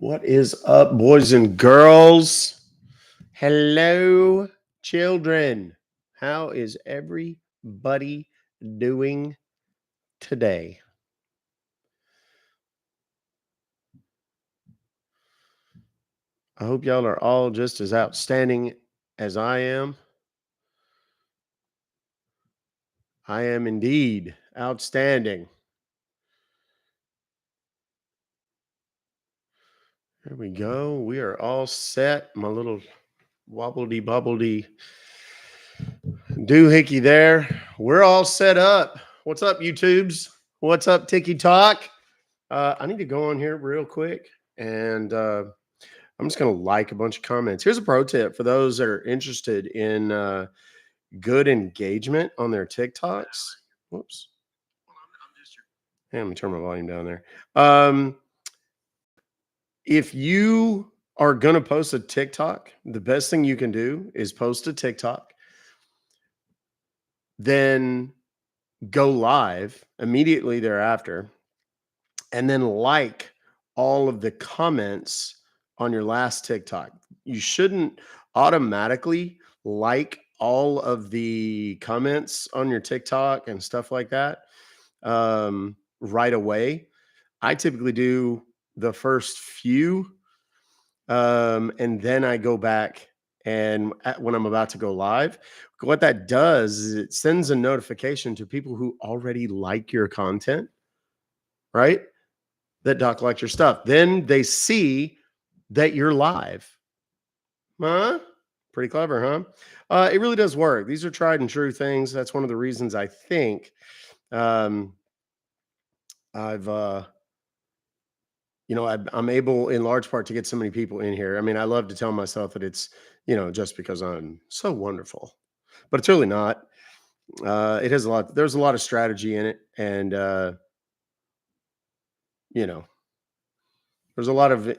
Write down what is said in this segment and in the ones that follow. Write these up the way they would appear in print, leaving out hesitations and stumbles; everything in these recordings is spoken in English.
What is up, boys and girls? Hello, children. How is everybody doing today? I hope y'all are all just as outstanding as I am. I am indeed outstanding. There we go. We are all set. My little wobbledy bobbledy doohickey there. We're all set up. What's up, YouTubes? What's up, TikTok? I need to go on here real quick and I'm just going to like a bunch of comments. Here's a pro tip for those that are interested in good engagement on their TikToks. Whoops. Hey, let me turn my volume down there. If you are going to post a TikTok, the best thing you can do is post a TikTok, then go live immediately thereafter, and then like all of the comments on your last TikTok. You shouldn't automatically like all of the comments on your TikTok and stuff like that right away. I typically do the first few, and then I go back and when I'm about to go live, what that does is it sends a notification to people who already like your content, right? That Doc liked your stuff. Then they see that you're live. Huh? Pretty clever, huh? It really does work. These are tried and true things. That's one of the reasons I think I'm able in large part to get so many people in here. I mean, I love to tell myself that it's, just because I'm so wonderful, but it's really not. It has there's a lot of strategy in it. And, there's a lot of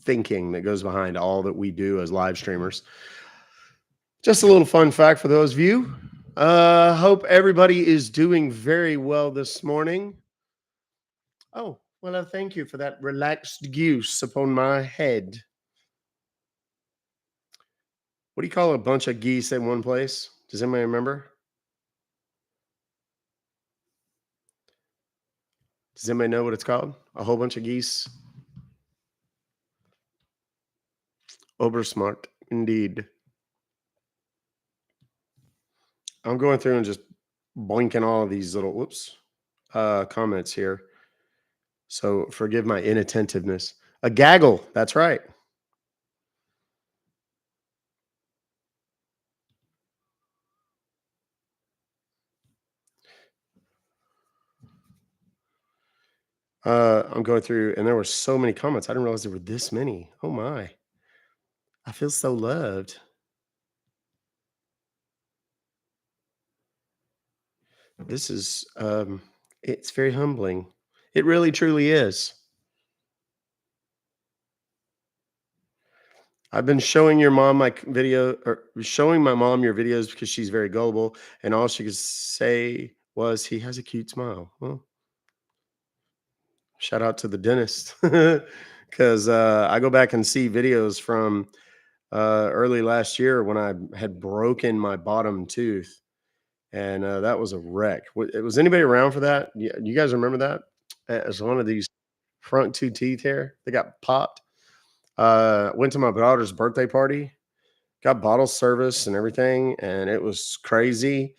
thinking that goes behind all that we do as live streamers. Just a little fun fact for those of you. Hope everybody is doing very well this morning. Oh, well, thank you for that relaxed goose upon my head. What do you call a bunch of geese in one place? Does anybody remember? Does anybody know what it's called? A whole bunch of geese? Obersmart, indeed. I'm going through and just boinking all of these little, comments here. So forgive my inattentiveness. A gaggle, that's right. I'm going through, and there were so many comments. I didn't realize there were this many. Oh my. I feel so loved. This is it's very humbling. It really truly is. I've been showing your mom my video, or showing my mom your videos because she's very gullible, and all she could say was he has a cute smile. Well, shout out to the dentist because I go back and see videos from early last year when I had broken my bottom tooth, and that was a wreck. Was anybody around for that? You guys remember that? As one of these front two teeth here, they got popped. Went to my daughter's birthday party, got bottle service and everything, and it was crazy.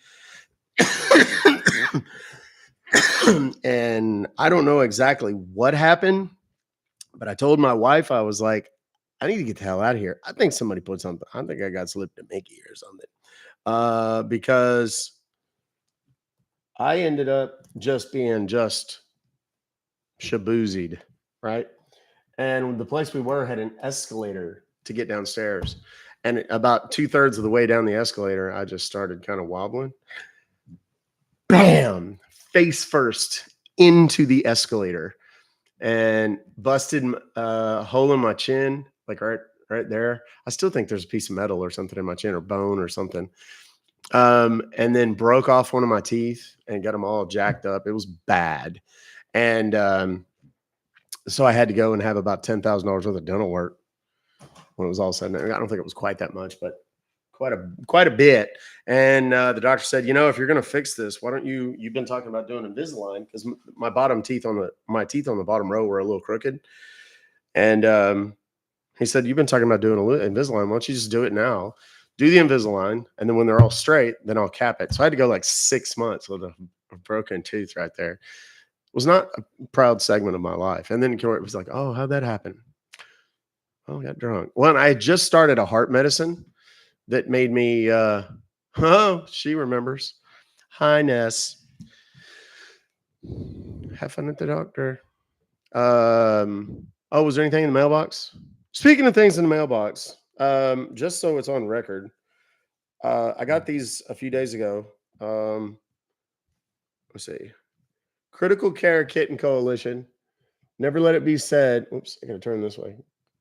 And I don't know exactly what happened, but I told my wife, I was like, I need to get the hell out of here. I think somebody put something. I think I got slipped a Mickey or something. Because I ended up just being shaboozied, right? And the place we were had an escalator to get downstairs. And about 2/3 of the way down the escalator, I just started kind of wobbling. Bam! Face first into the escalator and busted a hole in my chin, like right there. I still think there's a piece of metal or something in my chin or bone or something. And then broke off one of my teeth and got them all jacked up. It was bad. And So I had to go and have about $10,000 worth of dental work when it was all said and done. I don't think it was quite that much, but quite a bit. And the doctor said, if you're going to fix this, why don't you've been talking about doing Invisalign, because my teeth on the bottom row were a little crooked. And he said, you've been talking about doing Invisalign. Why don't you just do it now? Do the Invisalign, and then when they're all straight, then I'll cap it. So I had to go like 6 months with a broken tooth right there. It was not a proud segment of my life. And then Court was like, oh, how'd that happen? Oh, I got drunk. Well, I had just started a heart medicine that made me, oh, she remembers. Hi, Ness. Have fun at the doctor. Oh, was there anything in the mailbox? Speaking of things in the mailbox, just so it's on record, I got these a few days ago. Let's see. Critical Care Kitten Coalition. Never let it be said. Oops, I gotta turn this way.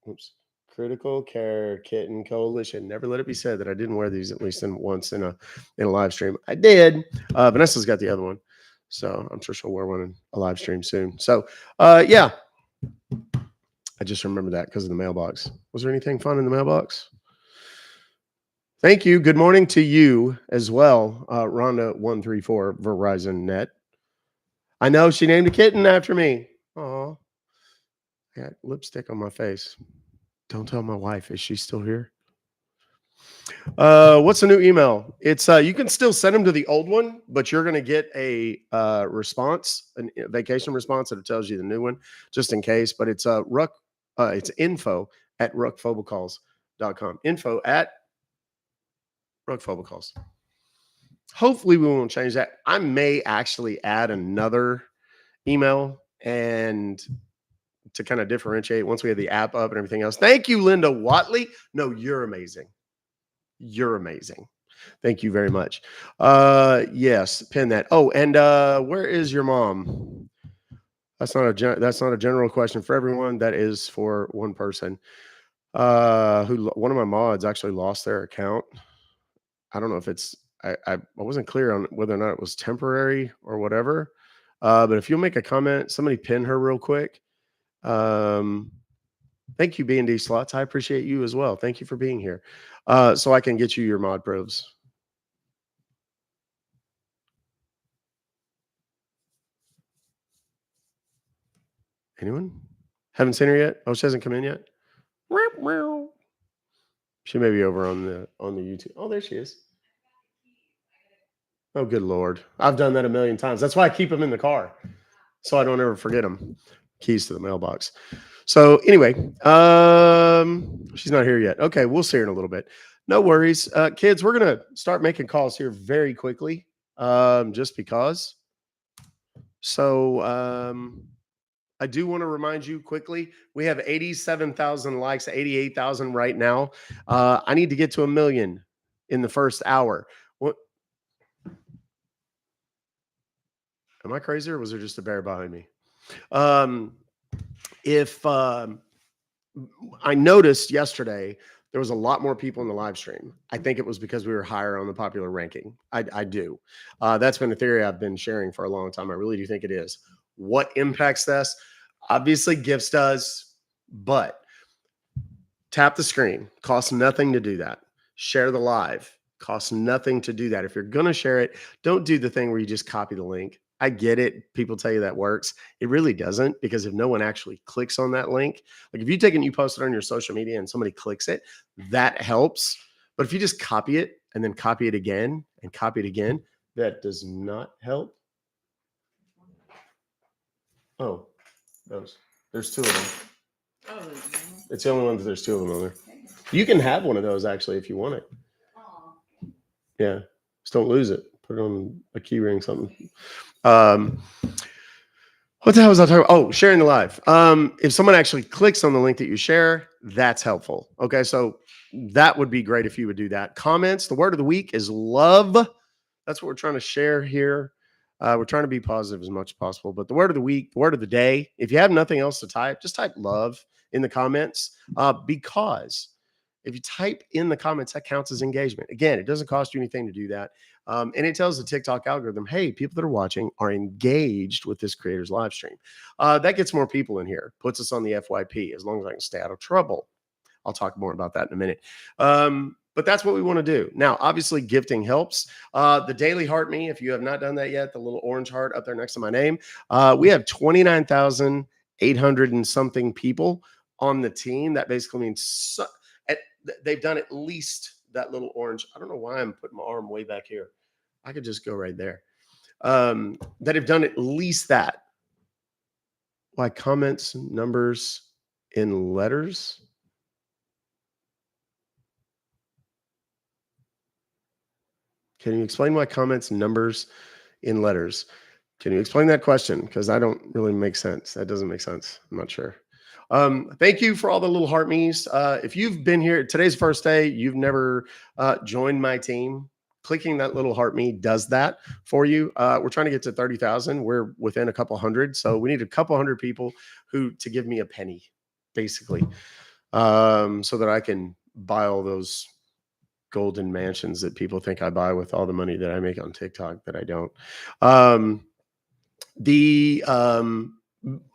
Oops. Critical Care Kitten Coalition. Never let it be said that I didn't wear these at least once in a live stream. I did. Vanessa's got the other one, so I'm sure she'll wear one in a live stream soon. So, yeah, I just remember that because of the mailbox. Was there anything fun in the mailbox? Thank you. Good morning to you as well, Rhonda134 Verizon Net. I know she named a kitten after me. Oh, I got lipstick on my face. Don't tell my wife. Is she still here? What's the new email? It's you can still send them to the old one, but you're going to get a response, a vacation response that tells you the new one, just in case. But it's Ruck. It's info at ruckfobocalls.com. Info at ruckfobocalls. Hopefully, we won't change that. I may actually add another email and to kind of differentiate once we have the app up and everything else. Thank you, Linda Watley. No, you're amazing. You're amazing. Thank you very much. Yes, pin that. Oh, and where is your mom? That's not a general question for everyone. That is for one person. Who one of my mods actually lost their account. I don't know if it's I wasn't clear on whether or not it was temporary or whatever. But if you'll make a comment, somebody pin her real quick. Thank you, B&D Slots. I appreciate you as well. Thank you for being here. So I can get you your mod probes. Anyone? Haven't seen her yet? Oh, she hasn't come in yet? She may be over on the YouTube. Oh, there she is. Oh, good Lord. I've done that a million times. That's why I keep them in the car, so I don't ever forget them. Keys to the mailbox. So anyway, she's not here yet. Okay, we'll see her in a little bit. No worries. Kids, we're going to start making calls here very quickly, just because. So I do want to remind you quickly, we have 87,000 likes, 88,000 right now. I need to get to 1 million in the first hour. What? Am I crazy, or was there just a bear behind me? I noticed yesterday there was a lot more people in the live stream. I think it was because we were higher on the popular ranking. I do. That's been a theory I've been sharing for a long time. I really do think it is. What impacts this? Obviously, gifts does, but tap the screen. Costs nothing to do that. Share the live. Costs nothing to do that. If you're going to share it, don't do the thing where you just copy the link. I get it. People tell you that works. It really doesn't, because if no one actually clicks on that link, like if you take it and you post it on your social media and somebody clicks it, that helps. But if you just copy it and then copy it again and copy it again, that does not help. Oh, those. There's two of them. Oh, it's the only one that there's two of them on there. You can have one of those actually if you want it. Yeah, just don't lose it. Put it on a key ring, something. What the hell was I talking about? Oh, sharing the live. If someone actually clicks on the link that you share, that's helpful. Okay, so that would be great if you would do that. Comments. The word of the week is love. That's what we're trying to share here. We're trying to be positive as much as possible. But the word of the week, the word of the day, if you have nothing else to type, just type love in the comments, because if you type in the comments, that counts as engagement. Again, it doesn't cost you anything to do that. And it tells the TikTok algorithm, hey, people that are watching are engaged with this creator's live stream. That gets more people in here, puts us on the FYP as long as I can stay out of trouble. I'll talk more about that in a minute. But that's what we want to do. Now, obviously, gifting helps. The daily heart me, if you have not done that yet, the little orange heart up there next to my name, we have 29,800 and something people on the team. That basically means they've done at least that little orange. I don't know why I'm putting my arm way back here. I could just go right there. That have done at least that. Why comments, numbers in letters? Can you explain why comments, numbers in letters? Can you explain that question? Because I don't really make sense. That doesn't make sense. I'm not sure. Thank you for all the little heart me's. If you've been here, today's first day, you've never joined my team, clicking that little heart me does that for you. We're trying to get to 30,000. We're within a couple hundred. So we need a couple hundred people to give me a penny, basically, so that I can buy all those golden mansions that people think I buy with all the money that I make on TikTok that I don't. The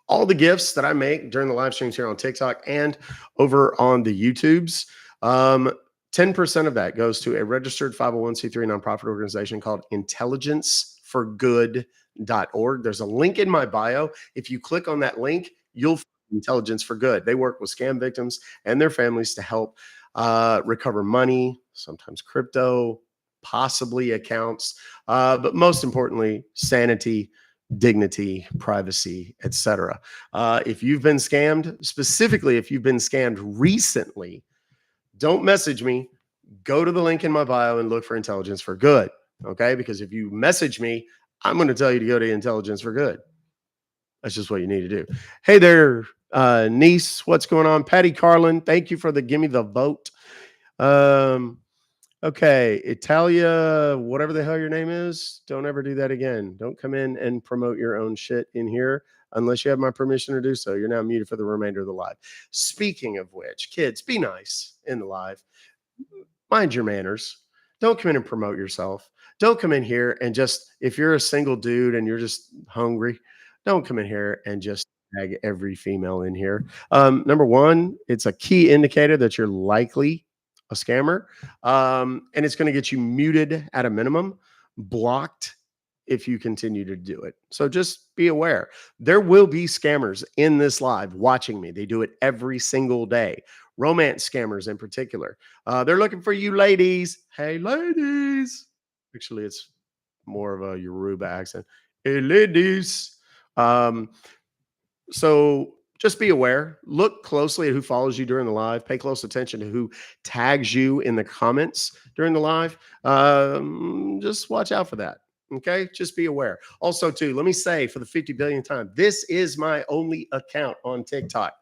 all the gifts that I make during the live streams here on TikTok and over on the YouTubes, 10% of that goes to a registered 501c3 nonprofit organization called intelligenceforgood.org. There's a link in my bio. If you click on that link, you'll find Intelligence for Good. They work with scam victims and their families to help recover money, sometimes crypto, possibly accounts, but most importantly, sanity, dignity, privacy, etc. If you've been scammed, specifically if you've been scammed recently, don't message me. Go to the link in my bio and look for Intelligence for Good. Okay, because if you message me, I'm going to tell you to go to Intelligence for Good. That's just what you need to do. Hey there, niece. What's going on? Patty Carlin, thank you for the give me the vote. Okay, Italia, whatever the hell your name is, don't ever do that again. Don't come in and promote your own shit in here unless you have my permission to do so. You're now muted for the remainder of the live. Speaking of which, kids, be nice in the live. Mind your manners. Don't come in and promote yourself. Don't come in here and just, if you're a single dude and you're just hungry, don't come in here and just tag every female in here. Number one, it's a key indicator that you're likely a scammer. And it's going to get you muted at a minimum, blocked if you continue to do it. So just be aware. There will be scammers in this live watching me. They do it every single day. Romance scammers in particular. They're looking for you ladies. Hey, ladies. Actually, it's more of a Yoruba accent. Hey, ladies. So just be aware. Look closely at who follows you during the live. Pay close attention to who tags you in the comments during the live. Just watch out for that. Okay, just be aware. Also, too, let me say for the 50 billionth time, this is my only account on TikTok.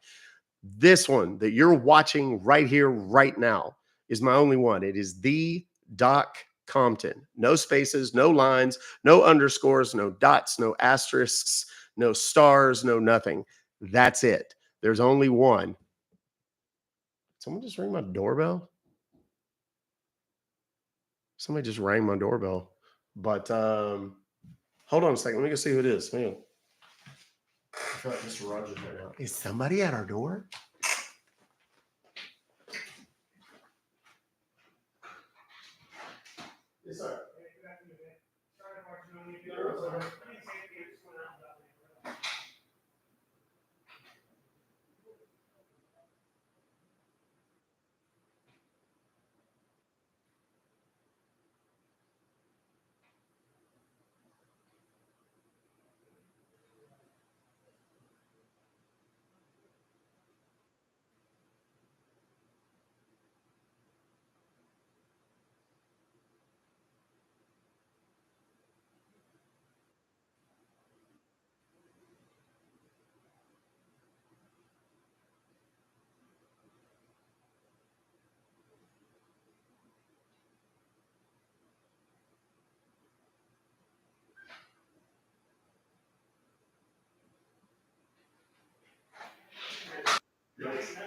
This one that you're watching right here, right now, is my only one. It is the Doc Compton. No spaces, no lines, no underscores, no dots, no asterisks, no stars, no nothing. That's it. There's only one. Someone just rang my doorbell. Somebody just rang my doorbell. But hold on a second. Let me go see who it is. Man. I feel like Mr. Rogers right now. Is somebody at our door? Yes, sir.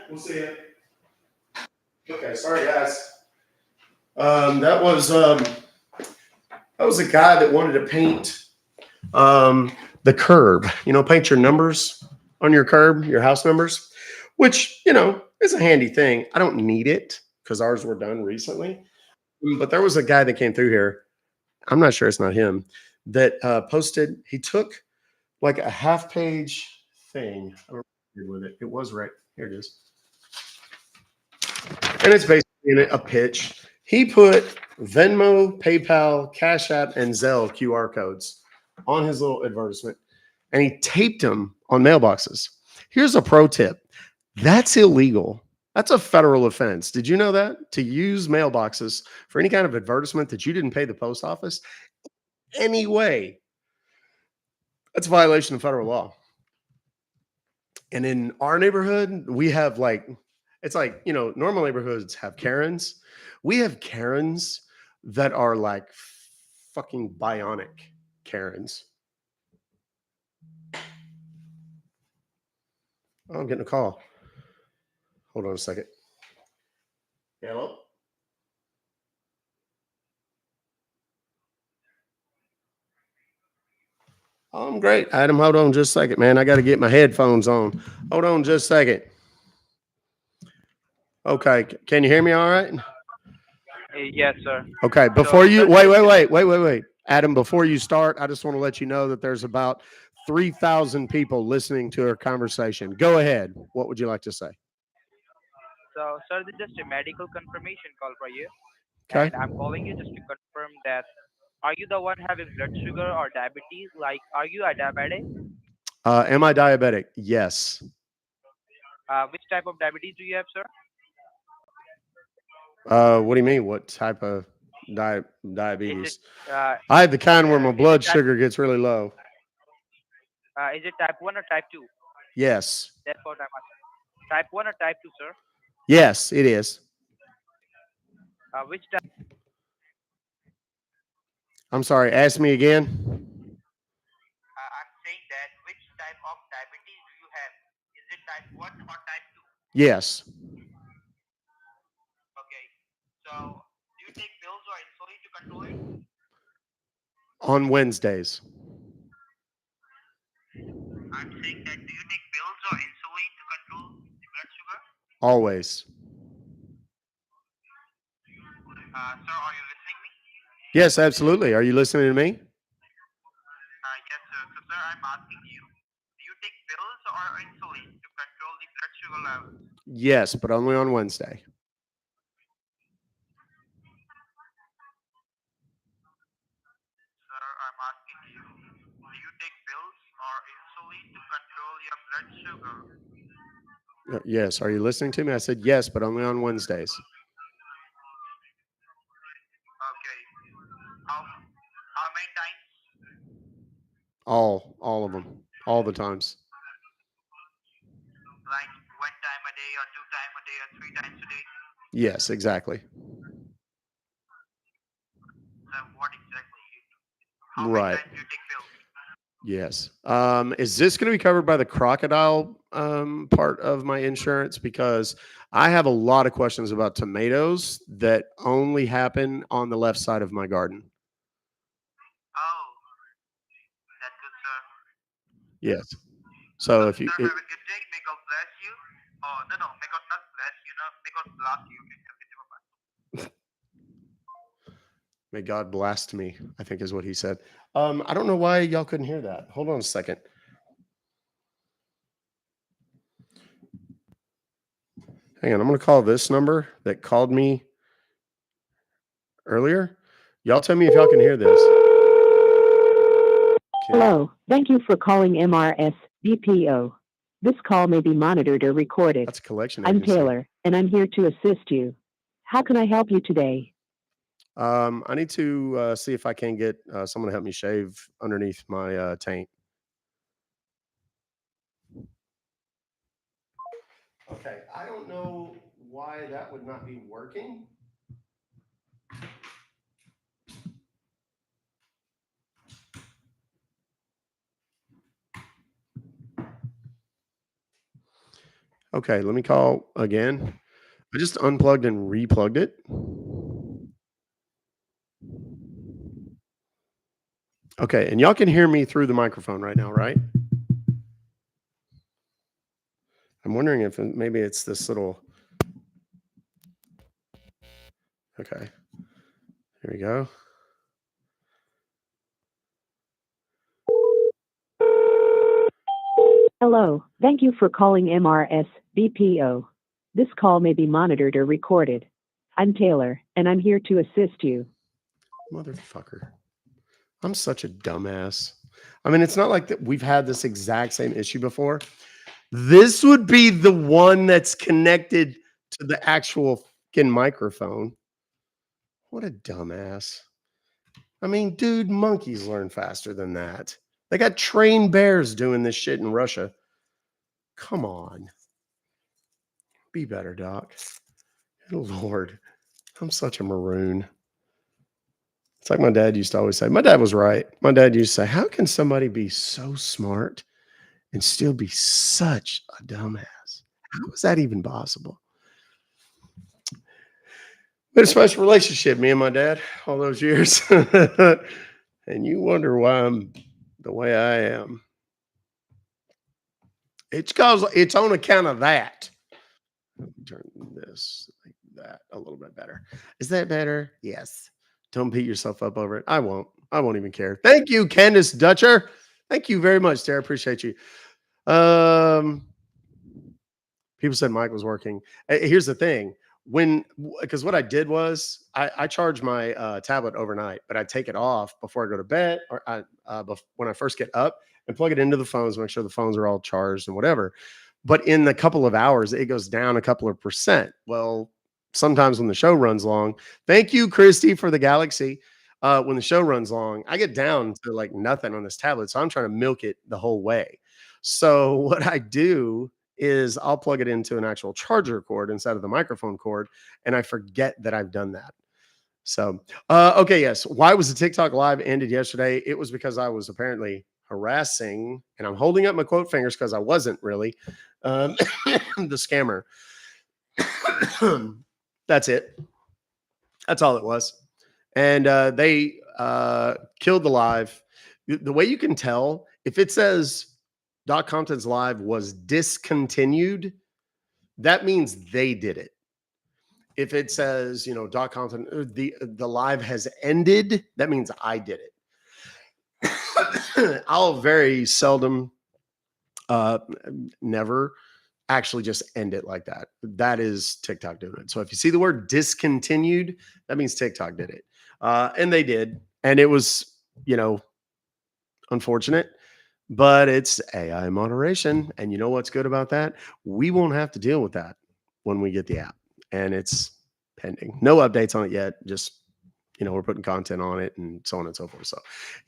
We'll see you. Okay, sorry guys. That was That was a guy that wanted to paint the curb. Paint your numbers on your curb, your house numbers, which is a handy thing. I don't need it because ours were done recently. But there was a guy that came through here. I'm not sure it's not him that posted. He took like a half page thing. I don't know what he did with it. It was right here. It is, and it's basically in it a pitch. He put Venmo, PayPal, Cash App, and Zelle QR codes on his little advertisement, and he taped them on mailboxes. Here's a pro tip: that's illegal. That's a federal offense. Did you know that? To use mailboxes for any kind of advertisement that you didn't pay the post office anyway, that's a violation of federal law. And in our neighborhood, we have it's like, normal neighborhoods have Karens. We have Karens that are like fucking bionic Karens. Oh, I'm getting a call. Hold on a second. Hello? Oh, I'm great. Adam, hold on just a second, man. I got to get my headphones on. Hold on just a second. Okay. Can you hear me all right? Yes, sir. Okay. Before So, you sir, wait. Adam, before you start, I just want to let you know that there's about 3,000 people listening to our conversation. Go ahead. What would you like to say? sir, this is just a medical confirmation call for you, Okay. and I'm calling you just to confirm that are you the one having blood sugar or diabetes? Like, are you a diabetic? Am I diabetic? Yes. Which type of diabetes do you have, sir? What do you mean? What type of Is it diabetes? I have the kind where my is it blood type sugar gets really low. is it type one or type two? Yes. That's what I'm asking. Type one or type two, sir? Yes, it is. Which type? I'm sorry. Ask me again. I'm saying that which type of diabetes do you have? Is it type one or type two? Yes. Okay. So, do you take pills or insulin to control it? On Wednesdays. I'm saying that do you take pills or insulin to control the blood sugar? Always. Sir, are you listening me? Yes, absolutely. Are you listening to me? Yes, sir. So, sir, I'm asking you, do you take pills or insulin to control the blood sugar level? Yes, but only on Wednesday. Sir, I'm asking you, do you take pills or insulin to control your blood sugar? Yes. Are you listening to me? I said yes, but only on Wednesdays. Okay. How many times? All of them. All the times. Like one time a day or two time a day or three times a day? Yes, exactly. Sir, what exactly you do? How many Right. times do you take pills? Yes. Is this going to be covered by the crocodile part of my insurance? Because I have a lot of questions about tomatoes that only happen on the left side of my garden. Oh, that's good, sir. Yes. So, So if you, sir, have a good day. May God bless you. Oh, no, no. May God not bless you. No, may God bless you. Okay, okay, bye-bye. may God blast me, I think is what he said. I don't know why y'all couldn't hear that. Hold on a second. Hang on. I'm going to call this number that called me earlier. Y'all tell me if y'all can hear this. Hello, thank you for calling MRS BPO. This call may be monitored or recorded. That's a collection I'm agency. Taylor, and I'm here to assist you. How can I help you today? I need to see if I can get someone to help me shave underneath my taint. Okay, I don't know why that would not be working. Okay, let me call again. I just unplugged and replugged it. Okay, and y'all can hear me through the microphone right now, right? I'm wondering if maybe it's this little. Okay, here we go. Hello, thank you for calling MRS BPO. This call may be monitored or recorded. I'm Taylor, and I'm here to assist you. Motherfucker. I'm such a dumbass. I mean, it's not like that we've had this exact same issue before. This would be the one that's connected to the actual fucking microphone. What a dumbass. I mean, dude, monkeys learn faster than that. They got trained bears doing this shit in Russia. Come on. Be better, Doc. Good Lord. I'm such a maroon. It's like my dad used to always say. My dad was right. My dad used to say, how can somebody be so smart and still be such a dumbass? How is that even possible? We had a special relationship, me and my dad, all those years. And you wonder why I'm the way I am. It's because it's on account of that. Let me turn this like that a little bit better. Is that better? Yes. Don't beat yourself up over it. I won't. I won't even care. Thank you, Candace Dutcher. Thank you very much, Tara. Appreciate you. People said Mike was working. Here's the thing. Because what I did was I charge my tablet overnight, but I take it off before I go to bed or when I first get up and plug it into the phones, make sure the phones are all charged and whatever. But in the couple of hours, it goes down a couple of percent. Well, sometimes when the show runs long, thank you, Christy, for the Galaxy. When the show runs long, I get down to like nothing on this tablet. So I'm trying to milk it the whole way. So what I do is I'll plug it into an actual charger cord instead of the microphone cord, and I forget that I've done that. So, okay, yes. Why was the TikTok live ended yesterday? It was because I was apparently harassing, and I'm holding up my quote fingers because I wasn't really the scammer. That's it. That's all it was. And they killed the live. The way you can tell if it says .content's live was discontinued, that means they did it. If it says, .content, the live has ended, that means I did it. I'll very seldom, never actually just end it like that. That is TikTok doing it. So if you see the word discontinued, that means TikTok did it. And they did. And it was, unfortunate, but it's AI moderation. And you know what's good about that? We won't have to deal with that when we get the app. And it's pending. No updates on it yet. Just, we're putting content on it and so on and so forth. So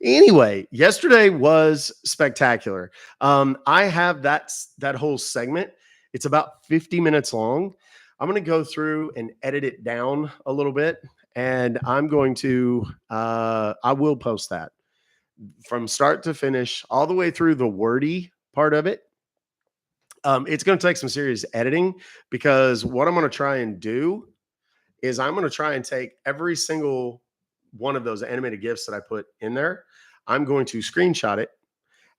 anyway, yesterday was spectacular. I have that whole segment. It's about 50 minutes long. I'm going to go through and edit it down a little bit. And I'm going to, I will post that from start to finish, all the way through the wordy part of it. It's going to take some serious editing because what I'm going to try and do is I'm going to try and take every single one of those animated GIFs that I put in there. I'm going to screenshot it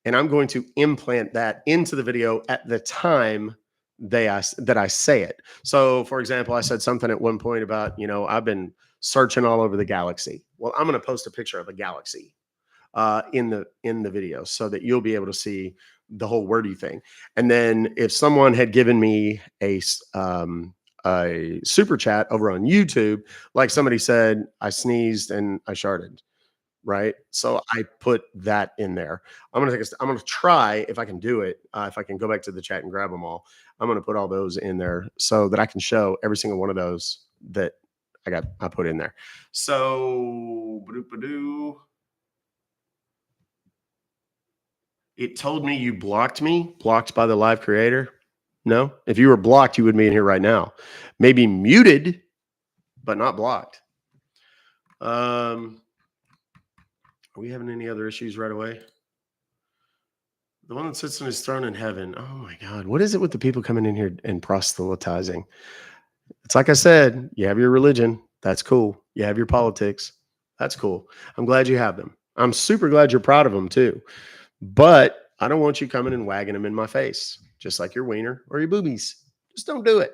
and I'm going to implant that into the video at the time that I say it. So, for example, I said something at one point about, I've been searching all over the galaxy. Well, I'm going to post a picture of a galaxy in the video so that you'll be able to see the whole wordy thing. And then if someone had given me a super chat over on YouTube, like somebody said, I sneezed and I sharted, right? So I put that in there. I'm gonna try if I can do it. If I can go back to the chat and grab them all, I'm gonna put all those in there so that I can show every single one of those that I put in there. So it told me you blocked me, blocked by the live creator. No, if you were blocked, you would be in here right now. Maybe muted, but not blocked. Are we having any other issues right away? The one that sits on his throne in heaven. Oh my God. What is it with the people coming in here and proselytizing? It's like I said, you have your religion. That's cool. You have your politics. That's cool. I'm glad you have them. I'm super glad you're proud of them too. But I don't want you coming and wagging them in my face, just like your wiener or your boobies. Just don't do it.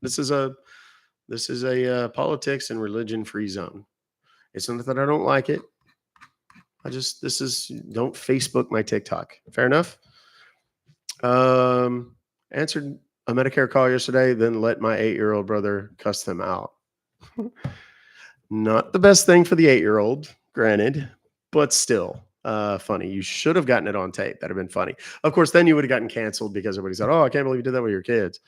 This is a politics and religion free zone. It's not that I don't like it. This is don't Facebook my TikTok. Fair enough. Answered a Medicare call yesterday, then let my 8-year-old brother cuss them out. Not the best thing for the 8-year-old, granted, but still funny. You should have gotten it on tape. That'd have been funny. Of course, then you would have gotten canceled because everybody said, "Oh, I can't believe you did that with your kids."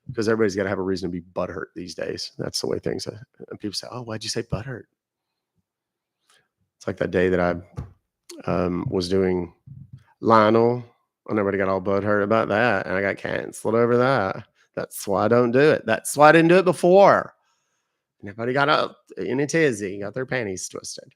Because everybody's got to have a reason to be butthurt these days. That's the way things are. And people say, "Oh, why'd you say butthurt?" It's like that day that I was doing Lionel, and everybody got all butthurt about that, and I got canceled over that. That's why I don't do it. That's why I didn't do it before. And everybody got up in a tizzy, got their panties twisted.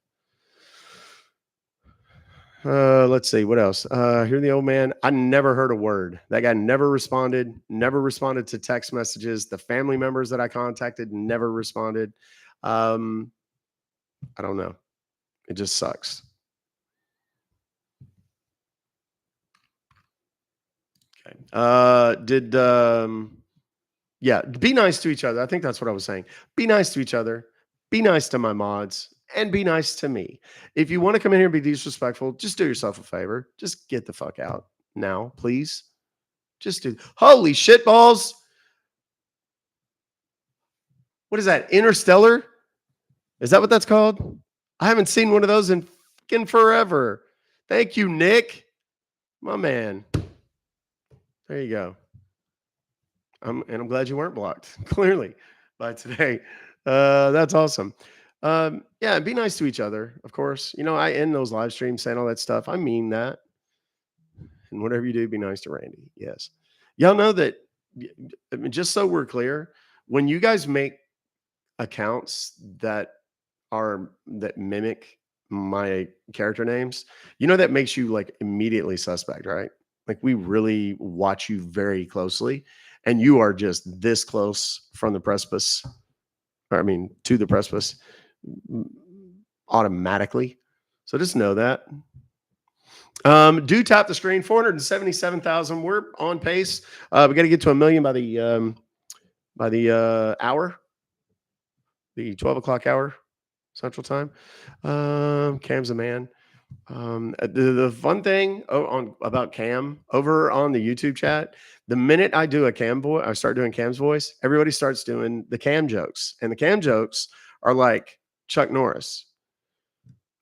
Let's see what else. Here the old man. I never heard a word. That guy never responded to text messages. The family members that I contacted never responded. I don't know. It just sucks. Okay. Yeah, be nice to each other. I think that's what I was saying. Be nice to each other. Be nice to my mods and be nice to me. If you want to come in here and be disrespectful, just do yourself a favor. Just get the fuck out now, please. Just do. Holy shit balls. What is that? Interstellar? Is that what that's called? I haven't seen one of those in fucking forever. Thank you, Nick. My man. There you go. I'm glad you weren't blocked, clearly, by today. That's awesome. Yeah, be nice to each other, of course. You know, I end those live streams saying all that stuff. I mean that. And whatever you do, be nice to Randy. Yes. Y'all know that, I mean, just so we're clear, when you guys make accounts that mimic my character names, you know, that makes you like immediately suspect, right? Like we really watch you very closely, and you are just this close from the precipice, or I mean, to the precipice automatically. So just know that. Do tap the screen. 477,000. We're on pace. We got to get to 1 million by the hour, the 12 o'clock hour Central Time. Cam's a man. The fun thing about Cam over on the YouTube chat, the minute I do a Cam voice, I start doing Cam's voice, everybody starts doing the Cam jokes, and the Cam jokes are like Chuck Norris.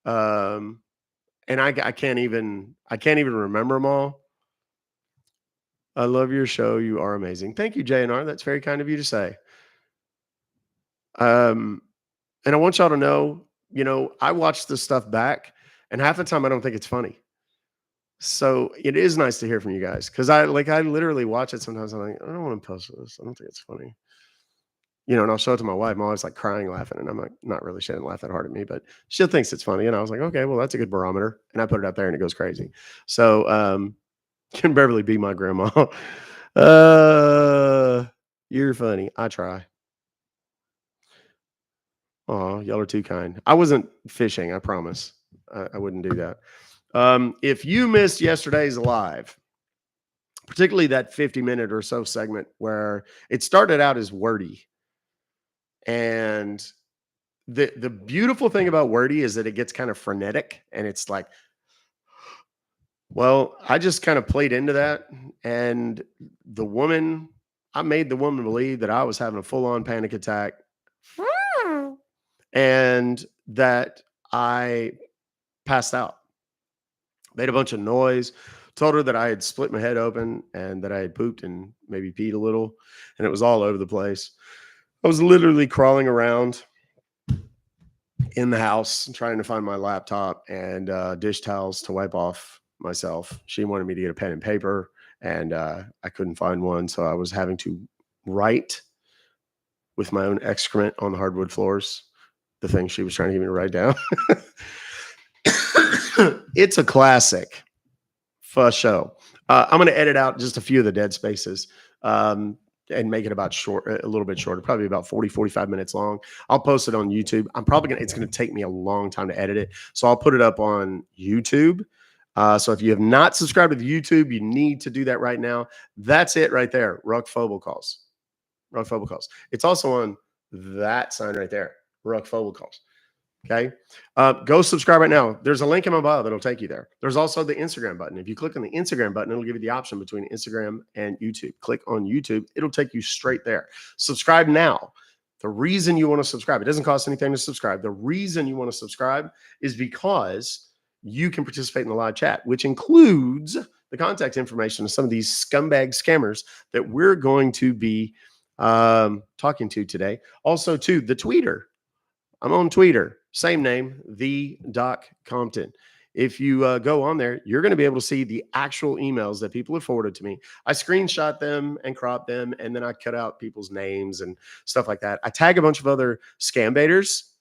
And I can't even remember them all. I love your show. You are amazing. Thank you, JNR. That's very kind of you to say. And I want y'all to know, you know, I watch this stuff back, and half the time I don't think it's funny. So it is nice to hear from you guys, because I literally watch it sometimes. I'm like, I don't want to post this. I don't think it's funny. You know, and I'll show it to my wife. My wife's like crying, laughing, and I'm like, not really. She didn't laugh that hard at me, but she thinks it's funny. And I was like, okay, well, that's a good barometer. And I put it out there, and it goes crazy. So can Beverly be my grandma? You're funny. I try. Oh, y'all are too kind. I wasn't fishing. I promise. I wouldn't do that. If you missed yesterday's live, particularly that 50-minute or so segment where it started out as wordy, and the beautiful thing about wordy is that it gets kind of frenetic, and it's like, well, I just kind of played into that, and I made the woman believe that I was having a full-on panic attack, and that I passed out. Made a bunch of noise, told her that I had split my head open and that I had pooped and maybe peed a little, and it was all over the place. I was literally crawling around in the house trying to find my laptop and dish towels to wipe off myself. She wanted me to get a pen and paper, and I couldn't find one, so I was having to write with my own excrement on the hardwood floors the thing she was trying to get me to write down. It's a classic for show. I'm going to edit out just a few of the dead spaces. and make it about short, a little bit shorter, probably about 40, 45 minutes long. I'll post it on YouTube. It's going to take me a long time to edit it. So I'll put it up on YouTube. So if you have not subscribed to the YouTube, you need to do that right now. That's it right there. Ruck Fobocalls. Ruck Fobocalls. It's also on that sign right there. Ruck Fobocalls. Okay. Go subscribe right now. There's a link in my bio that'll take you there. There's also the Instagram button. If you click on the Instagram button, it'll give you the option between Instagram and YouTube. Click on YouTube. It'll take you straight there. Subscribe now. The reason you want to subscribe, it doesn't cost anything to subscribe. The reason you want to subscribe is because you can participate in the live chat, which includes the contact information of some of these scumbag scammers that we're going to be talking to today. Also, too, the tweeter. I'm on Twitter, same name, the Doc Compton. If you go on there, you're going to be able to see the actual emails that people have forwarded to me. I screenshot them and crop them, and then I cut out people's names and stuff like that. I tag a bunch of other scam baiters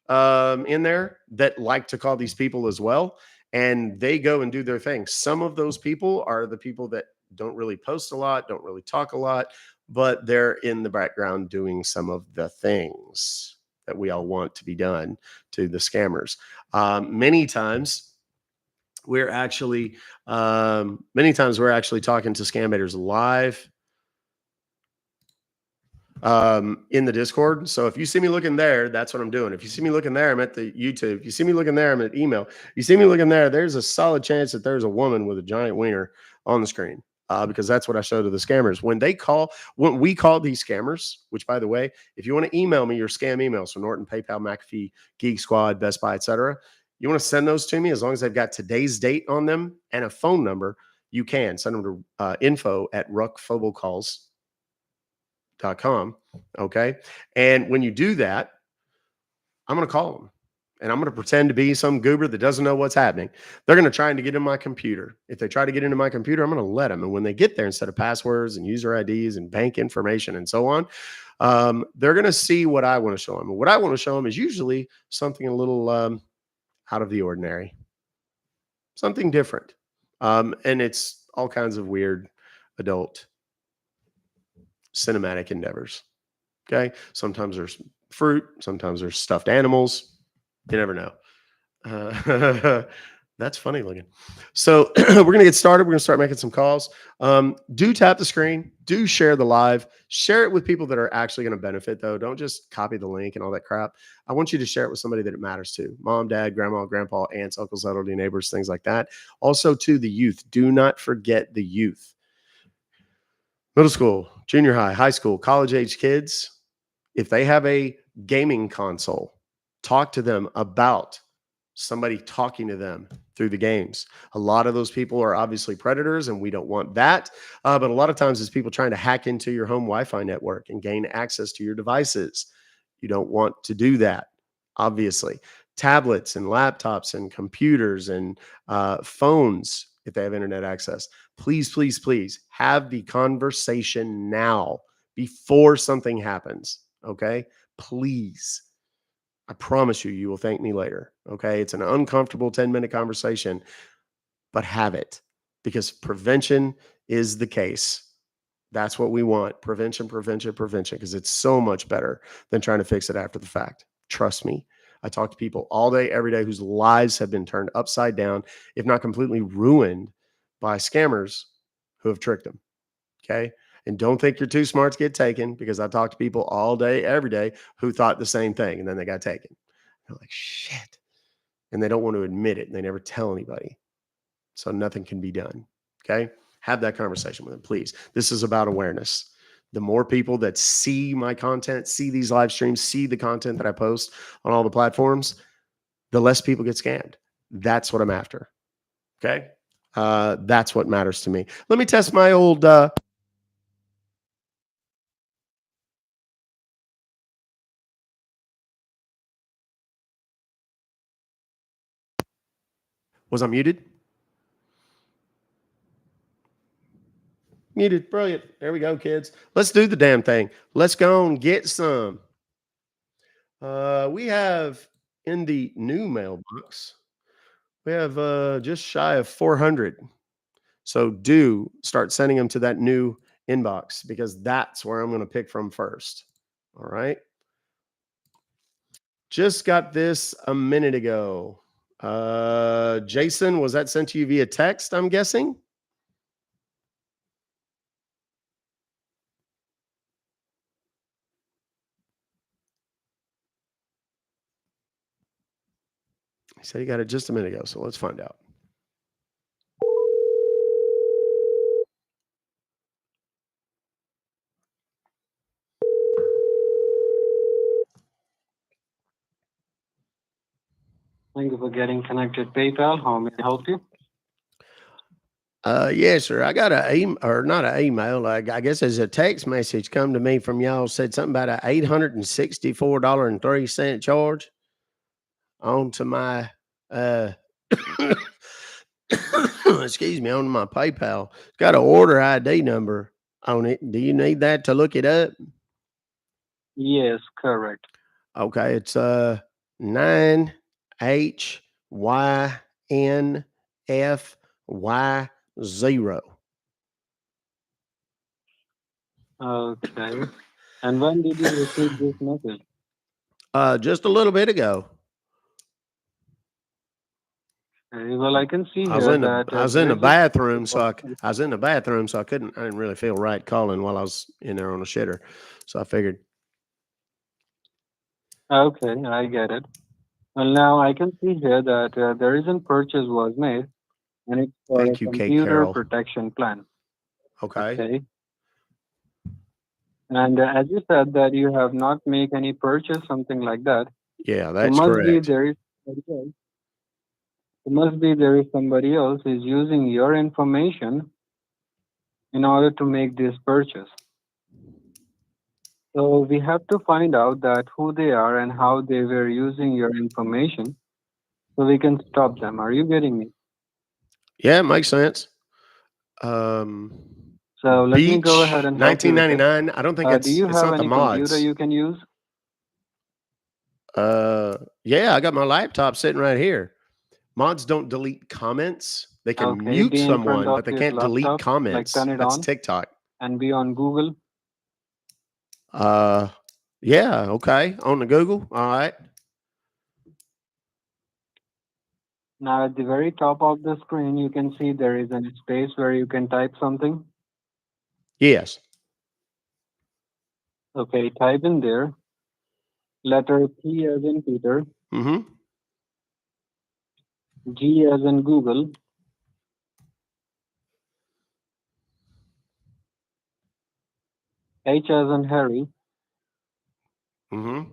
in there that like to call these people as well, and they go and do their thing. Some of those people are the people that don't really post a lot, don't really talk a lot, but they're in the background doing some of the things that we all want to be done to the scammers. Many times we're actually talking to scam baiters live in the Discord. So if you see me looking there, that's what I'm doing. If you see me looking there, I'm at the YouTube. If you see me looking there, I'm at email. You see me looking there, there's a solid chance that there's a woman with a giant wiener on the screen. Because that's what I show to the scammers. When we call these scammers, which by the way, if you want to email me your scam emails from Norton, PayPal, McAfee, Geek Squad, Best Buy, etc., you want to send those to me as long as they've got today's date on them and a phone number, you can send them to info@ruckfobocalls.com. Okay. And when you do that, I'm going to call them. And I'm going to pretend to be some goober that doesn't know what's happening. They're going to try to get in my computer. If they try to get into my computer, I'm going to let them. And when they get there, instead of passwords and user IDs and bank information and so on, they're going to see what I want to show them. And what I want to show them is usually something a little out of the ordinary, something different. And it's all kinds of weird adult cinematic endeavors. Okay. Sometimes there's fruit, sometimes there's stuffed animals. You never know. That's funny looking. So we're going to get started. We're going to start making some calls. Do tap the screen. Do share the live. Share it with people that are actually going to benefit, though. Don't just copy the link and all that crap. I want you to share it with somebody that it matters to. Mom, dad, grandma, grandpa, aunts, uncles, elderly neighbors, things like that. Also to the youth. Do not forget the youth. Middle school, junior high, high school, college-age kids, if they have a gaming console, talk to them about somebody talking to them through the games. A lot of those people are obviously predators, and we don't want that. But a lot of times it's people trying to hack into your home Wi-Fi network and gain access to your devices. You don't want to do that, obviously. Tablets and laptops and computers and phones, if they have internet access, please, please, please have the conversation now before something happens. Okay, please. I promise you, you will thank me later. Okay. It's an uncomfortable 10-minute conversation, but have it, because prevention is the case. That's what we want. Prevention, prevention, prevention, because it's so much better than trying to fix it after the fact. Trust me. I talk to people all day, every day whose lives have been turned upside down, if not completely ruined by scammers who have tricked them. Okay. And don't think you're too smart to get taken, because I talk to people all day, every day who thought the same thing and then they got taken. They're like, shit. And they don't want to admit it. And they never tell anybody. So nothing can be done. Okay. Have that conversation with them, please. This is about awareness. The more people that see my content, see these live streams, see the content that I post on all the platforms, the less people get scammed. That's what I'm after. Okay. That's what matters to me. Let me test my old, was I muted? Muted. Brilliant. There we go, kids. Let's do the damn thing. Let's go and get some. We have in the new mailbox, we have just shy of 400. So do start sending them to that new inbox because that's where I'm going to pick from first. All right. Just got this a minute ago. Jason, was that sent to you via text, I'm guessing? He said he got it just a minute ago, so let's find out. Thank you for getting connected PayPal. How may I help you? Yes, sir. I got not an email. I guess as a text message come to me from y'all said something about a $864.03 charge onto my excuse me, on my PayPal. It's got an order ID number on it. Do you need that to look it up? Yes, correct. Okay, it's 9HYNFY0. Okay. And when did you receive this message? Just a little bit ago. Okay, well, I can see I was here in the that I was in there the is a bathroom, so I was in the bathroom, so I didn't really feel right calling while I was in there on a shitter. So I figured. Okay, I get it. Well, now I can see here that there is a purchase was made, and it's for a Thank you, Kate computer Carroll. protection plan. Okay. Okay. And as you said that you have not made any purchase, something like that. Yeah, So that's must be correct. there is somebody else. It must be there is somebody else is using your information in order to make this purchase. So we have to find out that who they are and how they were using your information so we can stop them. Are you getting me? Yeah, it makes sense. So let me go Beach ahead and help you with this. 1999. I don't think Do you it's have not the any computer mods. you can use? Yeah, I got my laptop sitting right here. Mods don't delete comments. They can Okay, mute be in front someone, of but they your can't delete laptop, like comments. turn it That's on TikTok. and be on Google. Yeah, okay. On the Google. All right. Now at the very top of the screen, you can see there is a space where you can type something. Yes. Okay, type in there letter P as in Peter, Mm-hmm. G as in Google, H as in Harry, Mm-hmm.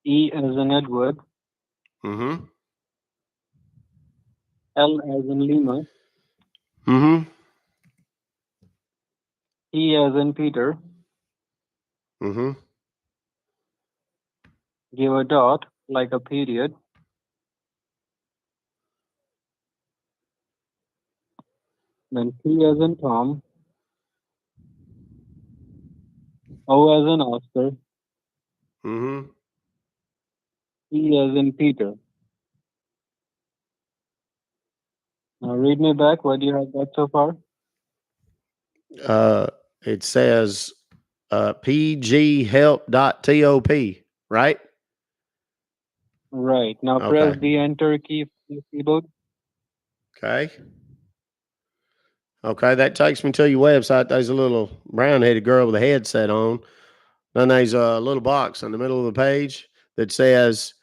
E as in Edward, Mm-hmm. L as in Lima, Mm-hmm. P as in Peter, Mm-hmm. give a dot like a period, then T as in Tom, O as in Oscar, Mm-hmm. E as in Peter. Now read me back. What do you have got so far? It says pghelp.top, right? Right. Now press Okay. the enter key on the keyboard. Okay. Okay, that takes me to your website. There's a little brown-headed girl with a headset on. Then there's a little box in the middle of the page that says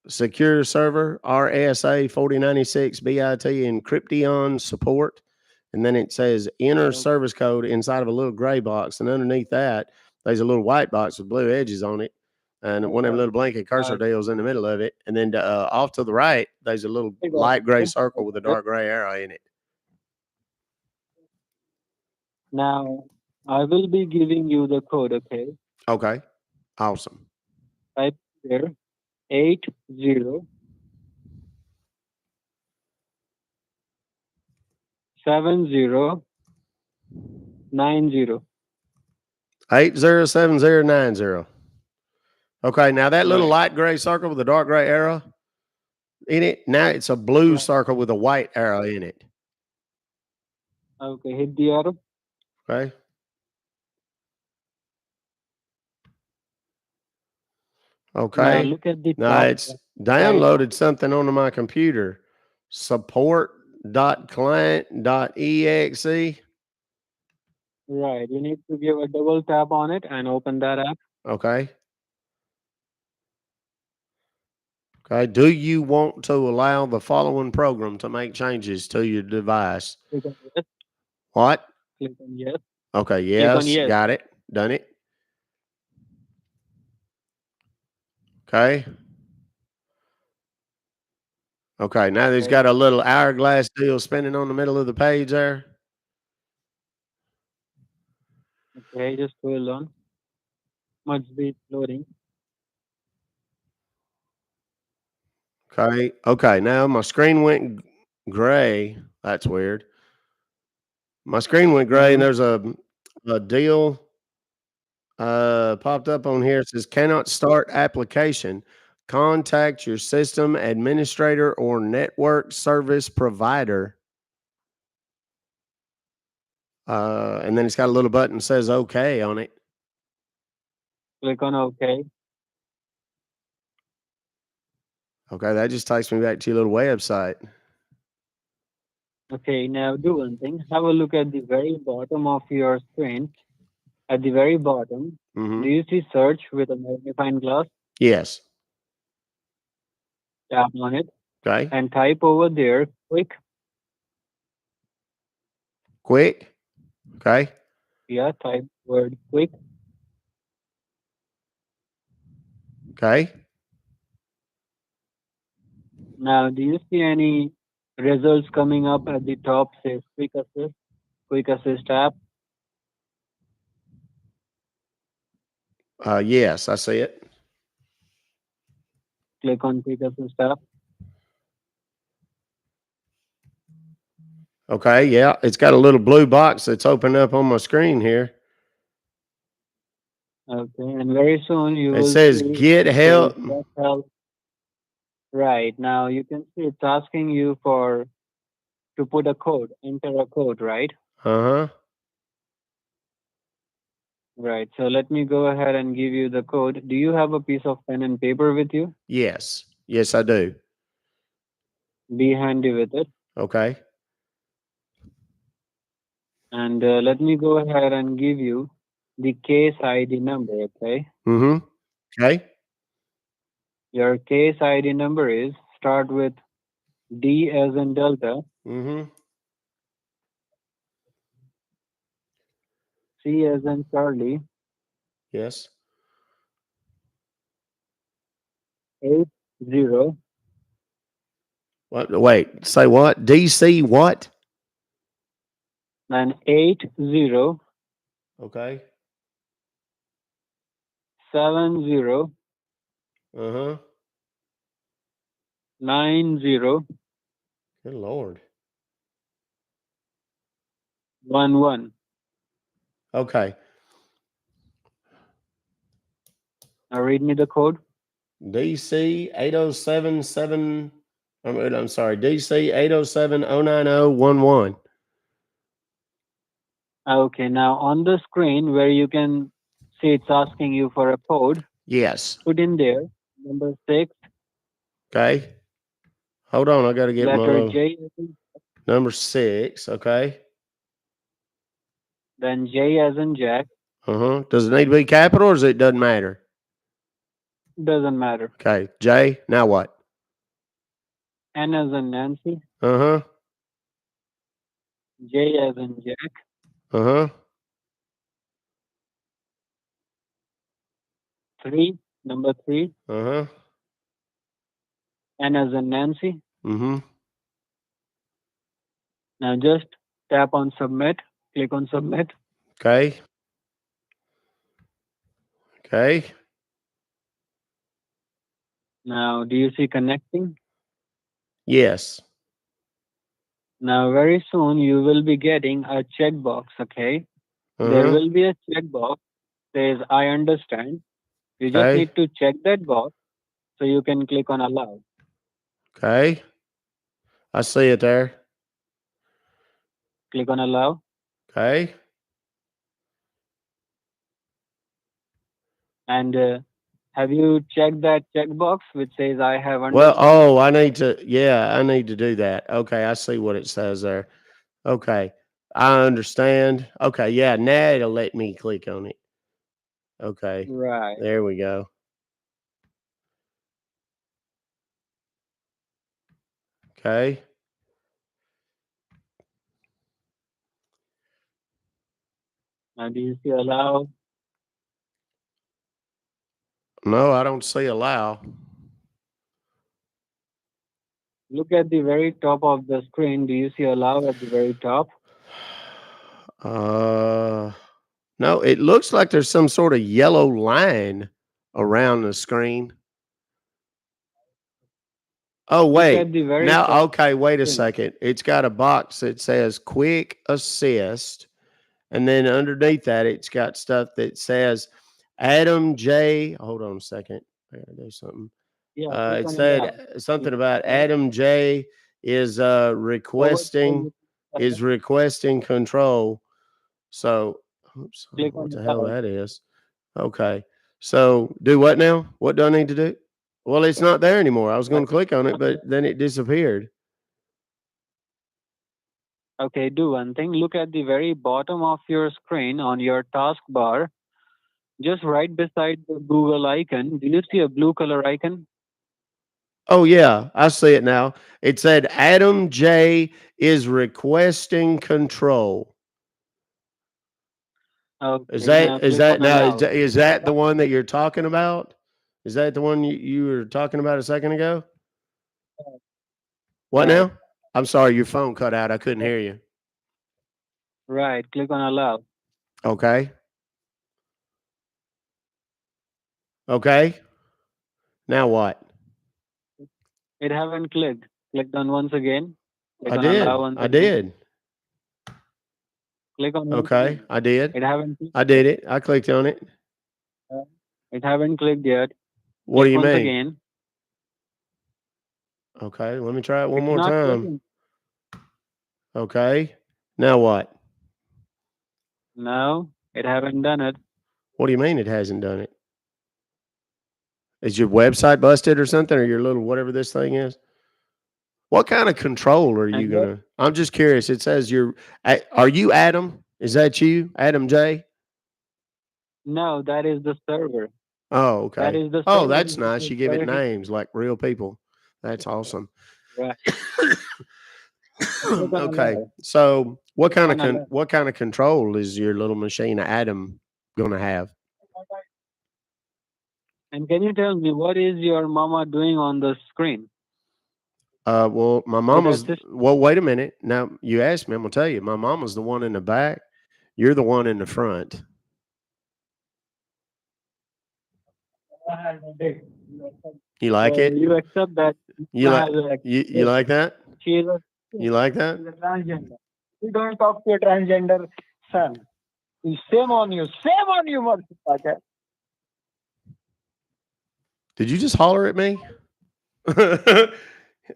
secure server RSA 4096 BIT encryption support. And then it says enter Okay. service code inside of a little gray box. And underneath that, there's a little white box with blue edges on it. And one of them little blanket cursor deals in the middle of it. And then off to the right, there's a little I got light gray it. circle with a dark gray arrow in it. Now I will be giving you the code. Okay. Okay. Awesome. Type there 807090. 807090. Okay, now that little Right. light gray circle with a dark gray arrow in it, now it's a blue Right. circle with a white arrow in it. Okay, hit the arrow. Okay. Now Okay. look at the Now top it's left side. downloaded something onto my computer. Support.client.exe. Right, you need to give a double tap on it and open that app. Okay. Okay. Do you want to allow the following program to make changes to your device? Click on yes. What? Click on yes. Okay. Click on Yes. yes. Got it. Done it. Okay. Okay. Now there's Okay. got a little hourglass deal spinning on the middle of the page there. Okay, just hold on. Must be loading. Okay. Okay. Now my screen went gray. That's weird. My screen went gray and Mm-hmm. there's a deal popped up on here. It says cannot start application. Contact your system administrator or network service provider. And then it's got a little button that says okay on it. Click on OK. Okay, that just takes me back to your little website. Okay, now do one thing. Have a look at the very bottom of your screen. At the very bottom, do Mm-hmm. you see search with a magnifying glass? Yes. Tap on it Okay. and type over there quick. Quick. Okay. Yeah, type word quick. Okay. Now, do you see any results coming up at the top? Says quick assist app. Yes, I see it. Click on quick assist app. Okay. Yeah, it's got a little blue box that's opened up on my screen here. Okay, and very soon you It will says see get it says help. get help. Right now, you can see it's asking you for to put a code, enter a code, right? Uh-huh. Right. So let me go ahead and give you the code. Do you have a piece of pen and paper with you? Yes. Yes, I do. Be handy with it. Okay. And let me go ahead and give you the case ID number, okay? Mm-hmm. Okay. Your case ID number is start with D as in Delta, Mm-hmm. C as in Charlie, Yes. 80, What? Wait. Say what? DC what? then 80, Okay. 70, Uh-huh. 90, Good Lord. 11. Okay. Now read me the code. DC 8077. I'm sorry. DC 807090111. Okay, now on the screen where you can see it's asking you for a code, Yes. put in there number 6, Okay. Hold on. I got to get my letter little J, number 6. Okay. then J as in Jack, Uh-huh. Does it need to be capital or it doesn't matter? doesn't matter. Okay. J. Now what? N as in Nancy, Uh-huh. J as in Jack, Uh-huh. 3, number 3, Uh-huh. N as in Nancy. Mm-hmm. Now just tap on submit, click on submit. Okay. Okay. Now do you see connecting? Yes. Now very soon you will be getting a checkbox, okay? There Uh-huh. will be a checkbox says I understand. You just Okay. need to check that box so you can click on allow. Okay. I see it there. Click on allow. Okay. And have you checked that checkbox which says I have Well, understood? oh, I need to, yeah, I need to do that. Okay, I see what it says there. Okay, I understand. Okay, yeah, now it'll let me click on it. Okay, Right. there we go. Okay. Now do you see allow? No, I don't see allow. Look at the very top of the screen. Do you see allow at the very top? Uh, no, it looks like there's some sort of yellow line around the screen. Oh, Look wait. at the very Now, top okay, wait a screen. second. It's got a box that says quick assist. And then underneath that, it's got stuff that says Adam J. Hold on a second. I gotta do something. Yeah, click It on allow. said something about Adam J. is Forward requesting control. So, oops, I don't click know what on the hell allow. that is. Okay. So do what now? What do I need to do? Well, it's not there anymore. I was going to click on it, but then it disappeared. Okay, do one thing. Look at the very bottom of your screen on your taskbar, just right beside the Google icon. Do you see a blue color icon? Oh yeah, I see it now. It said Adam J is requesting control. Okay, now Is click that on now allow. is that the one that you're talking about? Is that the one you were talking about a second ago? What Right, now? I'm sorry, your phone cut out. I couldn't hear you. right. Click on allow. Okay. Okay. Now what? It haven't clicked. Click on once again. Click I on allow did. once I again. did. Click on once Okay. again. I did. It haven't clicked I yet. did it. I clicked on it. It haven't clicked yet. What do Click you once mean? again. Okay. Let me try it one It's more not time. clicking. Okay. Now what? No, it haven't done it. What do you mean it hasn't done it? Is your website busted or something, or your little whatever this thing is? What kind of control are you And what? gonna? I'm just curious. It says you're. Are you Adam? Is that you, Adam J? No, that is the server. Oh, That okay. is the Oh, server that's which nice. is You give it verified. names like real people. That's awesome. Right. Click on Okay. allow. So, Click on allow. what kind of control is your little machine Adam gonna have? And can you tell me what is your mama doing on the screen? Well, my With mama's. assist. Well, wait a minute. Now you asked me. I'm gonna tell you. My mama's the one in the back. You're the one in the front. You like So it? you accept that You Mama like has a you like that? she is a You like that? she's a transgender. You don't talk to a transgender son. Shame on you. Shame on you, motherfucker. Did you just holler at me?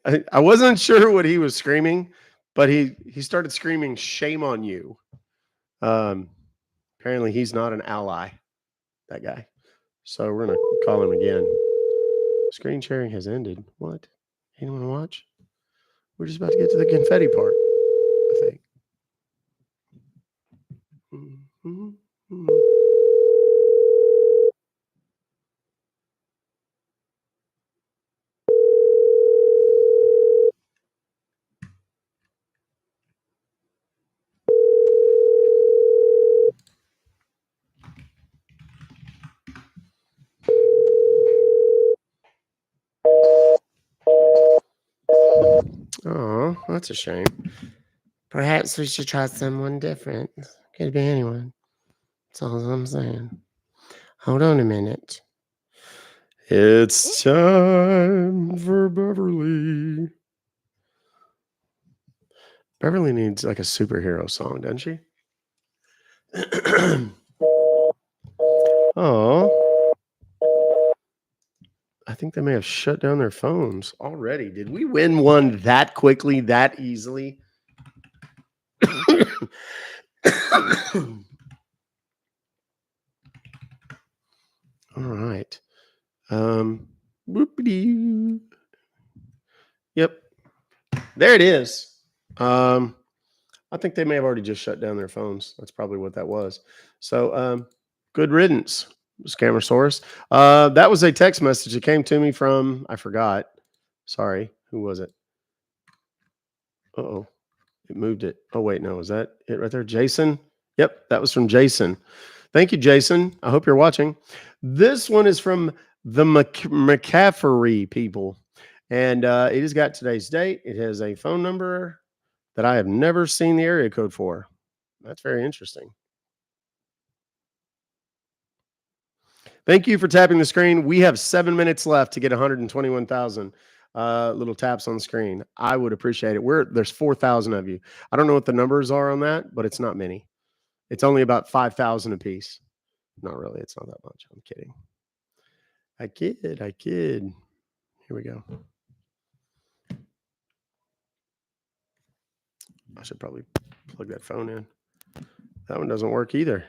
I wasn't sure what he was screaming, but he started screaming "Shame on you." Um, apparently he's not an ally. That guy. So we're gonna call him again. Screen sharing has ended. What? Anyone watch? We're just about to get to the confetti part. I think. Mhm. Oh, that's a shame. Perhaps we should try someone different. Could be anyone. That's all I'm saying. Hold on a minute. It's time for Beverly. Beverly needs like a superhero song, doesn't she? Oh, I think they may have shut down their phones already. Did we win one that quickly, that easily? All right. Whoopity. Yep. There it is. I think they may have already just shut down their phones. That's probably what that was. So, good riddance, Scammersaurus. That was a text message that came to me from, I forgot. Sorry. Who was it? Uh-oh. It moved it. Oh, wait. No. Is that it right there? Jason? Yep. That was from Jason. Thank you, Jason. I hope you're watching. This one is from the McCaffrey people. And it has got today's date. It has a phone number that I have never seen the area code for. That's very interesting. Thank you for tapping the screen. We have 7 minutes left to get 121,000 little taps on the screen. I would appreciate it. There's 4,000 of you. I don't know what the numbers are on that, but it's not many. It's only about 5,000 a piece. Not really. It's not that much. I'm kidding. I kid. Here we go. I should probably plug that phone in. That one doesn't work either.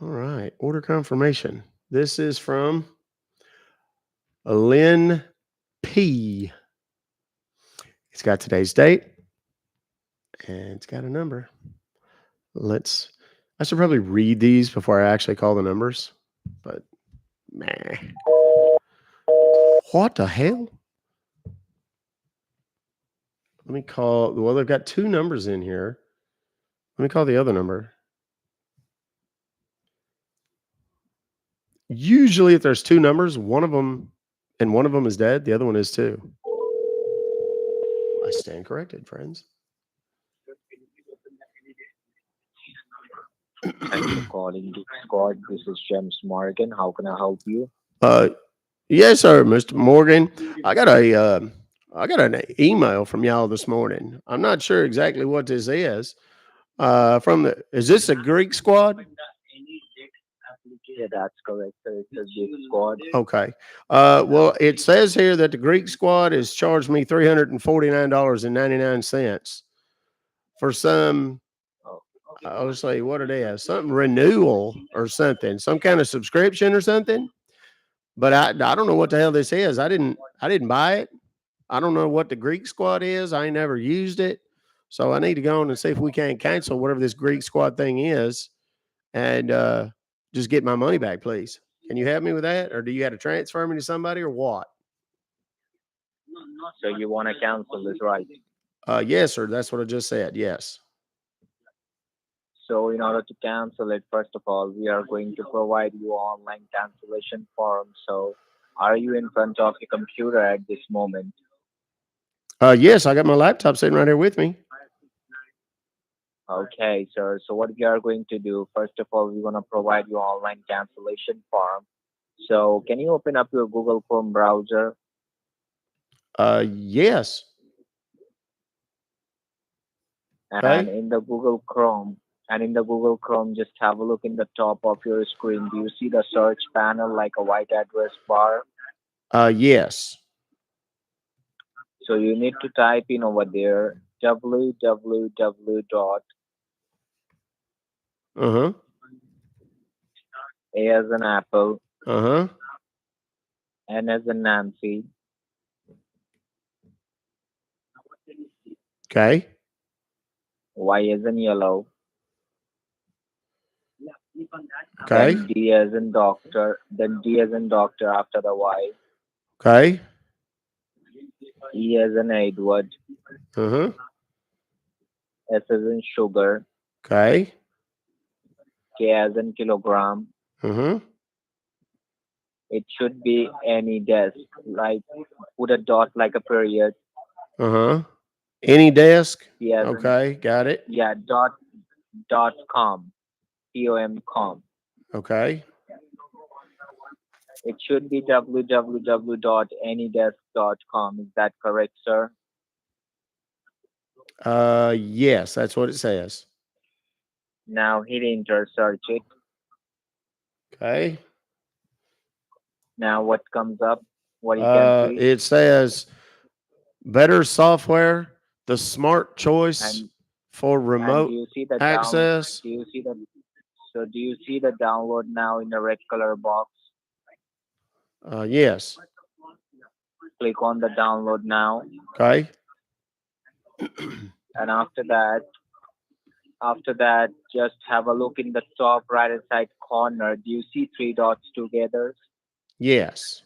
All right. Order confirmation. This is from Lynn P. It's got today's date and it's got a number. I should probably read these before I actually call the numbers, but meh. What the hell? Well, they've got two numbers in here. Let me call the other number. Usually, if there's two numbers, one of them is dead, the other one is too. I stand corrected, friends. Thanks for calling Geek Squad. This is James Morgan. How can I help you? Yes, sir, Mr. Morgan. I got an email from y'all this morning. I'm not sure exactly what this is. Is this a Greek Squad? Yeah, that's correct, sir. It's a Geek Squad. Okay. Well, it says here that the Greek Squad has charged me $349.99 for some. I'll say what it is, something renewal or something, some kind of subscription or something. But I don't know what the hell this is. I didn't buy it. I don't know what the Greek Squad is. I ain't never used it. So I need to go on and see if we can't cancel whatever this Greek Squad thing is and just get my money back, please. Can you help me with that? Or do you have to transfer me to somebody or what? So you want to cancel this, right? Yes, sir. That's what I just said. Yes. So in order to cancel it, first of all, we are going to provide you online cancellation form. So are you in front of your computer at this moment? Yes, I got my laptop sitting right here with me. Okay, sir. So what we are going to do, first of all, we're going to provide you online cancellation form. So can you open up your Google Chrome browser? Yes. And Okay. in the Google Chrome, just have a look in the top of your screen. Do you see the search panel like a white address bar? Yes. So you need to type in over there www dot Uh-huh. A as an apple, Uh-huh. N as in Nancy, Okay. Y as in yellow, Okay. then D as in doctor, after the Y, Okay. E as in Edward, Uh-huh. S as in sugar, Okay. K as in kilogram. Uh-huh. It should be any desk, like put a dot like a period. Uh-huh. Any desk? C as in, Okay, got it. yeah, dot com, com. Okay. It should be www.anydesk.com. Is that correct, sir? Yes, that's what it says. Now hit enter, search it. Okay. Now what comes up? What you can see? It says Better software, the smart choice And for and do remote you see the down? access. Do you see the do you see the download now in the red color box? Yes. Click on the download now, Okay. and after that, just have a look in the top right hand side corner. Do you see three dots together? Yes.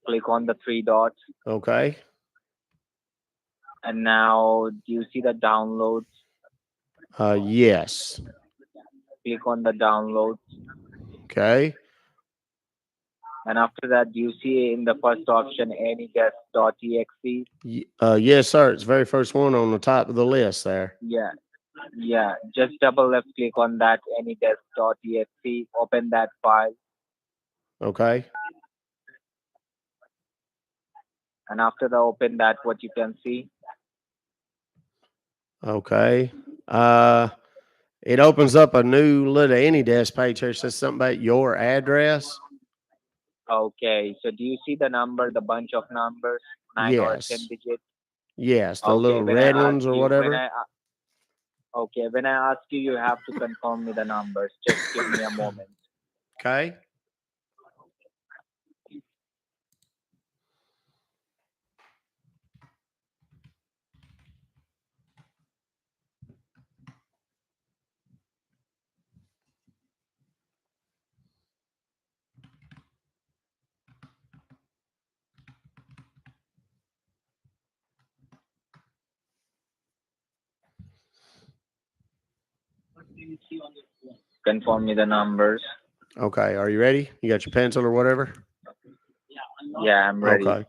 Click on the three dots, Okay. and now do you see the downloads? Yes. Click on the downloads, Okay. and after that, do you see in the first option anydesk.exe? Yes, sir. It's the very first one on the top of the list there. Yeah, yeah. Just double left click on that anydesk.exe. Open that file, Okay. and after the open that, what you can see. Okay. Uh, it opens up a new little AnyDesk page here. It says something about your address. Okay, so do you see the number, the bunch of numbers, 9 or 10 Yes. digits? Yes. The Okay, little red ones or whatever. when I ask you, you have to confirm me the numbers. Just give me a moment. Okay. Confirm me the numbers. Okay. Are you ready? You got your pencil or whatever? Yeah, I'm ready. Okay.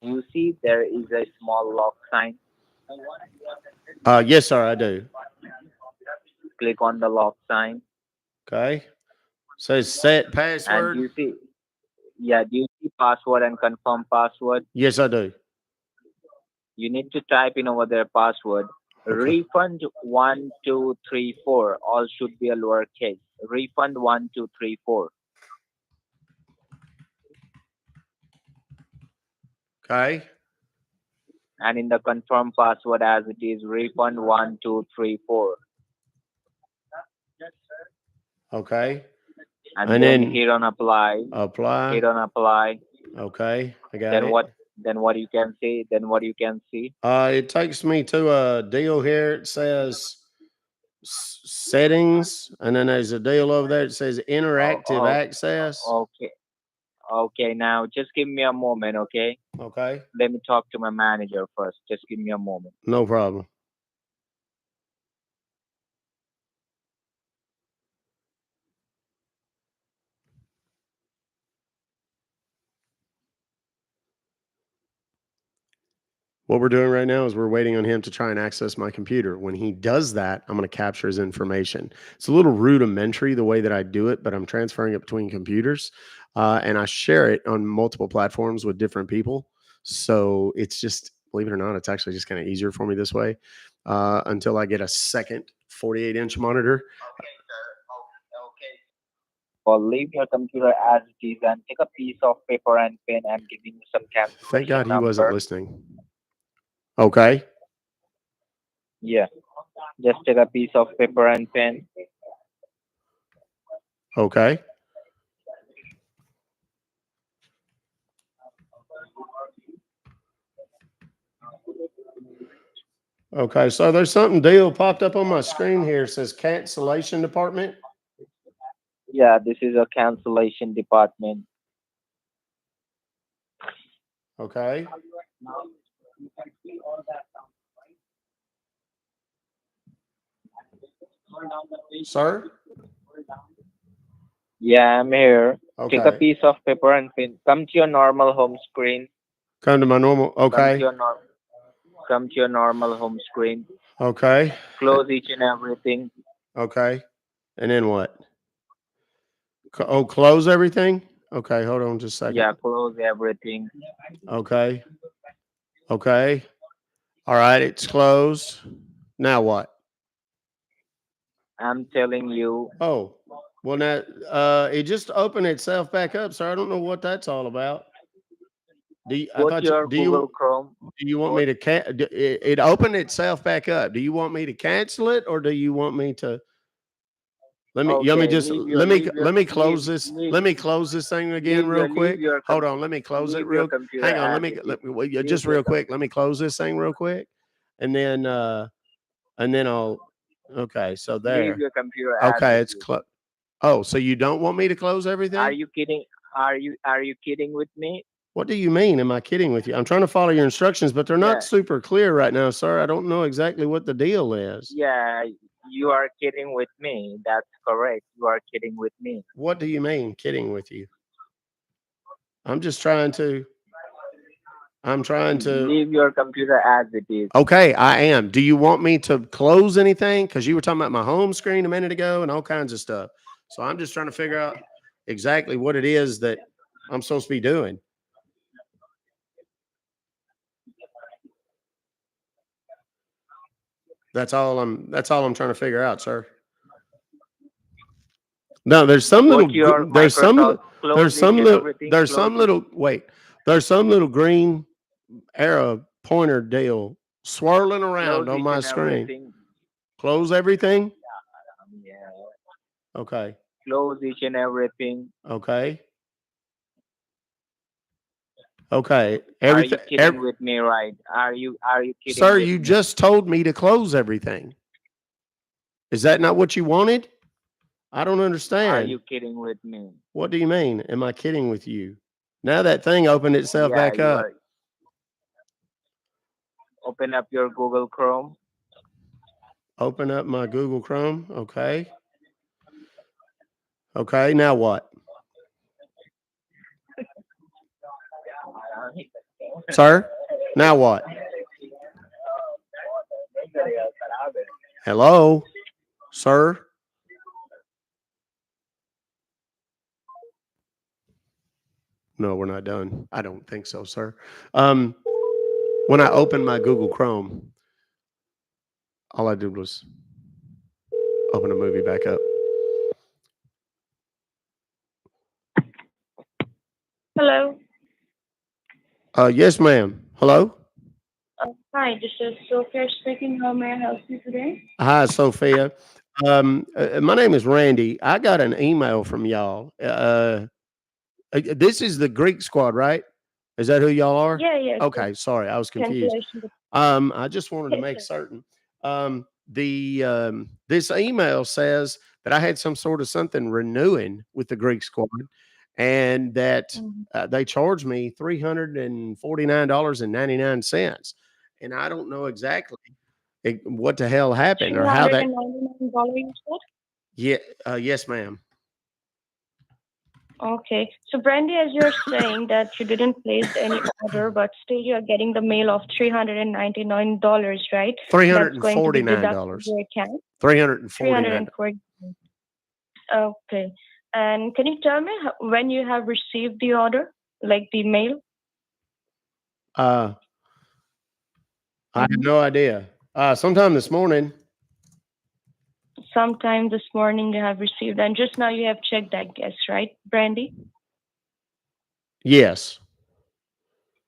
You see there is a small lock sign. Yes, sir. I do. Click on the lock sign, Okay. Says set and password. do you see password and confirm password? Yes, I do. You need to type in over there password. Okay. Refund 1234. All should be a lowercase. Refund 1234. Okay. And in the confirm password as it is refund 1234. Okay. And And then then hit on apply. apply. Hit on apply. Okay. I got Then it. what you can see? Then what you can see? It takes me to a deal here. It says settings, and then there's a deal over there. It says Oh, interactive oh, access. okay. Okay, now just give me a moment, okay? Okay. Let me talk to my manager first. Just give me a moment. No problem. What we're doing right now is we're waiting on him to try and access my computer. When he does that, I'm going to capture his information. It's a little rudimentary the way that I do it, but I'm transferring it between computers, and I share it on multiple platforms with different people. So it's just, believe it or not, it's actually just kind of easier for me this way until I get a second 48-inch monitor. Okay, sir. Okay. Or leave your computer as it is and take a piece of paper and pen and giving you some Thank cancellation God he wasn't number. listening. Okay. Yeah. Just take a piece of paper and pen. Okay. Okay. So there's something deal popped up on my screen here. It says cancellation department. Yeah, this is a cancellation department. Okay. Sir? Yeah, I'm here. Take a Okay. piece of paper and pen. Come to your normal home screen. Come to my normal. Come to Okay. your come to your normal home screen. Okay. Close each and everything. Okay. And then what? Close everything. Okay, hold on just a second. Yeah, close everything. Okay, okay, all right, it's closed. Now what? I'm telling you, Oh, well now it just opened itself back up, sir. I don't know what that's all about. I go to thought your Google Chrome. do you want Go, me to it opened itself back up. Do you want me to cancel it or do you want me to let me okay, just let me close this thing again real quick. Hold on, let me close it leave your real. computer Hang on, as it is. well, yeah, Leave just your real quick. Let me close this thing real quick, and then I'll. Okay, so leave there. your computer as Okay, it it's is. close. Oh, so you don't want me to close Are everything? you kidding? Are you kidding with me? What do you mean? Am I kidding with you? I'm trying to follow your instructions, but they're not Yeah, super clear right now, sir. I don't know exactly what the deal is. yeah, you are kidding with me. That's correct. You are kidding with me. What do you mean kidding with you? I'm just trying to I'm trying to Leave your computer as it is. Okay, I am. Do you want me to close anything? Because you were talking about my home screen a minute ago and all kinds of stuff. So I'm just trying to figure out exactly what it is that I'm supposed to be doing. That's all I'm trying to figure out, sir. No, Go to your Microsoft. Close each and everything. there's Close some it. little wait. There's some little green arrow pointer deal swirling around Close on each my and screen. everything. Close everything? Yeah. Okay. Close each and everything. Okay. Okay. Are you Everything kidding with me, right? Are you kidding Sir, with you me? just told me to close everything. Is that not what you wanted? I don't Are understand. you kidding with me? What do you mean? Am I kidding with you? Now that thing opened itself Yeah, back you up. are. Open up your Google Chrome. Open up my Google Chrome. Okay. Okay. Now what? Sir? Now what? Hello? Sir? No, we're not done. I don't think so, sir. Um, when I opened my Google Chrome, all I did was open a movie back up. Hello. Yes, ma'am. Hello? Hi, this is Sophia speaking. How may I help you today? Hi, Sophia. My name is Randy. I got an email from y'all. This is the Greek Squad, right? Is that who y'all are? Yeah, yes, yes. Okay, sorry, I was confused. Cancellation. I just wanted to Yes, make sir. certain. This email says that I had some sort of something renewing with the Greek Squad, and that Mhm. they charged me $349.99, and I don't know exactly what the hell happened or how that. $399 you said? Yeah, yes, ma'am. Okay. So, Brandy, as you're saying that you didn't place any order, but still you're getting the mail of $399, right? Three hundred That's and going to forty be nine deducted from dollars. your account. 349. 340. Okay. And can you tell me when you have received the order, like the mail? Uh, I have Mhm. no idea. Sometime this morning. Sometime this morning you have received, and just now you have checked, I guess, right, Brandy? Yes.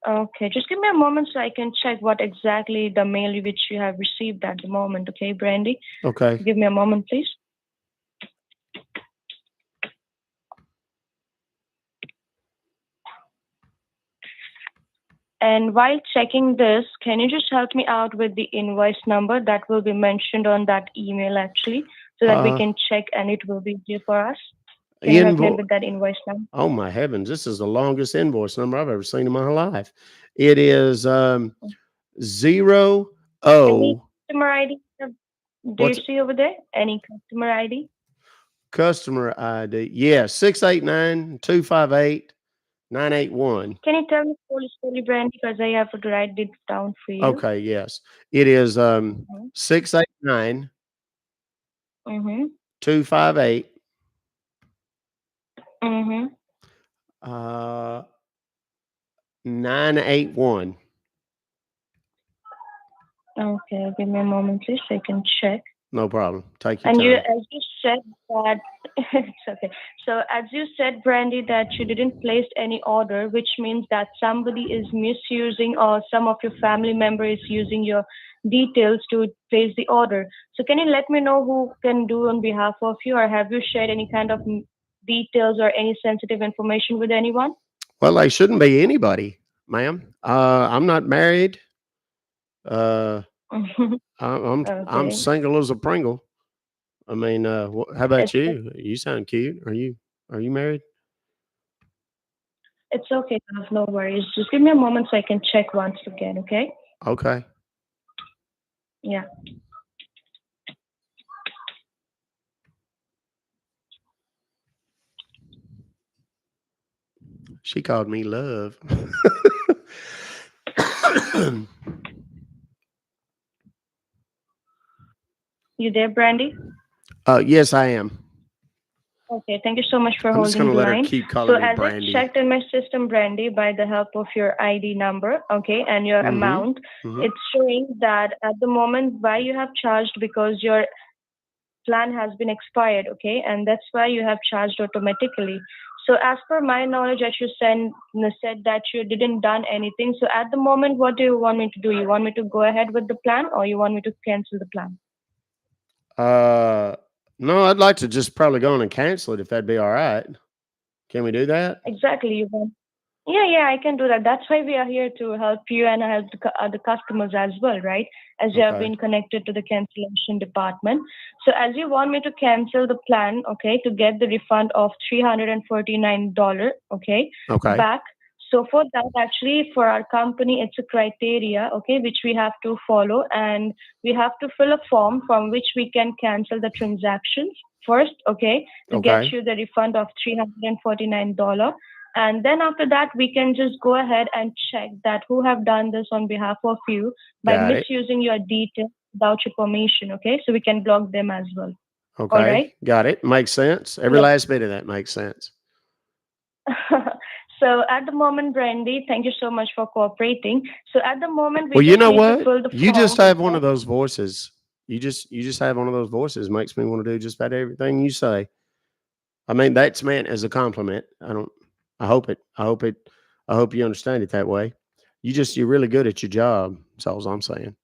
Okay, just give me a moment so I can check what exactly the mail which you have received at the moment. Okay, Brandy, Okay. give me a moment, please. And while checking this, can you just help me out with the invoice number that will be mentioned on that email actually, so that we Uh, can check and it will be easier for us? Can you help me out invoice. with that invoice number? Oh my heavens! This is the longest invoice number I've ever seen in my life. It is zero Any O. customer ID? Do you What's see over there? Any customer ID? customer ID? Yeah, 689-258-981. Can you tell me slowly, Brand, because I have to write it down for you. Okay, yes. It is Mm-hmm. 689 Mm-hmm. 258 Mm-hmm. Uh, 981. Okay, give me a moment, please, so I can check. No problem. Take your And you, time. as you said that, it's okay. So as you said, Brandy, that you didn't place any order, which means that somebody is misusing or some of your family member is using your details to place the order. So can you let me know who can do on behalf of you, or have you shared any kind of details or any sensitive information with anyone? Well, they shouldn't be anybody, ma'am. I'm not married. Uh, I'm Okay. single as a Pringle. I mean, how about It's you? You sound cute. Are you married? it's okay, love, no worries. Just give me a moment so I can check once again, okay? Okay. Yeah. She called me love. You there, Brandy? Yes, I am. Okay, thank you so much for I'm just holding gonna the let her line. keep So calling me as I Brandy. checked in my system, Brandy, by the help of your ID number, okay, and your Mm-hmm. amount, Mm-hmm. it's showing that at the moment why you have charged because your plan has been expired, okay, and that's why you have charged automatically. So as per my knowledge, as you said that you didn't done anything. So at the moment, what do you want me to do? You want me to go ahead with the plan, or you want me to cancel the plan? Uh, no, I'd like to just probably go on and cancel it if that'd be all right. Can we do that? Exactly, you want. Yeah, yeah, I can do that. That's why we are here to help you and help the other customers as well, right? As you have Okay. been connected to the cancellation department. So, as you want me to cancel the plan, okay, to get the refund of $349, okay, Okay. back. So, for that, actually, for our company, it's a criteria, okay, which we have to follow, and we have to fill a form from which we can cancel the transactions first, okay, to get Okay. you the refund of $349, and then after that we can just go ahead and check that who have done this on behalf of you by Got it. misusing your details without your permission, okay, so we can block them as well. All right. Okay. Got it. Makes sense. Every Yep. last bit of that makes sense. So at the moment, Brandy, thank you so much for cooperating. So at the moment we Well, you just know need to what? fill the You just form, have one okay? of those voices. You just have one of those voices. Makes me want to do just about everything you say. I mean, that's meant as a compliment. I don't. I hope it. I hope it. I hope you understand it that way. You're really good at your job. That's all I'm saying.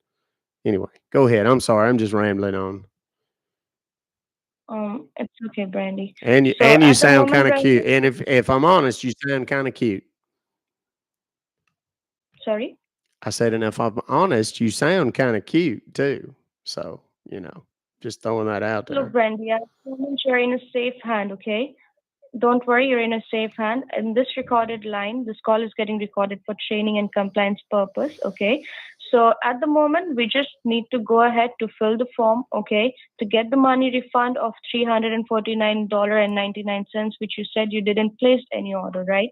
Anyway, go ahead. I'm sorry. I'm just rambling on. It's okay, Brandy. And you So and you at the sound moment, kind of Brandy, cute. And if I'm honest, you sound kind of cute. sorry. I said, and if I'm honest, you sound kind of cute too. So just throwing that out Look, there. Brandy, at the moment you're in a safe hand, okay? Don't worry, you're in a safe hand. In this recorded line, this call is getting recorded for training and compliance purpose. Okay. So at the moment, we just need to go ahead to fill the form. Okay. To get the money refund of $349.99, which you said you didn't place any order, right?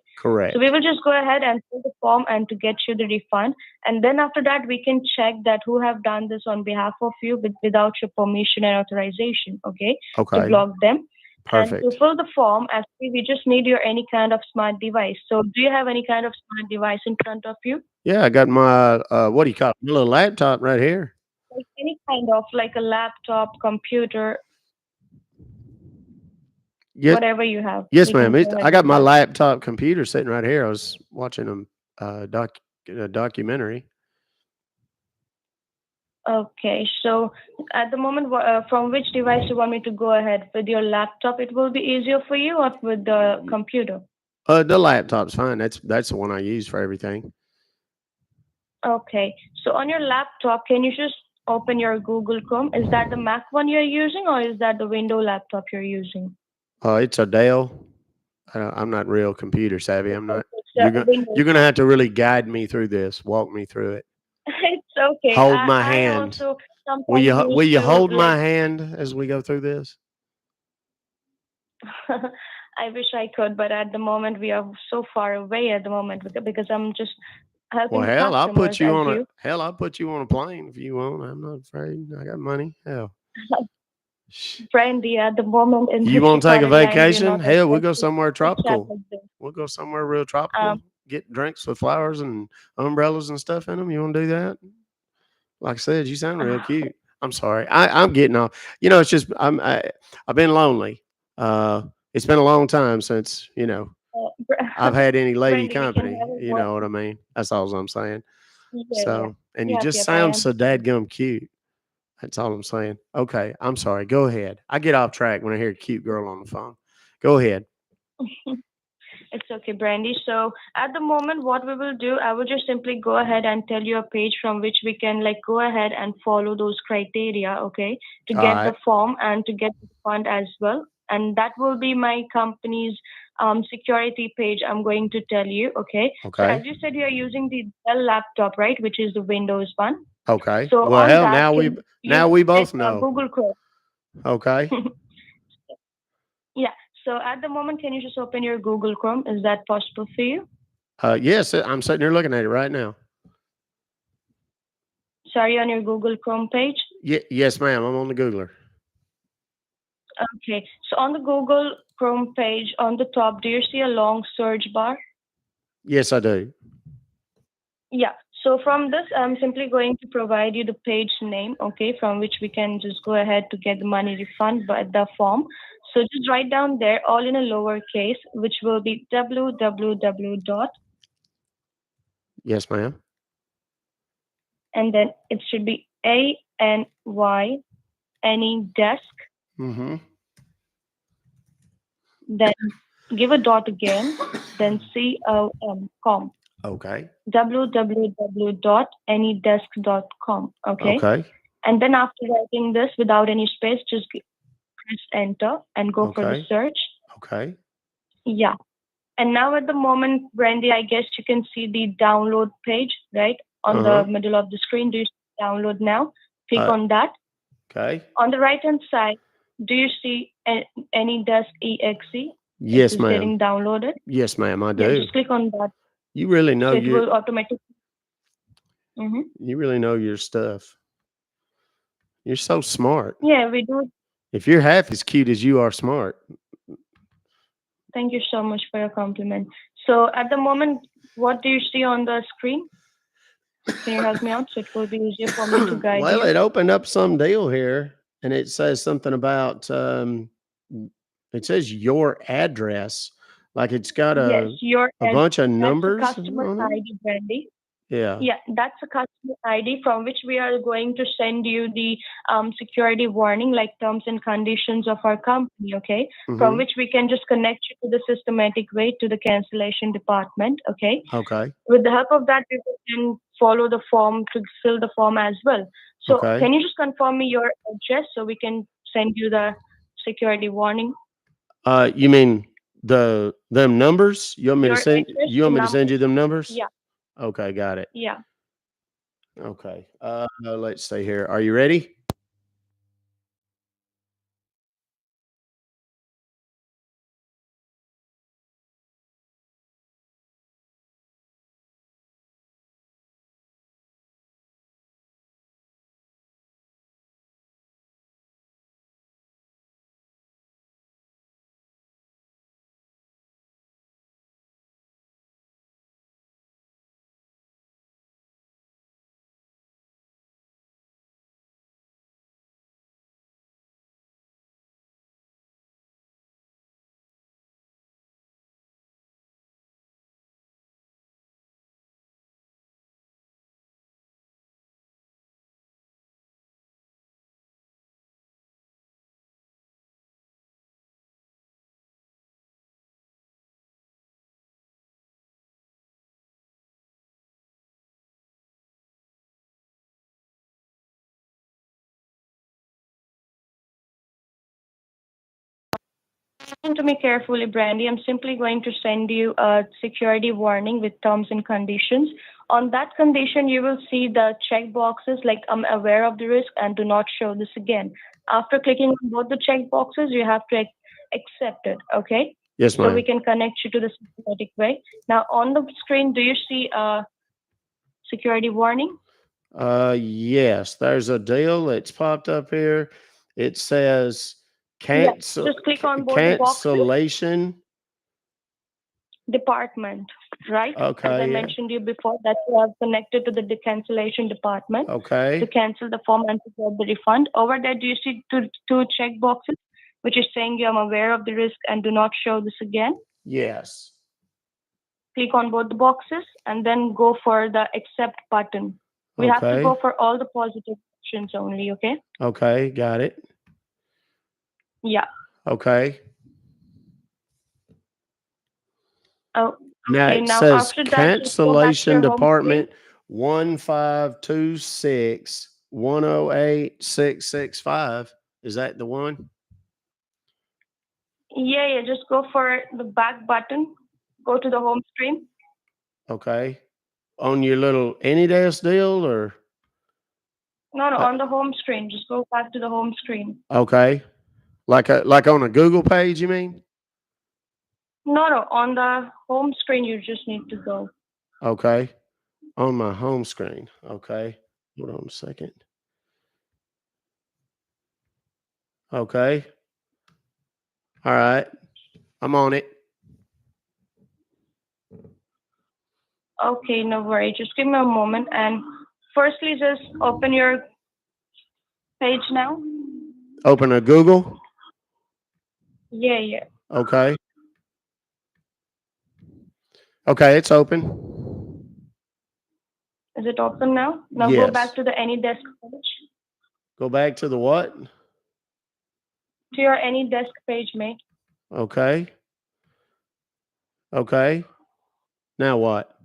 So we Correct. will just go ahead and fill the form and to get you the refund. And then after that, we can check that who have done this on behalf of you without your permission and authorization. Okay. To Okay. block them. And to Perfect. fill the form, actually, we just need your any kind of smart device. So, do you have any kind of smart device in front of you? Yeah, I got my what do you call it? My little laptop right here. Like any kind of like a laptop, computer, Yes, whatever you have. yes, We can ma'am. go I ahead got with my that. laptop computer sitting right here. I was watching a documentary. Okay, so at the moment, from which device you want me to go ahead? With your laptop, it will be easier for you, or with the computer? The laptop's fine. That's the one I use for everything. Okay, so on your laptop, can you just open your Google Chrome? Is that the Mac one you're using, or is that the Windows laptop you're using? It's a Dell. I'm not real computer savvy. I'm Okay, not. so it's You're a gonna Windows you're gonna one. have to really guide me through this. Walk me through it. It's okay. Hold my I hand. also Will sometimes you will used you to hold like. my hand as we go through this? I wish I could, but at the moment we are so far away at the moment because I'm just Well, helping the hell, I'll customers put you as on a you. hell. I'll put you on a plane if you want. I'm not afraid. I got money. Hell, Brandy, at the moment in You this want to take a recorded line, we're vacation? not Hell, we'll allowed go to somewhere chit chat tropical. like this. We'll go somewhere real Um, tropical. Get drinks with flowers and umbrellas and stuff in them. You want to do that? Like I said, you sound real cute. I'm sorry. I'm getting off. It's just I've been lonely. It's been a long time since I've had any lady Brandy, we can company. have a You word. know what I mean? That's all I'm saying. Yeah, yeah. So, and you Yep, just yep, I sound so understand. dadgum cute. That's all I'm saying. Okay, I'm sorry. Go ahead. I get off track when I hear a cute girl on the phone. Go ahead. It's okay, Brandy. So at the moment, what we will do, I will just simply go ahead and tell you a page from which we can like go ahead and follow those criteria, okay, to All get the right. form and to get the fund as well. And that will be my company's security page. I'm going to tell you, okay. So as Okay. you said, you are using the Dell laptop, right, which is the Windows one. Okay. So Well, on hell, that, now we can you now we check both know. Google Chrome? Okay. Yeah. So at the moment, can you just open your Google Chrome? Is that possible for you? Yes, I'm sitting here looking at it right now. Sorry, on your Google Chrome page. Yes, ma'am. I'm on the Googler. Okay. So on the Google Chrome page, on the top, do you see a long search bar? Yes, I do. Yeah. So from this, I'm simply going to provide you the page name, okay, from which we can just go ahead to get the money refund by the form. So just write down there, all in a lowercase, which will be www dot, Yes, ma'am. and then it should be ANY, any desk, Mm-hmm. then give a dot again, then com. Okay. www.anydesk.com. Okay. Okay. And then after writing this without any space, just press enter and go for the Okay. search. Okay. Yeah. And now at the moment, Brandy, I guess you can see the download page, right? On the Uh-huh. middle of the screen. Do you see download now? Click Uh, on that. okay. On the right hand side, do you see any desk exe? It Yes, is ma'am. getting downloaded. Yes, ma'am, I Yeah, do. just click on that. You really know So it your will automatically. Mhm. you really know your stuff. You're so smart. Yeah, we do. If you're half as cute as you are smart. Thank you so much for your compliment. So at the moment, what do you see on the screen? Can you help me out so it will be easier for me to guide Well, you? it opened up some deal here, and it says something about it says your address, like it's got Yes, your a ad, bunch of that's a numbers customer on ID, Brandy. it. Yeah. Yeah, that's a customer ID from which we are going to send you the security warning, like terms and conditions of our company, okay? From Mm-hmm. which we can just connect you to the systematic way to the cancellation department, okay? Okay. With the help of that, we can follow the form to fill the form as well. So Okay. can you just confirm me your address so we can send you the security warning? You mean them numbers? You want me to Your send address, you the want me to send numbers. you them numbers? Yeah, Okay, got it. yeah. Okay. Let's see here. Are you ready? Listen to me carefully, Brandy. I'm simply going to send you a security warning with terms and conditions. On that condition, you will see the check boxes like I'm aware of the risk and do not show this again. After clicking on both the check boxes, you have to accept it, okay? Yes, So we ma'am. can connect you to the systematic way. Now, on the screen, do you see a security warning? Yes, there's a deal that's popped up here. It says Yeah, just click on both the boxes. cancellation. Department, right? As I Okay, yeah. mentioned you before, that you have connected to the cancellation department to Okay. cancel the form and to get the refund. Over there, do you see two check boxes, which is saying you are aware of the risk and do not show this again? Yes. Click on both the boxes and then go for the accept button. We have to Okay. go for all the positive options only, okay? Okay. Got it. Yeah. Okay. Oh, Now okay. it Now says after that, just go back to cancellation your home screen. department 1526 108 665. Is that the one? Yeah, yeah. Just go for the back button. Go to the home screen. Okay. On your little AnyDesk deal or No, no, uh, on the home screen. Just go back to the home screen. okay. Like on a Google page, you mean? No, no, on the home screen you just need to go. Okay. On my home screen. Okay. Hold on a second. Okay. All right. I'm on it. Okay, no worry. Just give me a moment and firstly just open your page now. Open a Google. Yeah, yeah. Okay. Okay, it's open. Is it open now? Now go back Yes. to the Any Desk page. Go back to the what? To your Any Desk page, mate. Okay. Okay. Now what?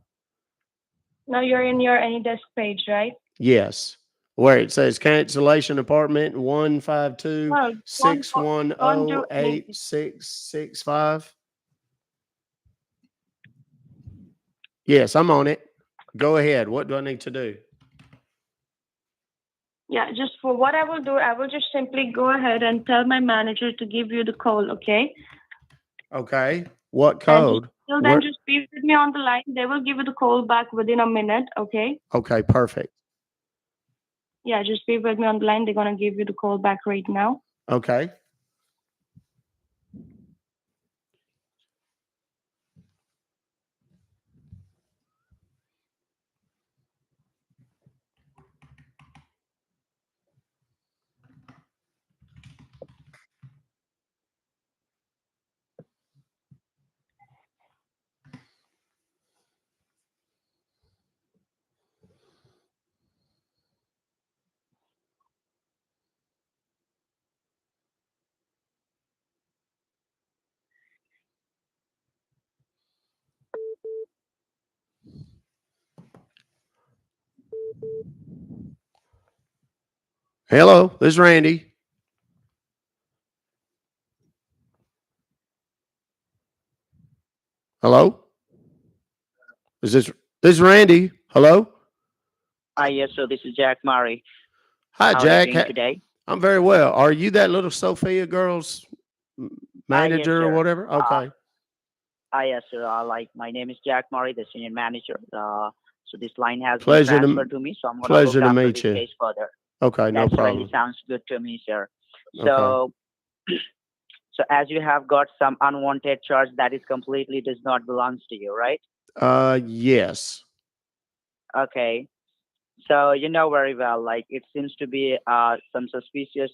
Now you're in your Any Desk page, right? Yes. Where it says cancellation apartment 152 No, don't do 610 anything. 8665. Yes, I'm on it. Go ahead. What do I need to do? Yeah, just for what I will do, I will just simply go ahead and tell my manager to give you the call, okay? Okay. What And just code? till then, Where? just be with me on the line. They will give you the call back within a minute, okay? Okay, perfect. Yeah, just be with me on the line. They're gonna give you the call back right now. Okay. Hello, this is Randy. Hello? Is this is Randy? Hello? Yes, so this is Jack Murray. Hi, How are you Jack. doing today? I'm very well. Are you that little Sophia girl's Yes, manager or sir. whatever? Uh, Okay. yes, sir. Like, my name is Jack Murray, the senior manager. So this line has been Pleasure transferred to to me, so I'm gonna look pleasure to after meet this you. case further. Okay, no That's really problem. sounds good to me, sir. Okay. So, so as you have got some unwanted charge that is completely does not belongs to you, right? Yes. Okay. So you know very well, like it seems to be some suspicious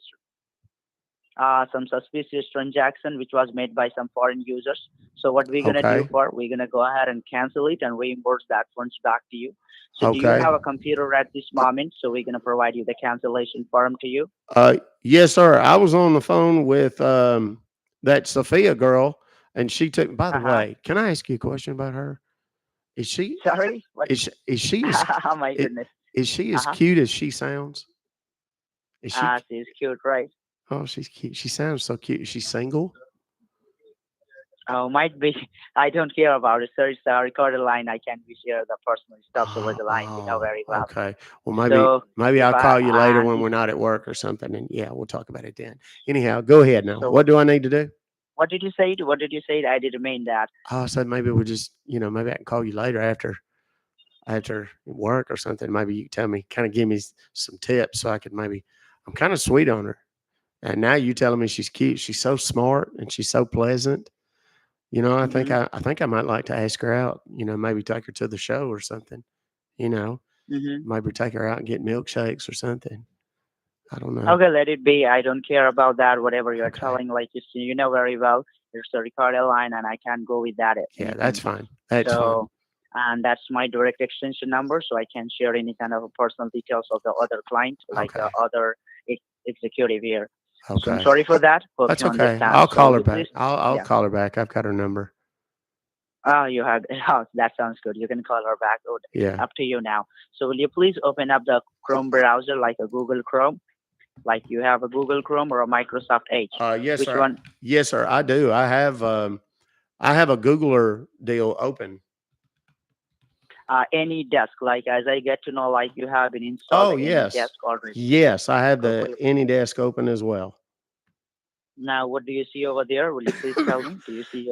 transaction which was made by some foreign users. So what we're gonna do Okay. for we're gonna go ahead and cancel it and reimburse that funds back to you. So do you Okay. have a computer at this moment? So we're gonna provide you the cancellation form to you. Yes, sir. I was on the phone with that Sophia girl, and she took. By the Uh huh. way, can I ask you a question about her? Is she Sorry. What? is she as Oh my i- goodness. is she Uh as huh. cute as she sounds? Is she? Ah, she's cute, right? Oh, she's cute. She sounds so cute. Is she single? Oh, might be. I don't care about it, sir. It's a recorded line. I can't be share the personal stuff over the line. You know Oh, very well. okay. Well, maybe If I'll I call you later when if, we're not at work or something, and yeah, we'll talk about it then. Anyhow, go ahead now. so What do I need to do? what did you say? What did you say? I didn't mean that. Oh, I said maybe we'll just, maybe I can call you later after work or something. Maybe you can tell me, kind of give me some tips so I could maybe. I'm kind of sweet on her. And now you telling me she's cute. She's so smart and she's so pleasant. Mm-hmm. I think I might like to ask her out. Maybe take her to the show or something. You know, Mm-hmm. maybe take her out and get milkshakes or something. I don't know. Okay, let it be. I don't care about that. Whatever you're Okay. telling, like you know very well, it's a recorded line, and I can't go with that Yeah, that's anything. fine. That's fine. So, and that's my direct extension number, so I can share any kind of personal details of the other client, like Okay. other executive here. So I'm Okay. sorry for that. Hope That's you okay. understand. I'll So call will her you back. please? I'll Yeah. call her back. I've got her number. You have. Oh, that sounds good. You can call her back. Oh, it's Yeah. up to you now. So will you please open up the Chrome browser, like a Google Chrome, like you have a Google Chrome or a Microsoft Edge? Yes, Which sir. one? Yes, sir. I do. I have a Googler deal open. Any desk, like as I get to know, like you have been installed Oh, any yes. desk already. Yes, I have So the AnyDesk open as well. now what do you see over there? Will you please tell me? Do you see?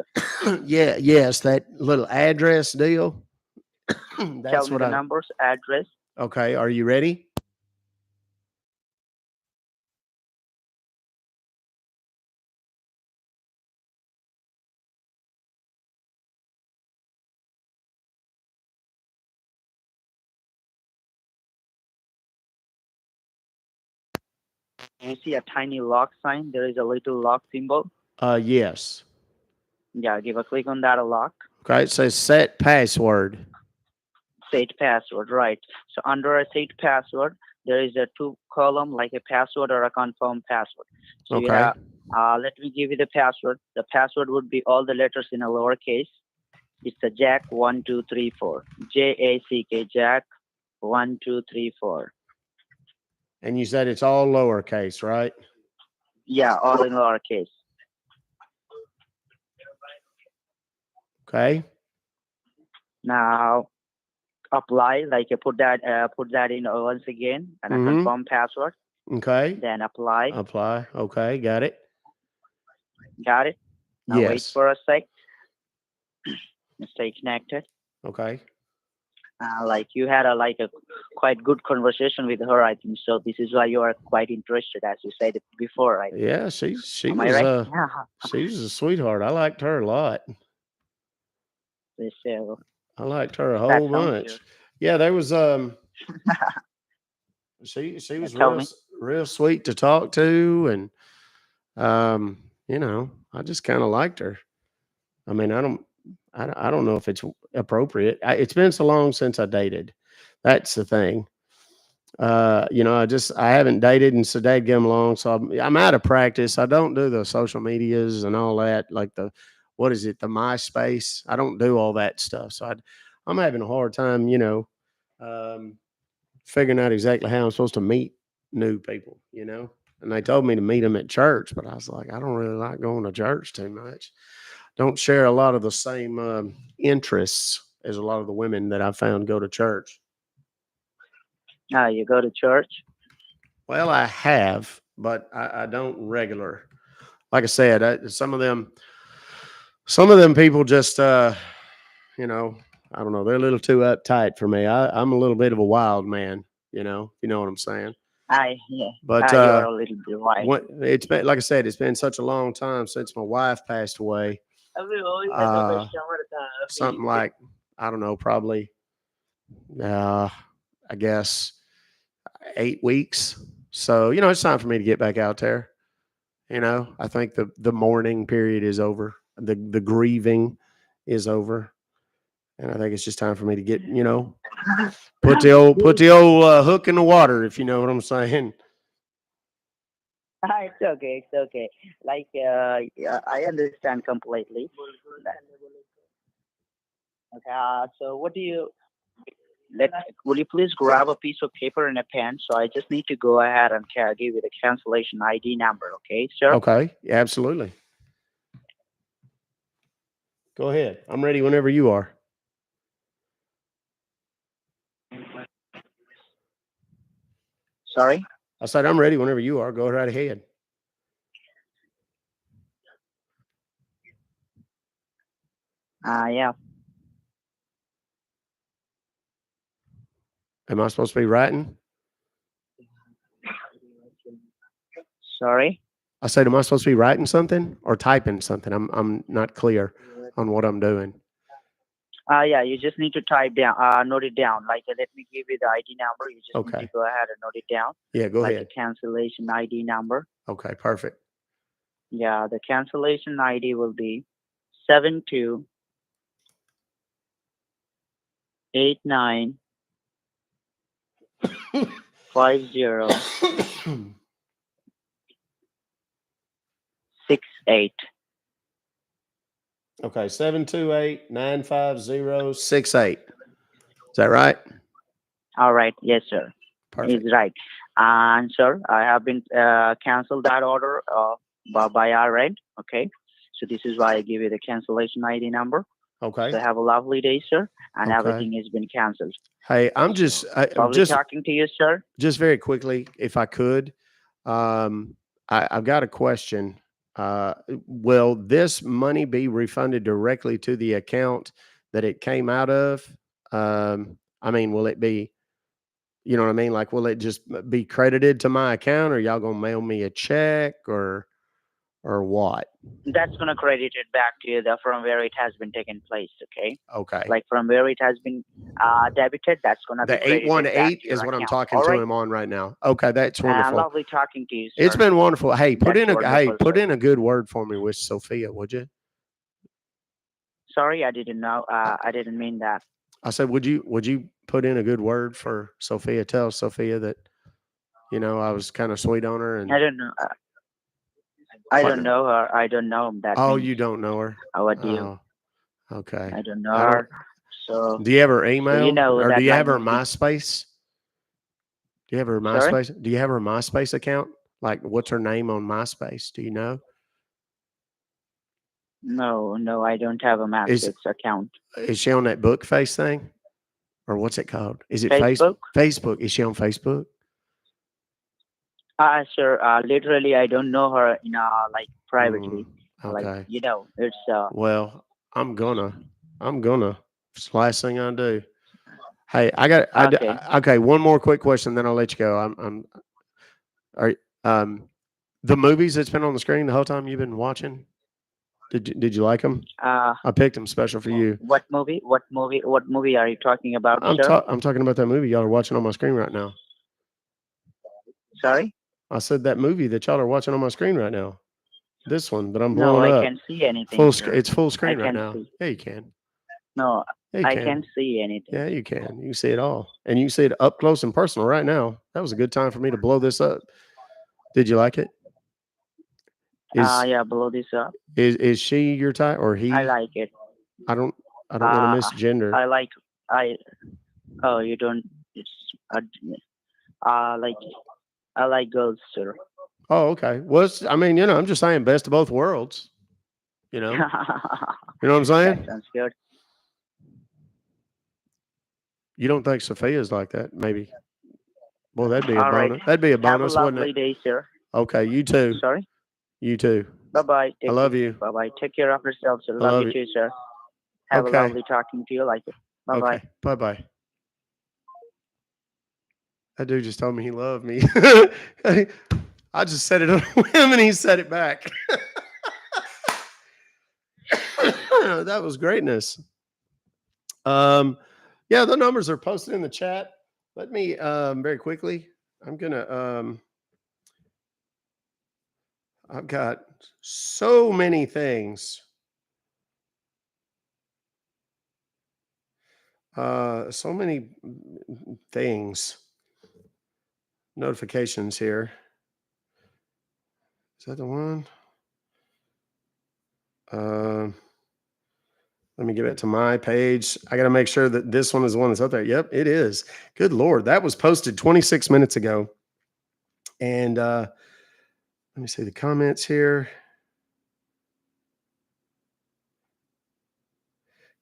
Yeah, yes, that little address deal. Tell That's me what the I numbers, address. Okay, are you ready? You see a tiny lock sign. There is a little lock symbol. Yes. Yeah, give a click on that lock. Okay, it says set password. Set password, right? So under a set password, there is a two column like a password or a confirm password. So you Okay. have. Let me give you the password. The password would be all the letters in a lowercase. It's a Jack 1234. JACK Jack 1234. And you said it's all lowercase, right? Yeah, all in lowercase. Okay. Now apply, like you put that in once again and a Mm-hmm. confirm password. Okay. Then apply. Apply. Okay, got it. Got it. Now wait Yes. for a sec. Stay connected. Okay. Like you had a quite good conversation with her, I think so. This is why you are quite interested, as you said before, right? Yeah, she Am I was right? Yeah. she was a sweetheart. I liked her a lot. So I liked her a that whole sounds good. bunch. Yeah, there was she was Tell me. real sweet to talk to, and I just kind of liked her. I mean, I don't know if it's appropriate. It's been so long since I dated. That's the thing. I haven't dated in so dadgum long, so I'm out of practice. I don't do the social medias and all that, like what is it, the MySpace. I don't do all that stuff, so I'm having a hard time, um, figuring out exactly how I'm supposed to meet new people. And they told me to meet them at church, but I was like, I don't really like going to church too much. Don't share a lot of the same interests as a lot of the women that I found go to church. You go to church. Well, I have, but I don't regular. Like I said, some of them people just, you know, I don't know. They're a little too uptight for me. I'm a little bit of a wild man. You know what I'm saying. I yeah. But You are a little bit wild. it's been, like I said, it's been such a long time since my wife passed away. Something like, I don't know, probably, uh, I guess 8 weeks. So it's time for me to get back out there. I think the mourning period is over. The grieving is over, and I think it's just time for me to get put the old hook in the water, if you know what I'm saying. It's okay. It's okay. Like, yeah, I understand completely. Okay. So, what do you let? Will you please grab a piece of paper and a pen? So, I just need to go ahead and give you the cancellation ID number. Okay, sir. Okay, absolutely. Go ahead. I'm ready whenever you are. Sorry. I said I'm ready whenever you are. Go right ahead. Yeah. Am I supposed to be writing? Sorry. I said, am I supposed to be writing something or typing something? I'm not clear on what I'm doing. Yeah, you just need to type down, note it down. Like, let me give you the ID number. You just need to Okay. go ahead and note it down, Yeah, go like a ahead. cancellation ID number. Okay, perfect. Yeah, the cancellation ID will be 72895068. Okay, 728-950-68. Is that right? All right, yes, sir. Is Perfect. right. And sir, I have been canceled that order by our end. Okay, so this is why I give you the cancellation ID number. So Okay. have a lovely day, sir, and Okay. everything has been canceled. Hey, I'm Lovely talking to you, sir. just very quickly, if I could, um, I've got a question. Will this money be refunded directly to the account that it came out of? I mean, will it be, you know what I mean? Like, will it just be credited to my account, or y'all gonna mail me a check, or what? That's gonna credit it back to you from where it has been taken place. Okay, Okay. like from where it has been debited, that's gonna be The credited back 818 to your is what I'm account. talking All to right. him on right now. Okay, that's And wonderful. lovely talking to you, It's sir. been wonderful. Hey, That's wonderful, put sir. in a good word for me with Sophia, would you? Sorry, I didn't know. I, I didn't mean that. I said, would you put in a good word for Sophia? Tell Sophia that, I was kind of sweet on her I and don't know. I what? don't know her. I don't know that Oh, means. you don't know her? What do you? Oh, okay. I don't know I don't. her. So, Do you have her so you email know or do that you have line her has been. MySpace? Do you have her Sorry? MySpace? Do you have her MySpace account? Like, what's her name on MySpace? Do you know? No, no, I don't have a Is MySpace account. is she on that book face thing? Or what's it called? Is it Facebook? Facebook? Is she on Facebook? Sure. Literally, I don't know her in like Mm, privately. Like okay. it's Well, I'm gonna. I'm gonna. It's the last thing I do. Hey, I got. okay. Okay. One more quick question, then I'll let you go. Are um the movies that's been on the screen the whole time you've been watching? Did you like them? Uh, I picked them special for you. what movie? What movie? What movie are you talking about, sir? I'm talking about that movie y'all are watching on my screen right now. Sorry? I said that movie that y'all are watching on my screen right now. This one that I'm No, blowing I up. can't see anything, sir. It's full I screen right can't now. see. Yeah, you can. No, Yeah, you I can. can't see anything. Yeah, you can. You can see it all. And you can see it up close and personal right now. That was a good time for me to blow this up. Did you like it? Is Yeah, below this up. is she your type or I he? like it. I don't want to Uh, misgender. I like. I. Oh, you don't. It's. Like. I like girls, sir. Oh, okay. Well, I mean, I'm just saying best of both worlds, you know. You know what I'm That saying? sounds good. You don't think Sophia's like that, maybe. Well, that'd be a All right. bonus. That'd be a Have a bonus, wouldn't it? lovely day, sir. Okay, you too. Sorry. You too. Bye bye. I Take care. love you. Bye bye. Take care of yourself, sir. I Love love you you. too, sir. Have a Okay. lovely talking to you. Like it. Bye bye. Okay. Bye-bye. That dude just told me he loved me. I just said it on him and he said it back. That was greatness. Um, yeah, the numbers are posted in the chat. Let me very quickly. I'm gonna. I've got so many things. So many things. Notifications here. Is that the one? Um. Let me get it to my page. I got to make sure that this one is the one that's up there. Yep, it is. Good Lord. That was posted 26 minutes ago. And let me see the comments here.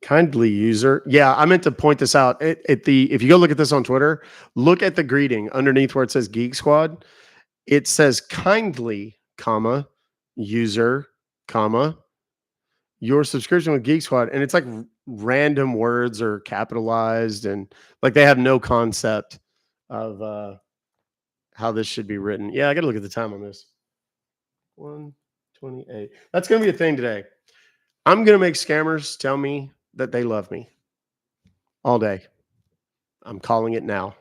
Kindly user. Yeah, I meant to point this out. If you go look at this on Twitter, look at the greeting underneath where it says Geek Squad. It says kindly, comma, user, comma, your subscription with Geek Squad. And it's like random words are capitalized and like they have no concept of how this should be written. Yeah, I got to look at the time on this. 128. That's going to be a thing today. I'm going to make scammers tell me that they love me all day. I'm calling it now.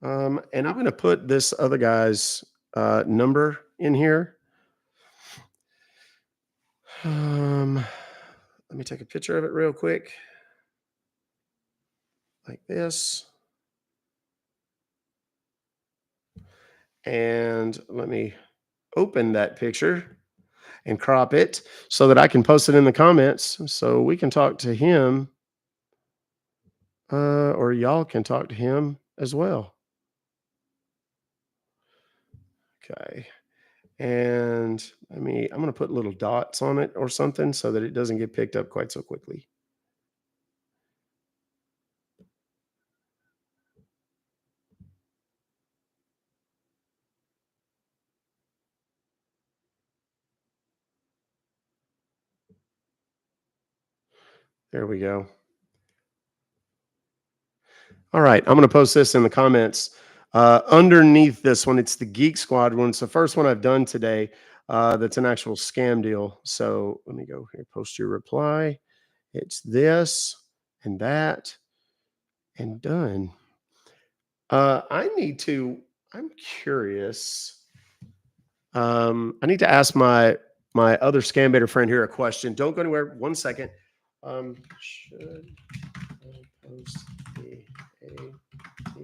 And I'm going to put this other guy's number in here. Let me take a picture of it real quick. Like this. And let me open that picture and crop it so that I can post it in the comments so we can talk to him or y'all can talk to him as well. Okay. And I'm going to put little dots on it or something so that it doesn't get picked up quite so quickly. There we go. All right, I'm going to post this in the comments. Underneath this one, it's the Geek Squad one. It's the first one I've done today that's an actual scam deal. So let me go here, post your reply. It's this and that and done. I'm curious. I need to ask my other scam baiter friend here a question. Don't go anywhere. 1 second. Should I post the AT?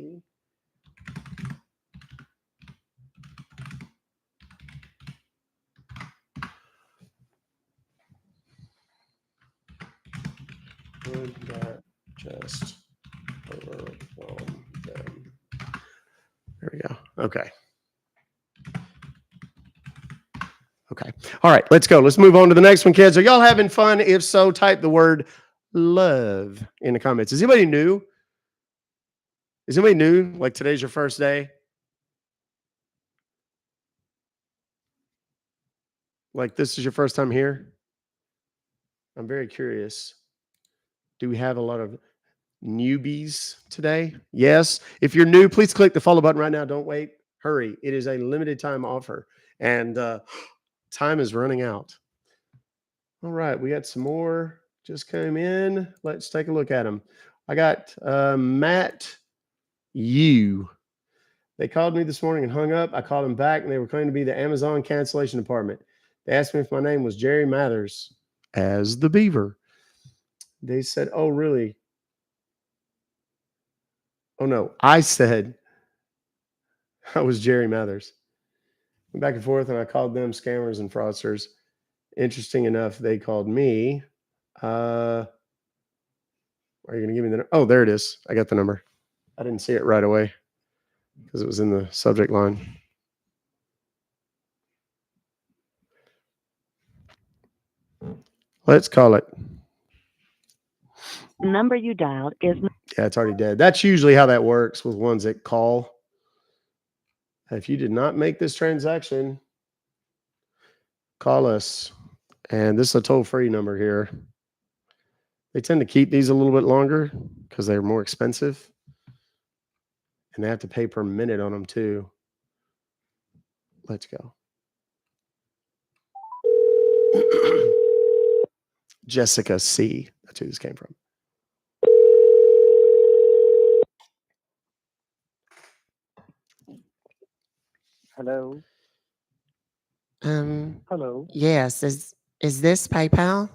Would that just overwhelm them? There we go. Okay. Okay. All right, let's go. Let's move on to the next one, kids. Are y'all having fun? If so, type the word love in the comments. Is anybody new? Is anybody new? Like today's your first day? Like this is your first time here? I'm very curious. Do we have a lot of newbies today? Yes. If you're new, please click the follow button right now. Don't wait. Hurry. It is a limited time offer. And time is running out. All right. We got some more just came in. Let's take a look at them. I got Matt Yu. They called me this morning and hung up. I called them back and they were claiming to be the Amazon cancellation department. They asked me if my name was Jerry Mathers as the Beaver. They said, oh, really? Oh, no. I said I was Jerry Mathers. Went back and forth and I called them scammers and fraudsters. Interesting enough, they called me. Are you going to give me the number? Oh, there it is. I got the number. I didn't see it right away because it was in the subject line. Let's call it. The number you dialed is... Yeah, it's already dead. That's usually how that works with ones that call. If you did not make this transaction, call us. And this is a toll-free number here. They tend to keep these a little bit longer because they're more expensive. And they have to pay per minute on them too. Let's go. Jessica C. That's who this came from. Hello. Hello. Yes. Is this PayPal?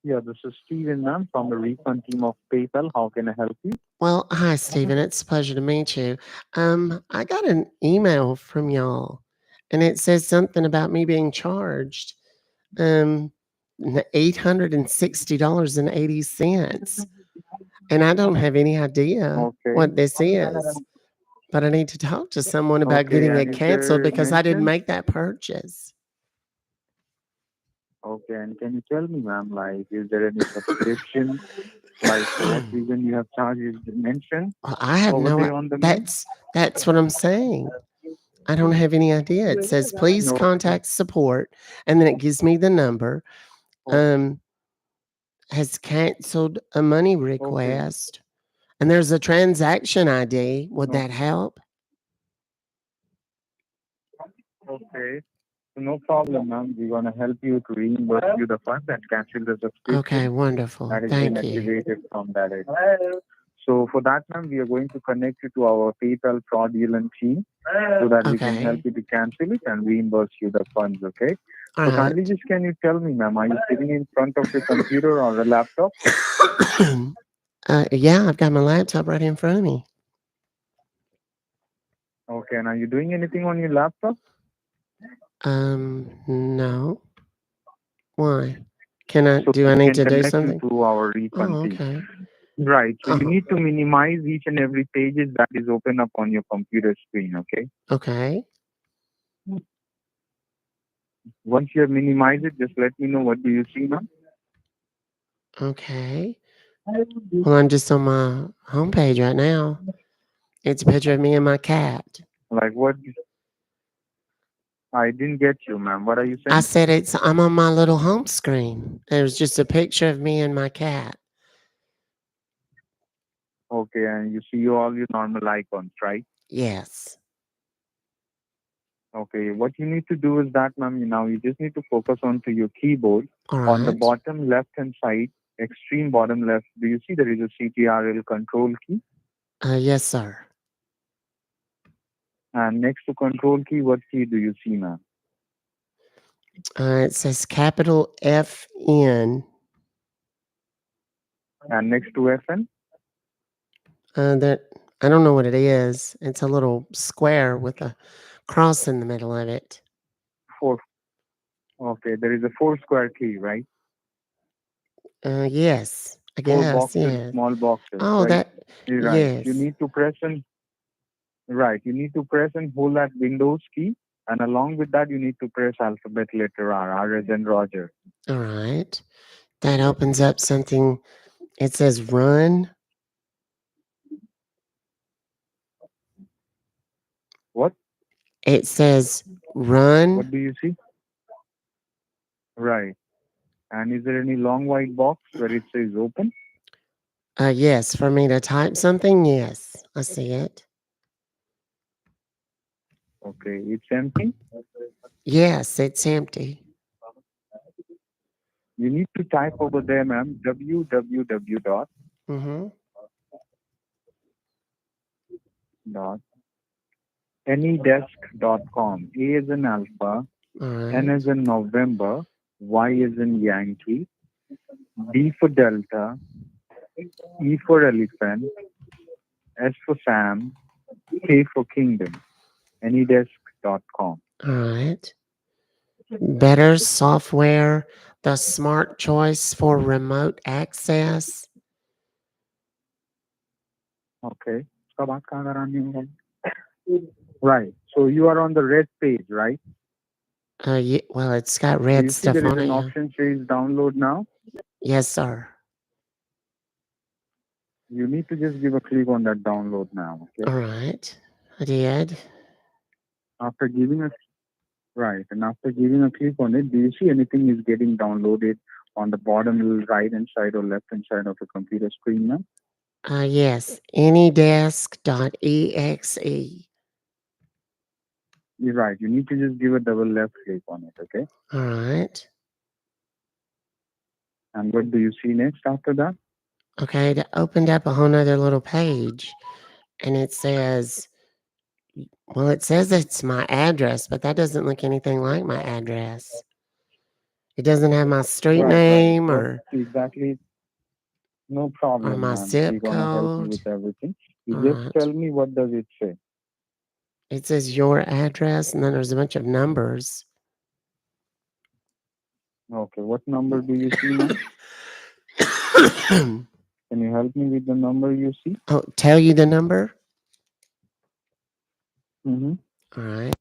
Yeah, this is Steven, ma'am, from the refund team of PayPal. How can I help you? Well, hi, Stephen. It's a pleasure to meet you. I got an email from y'all, and it says something about me being charged $860.80. And I don't have any idea Okay. what this is. But I need to talk to someone about Okay, getting and it is canceled there because I didn't mention? make that purchase. Okay, and can you tell me, ma'am, like, is there any subscription? Like, what reason you have charged is mentioned Well, I have over no there on the mail? that's what I'm saying. I don't have any idea. It says please No. contact support, and then it gives me the number. Okay. Has canceled a money request. And there's a transaction ID. Would that Okay. help? Okay. So no problem, ma'am. We're gonna help you to reimburse you the funds and cancel the Okay, subscription wonderful. that has been Thank you. activated from that end. So for that, ma'am, we are going to connect you to our PayPal fraudulent team so that we can help Okay. you to cancel it and reimburse you the funds. Okay. All So kindly right. just can you tell me, ma'am, are you sitting in front of your computer or a laptop? Yeah, I've got my laptop right in front of me. Okay. And are you doing anything on your laptop? No. Why? Can I? So Do I we need can to do connect you something? to our refund Oh, team. okay. Right. So you Oh, need to minimize each and every pages that is open up on your computer screen. Okay. okay. Once you have minimized it, just let me know what do you see now. Okay. Well, I'm just on my homepage right now. It's a picture of me and my cat. Like what? I didn't get you, ma'am. What are you I saying? said I'm on my little home screen. There's just a picture of me and my cat. Okay, and you see all your normal icons, right? Yes. Okay, what you need to do is that, ma'am, now you just need to focus onto your keyboard. All On the right. bottom left hand side, extreme bottom left, do you see there is a CTRL control key? Yes, sir. And next to control key, what key do you see, ma'am? It says capital FN. And next to FN? That I don't know what it is. It's a little square with a cross in the middle of it. Four. Okay, there is a four square key, right? Yes, I Four guess. boxes, Yeah. small boxes, Oh, right? that. Right. You Yes. need to press and right. You need to press and hold that Windows key, and along with that, you need to press alphabet letter R, R as in Roger. All right. That opens up something. It says run. What? It says run. What do you see? Right. And is there any long white box where it says open? Yes, for me to type something. Yes, I see it. Okay, it's empty. Yes, it's empty. You need to type over there, ma'am, www Mm-hmm. dot anydesk.com. A as in alpha, All N as right. in November, Y as in Yankee, D for Delta, E for Elephant, S for Sam, K for Kingdom. Anydesk.com. All right. Better software, the smart choice for remote access. Okay. इसका बात कहाँ करानी होगा? Right. So you are on the red page, right? Yeah, well, it's got Do red you see stuff there is on an it. Yeah. option says download now? Yes, sir. You need to just give a click on that download now. Okay. All right. I did. After giving a right, and after giving a click on it, do you see anything is getting downloaded on the bottom right hand side or left hand side of the computer screen now? Yes. Anydesk.exe. You're right. You need to just give a double left click on it. Okay. All right. And what do you see next after that? Okay. It opened up a whole nother little page and it says, well, it says it's my address, but that doesn't look anything like my address. It doesn't have my street Right. name What exactly? No or problem, my ma'am. We're zip gonna help you code. with everything. You All just right. tell me what does it say. It says your address, and then there's a bunch of numbers. Okay. What number do you see now? Oh, Can you help me with the number you see? tell you the number? Mm-hmm. All right.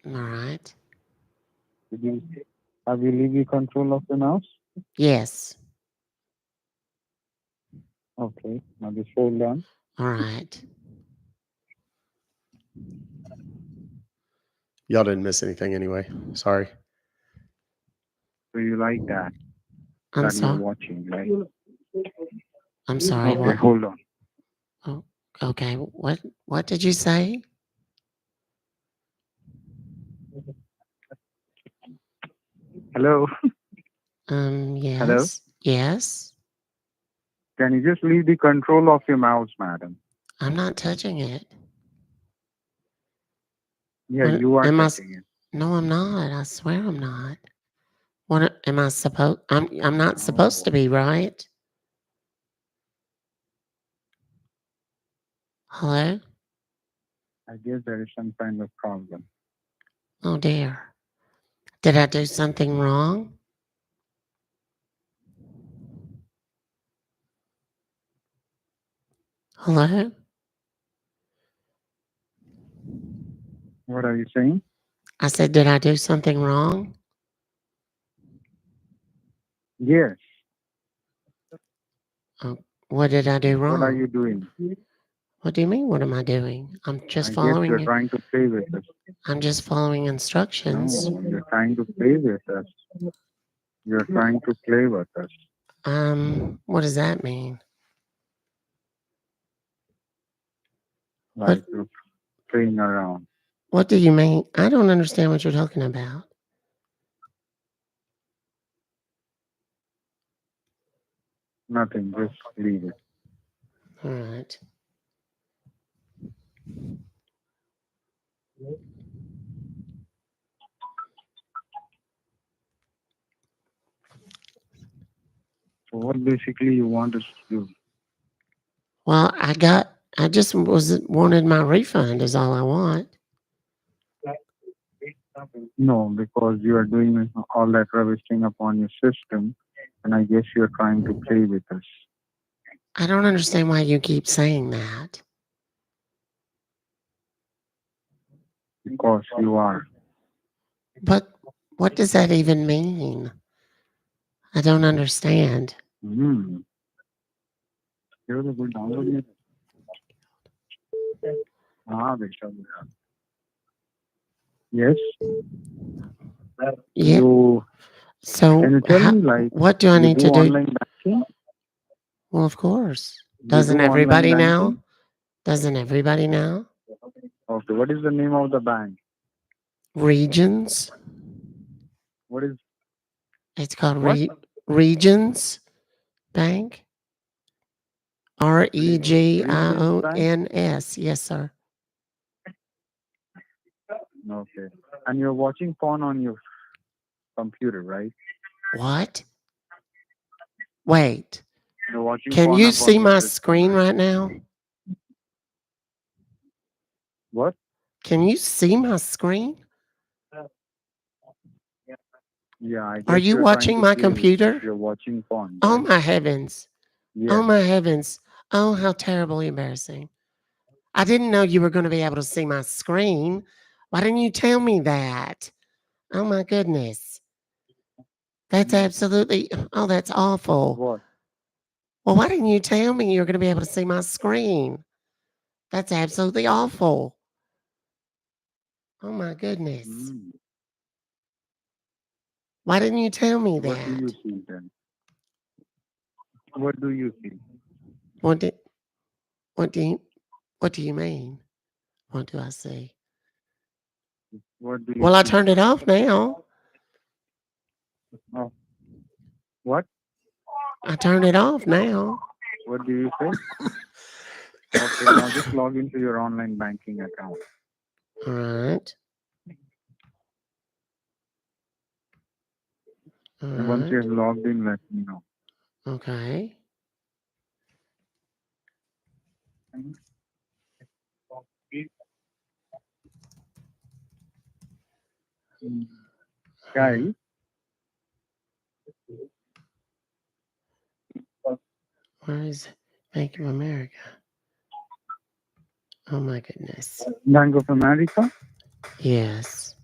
All right. Have you leave the control of the mouse? Yes. Okay. Now just hold on. All right. Y'all didn't miss anything anyway. Sorry. So you like that I'm you're sorry. watching, right? I'm sorry. Okay, What? hold on. Oh, okay. What did you say? Hello. Hello. Yes. Yes. Can you just leave the control of your mouse, madam? I'm not touching it. Yeah, What you are am I? touching it. No, I'm not. I swear I'm not. What am I supposed? I'm not supposed to Oh, be, right? Hello? I guess there is some kind of problem. Oh dear. Did I do something wrong? Hello? What are you saying? I said, did I do something wrong? Yes. Oh, what did I do What are wrong? you doing? What do you mean? What am I doing? I'm just I guess you're following. trying to play with us. I'm just following instructions. No, you're trying to play with us. You're trying to play with us. What does that mean? Like What you're playing around. What do you mean? I don't understand what you're talking about. Nothing, just leave it. All right. So what basically you want us to do? Well, I just wanted my refund is all I want. No, because you are doing all that rubbish thing upon your system, and I guess you're trying to play with us. I don't understand why you keep saying that. Because you are. But what does that even mean? I don't understand. Hmm. You're the good download. Ah, बेटा, बेटा. Yes. Yeah. You So can you tell me like what do I you need do to do? online banking? Well, of course. You Doesn't do online everybody banking? now? Doesn't everybody now? Okay. What is the name of the bank? Regions. What is It's called what? Regions Bank. Regions Bank? REGIONS. Yes, sir. Okay. And you're watching porn on your computer, right? What? Wait. You're watching Can porn you upon see your my system, screen right? right now? What? Can you see my screen? Yeah, I Are guess you you're trying watching to my play with us. computer? You're watching porn, Oh right? my heavens. Yes. Oh my heavens. Oh, how terribly embarrassing. I didn't know you were going to be able to see my screen. Why didn't you tell me that? Oh my goodness. That's absolutely, oh, that's awful. What? Well, why didn't you tell me you were going to be able to see my screen? That's absolutely awful. Oh my goodness. Mm. Why didn't you tell me What do you that? see then? What do you see? What did, what do you, what do you mean? What do I see? What do you Well, I see? turned it off now. Oh, what? I turned it off now. What do you say? Okay, now just log into your online banking account. All right. All And once you right. have logged in, let me know. Okay. Guys, Where is Bank of America? Oh my goodness. Bank of America? Yes.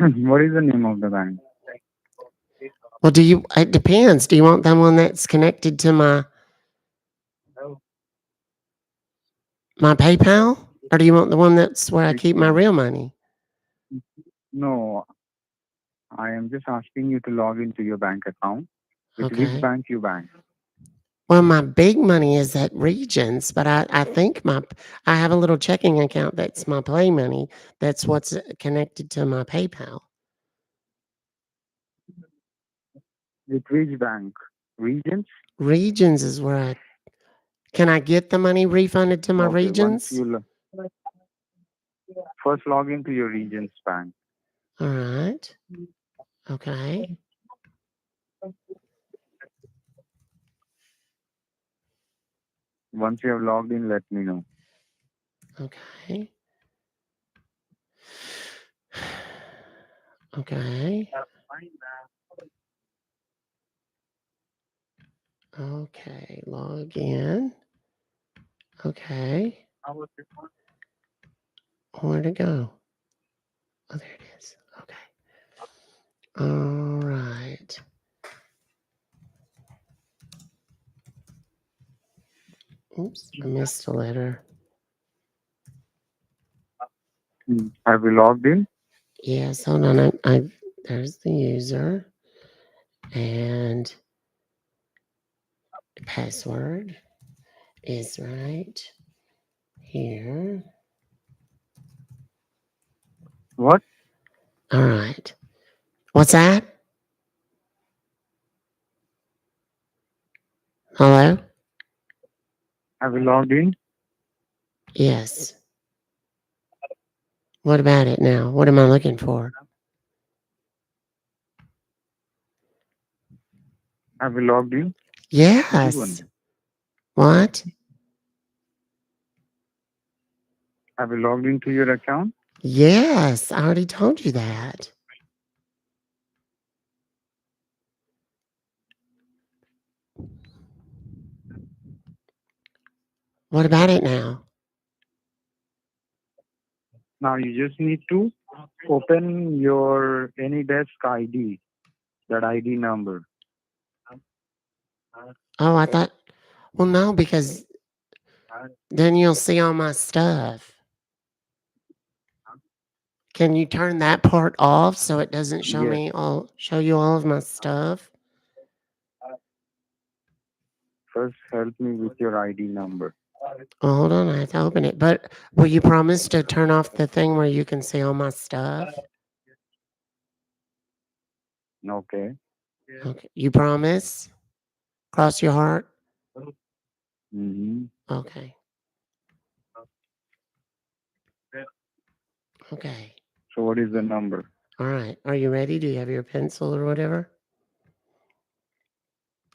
What is the name of the bank? Well, it depends. Do you want the one that's connected to my PayPal? Or do you want the one that's where I Which keep my one? real money? No, I am just asking you to log into your bank account. With which Okay. bank you bank? Well, my big money is at Regions, but I think I have a little checking account that's my Play money. That's what's connected to my PayPal. With which bank? Regions? Regions is where can I get the money refunded to my Okay, once Regions? you first log into your Regions bank. All right. Okay. Once you have logged in, let me know. Okay. Okay. Okay. Log in. Okay. Where'd it go? Oh, there it is. Okay. All right. Oops, I missed a letter. Have you logged in? Yes, hold on. There's the user and the password is right here. What? All right. What's that? Hello? Have you logged in? Yes. What about it now? What am I looking for? Have you logged in? Yes. What? Have you logged into your account? Yes, I already told you that. What about it now? Now you just need to open your AnyDesk ID, that ID number. Oh, I thought, well, no, because then you'll see all my stuff. Can you turn that part off so it doesn't Yes. show you all of my stuff? First, help me with your ID number. Well, hold on, I have to open it. But will you promise to turn off the thing where you can see all my stuff? Okay. Okay. You promise? Cross your heart? Mm-hmm. Okay. Okay. So what is the number? All right. Are you ready? Do you have your pencil or whatever?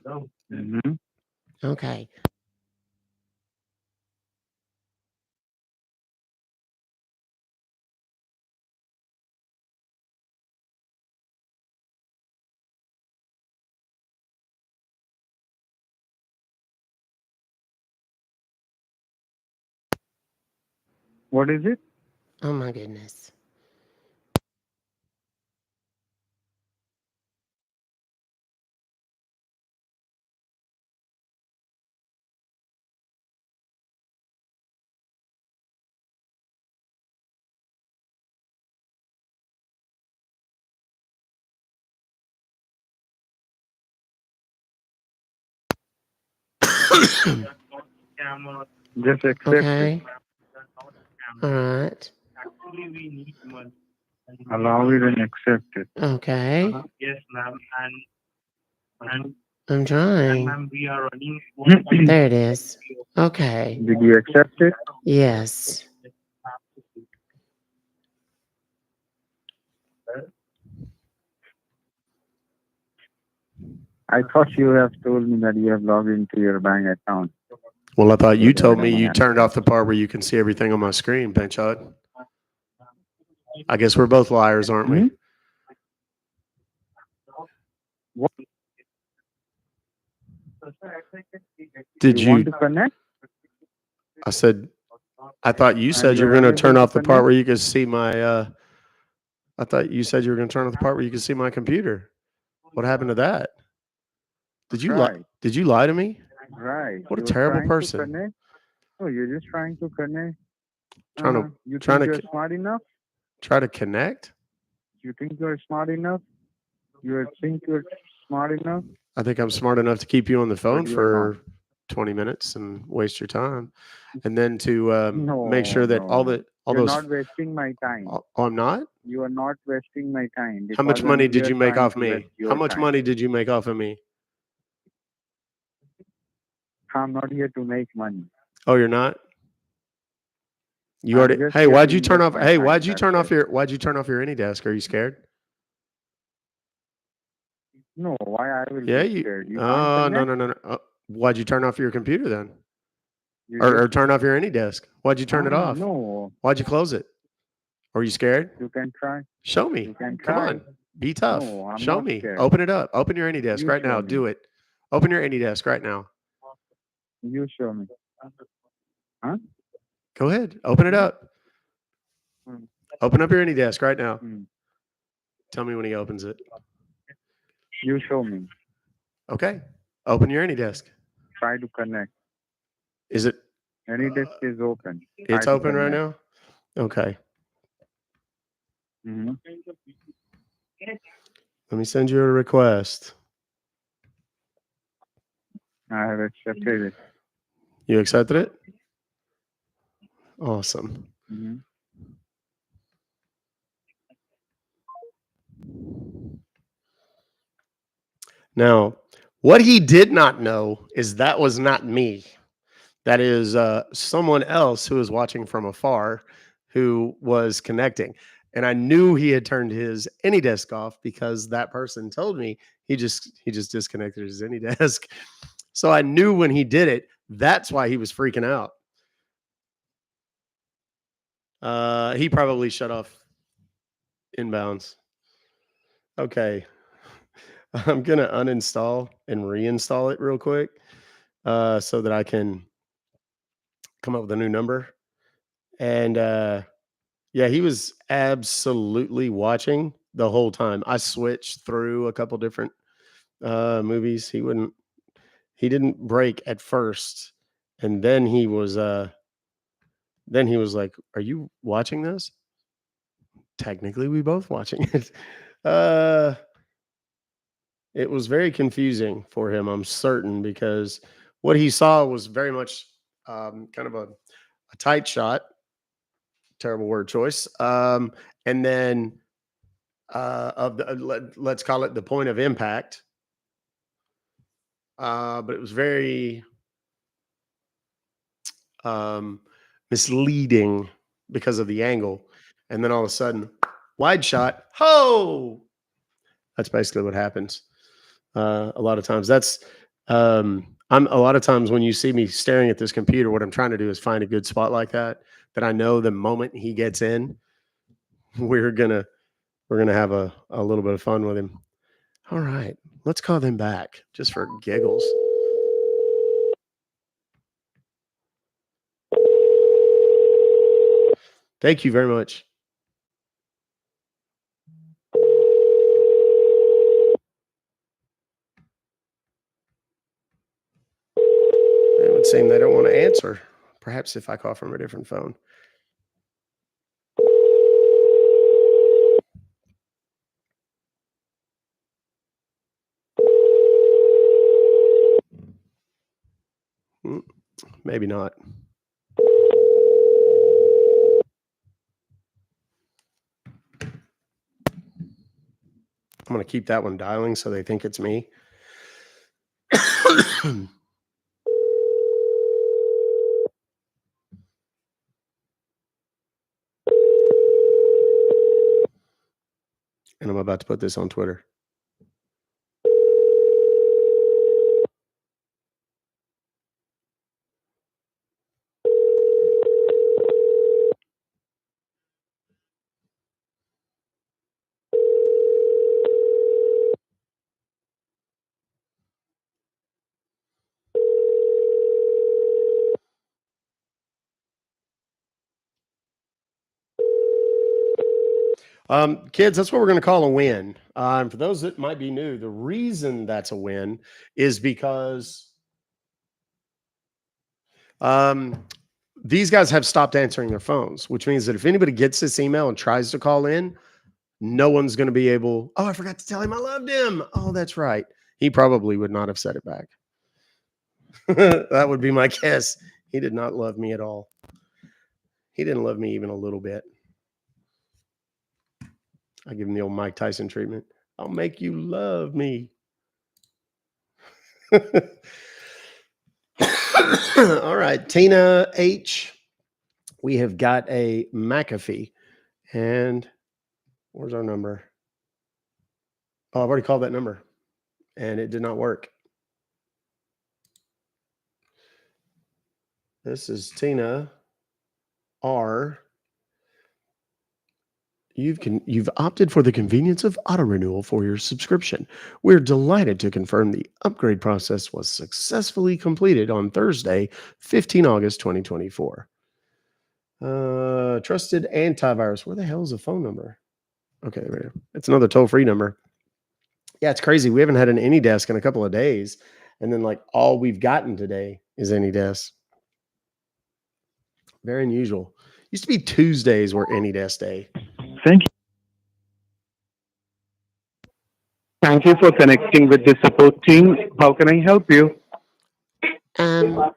Mm-hmm. Okay. What is it? Oh my goodness. Just accept it. Okay. All right. Allow it and accept it. Okay. I'm trying. There it is. Okay. Did you accept it? Yes. I thought you have told me that you have logged into your bank account. Well, I thought you told me Whatever you happened. turned off the part where you can see everything on my screen, Pinchot. I guess we're both liars, aren't we? What? Did You want you? to connect? I said, I thought you And said you you're were going to unable turn to off the part connect? where you could see my I thought you said you were going to turn off the part where you could see my computer. What happened to that? Did you lie? Right. Did you lie to me? Right. What a You're terrible trying person. to connect. Oh, you're just trying to connect. Trying You to think you're smart enough? try to connect. You think you're smart enough? You think you're smart enough? I think I'm smart enough to keep you on the phone But you're for 20 minutes and waste your time, and then to No, make sure that all no. You're those. not wasting my time. Oh, I'm not. You are not wasting my time How much because money I'm did here you make trying off to waste me? How your much time. money did you make off of me? I'm not here to make money. Oh, you're not. You I'm already. just Hey, here why'd to you turn invest off? my Hey, time. why'd you That's turn off it. your? Why'd you turn off your AnyDesk? Are you scared? No, why I will Yeah, be you. scared? You can't Oh, no, connect. no, no, no. Why'd you turn off your computer then? You Or just turn off your AnyDesk? Why'd you turn it off? no. Why'd you close it? Are you scared? You can try. Show me. You can Come try. on. Be tough. No, I'm Show not me. scared. Open it up. Open your AnyDesk You right show now. me. Do it. Open your AnyDesk right now. You show me. Huh? Go ahead. Open it up. Hmm. Open up your AnyDesk right now. Hmm. Tell me when he opens it. You show me. Okay. Open your AnyDesk. Try to connect. Is it? Any desk is open. Try It's to open right connect. now. Okay. Mm-hmm. Let me send you a request. I have accepted it. You accepted it? Awesome. Mm-hmm. Now, what he did not know is that was not me. That is someone else who was watching from afar who was connecting. And I knew he had turned his AnyDesk off because that person told me he just disconnected his AnyDesk. So I knew when he did it, that's why he was freaking out. He probably shut off inbounds. Okay. I'm going to uninstall and reinstall it real quick so that I can come up with a new number. And yeah, he was absolutely watching the whole time. I switched through a couple different movies. He didn't break at first. And then he was like, "Are you watching this?" Technically, we both watching it. Uh It was very confusing for him, I'm certain, because what he saw was very much kind of a tight shot. Terrible word choice. And then of the let's call it the point of impact. But it was very um, misleading because of the angle. And then all of a sudden, wide shot. Ho! That's basically what happens. A lot of times that's I'm a lot of times when you see me staring at this computer, what I'm trying to do is find a good spot like that I know the moment he gets in, we're gonna have a little bit of fun with him. All right, let's call them back just for giggles. Thank you very much. It would seem they don't want to answer. Perhaps if I call from a different phone. Maybe not. I'm going to keep that one dialing so they think it's me. And I'm about to put this on Twitter. Kids, that's what we're going to call a win. For those that might be new, the reason that's a win is because these guys have stopped answering their phones, which means that if anybody gets this email and tries to call in, no one's going to be able. Oh, I forgot to tell him I loved him. Oh, that's right. He probably would not have said it back. That would be my guess. He did not love me at all. He didn't love me even a little bit. I give him the old Mike Tyson treatment. I'll make you love me. All right, Tina H. We have got a McAfee. And where's our number? Oh, I've already called that number. And it did not work. This is Tina R. You've opted for the convenience of auto renewal for your subscription. We're delighted to confirm the upgrade process was successfully completed on Thursday, 15 August 2024. Trusted antivirus. Where the hell is the phone number? Okay, there we go. It's another toll-free number. Yeah, it's crazy. We haven't had an AnyDesk in a couple of days, and then like all we've gotten today is AnyDesk. Very unusual. Used to be Tuesdays were AnyDesk day. Thank you. Thank you for connecting with the support team. How can I help you?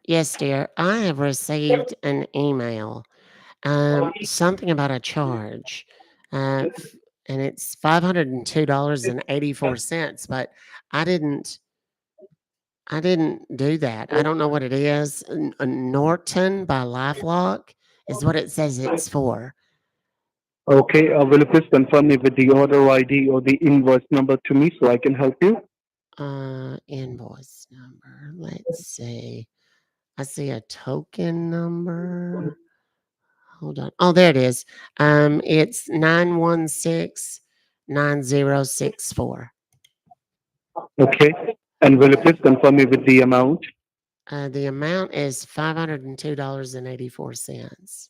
Yes, dear. I have received an email. Something about a charge. And it's $502.84, but I didn't do that. I don't know what it is. Norton by LifeLock is what it says it's for. Okay, will you please confirm me with the order ID or the invoice number to me so I can help you? Invoice number. Let's see. I see a token number. Hold on. Oh, there it is. It's 9169064. Okay, and will you please confirm me with the amount? The amount is $502.84.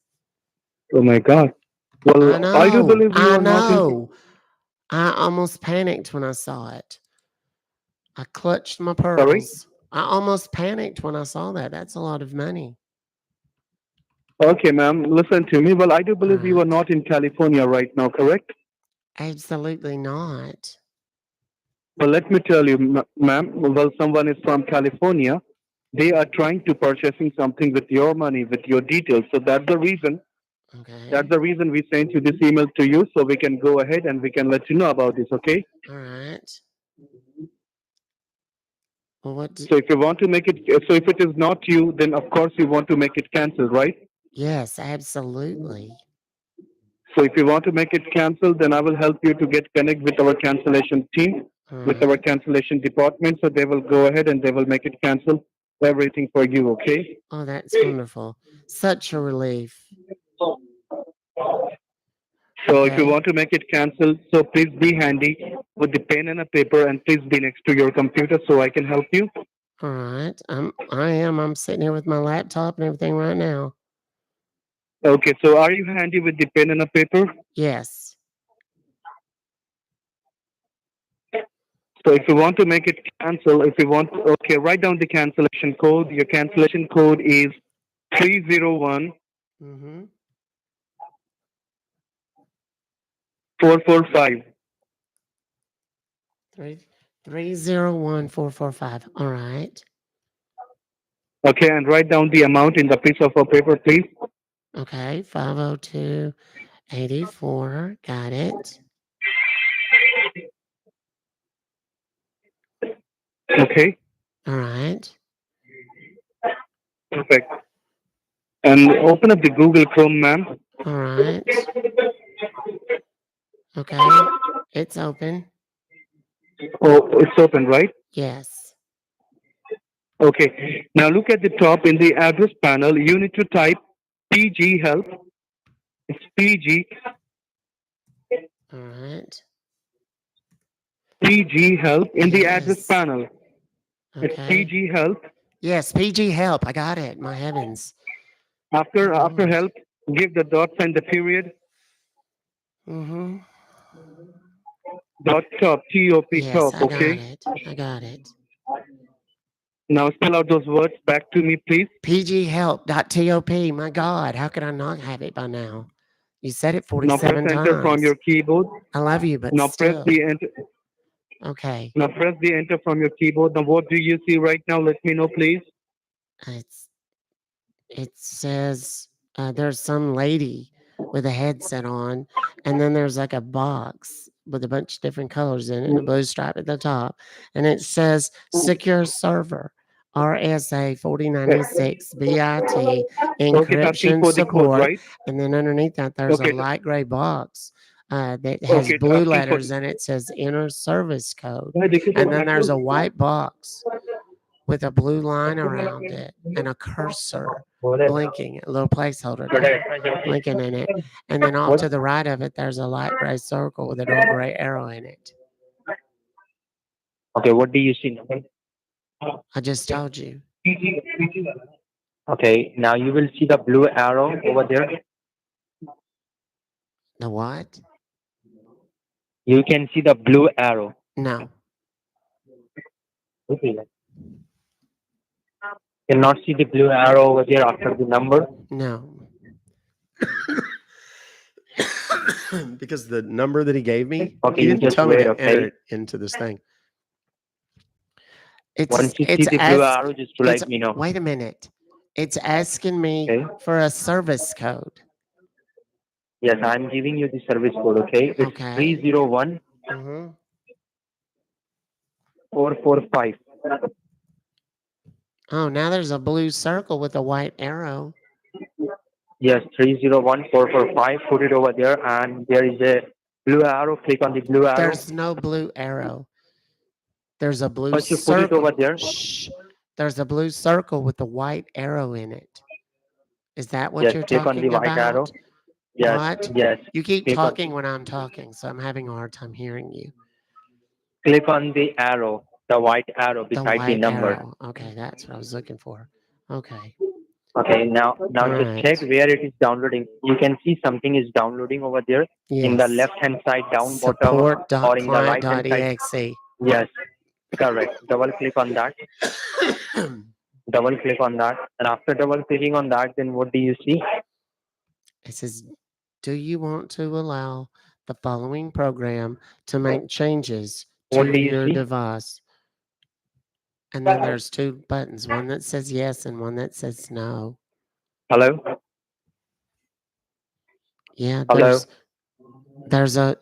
Oh my God. Well, I do believe you I are not in. know. I almost panicked when I saw it. I clutched my Sorry? pearls. I almost panicked when I saw that. That's a lot of money. Okay, ma'am, listen to me. Well, I do believe you are Alright. not in California right now, correct? Absolutely not. Well, let me tell you, ma'am, well, someone is from California. They are trying to purchasing something with your money, with your details. So that's the reason. Okay. That's the reason we sent you this email to you, so we can go ahead and we can let you know about this. Okay. All right. Well, what? So if you want to make it, so if it is not you, then of course you want to make it cancel, right? Yes, absolutely. So if you want to make it cancel, then I will help you to get connect with our cancellation team, All with our right. cancellation department. So they will go ahead and they will make it cancel everything for you. Okay. Oh, that's wonderful. Such a relief. So if you Okay. want to make it cancel, so please be handy with the pen and a paper and please be next to your computer so I can help you. All right. I'm sitting here with my laptop and everything right now. Okay, so are you handy with the pen and a paper? Yes. So if you want to make it cancel, if you want, okay, write down the cancellation code. Your cancellation code is 301 Mm-hmm. 445. 301445. All right. Okay, and write down the amount in the piece of a paper, please. Okay. 502.84. Got it. Okay, All right. perfect. And open up the Google Chrome, ma'am. All right. Okay. It's open. Oh, it's open, right? Yes. Okay. Now look at the top in the address panel. You need to type PG help. It's PG All right. PG help in the address Yes. panel. It's Okay. PG help. Yes. PG help. I got it. My heavens. After Lord. help, give the dots and the period. Mm-hmm. Dot top, T-O-P Yes, top, I got okay? it. I got it. Now spell out those words back to me, please. pghelp.top. My God, how could I not have it by now? You said it Now press 47 enter from your times. keyboard. I love you, but Now press still. the enter. Okay. Now press the enter from your keyboard. Now what do you see right now? Let me know, please. It's it says there's some lady with a headset on, and then there's like a box with a bunch of different colors in it and a blue stripe at the top, and it says secure server. RSA 4096 BIT Okay, it's asking encryption for the code, support. right? And then underneath that, there's a Okay, light gray box that has okay, it's blue asking for letters and it says enter service code. the. And then there's a white box with a blue line around it and a cursor blinking, a little placeholder there blinking in it. And then off to the right of it, there's a light gray circle with a little gray arrow in it. Okay, what do you see now? I just told you. Okay, now you will see the blue arrow over there. The what? You can see the blue arrow. No. Okay. Cannot see the blue arrow over there after the number. No. Because the number that he gave me, Okay, he you didn't just tell me wait, to enter okay? it into this thing. Once you see It's the blue arrow, just it's let me know. wait a minute. It's asking me Okay. for a service code. Yes, I'm giving you the service code, okay? It's Okay. 301 Mm-hmm. 445. Oh, now there's a blue circle with a white arrow. Yes, 301 445. Put it over there, and there is a blue arrow. Click on the blue arrow. There's no blue arrow. There's a blue Once you put it circle. over there, Shh. There's a blue circle with a white arrow in it. Is that what yes, you're click on the talking white arrow. about? Yes, What? yes. You keep Click on, talking when I'm talking, so I'm having a hard time hearing you. click on the arrow, the white arrow The beside the white number. arrow. Okay, that's what I was looking for. Okay. Okay, now All just right. check where it is downloading. You can see something is downloading over there in the Yes. left hand side down bottom or in the right hand side. Support.client.exe. Yes, correct. Double click on that. Double click on that, and after double clicking on that, then what do you see? It says, do you want to allow the following program to make changes to What do you your see? device? And then there's two buttons, one that says yes and one that says no. Hello, Yeah, hello. there's a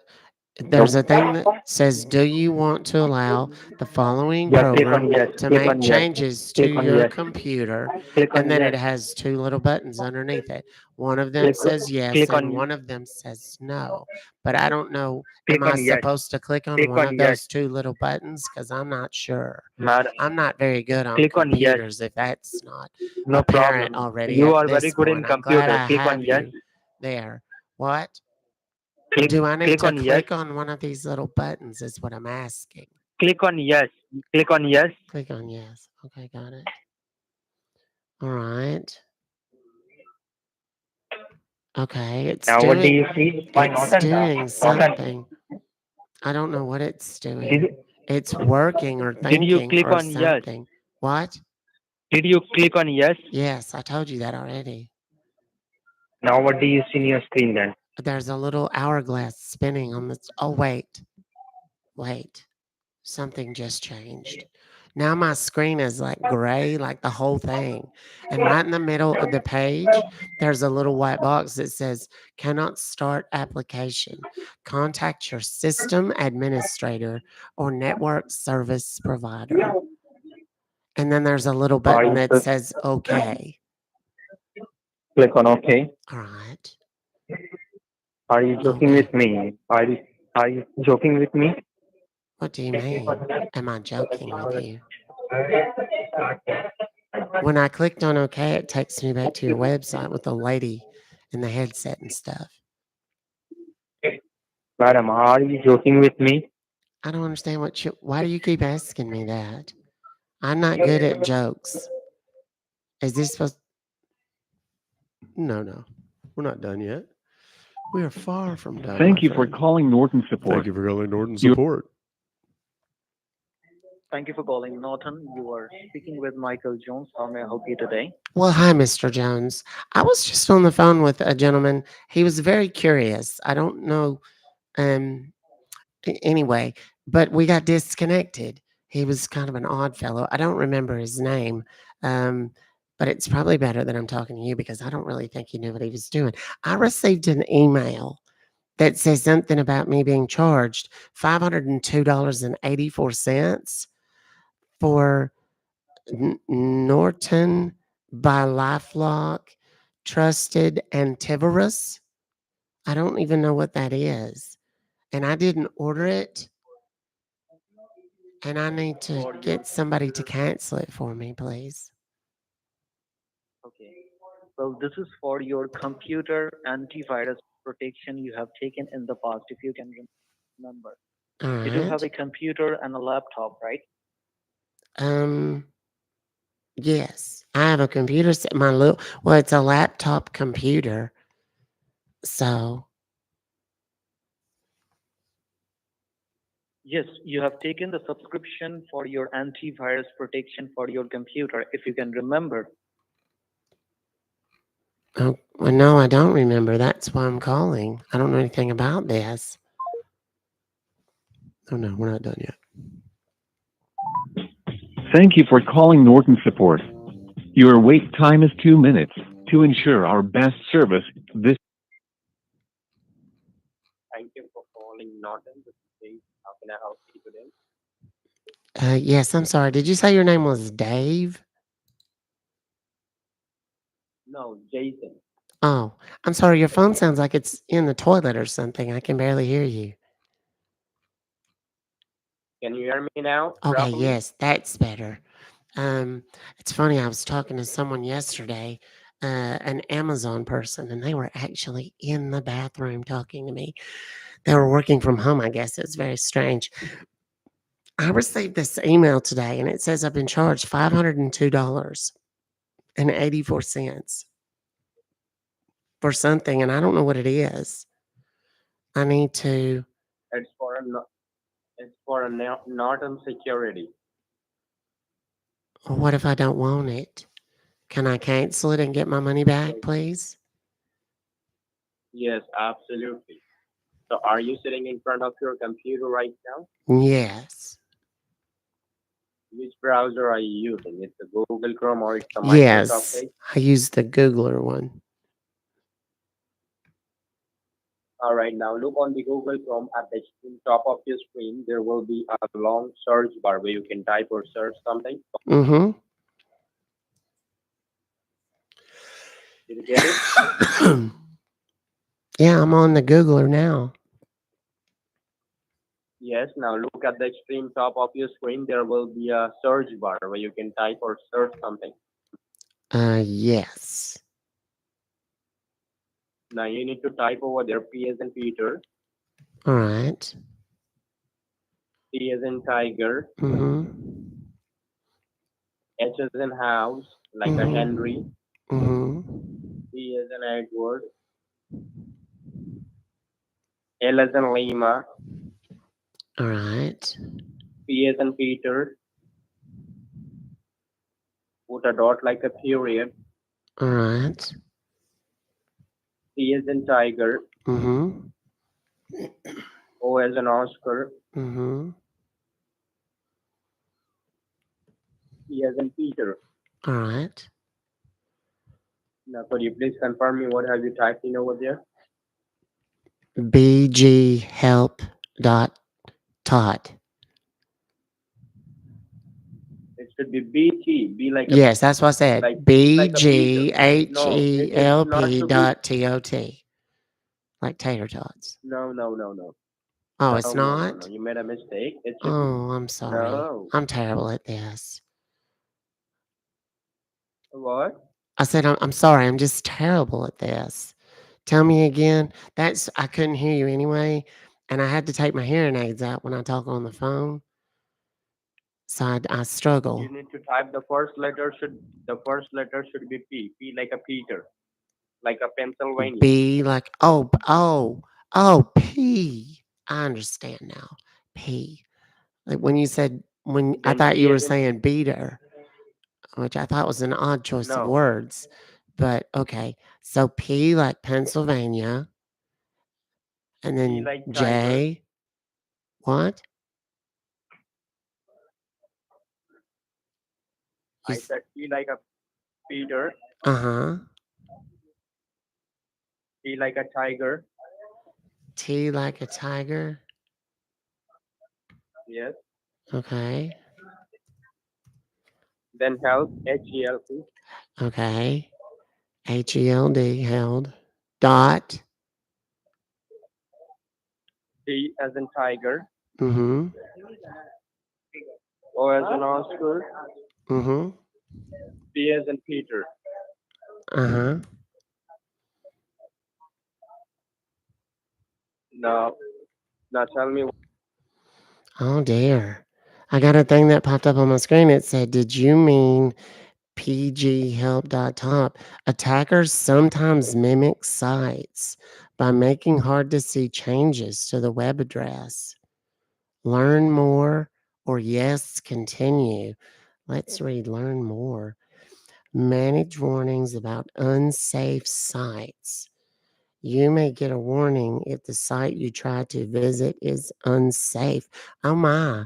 there's a thing that says, do you want to allow the following Yeah, click on program yes. to Click make on yes. changes to Click on your yes. computer? Click on And then yes. it has two little buttons underneath it. One of them Click, says yes click and on one of them says no. But I don't know, am click I on yes. supposed to click on Click one on of yes. those two little buttons? Because I'm not sure. Madam, I'm not very good on click on yes. computers if that's not No apparent problem. already You at are very this good in point. I'm glad computer. I Click on have yes. you there. What? Click Do I need click to on yes. click on one of these little buttons is what I'm asking. Click on yes. Click on yes. Click on yes. Okay, got it. All right. Okay, it's Now what do doing you see? Why it's Norton? doing Norton. something. I don't know what it's Did, doing. It's working or did you thinking click or on yes? something. What? Did you click on yes? Yes, I told you that already. Now what do you see in your screen then? There's a little hourglass spinning on the oh wait. Wait. Something just changed. Now my screen is like gray, like the whole thing. And right in the middle of the page, there's a little white box that says, cannot start application. Contact your system administrator or network service provider. And then there's a little Are button you that just says, okay. click on OK? All right. Are you joking Okay. with me? Are you joking with me? What do you mean? Am I joking with you? When I clicked on OK, it takes me back to your website with the lady in the headset and stuff. Madam, are you joking with me? I don't understand why do you keep asking me that? I'm not good at jokes. Is this supposed No, we're not done yet. We are far from done. Thank my you for friend. calling Norton Thank Support. you for calling Norton Your Support. Thank you for calling Norton. You are speaking with Michael Jones. How may I help you today? Well, hi, Mr. Jones. I was just on the phone with a gentleman. He was very curious. I don't know, um, anyway, but we got disconnected. He was kind of an odd fellow. I don't remember his name, um, but it's probably better that I'm talking to you because I don't really think he knew what he was doing. I received an email that says something about me being charged $502.84 for Norton by LifeLock Trusted Antivirus. I don't even know what that is, and I didn't order it, and I need to For your get somebody to computer. cancel it for me, please. Okay. Well, this is for your computer antivirus protection you have taken in the past, if you can remember. All You do have right. a computer and a laptop, right? Um, yes, I have a computer set, my little well, it's a laptop computer, so Yes, you have taken the subscription for your antivirus protection for your computer, if you can remember. oh, well, no, I don't remember. That's why I'm calling. I don't know anything about this. Oh, no, we're not done yet. Thank you for calling Norton Support. Your wait time is 2 minutes. To ensure our best service, this Thank you for calling Norton. This is Dave. How can I help you today? Yes, I'm sorry. Did you say your name was Dave? No, Jason. Oh, I'm sorry. Your phone sounds like it's in the toilet or something. I can barely hear you. Can you hear me now Okay, properly? yes, that's better. It's funny. I was talking to someone yesterday, an Amazon person, and they were actually in the bathroom talking to me. They were working from home, I guess. It's very strange. I received this email today, and it says I've been charged $502.84 for something, and I don't know what it is. I need to. It's for a Norton security. Well, what if I don't want it? Can I cancel it and get my money back, So please? yes, absolutely. So are you sitting in front of your computer right now? Yes. Which browser are you using? It's a Google Chrome or it's a Microsoft Yes. Edge? I use the Googler one. All right, now look on the Google Chrome at the top of your screen. There will be a long search bar where you can type or search something. Mm-hmm. Did you get it? Yeah, I'm on the Googler now. Yes, now look at the extreme top of your screen. There will be a search bar where you can type or search something. Yes. Now you need to type over there P as in Peter, All right. T as in Tiger, Mm-hmm. H as in House, like a Henry, Mm-hmm. Mm-hmm. E as in Edward, L as in Lima, All right. P as in Peter, put a dot like a period, All right. T as in Tiger, Mm-hmm. O as in Oscar, Mm-hmm. P as in Peter. All right. Now could you please confirm me what have you typed in over there? bghelp.tot. It should be BT, B like a Yes, that's what I said. like P like a Peter. No, it's not bghelp to be. dot tot. Like tater tots. No, no, no, no, Oh, no, it's no, no, no. not? You made a mistake. It should be Oh, I'm sorry. no. I'm terrible at this. What? I said, I'm sorry. I'm just terrible at this. Tell me again. I couldn't hear you anyway. And I had to take my hearing aids out when I talk on the phone. So I You struggle. need to type the first letter should be P, P like a Peter. like a Pennsylvania. B like oh P. I understand now. P. Like when you said when I Then thought P you as were in saying beater, which I thought was an odd choice of no. words. But okay. So P like Pennsylvania and T then like tiger. J. What? You I said T like a Peter. uh-huh. T like a tiger. T like a tiger. Yes. Okay. Then health. HELP. Okay. HELD held. Dot. T as in tiger. Mm-hmm. O as in Oscar. Mm-hmm. P as in Peter. Uh-huh. Now, now tell me. Oh dear. I got a thing that popped up on my screen. It said, did you mean pghelp.top? Attackers sometimes mimic sites by making hard to see changes to the web address. Learn more or yes, continue. Let's read learn more. Manage warnings about unsafe sites. You may get a warning if the site you try to visit is unsafe. Oh my.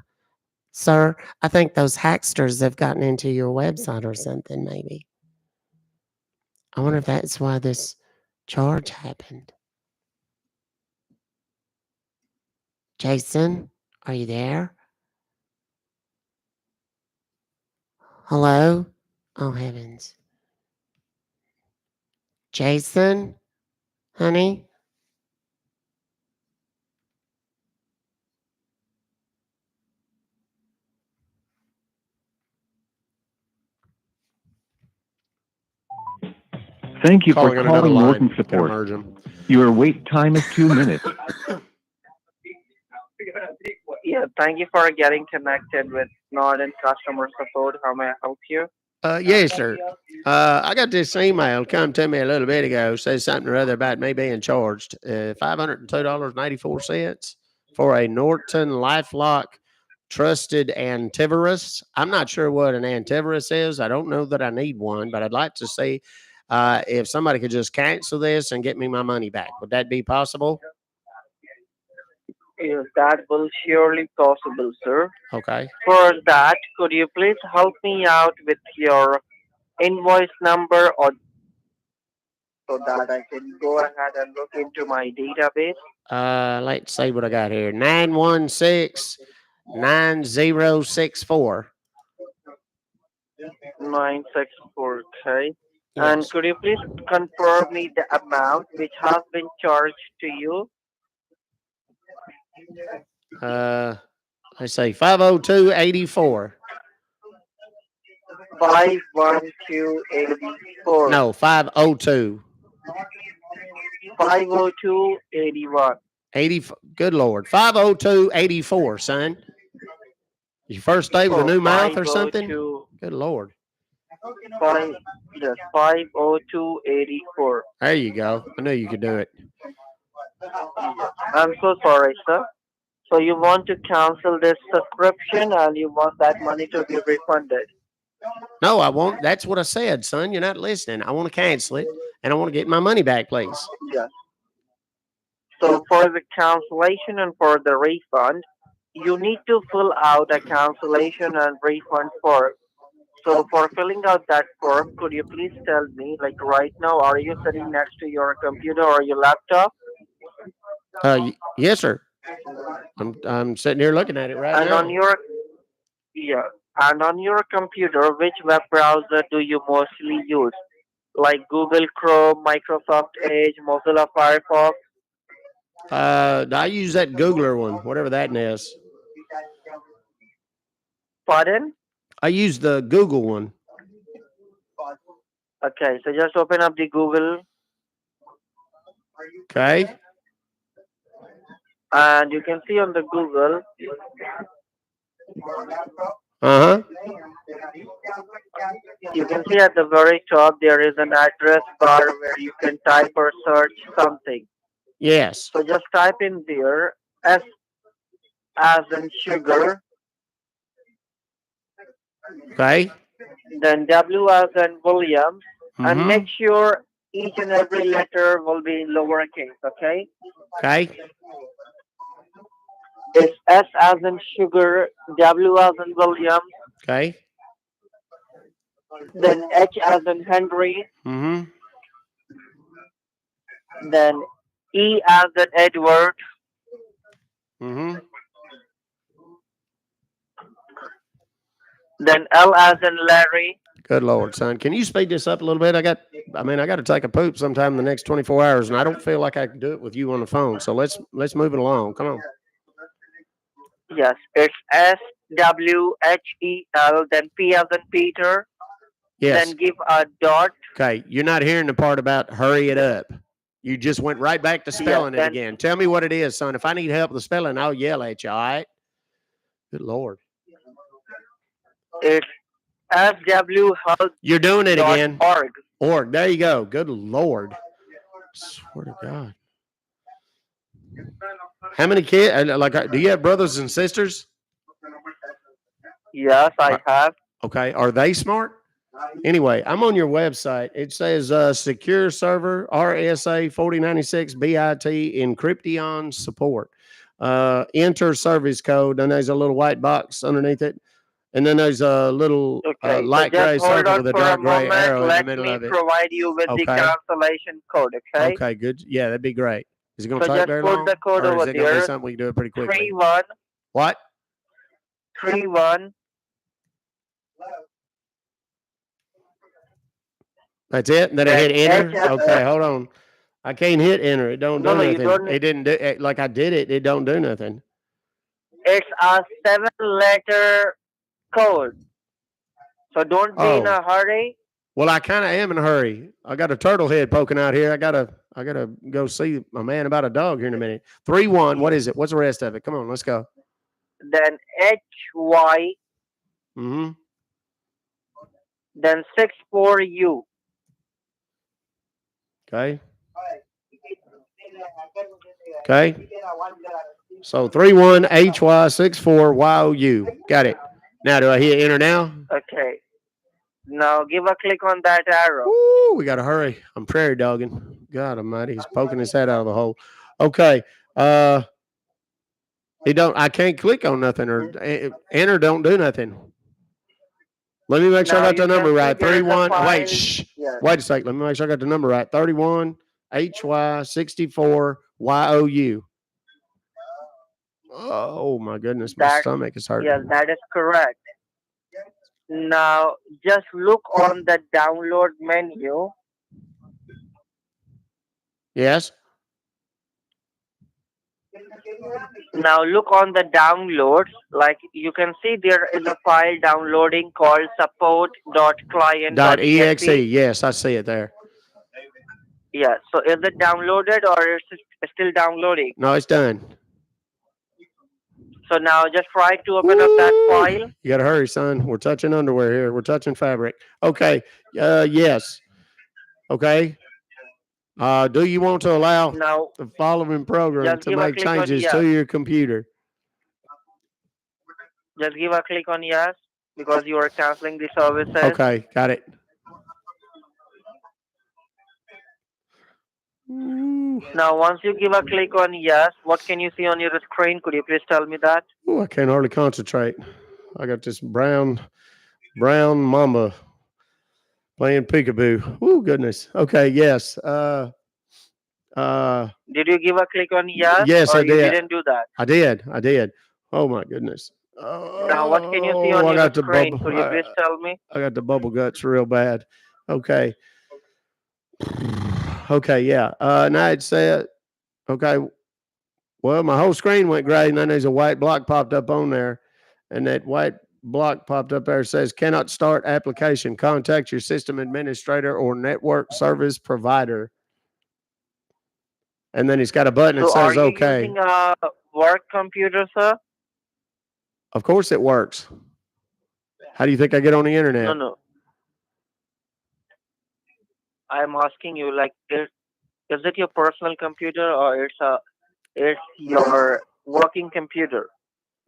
Sir, I think those hacksters have gotten into your website or something, maybe. I wonder if that's why this charge happened. Jason, are you there? Hello? Oh, heavens. Jason? Honey? Thank you for Calling on another calling line. Norton Gonna Support. merge them. Your wait time is 2 minutes. Yeah, thank you for getting connected with Norton customer support. How may I help you? Yes, sir. I got this email come to me a little bit ago. Says something or other about me being charged $502.94 for a Norton LifeLock trusted antivirus. I'm not sure what an antivirus is. I don't know that I need one, but I'd like to see if somebody could just cancel this and get me my money back. Would that be possible? Yes, that will surely possible, sir. Okay. For that, could you please help me out with your invoice number or so that I can go ahead and look into my database? Let's see what I got here. 916-9064. 964, okay. And Yes. could you please confirm me the amount which has been charged to you? Let's see, 502.84. 51284. No, 502. 50281. 80. Good Lord. 502.84, son. Your first day with a Oh, new mouth or something? 502. Good Lord. Five, yes, 50284. There you go. I knew you could do it. I'm so sorry, sir. So you want to cancel this subscription and you want that money to be refunded? No, I won't. That's what I said, son. You're not listening. I want to cancel it and I want to get my money back, please. Yes. So for the cancellation and for the refund, you need to fill out a cancellation and refund form. So for filling out that form, could you please tell me, like right now, are you sitting next to your computer or your laptop? Yes, sir. I'm sitting here looking at it right And on now. your yeah, and on your computer, which web browser do you mostly use? Like Google Chrome, Microsoft Edge, Mozilla Firefox? I use that Googler one, whatever that is. Pardon? I use the Google one. Okay, so just open up the Google Okay. and you can see on the Google, Uh huh. you can see at the very top there is an address bar where you can type or search something. Yes. So just type in there S as in sugar, Okay. then W as in William, and make Mm-hmm. sure each and every letter will be in lowercase, okay? Okay. It's S as in sugar, W as in William, Okay. then H as in Henry, Mm-hmm. then E as in Edward, Mm-hmm. then L as in Larry. Good Lord, son. Can you speed this up a little bit? I got to take a poop sometime in the next 24 hours, and I don't feel like I can do it with you on the phone. So let's move it along. Come on. Yes, it's SWHEL, then P as in Peter, Yes. then give a dot. Okay. You're not hearing the part about hurry it up. You just went right back to spelling it then again. Tell me what it is, son. If I need help with the spelling, I'll yell at you, all right? Good Lord. it's swhelp.org. You're doing it again. Org. There you go. Good Lord. Swear to God. How many kids? Do you have brothers and sisters? Yes, I have. Okay. Are they smart? Anyway, I'm on your website. It says secure server RSA 4096 BIT encryption support. Enter service code. Then there's a little white box underneath it. And then there's a little light gray circle with a dark gray arrow in the middle of it. Let me provide you with the cancellation code, okay? Okay, good. Yeah, that'd be great. Is it going to So take just very put long? the code Or is over it going to be there. something we can do it pretty quickly? 31 What? 31. That's it? Then I hit enter? Okay, hold on. I can't hit enter. It don't do No, you nothing. don't. It didn't do it like I did it. It don't do nothing. It's a 7-letter code. So don't be in a hurry. Well, I kind of am in a hurry. I got a turtle head poking out here. I gotta go see a man about a dog here in a minute. 3-1. What is it? What's the rest of it? Come on, let's go. Then HY. Mm-hmm. Then 64U. Okay. Okay. So 31 HY 64 YOU. Got it. Now do I hit enter now? Okay. Now give a click on that arrow. Woo, we gotta hurry. I'm prairie dogging. God almighty, he's poking his head out of the hole. Okay. I can't click on nothing or enter don't do nothing. Let me make sure I got the number right. 31. Wait, shh. Yes. Wait a second. Let me make sure I got the number right. 31 HY 64 YOU. Oh my goodness, my stomach is hurting. Yes, that is correct. Now just look on the download menu. Yes. Now look on the downloads. Like you can see there is a file downloading called support.client.exe. Yes, I see it there. Yeah. So is it downloaded or is it still downloading? No, it's done. So now just try to open up that file. You gotta hurry, son. We're touching underwear here. We're touching fabric. Okay. Yes. Okay. Do you want to allow the following program to make changes to your computer? Just give a click on yes because you are canceling the services. Okay, got it. Now, once you give a click on yes, what can you see on your screen? Could you please tell me that? Oh, I can't hardly concentrate. I got this brown mama playing peekaboo. Oh, goodness. Okay, yes. Did you give a click on yes? Yes, I did. You didn't do that. I did. Oh my goodness. Now, what can you see on your screen? Could you please tell me? I got the bubble guts real bad. Okay. Okay, yeah. Now it said, okay, well, my whole screen went gray, and then there's a white block popped up on there, and that white block popped up there says, cannot start application. Contact your system administrator or network service provider. And then it's got a button that says, okay. Are you using a work computer, sir? Of course it works. How do you think I get on the internet? No. I'm asking you, like, is it your personal computer or it's your working computer?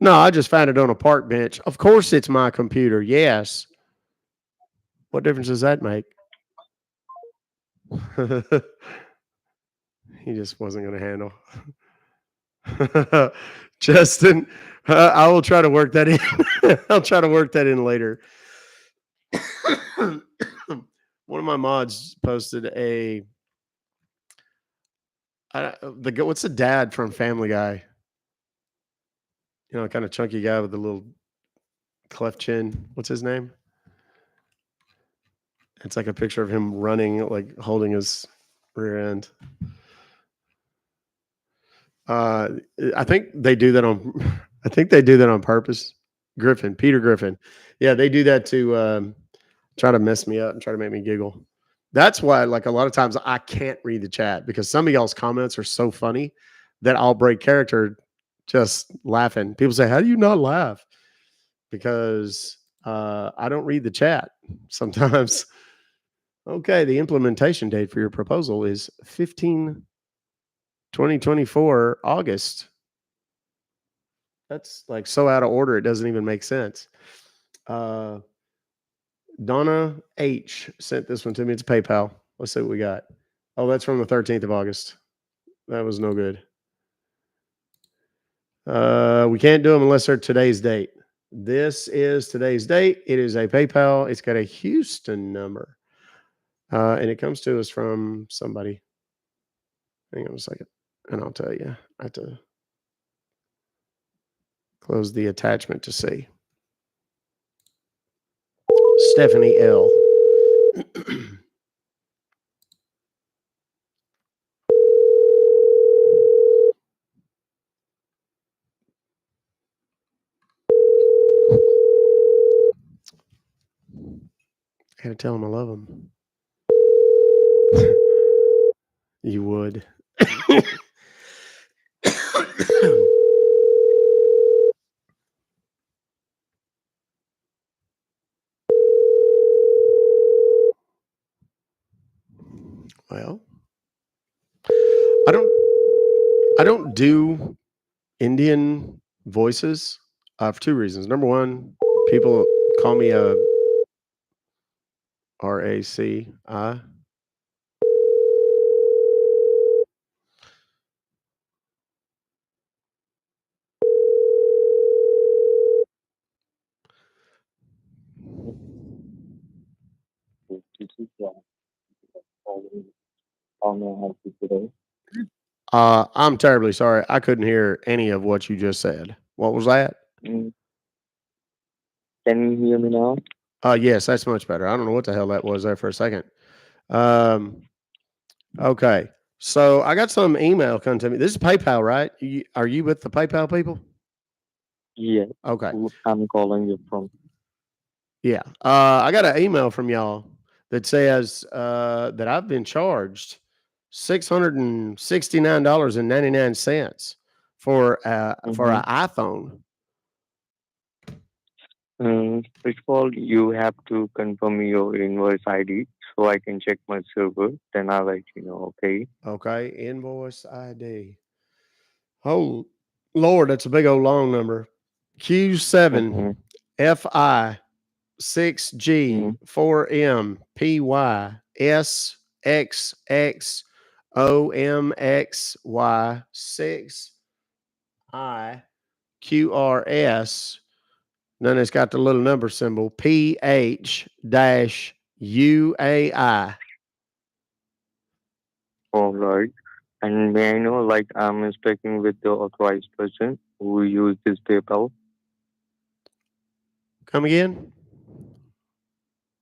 No, I just found it on a park bench. Of course, it's my computer. Yes. What difference does that make? He just wasn't going to handle. Justin, I will try to work that in. I'll try to work that in later. One of my mods posted what's the dad from Family Guy? You know, kind of chunky guy with the little cleft chin. What's his name? It's like a picture of him running, like holding his rear end. I think they do that on. I think they do that on purpose. Peter Griffin. Yeah, they do that to try to mess me up and try to make me giggle. That's why, like, a lot of times I can't read the chat because some of y'all's comments are so funny that I'll break character just laughing. People say, "How do you not laugh?" Because I don't read the chat sometimes. Okay, the implementation date for your proposal is 2024 August. That's like so out of order, it doesn't even make sense. Donna H sent this one to me. It's PayPal. Let's see what we got. Oh, that's from the 13th of August. That was no good. We can't do them unless they're today's date. This is today's date. It is a PayPal. It's got a Houston number. And it comes to us from somebody. Hang on a second, and I'll tell you. I have to close the attachment to see. Stephanie L. I gotta tell him I love him. You would. Well, I don't do Indian voices for two reasons. Number one, people call me a RACI. I'm terribly sorry. I couldn't hear any of what you just said. What was that? Can you hear me now? Yes, that's much better. I don't know what the hell that was there for a second. Okay. So I got some email coming to me. This is PayPal, right? Are you with the PayPal people? Yeah. Okay. I'm calling you from. Yeah. I got an email from y'all that says that I've been charged $669.99 for an iPhone. First of all, you have to confirm your invoice ID so I can check my server. Then I'll let you know. Okay. Okay. Invoice ID. Oh, Lord, that's a big old long number. Q7 FI 6G 4M PY SXX OMXY 6I QRS. Then it's got the little number symbol PH UAI. All right. And may I know, like, I'm speaking with the authorized person who used this PayPal. Come again?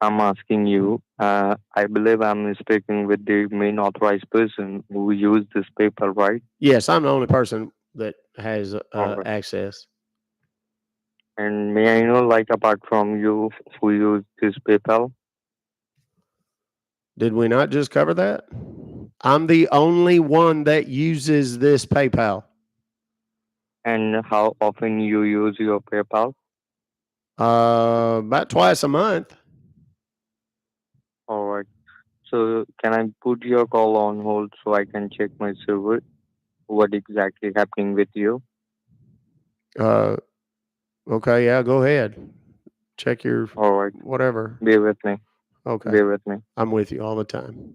I'm asking you. I believe I'm speaking with the main authorized person who used this PayPal, right? Yes, I'm the only person that has access. And may I know, like, apart from you, who used this PayPal? Did we not just cover that? I'm the only one that uses this PayPal. And how often you use your PayPal? About twice a month. All right. So can I put your call on hold so I can check my server? What exactly happening with you? Uh, okay, yeah, go ahead. Check your All right, whatever. bear with me. Okay, Bear with me. I'm with you all the time.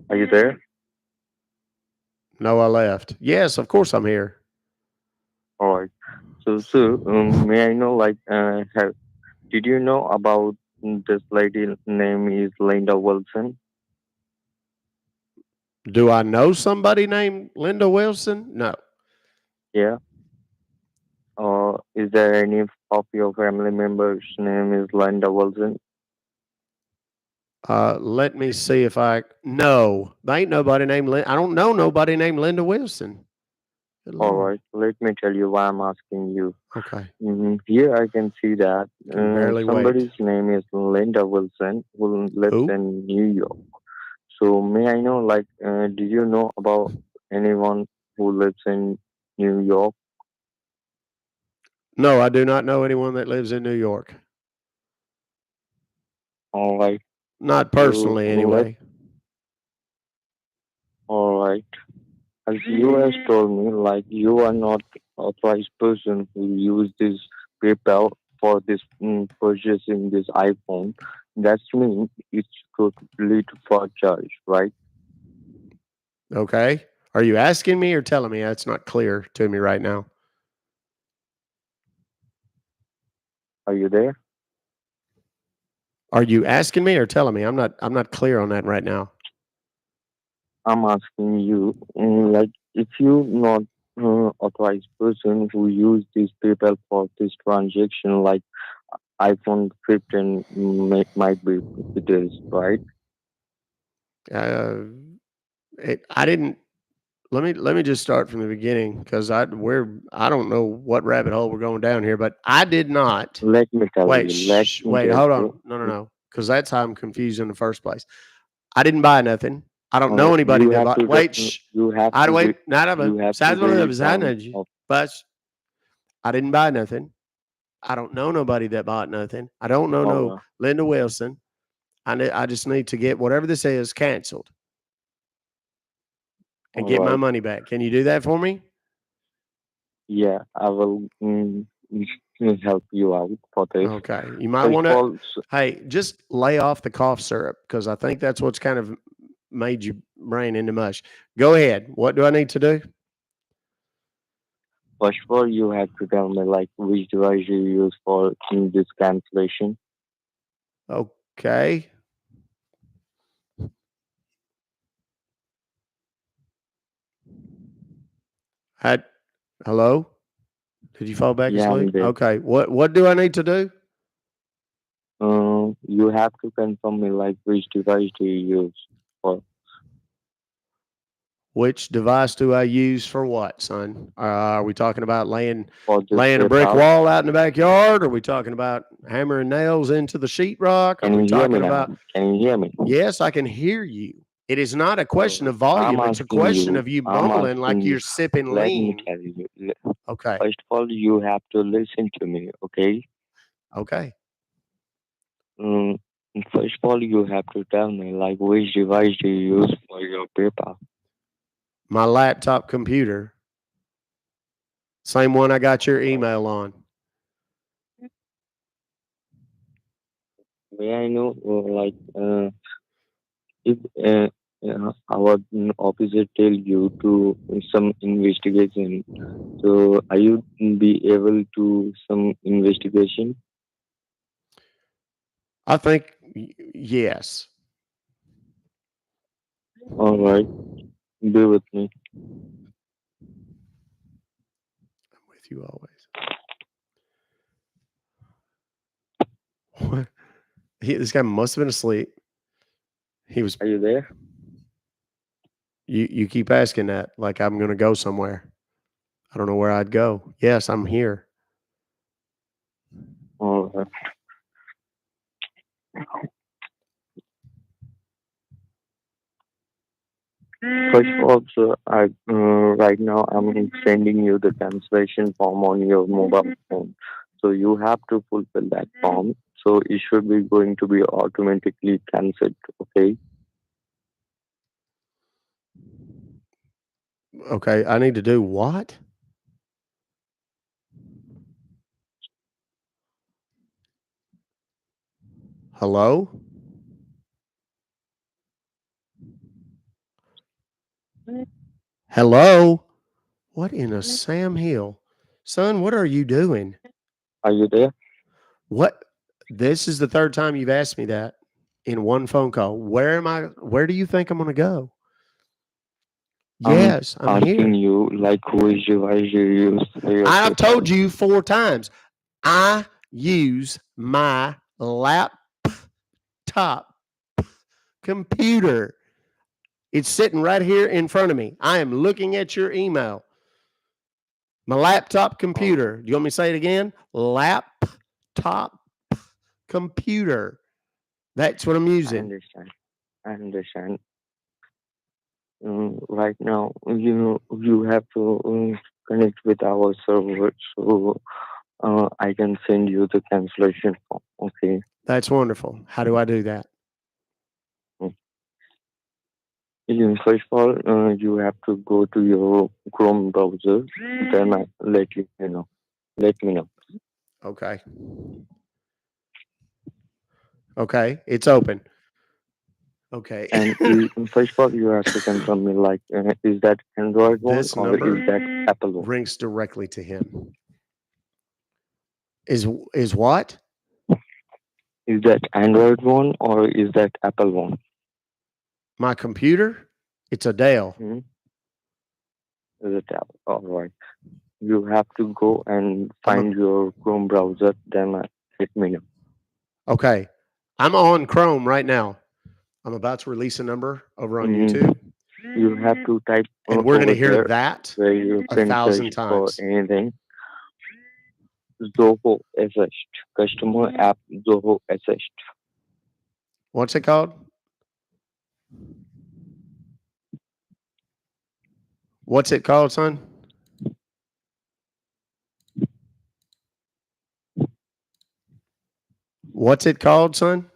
Are you there? No, I left. Yes, of course I'm here. All right. So, may I know, like, did you know about this lady name is Linda Wilson? Do I know somebody named Linda Wilson? No. Yeah. Or is there any of your family members' name is Linda Wilson? Let me see if I. No, there ain't nobody named. I don't know nobody named Linda Wilson. Good All Lord. right. Let me tell you why I'm asking you. Okay, Here I can see that can barely wait. somebody's name is Linda Wilson who lives Who? in New York. So may I know, like, do you know about anyone who lives in New York? No, I do not know anyone that lives in New York. All right. Not So personally, let anyway. all right. As you have told me, like you are not authorized person who use this PayPal for this purchasing this iPhone. That's mean it's totally for charge, right? Okay. Are you asking me or telling me? That's not clear to me right now. Are you there? Are you asking me or telling me? I'm not clear on that right now. I'm asking you, like, if you not authorized person who use this PayPal for this transaction, like iPhone 15 might be it is, right? Uh, I didn't. Let me just start from the beginning because I don't know what rabbit hole we're going down here, but I did not. Let me tell Wait, you. Let me wait, tell hold you. on. No. Because that's how I'm confused in the first place. I didn't buy nothing. I don't know Uh, anybody you that have bought. to Wait, you have I to wait. Not of a you have to size one of read those down energy, of but I didn't buy nothing. I don't know nobody that bought nothing. I don't know no our Linda Wilson. I just need to get whatever this is canceled and all get my right. money back. Can you do that for me? Yeah, I will help you out for this. Okay. You might First want of to, all, hey, just lay off the cough syrup because I think that's what's kind of made your brain into mush. Go ahead. What do I need to do? you have to tell me like which device you use for this cancellation. Okay. Had, hello? Did you fall back Yeah, I'm asleep? there. Okay. What do I need to do? You have to confirm me like which device do you use for Which device do I use for what, son? Are we talking about laying this laying a brick PayPal. wall out in the backyard? Are we talking about hammering nails into the sheetrock? Are Can we you hear me talking now? about Can you hear me? yes, I can hear you. It is not a question Alright. of volume. It's a question of you I'm mumbling like asking you, you're sipping let me lean. tell you. Okay. First of all, you have to listen to me, okay? Okay. Um, First of all, you have to tell me, like, which device do you use for your paper? My laptop computer. Same one I got your Alright. email on. May I know, if our officer tell you to some investigation, so are you be able to some investigation? I think yes. All right, be with me. I'm with you always. What? This guy must have been asleep. He was Are you there? you keep asking that like I'm going to go somewhere. I don't know where I'd go. Yes, I'm here. All right. First of all, sir, right now I'm sending you the cancellation form on your mobile phone. So you have to fulfill that form. So it should be going to be automatically cancelled. Okay. Okay, I need to do what? Hello? Hello? What in a Sam Hill? Son, what are you doing? Are you there? What? This is the third time you've asked me that in one phone call. Where am I? Where do you think I'm going to go? I'm Yes, I'm asking here. you, like, who is your use for your I've told PayPal? you 4 times. I use my laptop computer. It's sitting right here in front of me. I am looking at your email. My laptop computer. Do you want me to say it again? Laptop computer. That's what I'm I using. understand. I understand. Right now, you have to connect with our server, so I can send you the cancellation form. Okay. That's wonderful. How do I do that? First of all, you have to go to your Chrome browser. Then I let you know. Let me know. Okay. Okay. It's open. Okay. And first of all, you have to confirm me, like, is that Android one This or number is that Apple one? links directly to him. Is what? Is that Android one or is that Apple one? My computer? It's a Dell. Hmm? Is it Apple? All right. You have to go and find your Chrome browser. Then let me know. Okay. I'm on Chrome right now. I'm about to release a number over on YouTube, You have to type and we're going to over hear there that where you can search 1,000 for times. anything. Zoho Assist. Customer app Zoho Assist. What's it called? What's it called, son? What's it called, son?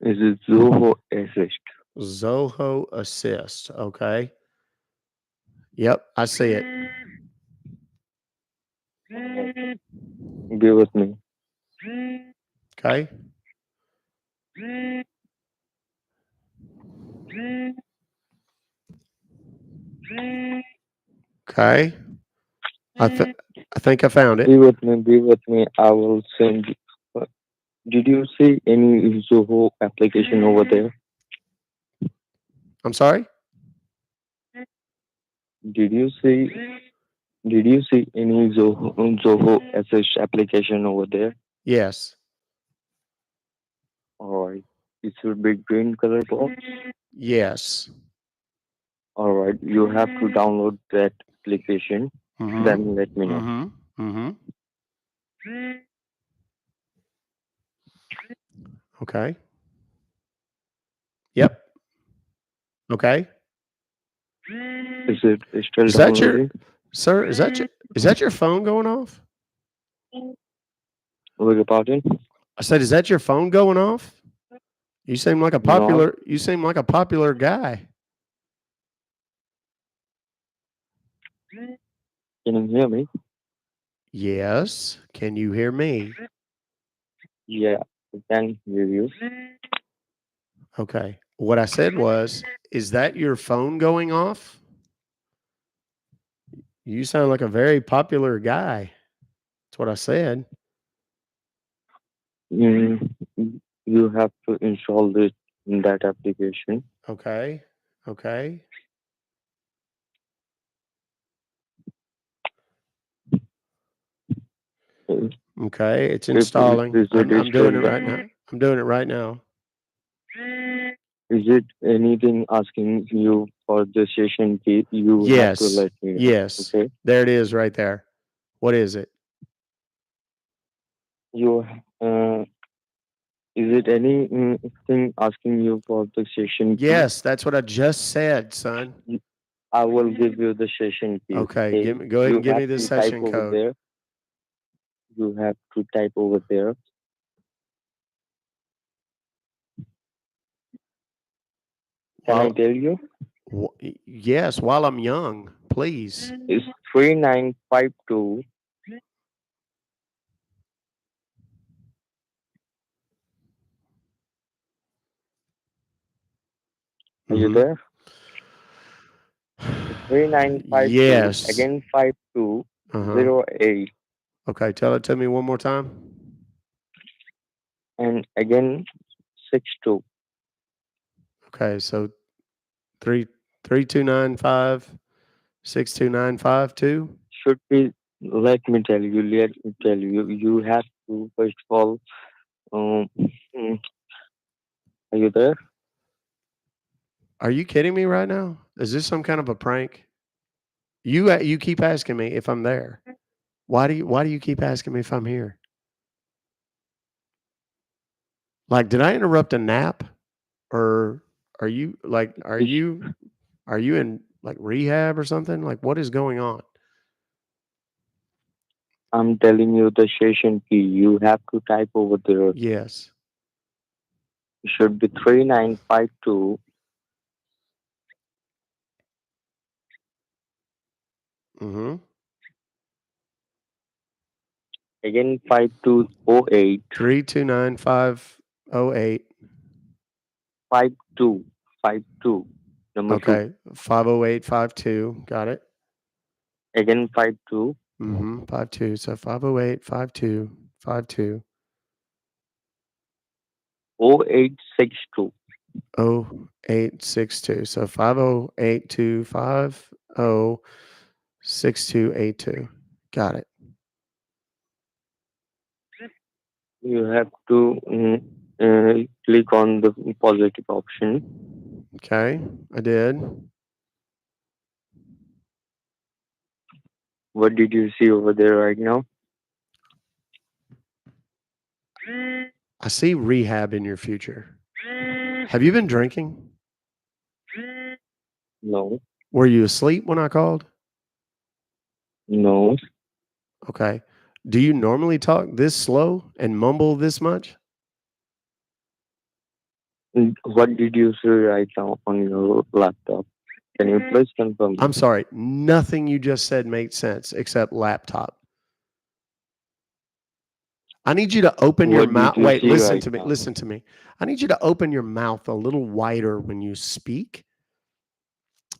Is it Zoho Assist? Zoho Assist. Okay. Yep, I see it. Be with me. Okay. Okay. I think I found it. Be with me. Be with me. I will send you. Did you see any Zoho application over there? I'm sorry? Did you see? Did you see any Zoho Assist application over there? Yes. All right. It should be green color box. Yes. All right. You have to download that application. Then let me know. Okay. Yep. Okay. Is it still Is that your downloading? sir? Is that your phone going off? Beg your pardon? I said, is that your phone going off? You seem like a Not. popular guy. Can you hear me? Yes. Can you hear me? Yeah, I can hear you. Okay. What I said was, is that your phone going off? You sound like a very popular guy. That's what I said. Mm, you have to install that application. Okay. Okay. Okay. It's installing. Is it I'm doing still it right now. I'm doing it right now. is it anything asking you for the session key? You have to Yes. let me know. Yes. Okay. There it is right there. What is it? You Is it anything asking you for the session key? Yes, that's what I just said, son. I will give you the session key. Okay, Okay, go ahead you and give have me the to type session over code. there. You have to type over there. Can I tell you? Yes, while I'm young, please. It's 3952. Are you there? 3952. Yes. Again 5208. Okay, tell it to me one more time. And again 62. Okay, so 3295 62952. Should be. Let me tell you. You have to first of all. Mm, are you there? Are you kidding me right now? Is this some kind of a prank? You keep asking me if I'm there. Why do you keep asking me if I'm here? Like, did I interrupt a nap, or are you in like rehab or something? Like, what is going on? I'm telling you the session key. You have to type over there. Yes. It should be 3952. Mm-hmm. Again 5208. 329508. 5252. Number 2. Okay. 50852. Got it. Again 52. 52. So 5085252. 0862. 0862. So 50825 6282. Got it. You have to click on the positive option. Okay, I did. What did you see over there right now? I see rehab in your future. Have you been drinking? No. Were you asleep when I called? No. Okay. Do you normally talk this slow and mumble this much? What did you see right now on your laptop? Can you please confirm? I'm sorry. Nothing you just said made sense except laptop. I need you to open your What mouth. did you Wait, see listen right to me. now? Listen to me. I need you to open your mouth a little wider when you speak.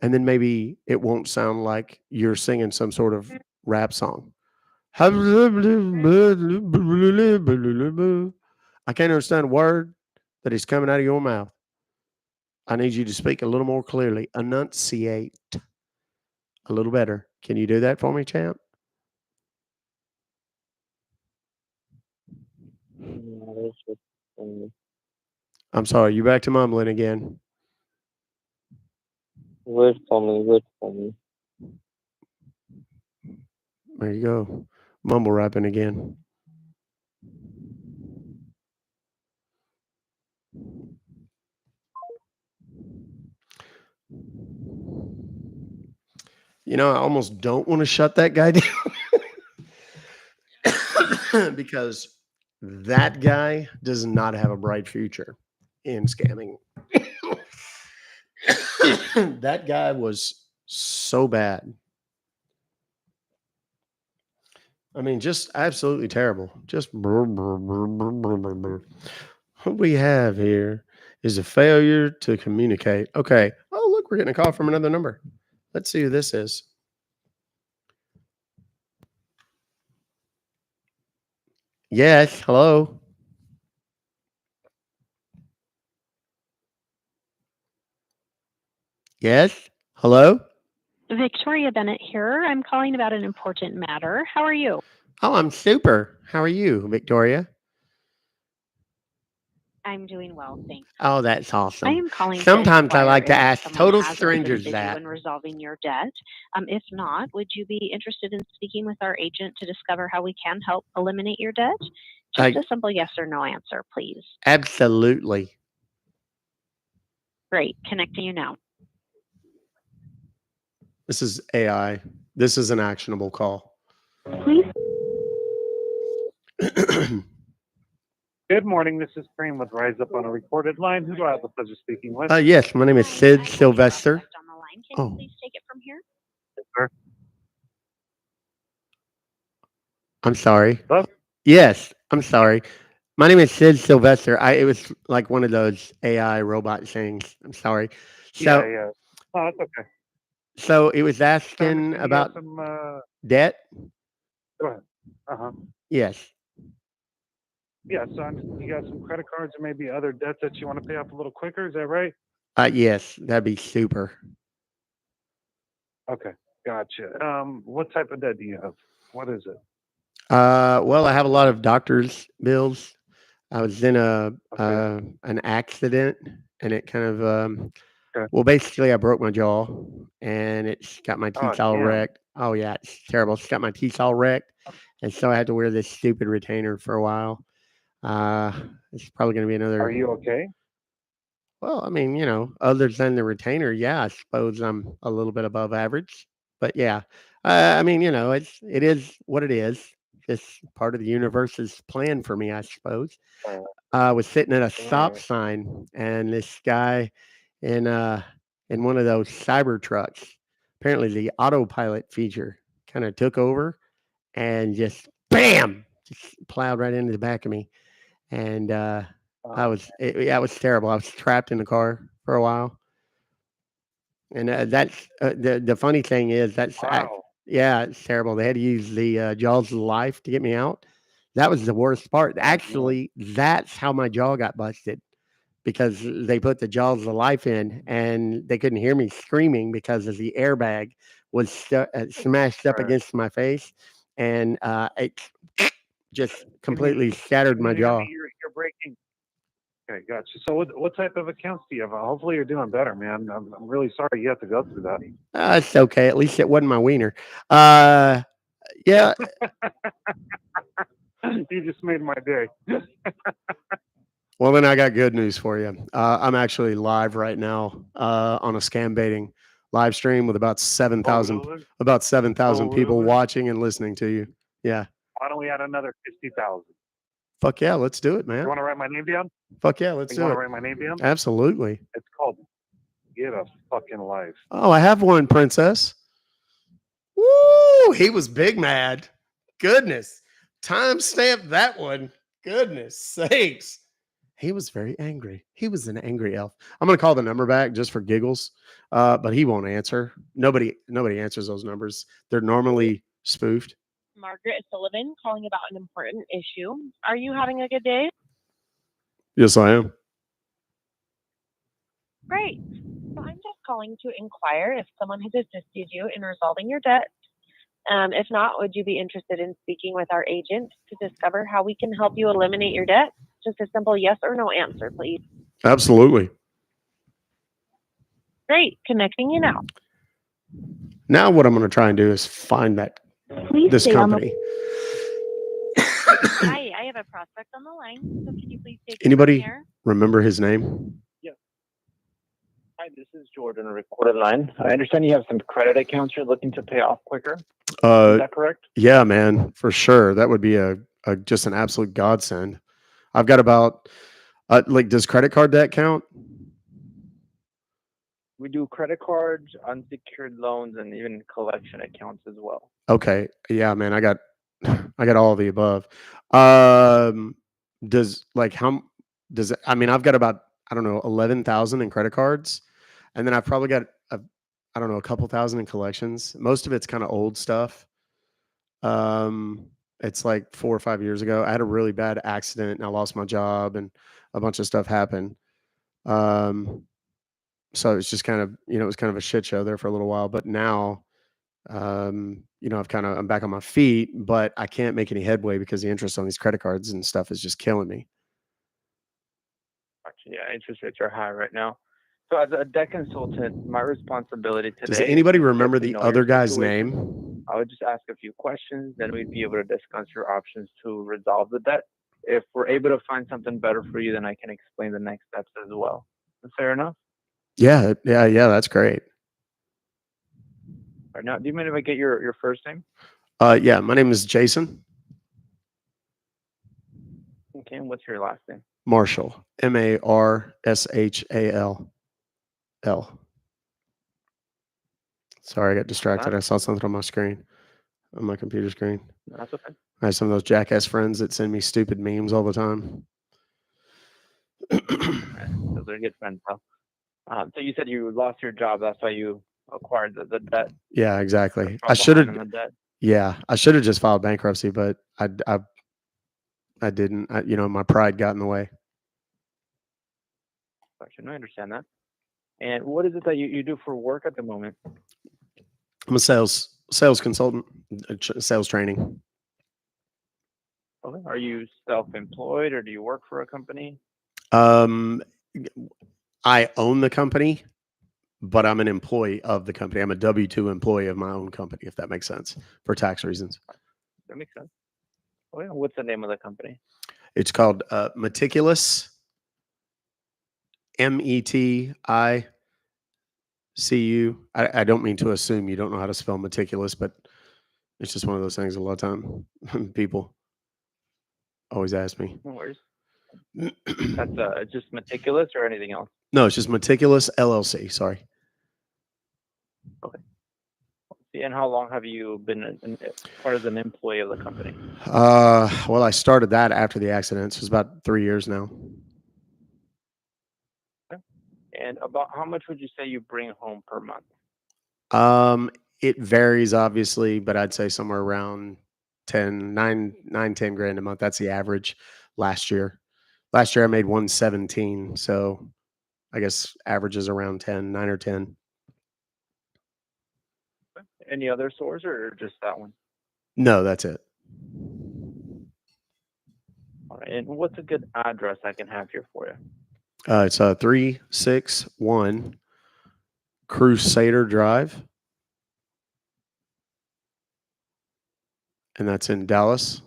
And then maybe it won't sound like you're singing some sort of rap song. I can't understand a word that is coming out of your mouth. I need you to speak a little more clearly. Enunciate a little better. Can you do that for me, champ? I'm sorry. You back to mumbling again. Wait for me. There you go. Mumble rapping again. You know, I almost don't want to shut that guy down because that guy does not have a bright future in scamming. That guy was so bad. I mean, just absolutely terrible. Just what we have here is a failure to communicate. Okay. Oh, look, we're getting a call from another number. Let's see who this is. Yes. Hello. Yes. Hello. Victoria Bennett here. I'm calling about an important matter. How are you? Oh, I'm super. How are you, Victoria? I'm doing well, thanks. Oh, that's I awesome. am calling to Sometimes I inquire like to if ask someone total has strangers assisted you that. in resolving your debt. If not, would you be interested in speaking with our agent to discover how we can help eliminate your debt? Just a simple yes or no answer, please. Absolutely. Great. Connecting you now. This is AI. This is an actionable call. Please. Good morning. This is Cream with Rise Up on a recorded line. Who do I have the pleasure of speaking with? Yes, my name is Sid Sylvester. On the line. Can you please take it from here? Yes, sir. I'm sorry. Hello? Yes, I'm sorry. My name is Sid Sylvester. It was like one of those AI robot things. I'm sorry. So, Yeah. Oh, that's okay. so it was I asking understand you got about some. debt. Go ahead. Yes. Yeah. So you got some credit cards or maybe other debts that you want to pay off a little quicker. Is that right? Yes, that'd be super. Okay. Gotcha. What type of debt do you have? What is it? Well, I have a lot of doctor's bills. I was in an accident, and it kind of Okay. well, basically, I broke my jaw, and it's got my Oh, teeth all damn. wrecked. Oh yeah, it's terrible. It's got my teeth all wrecked, and so I had to wear this stupid retainer for a while. Uh, it's probably going to be Are another. you okay? Well, I mean, other than the retainer, yeah, I suppose I'm a little bit above average. But yeah, I mean, it is what it is. It's part of the universe's plan for me, I suppose. I was sitting at a stop sign, and this guy in in one of those cyber trucks, apparently the autopilot feature kind of took over and just bam, just plowed right into the back of me. And yeah, it was terrible. I was trapped in the car for a while. And that's the funny thing is Wow. yeah, it's terrible. They had to use the jaws of life to get me out. That was the worst part. Actually, that's how my jaw got busted because they put the jaws of life in, and they couldn't hear me screaming because of the airbag was smashed up Right. against my face, and it just Can you completely shattered can my you hear jaw. me? You're breaking. Okay, gotcha. So what type of accounts do you have? Hopefully you're doing better, man. I'm really sorry you have to go through that. It's okay. At least it wasn't my wiener. Uh, yeah. You just made my day. Well, then I got good news for you. I'm actually live right now on a scam baiting live stream with about 7,000 people really? watching and listening to you. Yeah. Why don't we add another 50,000? Fuck yeah, let's do it, You man. want to write my name down? Fuck yeah, let's You do want it. to write my name down? Absolutely. It's called Get a Fucking Life. Oh, I have one, princess. Woo! He was big mad. Goodness. Timestamp that one. Goodness sakes. He was very angry. He was an angry elf. I'm gonna call the number back just for giggles, but he won't answer. Nobody answers those numbers. They're normally spoofed. Margaret Sullivan calling about an important issue. Are you having a good day? Yes, I am. Great. So I'm just calling to inquire if someone has assisted you in resolving your debt. If not, would you be interested in speaking with our agent to discover how we can help you eliminate your debt? Just a simple yes or no answer, please. Absolutely. Great. Connecting you now. Now what I'm gonna try and do is find this company. Hi, I have a prospect on the line. So can you please take it from Anybody here? remember his name? Hi, this is Jordan, a recorded line. I understand you have some credit accounts you're looking to pay off quicker. Is that correct? Yeah, man, for sure. That would be a just an absolute godsend. I've got about does credit card debt count? We do credit cards, unsecured loans, and even collection accounts as well. Okay. Yeah, man, I got I got all of the above. Um does like how does it, I mean I've got about I don't know 11,000 in credit cards, and then I've probably got I don't know a couple thousand in collections. Most of it's kind of old stuff. Um it's like 4 or 5 years ago. I had a really bad accident and I lost my job and a bunch of stuff happened. Um so it's just kind of, it was kind of a shit show there for a little while, but now I'm back on my feet, but I can't make any headway because the interest on these credit cards and stuff is just killing me. Actually, yeah, interest rates are high right now. So as a debt consultant, my responsibility today Does is anybody to remember get to the know other your guy's situation. name? I would just ask a few questions, then we'd be able to discuss your options to resolve the debt. if we're able to find something better for you, then I can explain the next steps as well. Fair enough? Yeah, that's great. All right, now, do you mind if I get your first name? Yeah, my name is Jason Okay, and what's your last name? Marshall, Marshall. Sorry, I got distracted. I saw something on my screen, on my computer screen. No, that's okay. I have some of those jackass friends that send me stupid memes all the time. Those are good friends, pal. So you said you lost your job. That's why you acquired the debt. Yeah, exactly. From I should behind on have. the debt. Yeah, I should have just filed bankruptcy, but I didn't. My pride got in the way. Gotcha. No, I understand that. And what is it that you do for work at the moment? I'm a sales consultant, sales training. Okay. Are you self-employed or do you work for a company? I own the company, but I'm an employee of the company. I'm a W-2 employee of my own company, if that makes sense, for tax reasons. That makes sense. Oh yeah. What's the name of the company? It's called Meticulous. METICU. I don't mean to assume you don't know how to spell meticulous, but it's just one of those things. A lot of time, people always ask me. No worries. That's just Meticulous or anything else? No, it's just Meticulous LLC. Sorry. Okay. See, and how long have you been part of an employee of the company? Well, I started that after the accident, so it's about 3 years now. Okay. And about how much would you say you bring home per month? It varies obviously, but I'd say somewhere around 10 grand a month. That's the average last year. Last year I made 117, so I guess average is around 9 or 10. Any other source or just that one? No, that's it. All right. And what's a good address I can have here for you? It's 361 Crusader Drive, and that's in Dallas,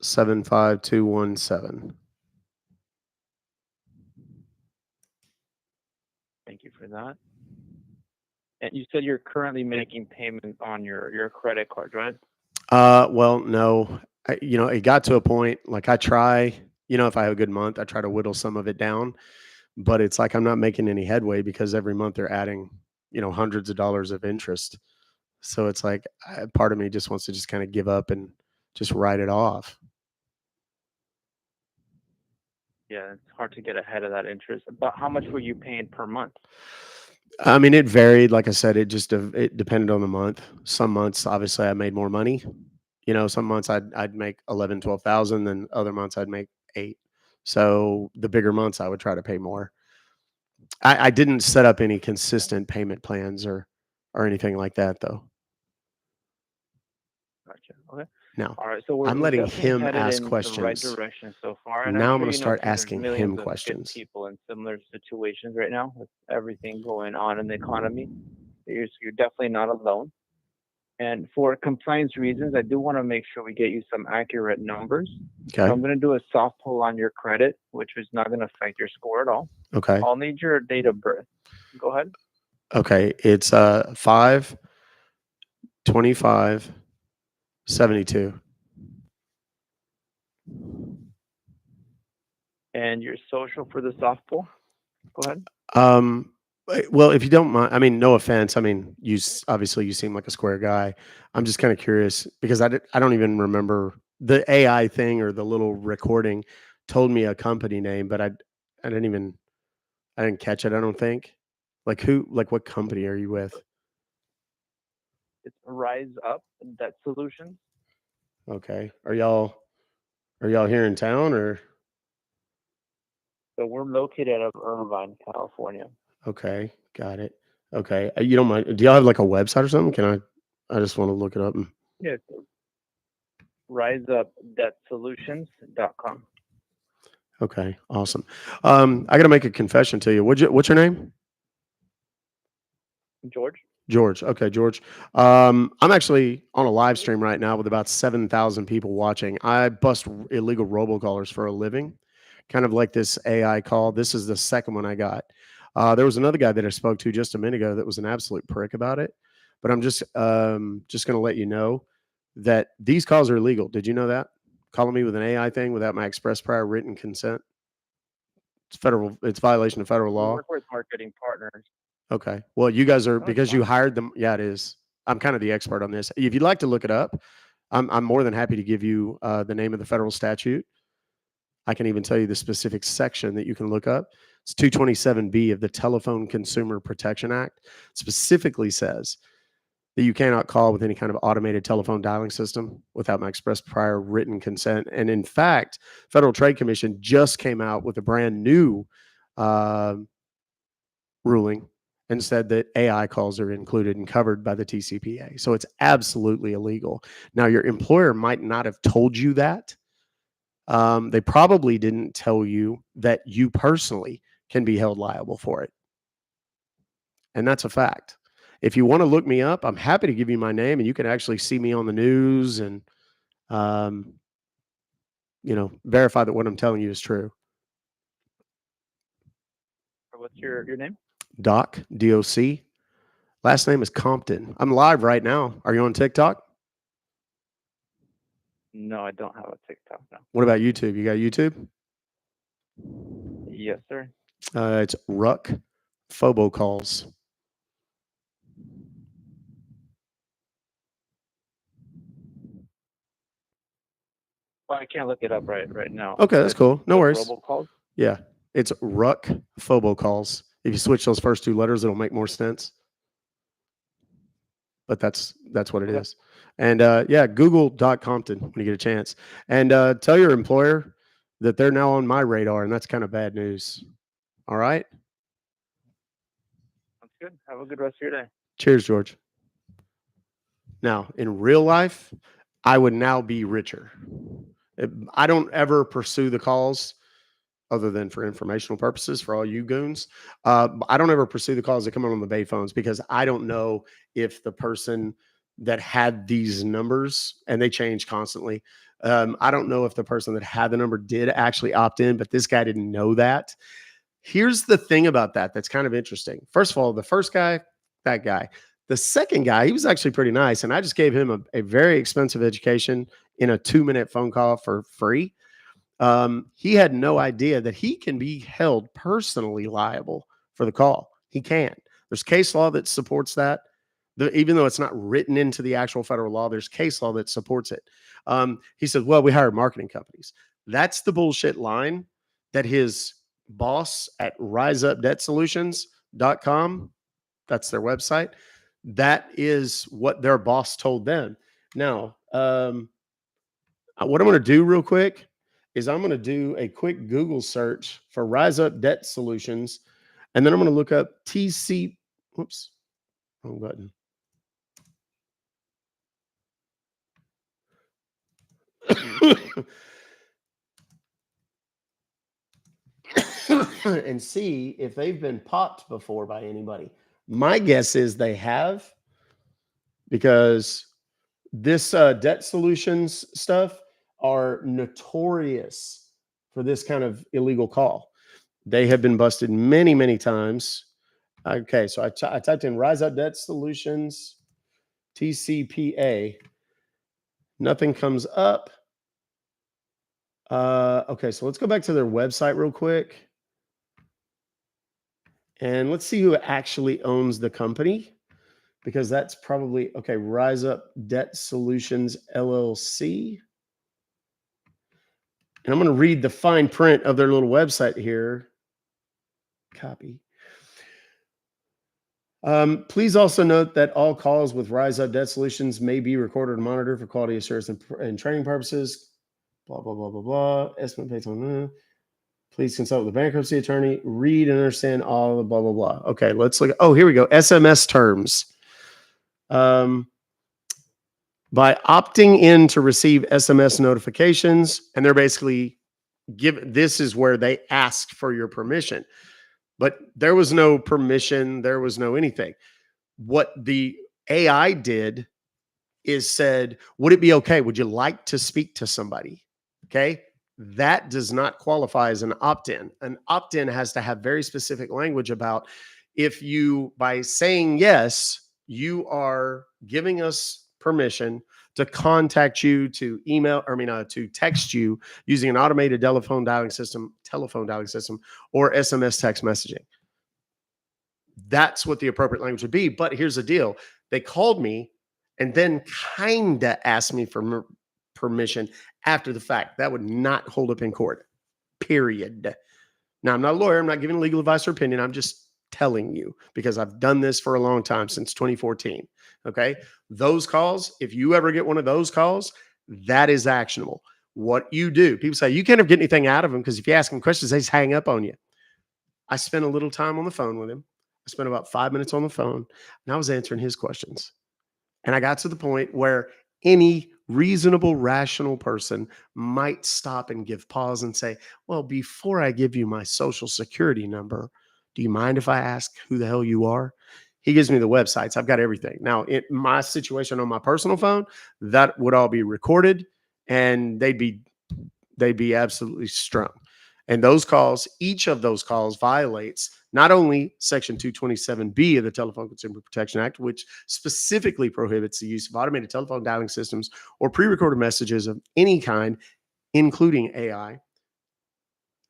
75217. Thank you for that. And you said you're currently making payments on your credit card, right? Well, no. It got to a point like I try, if I have a good month, I try to whittle some of it down, but it's like I'm not making any headway because every month they're adding, hundreds of dollars of interest. So it's like part of me just wants to just kind of give up and just write it off. Yeah, it's hard to get ahead of that interest. But how much were you paying per month? I mean, it varied. Like I said, it depended on the month. Some months, obviously, I made more money. Some months I'd make 11, 12,000, then other months I'd make 8. So the bigger months I would try to pay more. I didn't set up any consistent payment plans or anything like that, though. Gotcha. Okay. No. All right. So we're I'm letting definitely him headed ask in the right questions. direction so far. And I'm Now I'm sure going to you know start too, there's asking millions him of questions. good people in similar situations right now with everything going on in the economy. You're definitely not alone. And for compliance reasons, I do want to make sure we get you some accurate numbers. Okay. So I'm going to do a soft pull on your credit, which is not going to affect your score at all. Okay. I'll need your date of birth. Go ahead. Okay. It's 5/25/72. And your social for the soft pull. Go ahead. Well, if you don't mind, I mean, no offense. I mean, obviously you seem like a square guy. I'm just kind of curious because I don't even remember the AI thing or the little recording told me a company name, but I didn't catch it. I don't think. Like what company are you with? It's Rise Up Debt Solutions. Okay. Are y'all here in town or? So we're located out of Irvine, California. Okay, got it. Okay, you don't mind? Do y'all have like a website or something? Can I just want to look it up. Yes. RiseUpDebtSolutions.com. Okay, awesome. I got to make a confession to you. What's your name? George. George. Okay, George. I'm actually on a live stream right now with about 7,000 people watching. I bust illegal robocallers for a living, kind of like this AI call. This is the second one I got. There was another guy that I spoke to just a minute ago that was an absolute prick about it. But I'm just going to let you know that these calls are illegal. Did you know that? Calling me with an AI thing without my express prior written consent. It's federal. It's violation of federal We law. work with marketing partners. Okay. Well, you guys are, No, it's because you fine. hired them. Yeah, it is. I'm kind of the expert on this. If you'd like to look it up, I'm more than happy to give you the name of the federal statute. I can even tell you the specific section that you can look up. It's 227B of the Telephone Consumer Protection Act. Specifically says that you cannot call with any kind of automated telephone dialing system without my express prior written consent. And in fact, Federal Trade Commission just came out with a brand new ruling and said that AI calls are included and covered by the TCPA. So it's absolutely illegal. Now, your employer might not have told you that. They probably didn't tell you that you personally can be held liable for it. And that's a fact. If you want to look me up, I'm happy to give you my name and you can actually see me on the news and, verify that what I'm telling you is true. What's your name? Doc, DOC. Last name is Compton. I'm live right now. Are you on TikTok? No, I don't have a TikTok now. What about YouTube? You got YouTube? Yes, sir. It's Ruck Fobocalls. Well, I can't look it up right now. Okay, that's cool. No worries. Robocalls? Yeah, it's Ruck Fobocalls. If you switch those first two letters, it'll make more sense. But that's what it is. And Google Compton when you get a chance. And tell your employer that they're now on my radar, and that's kind of bad news. All right? Sounds good. Have a good rest of your day. Cheers, George. Now, in real life, I would now be richer. I don't ever pursue the calls other than for informational purposes for all you goons. I don't ever pursue the calls that come on the Bay phones because I don't know if the person that had these numbers, and they change constantly. I don't know if the person that had the number did actually opt in, but this guy didn't know that. Here's the thing about that that's kind of interesting. First of all, the first guy, that guy. The second guy, he was actually pretty nice. And I just gave him a very expensive education in a 2-minute phone call for free. He had no idea that he can be held personally liable for the call. He can. There's case law that supports that. Even though it's not written into the actual federal law, there's case law that supports it. He said, well, we hire marketing companies. That's the bullshit line that his boss at riseupdebtsolutions.com, that's their website. That is what their boss told them. Now, what I'm going to do real quick is I'm going to do a quick Google search for Rise Up Debt Solutions, and then I'm going to look up whoops, wrong button. And see if they've been popped before by anybody. My guess is they have, because this debt solutions stuff are notorious for this kind of illegal call. They have been busted many, many times. Okay, so I typed in Rise Up Debt Solutions, TCPA. Nothing comes up. Okay, so let's go back to their website real quick. And let's see who actually owns the company, because that's probably, okay, Rise Up Debt Solutions, LLC. And I'm going to read the fine print of their little website here. Copy. Please also note that all calls with Rise Up Debt Solutions may be recorded and monitored for quality assurance and training purposes. Blah, blah, blah, blah, blah. Estimate based on that. Please consult with the bankruptcy attorney. Read and understand all the blah, blah, blah. Okay, let's look. Oh, here we go. SMS terms. By opting in to receive SMS notifications, and they're basically this is where they ask for your permission. But there was no permission. There was no anything. What the AI did is said, would it be okay? Would you like to speak to somebody? Okay. That does not qualify as an opt-in. An opt-in has to have very specific language about if you, by saying yes, you are giving us permission to contact you, to email, to text you using an automated telephone dialing system, or SMS text messaging. That's what the appropriate language would be. But here's the deal. They called me and then kind of asked me for permission after the fact. That would not hold up in court, period. Now, I'm not a lawyer. I'm not giving legal advice or opinion. I'm just telling you because I've done this for a long time, since 2014. Okay. Those calls, if you ever get one of those calls, that is actionable. What you do, people say you can't ever get anything out of them because if you ask them questions, they just hang up on you. I spent a little time on the phone with him. I spent about 5 minutes on the phone and I was answering his questions. And I got to the point where any reasonable, rational person might stop and give pause and say, well, before I give you my social security number, do you mind if I ask who the hell you are? He gives me the websites. I've got everything. Now, in my situation on my personal phone, that would all be recorded and they'd be absolutely strung. And those calls, each of those calls violates not only Section 227B of the Telephone Consumer Protection Act, which specifically prohibits the use of automated telephone dialing systems or pre-recorded messages of any kind, including AI.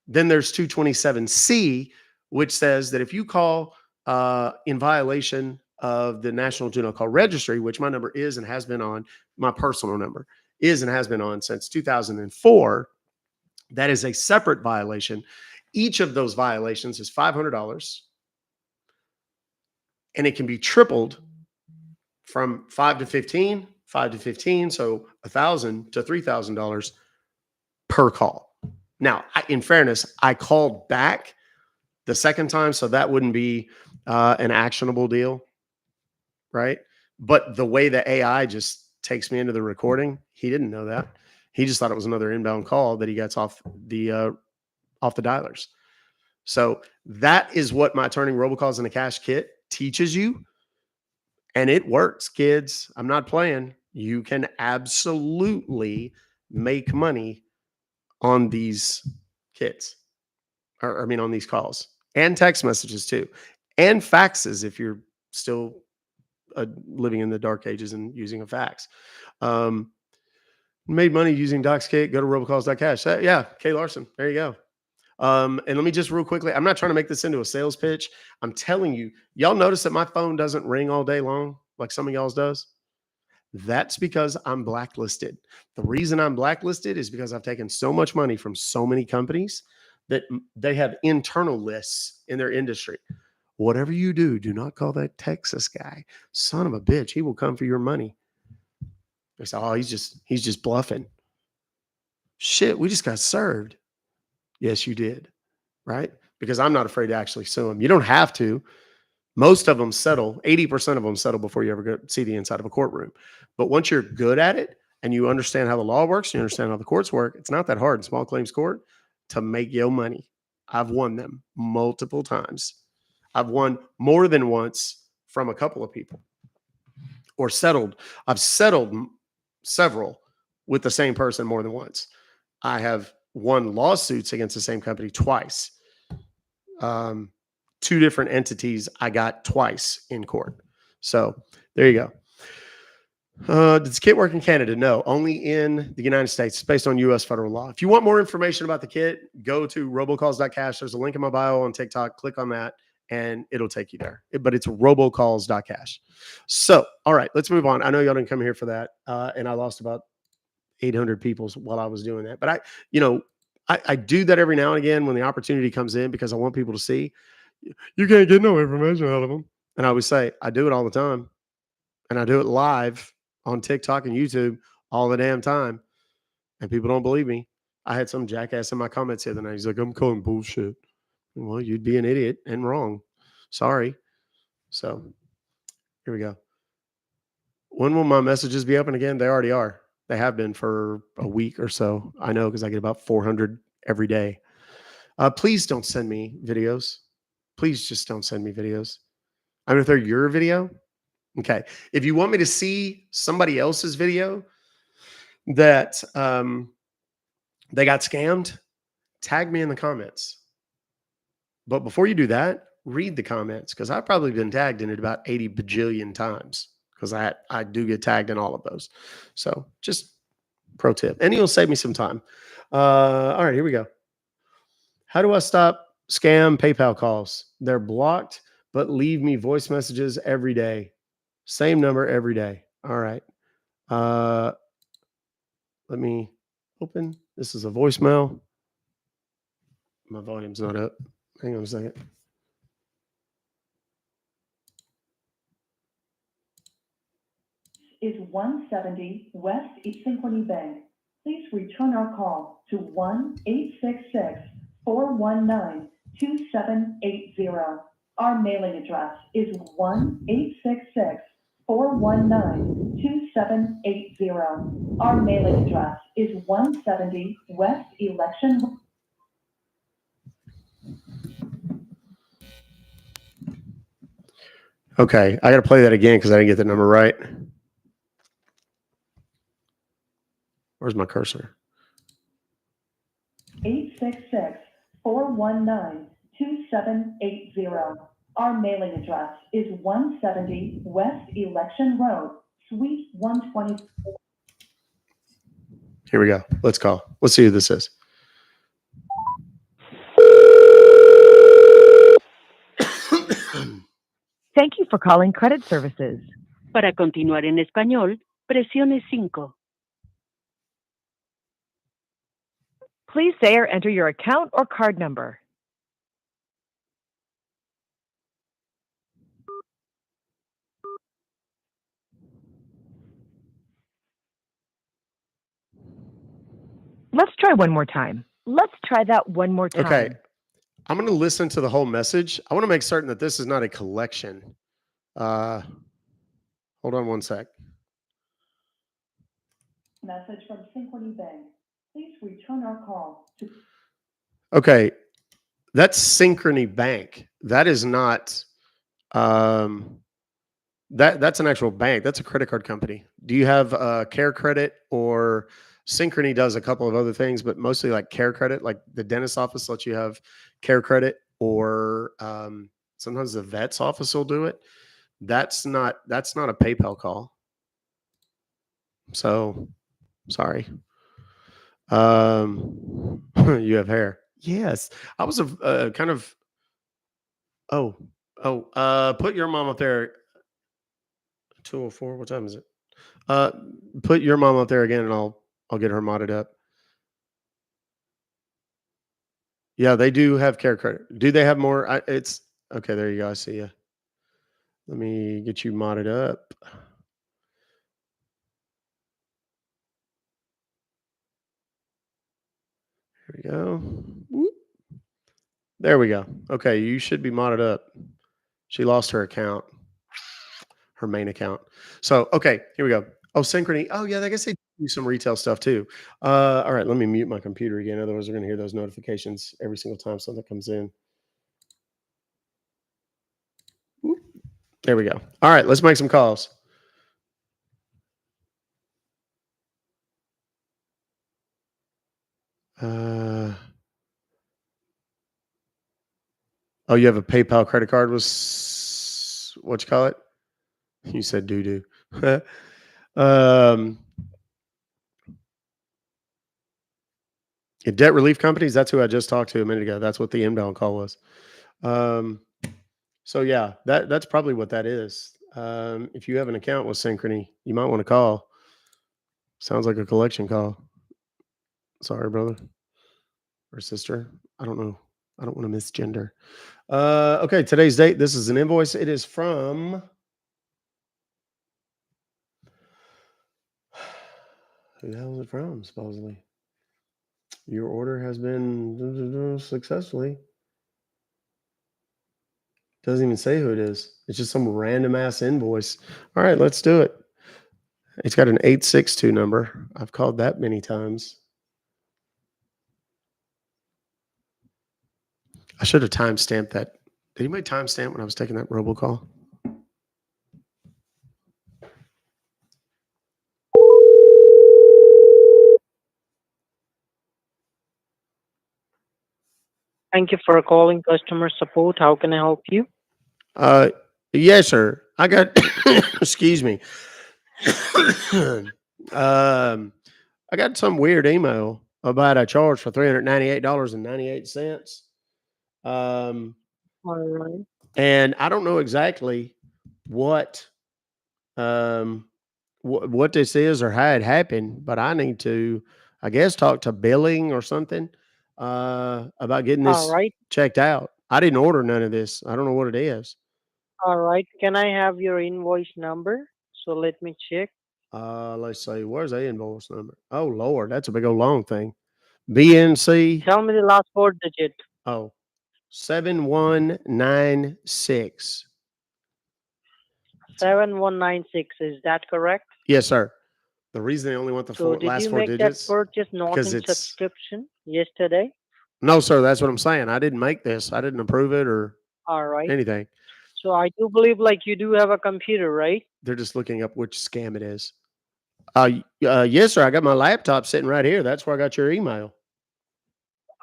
Then there's 227C, which says that if you call in violation of the National Do Not Call Registry, which my number is and has been on, my personal number is and has been on since 2004, that is a separate violation. Each of those violations is $500, and it can be tripled from 5 to 15, so $1,000 to $3,000 per call. Now, in fairness, I called back the second time, so that wouldn't be an actionable deal, right? But the way the AI just takes me into the recording, he didn't know that. He just thought it was another inbound call that he gets off the dialers. So that is what my turning robocalls into cash kit teaches you. And it works, kids. I'm not playing. You can absolutely make money on these kits, on these calls and text messages too, and faxes if you're still living in the dark ages and using a fax. Made money using DocsKit. Go to robocalls.cash. Yeah, Kay Larson. There you go. And let me just real quickly, I'm not trying to make this into a sales pitch. I'm telling you, y'all notice that my phone doesn't ring all day long like some of y'all's does? That's because I'm blacklisted. The reason I'm blacklisted is because I've taken so much money from so many companies that they have internal lists in their industry. Whatever you do, do not call that Texas guy. Son of a bitch, he will come for your money. They say, oh, he's just bluffing. Shit, we just got served. Yes, you did. Right? Because I'm not afraid to actually sue them. You don't have to. Most of them settle, 80% of them settle before you ever go see the inside of a courtroom. But once you're good at it and you understand how the law works, you understand how the courts work, it's not that hard in small claims court to make your money. I've won them multiple times. I've won more than once from a couple of people or settled. I've settled several with the same person more than once. I have won lawsuits against the same company twice. Two different entities I got twice in court. So there you go. Does the kit work in Canada? No, only in the United States. It's based on U.S. federal law. If you want more information about the kit, go to robocalls.cash. There's a link in my bio on TikTok. Click on that and it'll take you there. But it's robocalls.cash. So, all right, let's move on. I know y'all didn't come here for that. And I lost about 800 people while I was doing that. But I do that every now and again when the opportunity comes in because I want people to see you can't get no information out of them. And I always say, I do it all the time. And I do it live on TikTok and YouTube all the damn time. And people don't believe me. I had some jackass in my comments the other night. He's like, I'm calling bullshit. Well, you'd be an idiot and wrong. Sorry. So here we go. When will my messages be open again? They already are. They have been for a week or so. I know because I get about 400 every day. Please don't send me videos. Please just don't send me videos. I mean, if they're your video, Okay. If you want me to see somebody else's video that they got scammed, tag me in the comments. But before you do that, read the comments because I've probably been tagged in it about 80 bajillion times because I do get tagged in all of those. So just pro tip. And you'll save me some time. All right, here we go. How do I stop scam PayPal calls? They're blocked, but leave me voice messages every day. Same number every day. All right. Let me open. This is a voicemail. My volume's not up. Hang on a second. Is 170 West East Synchrony Bank. Please return our call to 1-866-419-2780. Our mailing address is 1-866-419-2780. Our mailing address is 170 West Election. Okay, I got to play that again because I didn't get the number right. Where's my cursor? 866-419-2780. Our mailing address is 170 West Election Road, Suite 120. Here we go. Let's call. Let's see who this is. Thank you for calling Credit Services. Para continuar en español, presione 5. Please say or enter your account or card number. Let's try one more time. Let's try that one more time. Okay. I'm going to listen to the whole message. I want to make certain that this is not a collection. Hold on one sec. Message from Synchrony Bank. Please return our call to. Okay. That's Synchrony Bank. That is not that's an actual bank. That's a credit card company. Do you have Care Credit, or Synchrony does a couple of other things, but mostly like Care Credit, like the dentist office lets you have Care Credit, or sometimes the vet's office will do it. That's not a PayPal call. So sorry. You have hair. Yes. I was a kind of put your mom up there. 204. What time is it? Put your mom up there again, and I'll get her modded up. Yeah, they do have Care Credit. Do they have more? It's okay. There you go. I see you. Let me get you modded up. Here we go. Whoop. There we go. Okay, you should be modded up. She lost her account, her main account. So, okay, here we go. Oh, Synchrony. Oh, yeah, I guess they do some retail stuff too. All right, let me mute my computer again. Otherwise, we're going to hear those notifications every single time something comes in. Whoop. There we go. All right, let's make some calls. Oh, you have a PayPal credit card was what you call it? You said doo-doo. Debt relief companies, that's who I just talked to a minute ago. That's what the inbound call was. So yeah, that's probably what that is. If you have an account with Synchrony, you might want to call. Sounds like a collection call. Sorry, brother or sister. I don't know. I don't want to misgender. Okay, today's date. This is an invoice. It is from who the hell is it from, supposedly? Your order has been successfully. Doesn't even say who it is. It's just some random ass invoice. All right, let's do it. It's got an 862 number. I've called that many times. I should have timestamped that. Did anybody timestamp when I was taking that robocall? Thank you for calling customer support. How can I help you? Uh, yes, sir. I got, excuse me. I got some weird email about a charge for $398.98. Um, All right. and I don't know exactly what um what this is or how it happened, but I need to, I guess, talk to billing or something about getting All this right. checked out. I didn't order none of this. I don't know what it is. All right. Can I have your invoice number? So let me check. Let's see. Where's the invoice number? Oh Lord, that's a big old long thing. BNC. Tell me the last four digit. Oh, 7196. 7196. Is that correct? Yes, sir. The reason they only want the So did last you four make that digits purchase because Norton it's subscription yesterday? no, sir. That's what I'm saying. I didn't make this. I didn't approve it or All right. anything. So I do believe like you do have a computer, right? They're just looking up which scam it is. Yes, sir. I got my laptop sitting right here. That's where I got your email.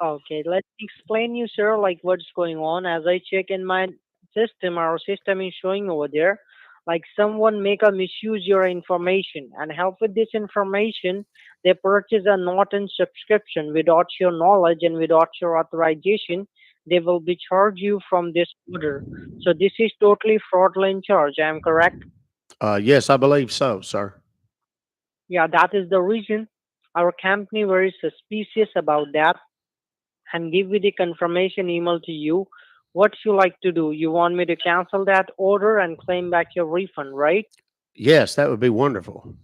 Okay, let me explain you, sir, like what's going on. As I check in my system, our system is showing over there, like someone make a misuse your information and help with this information. They purchase a Norton subscription without your knowledge and without your authorization. They will be charged you from this order. So this is totally fraudulent charge. I am correct? Yes, I believe so, sir. Yeah, that is the reason our company very suspicious about that and give me the confirmation email to you. What you like to do? You want me to cancel that order and claim back your refund, right? Yes, that would be wonderful.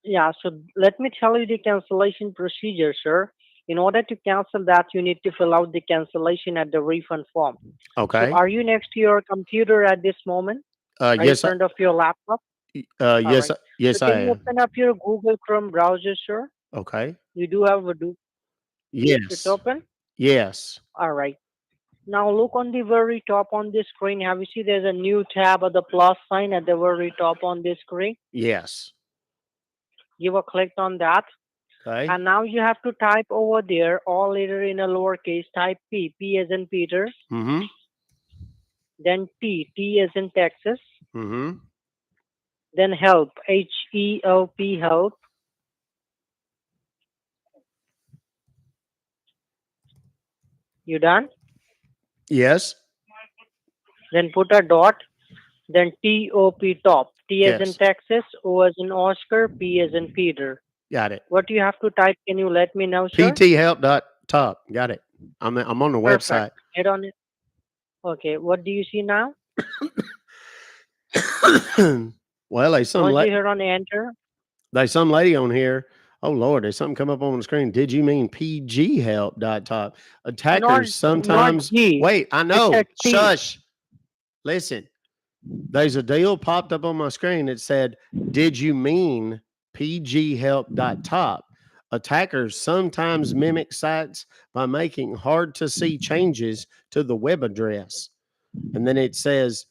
Yeah, so let me tell you the cancellation procedure, sir. In order to cancel that, you need to fill out the cancellation at the refund form. So Okay. are you next to your computer at this moment? Are you in Yes, front of your laptop? All yes, right. So yes, I can you am. open up your Google Chrome browser, sir? Okay. You do have a do. It's Yes, open? yes, All right. Now look on the very top on the screen. Have you see there's a new tab of the plus sign at the very top on the screen? yes. Give a click on that. Okay. And now you have to type over there all letter in a lowercase. Type P, P as in Peter. Mm-hmm. Then T, T as in Texas. Mm-hmm. Then help, HELP, help. You done? Yes. Then put a dot. Then TOP, top. T as in Yes. Texas, O as in Oscar, P as in Peter. Got it. What do you have to type? Can you let me know, sir? pthelp.top. Got it. I'm on the Perfect. website. Hit on it. Okay, what do you see now? Well, there's some Once you hit on enter, lady on here. Oh Lord, there's something come up on the screen. Did you mean pghelp.top? not Attackers not sometimes G. wait, I It's a know. T. Shush. Listen. There's a deal popped up on my screen that said, "Did you mean pghelp.top?" Attackers sometimes mimic sites by making hard to see changes to the web address. And then it says,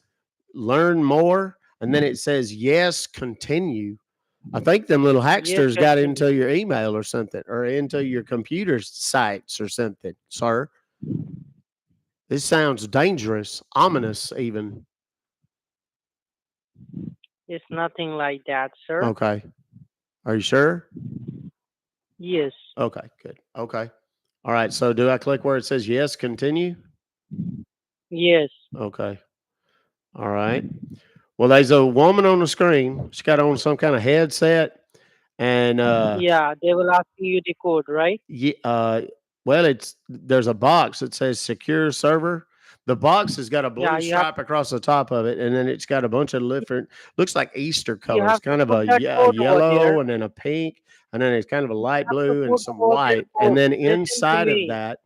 "Learn more." And then it says, "Yes, continue." I think them little Yes, hacksters got continue. into your email or something, or into your computer sites or something, sir. This sounds dangerous, ominous, even. It's nothing like that, sir. Okay. Are you sure? Yes. Okay, good. Okay. All right. So do I click where it says yes, continue? Yes. Okay. All right. Well, there's a woman on the screen. She got on some kind of headset and Yeah, they will ask you the code, right? well, there's a box that says secure server. The box has got a Yeah, blue stripe across the top of it, and then it's got a bunch of different, looks like Easter you colors, have to kind of put a, that a code over there. yellow and then a pink, and then it's kind of a light You have to blue and put some over there white. And code. then Listen to inside of me. that,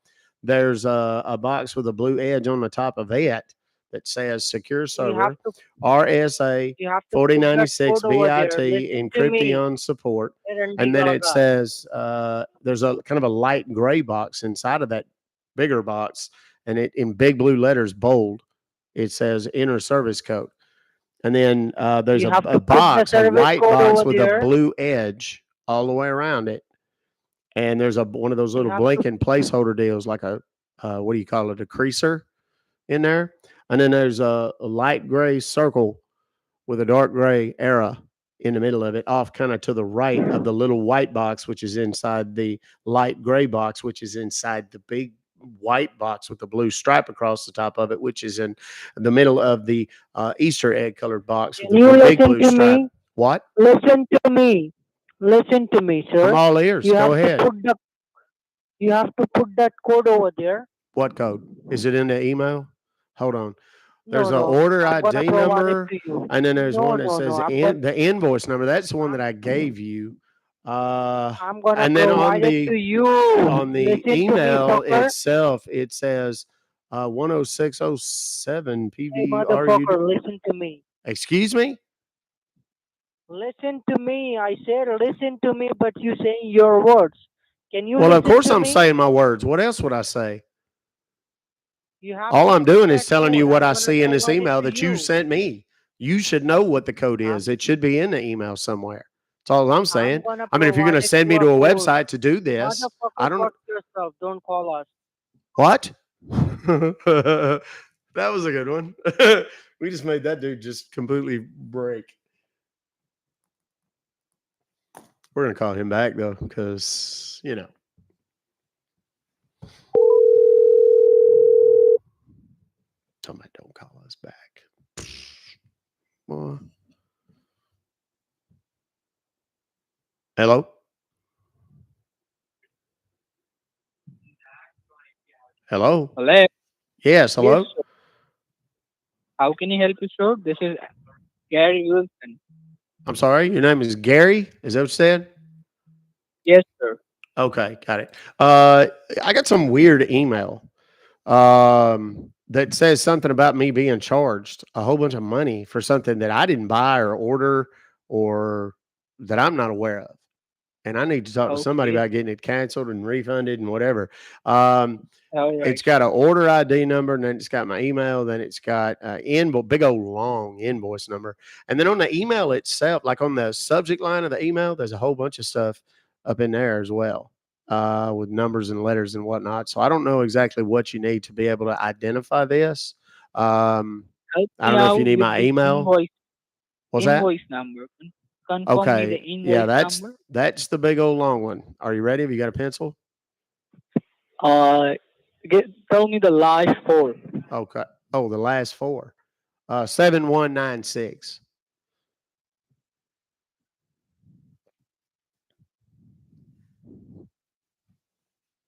there's a box with a blue edge on the top of it that says secure You have server, to RSA you have to put that 4096 code over BIT, there. Listen to me. encryption support. Erandi And then it Gaga. says there's a kind of a light gray box inside of that bigger box, and it in big blue letters, bold, it says enter service code. And then there's You have a to put the box, a service white code box over with a there. blue edge all the way around it. And there's one of those You little have to blinking placeholder deals, like a what do you call it, a creaser in there. And then there's a light gray circle with a dark gray arrow in the middle of it, off kind of to the right of the little white box, which is inside the light gray box, which is inside the big white box with the blue stripe across the top of it, which is in the middle of the Easter egg colored box with Can the you big listen blue to stripe. me? What? Listen to me. Listen to me, I'm sir. all ears. You Go have to ahead. put the you have to put that code over there. What code? Is it in the email? Hold on. There's No, an no. order I'm gonna ID provide it number, to you. and then there's No, one that no, no. says the invoice number. That's the one that I gave you. I'm gonna And then provide it to you. on the Listen to me, email fucker. itself, it says 10607 Hey, PVRU. motherfucker, listen to me. Excuse me? Listen to me. I said listen to me, but you saying your words. Can you Well, of listen course to I'm me? saying my words. What else would I say? You have All to I'm put doing that is telling code. you what I'm I gonna see in this provide it email to that you you. sent me. You should know what the code is. It should be in the email somewhere. That's all I'm saying. I'm gonna I mean, if you're going provide to it send to me a to a code. website to do this, I Motherfucker, don't. fuck yourself. Don't call us. What? That was a good one. We just made that dude just completely break. We're gonna call him back though, because somebody don't call us back. Well, hello. Hello. Hello. Yes. Yes, Hello. sir. How can I help you, sir? This is Gary Wilson. I'm sorry. Your name is Gary. Is that what you said? Yes, sir. Okay, got it. I got some weird email that says something about me being charged a whole bunch of money for something that I didn't buy or order or that I'm not aware of. And I need to talk to somebody Okay. about getting it canceled and refunded and whatever. Um, All right. it's got an order ID number, and then it's got my email, then it's got big old long invoice number, and then on the email itself, like on the subject line of the email, there's a whole bunch of stuff up in there as well, with numbers and letters and whatnot. So I don't know exactly what you need to be able to identify this. Help I me don't know if you out need with my the email. What's that? invoice number. Confirm me the Okay, yeah, invoice that's number. that's the big old long one. Are you ready? Have you got a pencil? Uh, tell me the last four. Okay. Oh, the last four. 7196.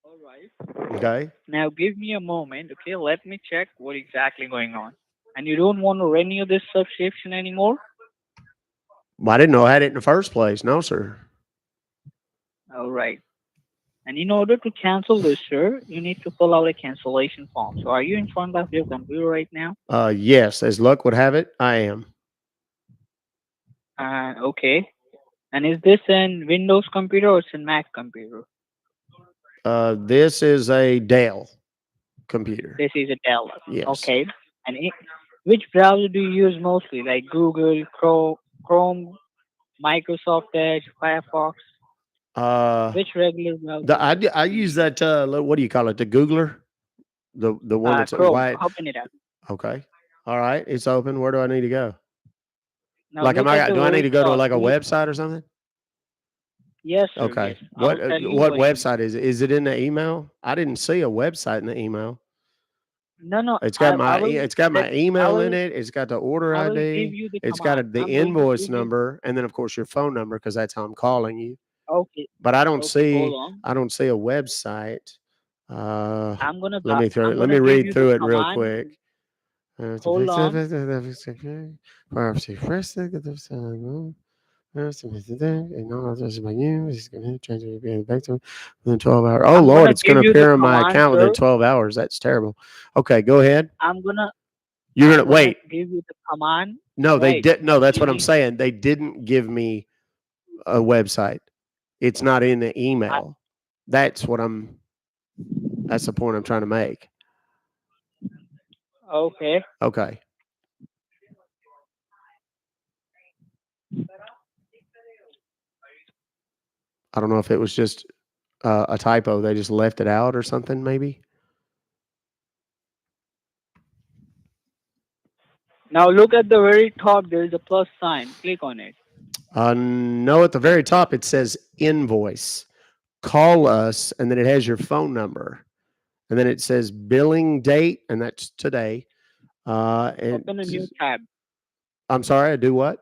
All right. Okay. Now give me a moment. Okay, let me check what exactly going on. And you don't want to renew this subscription anymore? Well, I didn't know I had it in the first place. No, sir. All right. And in order to cancel this, sir, you need to fill out a cancellation form. So are you in front of your computer right now? Yes, as luck would have it, I am. Okay. And is this in Windows computer or it's in Mac computer? This is a Dell computer. This is a Dell. Yes. Okay. And which browser do you use mostly? Like Google, Chrome, Microsoft Edge, Firefox? Which regular browser? I use that. What do you call it? The Googler, the one that's Chrome. white. Open it up. Okay. All right. It's open. Where do I need to go? Now Like, look at the do I need very to go to top. like a website or something? Yes, sir. Okay. Yes. I'll tell you What what you need. website is it? Is it in the email? I didn't see a website in the email. No, no. It's got I my email in will it. It's got the order I will give ID. you the It's got command. the I'm going to invoice give you. number, and then of course your phone number because that's how I'm calling you. Okay. But I don't Okay. Hold see on. I don't see a website. Uh, I'm gonna let me I'm let gonna me give read you the through it real command. quick. Hold on. Within 12 hours. Oh I'm Lord, gonna it's going give to you the appear on my command, account sir. within 12 hours. That's terrible. Okay, go ahead. I'm gonna You're I'm gonna gonna wait. give you the command. No, they Wait. did. No, that's You what I'm need. saying. They didn't give me a website. It's not in the email. That's what I'm. That's the point I'm trying to make. Okay. Okay. I don't know if it was just a typo. They just left it out or something, maybe. Now look at the very top. There is a plus sign. Click on it. No, at the very top it says invoice. Call us, and then it has your phone number, and then it says billing date, and that's today. Open a new tab. I'm sorry, I do what?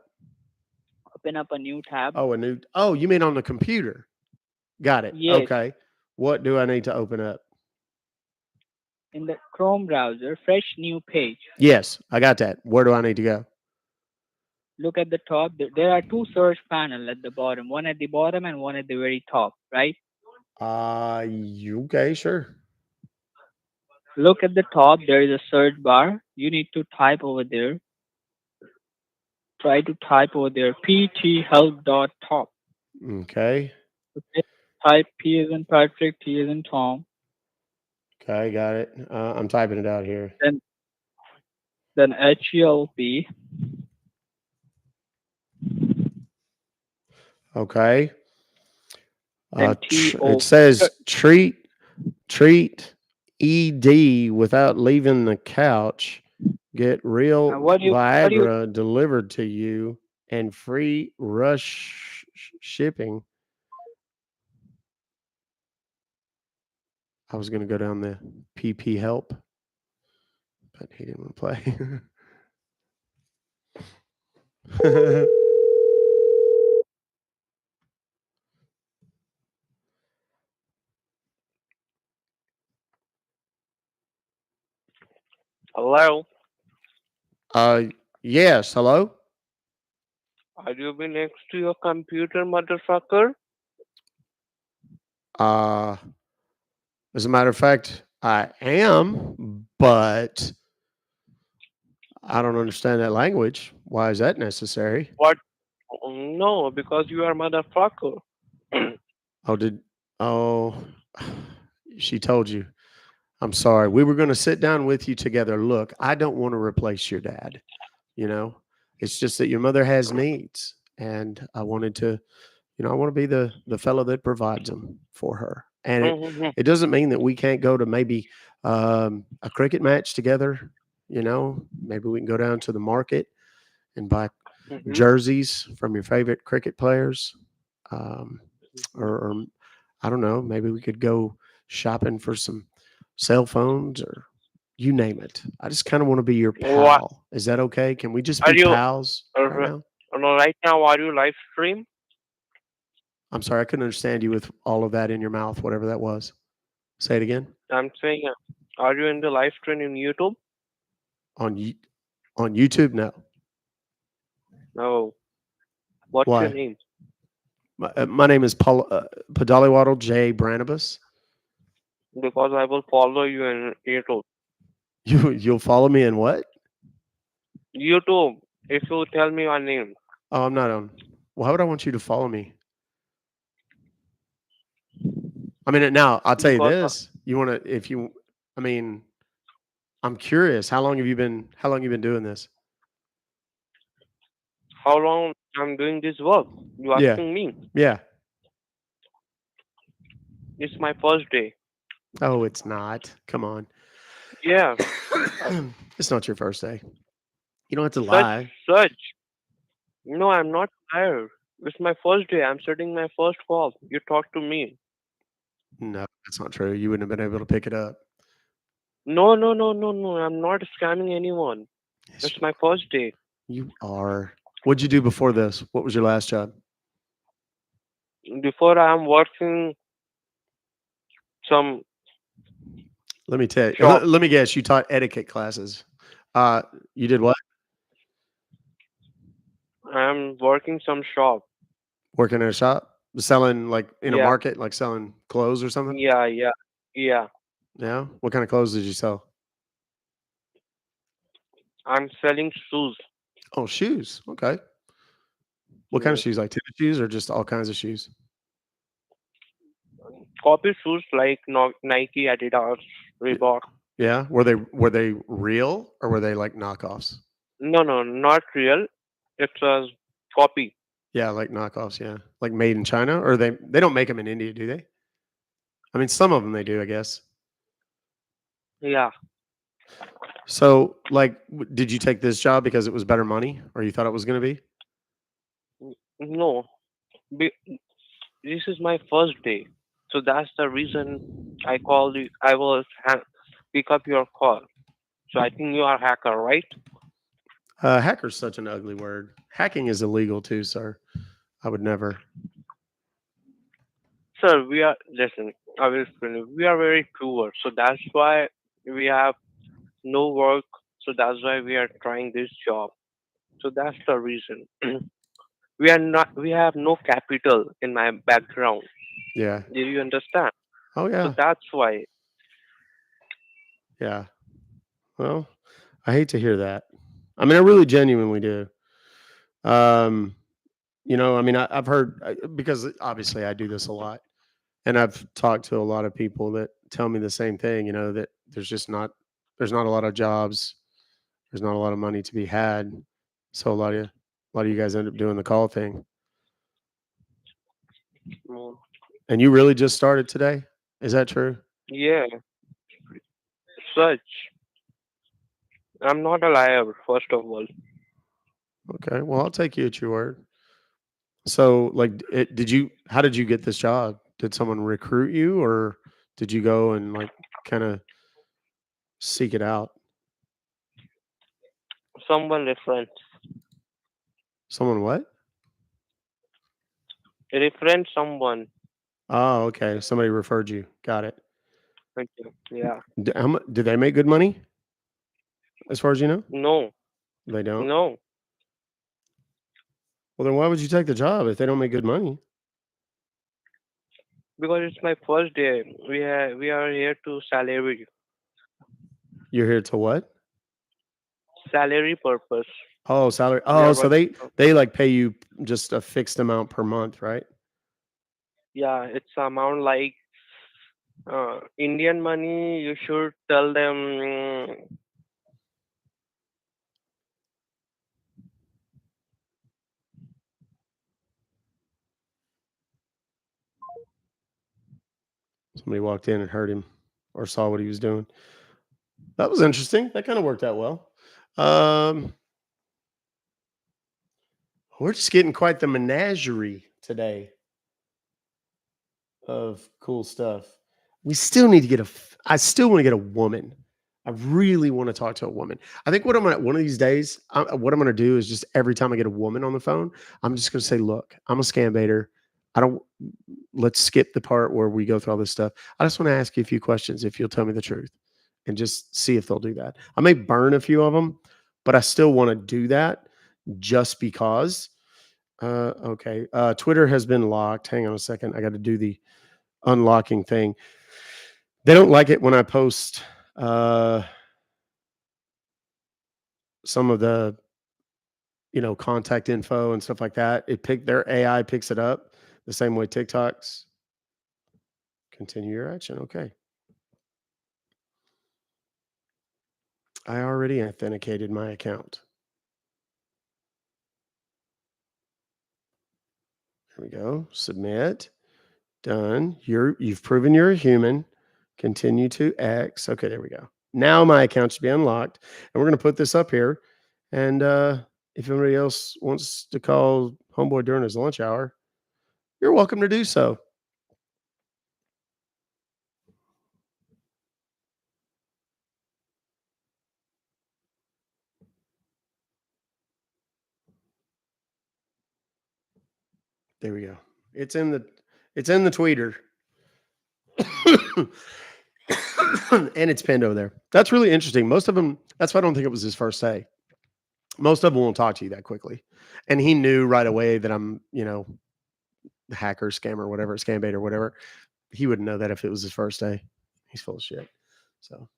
Open up a new tab. Oh, Oh, you mean on the computer? Got it. Yes. Okay. What do I need to open up? In the Chrome browser, fresh new page. Yes, I got that. Where do I need to go? Look at the top. There are two search panels at the bottom. One at the bottom and one at the very top, right? Okay, sure. Look at the top. There is a search bar. You need to type over there. Try to type over there pthelp.top. Okay. Okay. Type P as in Patrick, T as in Tom. Okay, got it. I'm typing it out here. Then HELP. Okay. Then It says treat ED without leaving the couch. Get real Viagra delivered to you and free rush shipping. I was going to go down the PP help, but he didn't want to play. Hello? Yes, hello? Are you be next to your computer, motherfucker? As a matter of fact, I am, but I don't understand that language. Why is that necessary? What? No, because you are motherfucker. Oh, she told you. I'm sorry. We were going to sit down with you together. Look, I don't want to replace your dad. You know, it's just that your mother has needs, and I wanted to, I want to be the fellow that provides them for her. And it doesn't mean that we can't go to maybe a cricket match together. Maybe we can go down to the market and buy jerseys from your favorite cricket players, or I don't know. Maybe we could go shopping for some cell phones, or you name it. I just kind of want to be your pal. What? Is that okay? Can we just Are be you pals right now? no, right now? Are you live stream? I'm sorry, I couldn't understand you with all of that in your mouth, whatever that was. Say it again. I'm saying, are you in the live stream in YouTube? On YouTube, no. No. What's Why? your name? My name is Padaliwaddle J. Branibus. Because I will follow you in YouTube. You'll follow me in what? YouTube. If you tell me your name. Oh, I'm not on. Why would I want you to follow me? I mean, now I'll tell you this. You want to, I'm curious. How long have you been doing this? How long I'm doing this work? You asking me? Yeah. It's my first day. Oh, it's not. Come on. Yeah. It's not your first day. You don't have to lie. Such. No, I'm not tired. It's my first day. I'm starting my first call. You talk to me. No, that's not true. You wouldn't have been able to pick it up. No. I'm not scamming anyone. It's my first day. You are. What'd you do before this? What was your last job? Before I'm working some. Let me tell you. Let me guess. You taught etiquette classes. You did what? I'm working some shop. Working in a shop? Selling like in a market, like selling clothes or something? Yeah. Yeah? What kind of clothes did you sell? I'm selling shoes. Oh, shoes. Okay. What kind of shoes? Like tennis shoes or just all kinds of shoes? Copy shoes like Nike, Adidas, Reebok. Yeah. Were they real or were they like knockoffs? No, not real. It's a copy. Yeah, like knockoffs. Yeah, like made in China, or they don't make them in India, do they? I mean, some of them they do, I guess. Yeah. So, like, did you take this job because it was better money, or you thought it was going to be? No, be, this is my first day, so that's the reason I called you. I will pick up your call. So I think you are hacker, right? Hacker's such an ugly word. Hacking is illegal too, sir. I would never. Sir, we are listen. I will explain you. We are very poor, so that's why we have no work. So that's why we are trying this job. So that's the reason. We are not. We have no capital in my background. Yeah. Do you understand? Oh So yeah. that's why. Yeah. Well, I hate to hear that. I mean, I really genuinely do. Um, I mean, I've heard because obviously I do this a lot, and I've talked to a lot of people that tell me the same thing. That there's not a lot of jobs, there's not a lot of money to be had, so a lot of you guys end up doing the call thing. Mm, And you really just started today? Is that true? yeah. Such. I'm not a liar. First of all. Okay. Well, I'll take you at your word. So, like, how did you get this job? Did someone recruit you, or did you go and like kind of seek it out? Someone reference. Someone what? Reference someone. Oh, okay. Somebody referred you. Got it. Okay. Yeah. Do they make good money as far as you know? No. They don't. No. Well, then why would you take the job if they don't make good money? Because it's my first day. We are here to salary. You're here to what? Salary purpose. Oh, salary. We Oh, are so working they for. they like pay you just a fixed amount per month, right? Yeah, it's amount like Indian money. You should tell them. Somebody walked in and heard him or saw what he was doing. That was interesting. That kind of worked out well. Um, we're just getting quite the menagerie today of cool stuff. We still need to get I still want to get a woman. I really want to talk to a woman. I think one of these days, what I'm gonna do is just every time I get a woman on the phone, I'm just gonna say, "Look, I'm a scam baiter. I don't. Let's skip the part where we go through all this stuff. I just want to ask you a few questions if you'll tell me the truth, and just see if they'll do that. I may burn a few of them, but I still want to do that just because. Okay. Twitter has been locked. Hang on a second. I got to do the unlocking thing. They don't like it when I post some of the contact info and stuff like that. Their AI picks it up the same way TikTok's. Continue your action. Okay. I already authenticated my account. There we go. Submit. Done. You've proven you're a human. Continue to X. Okay, there we go. Now my account should be unlocked. And we're going to put this up here. And if anybody else wants to call Homeboy during his lunch hour, you're welcome to do so. There we go. It's in the tweeter. And it's pinned over there. That's really interesting. Most of them, that's why I don't think it was his first day. Most of them won't talk to you that quickly. And he knew right away that I'm, hacker, scammer, whatever, scam bait or whatever. He wouldn't know that if it was his first day. He's full of shit. So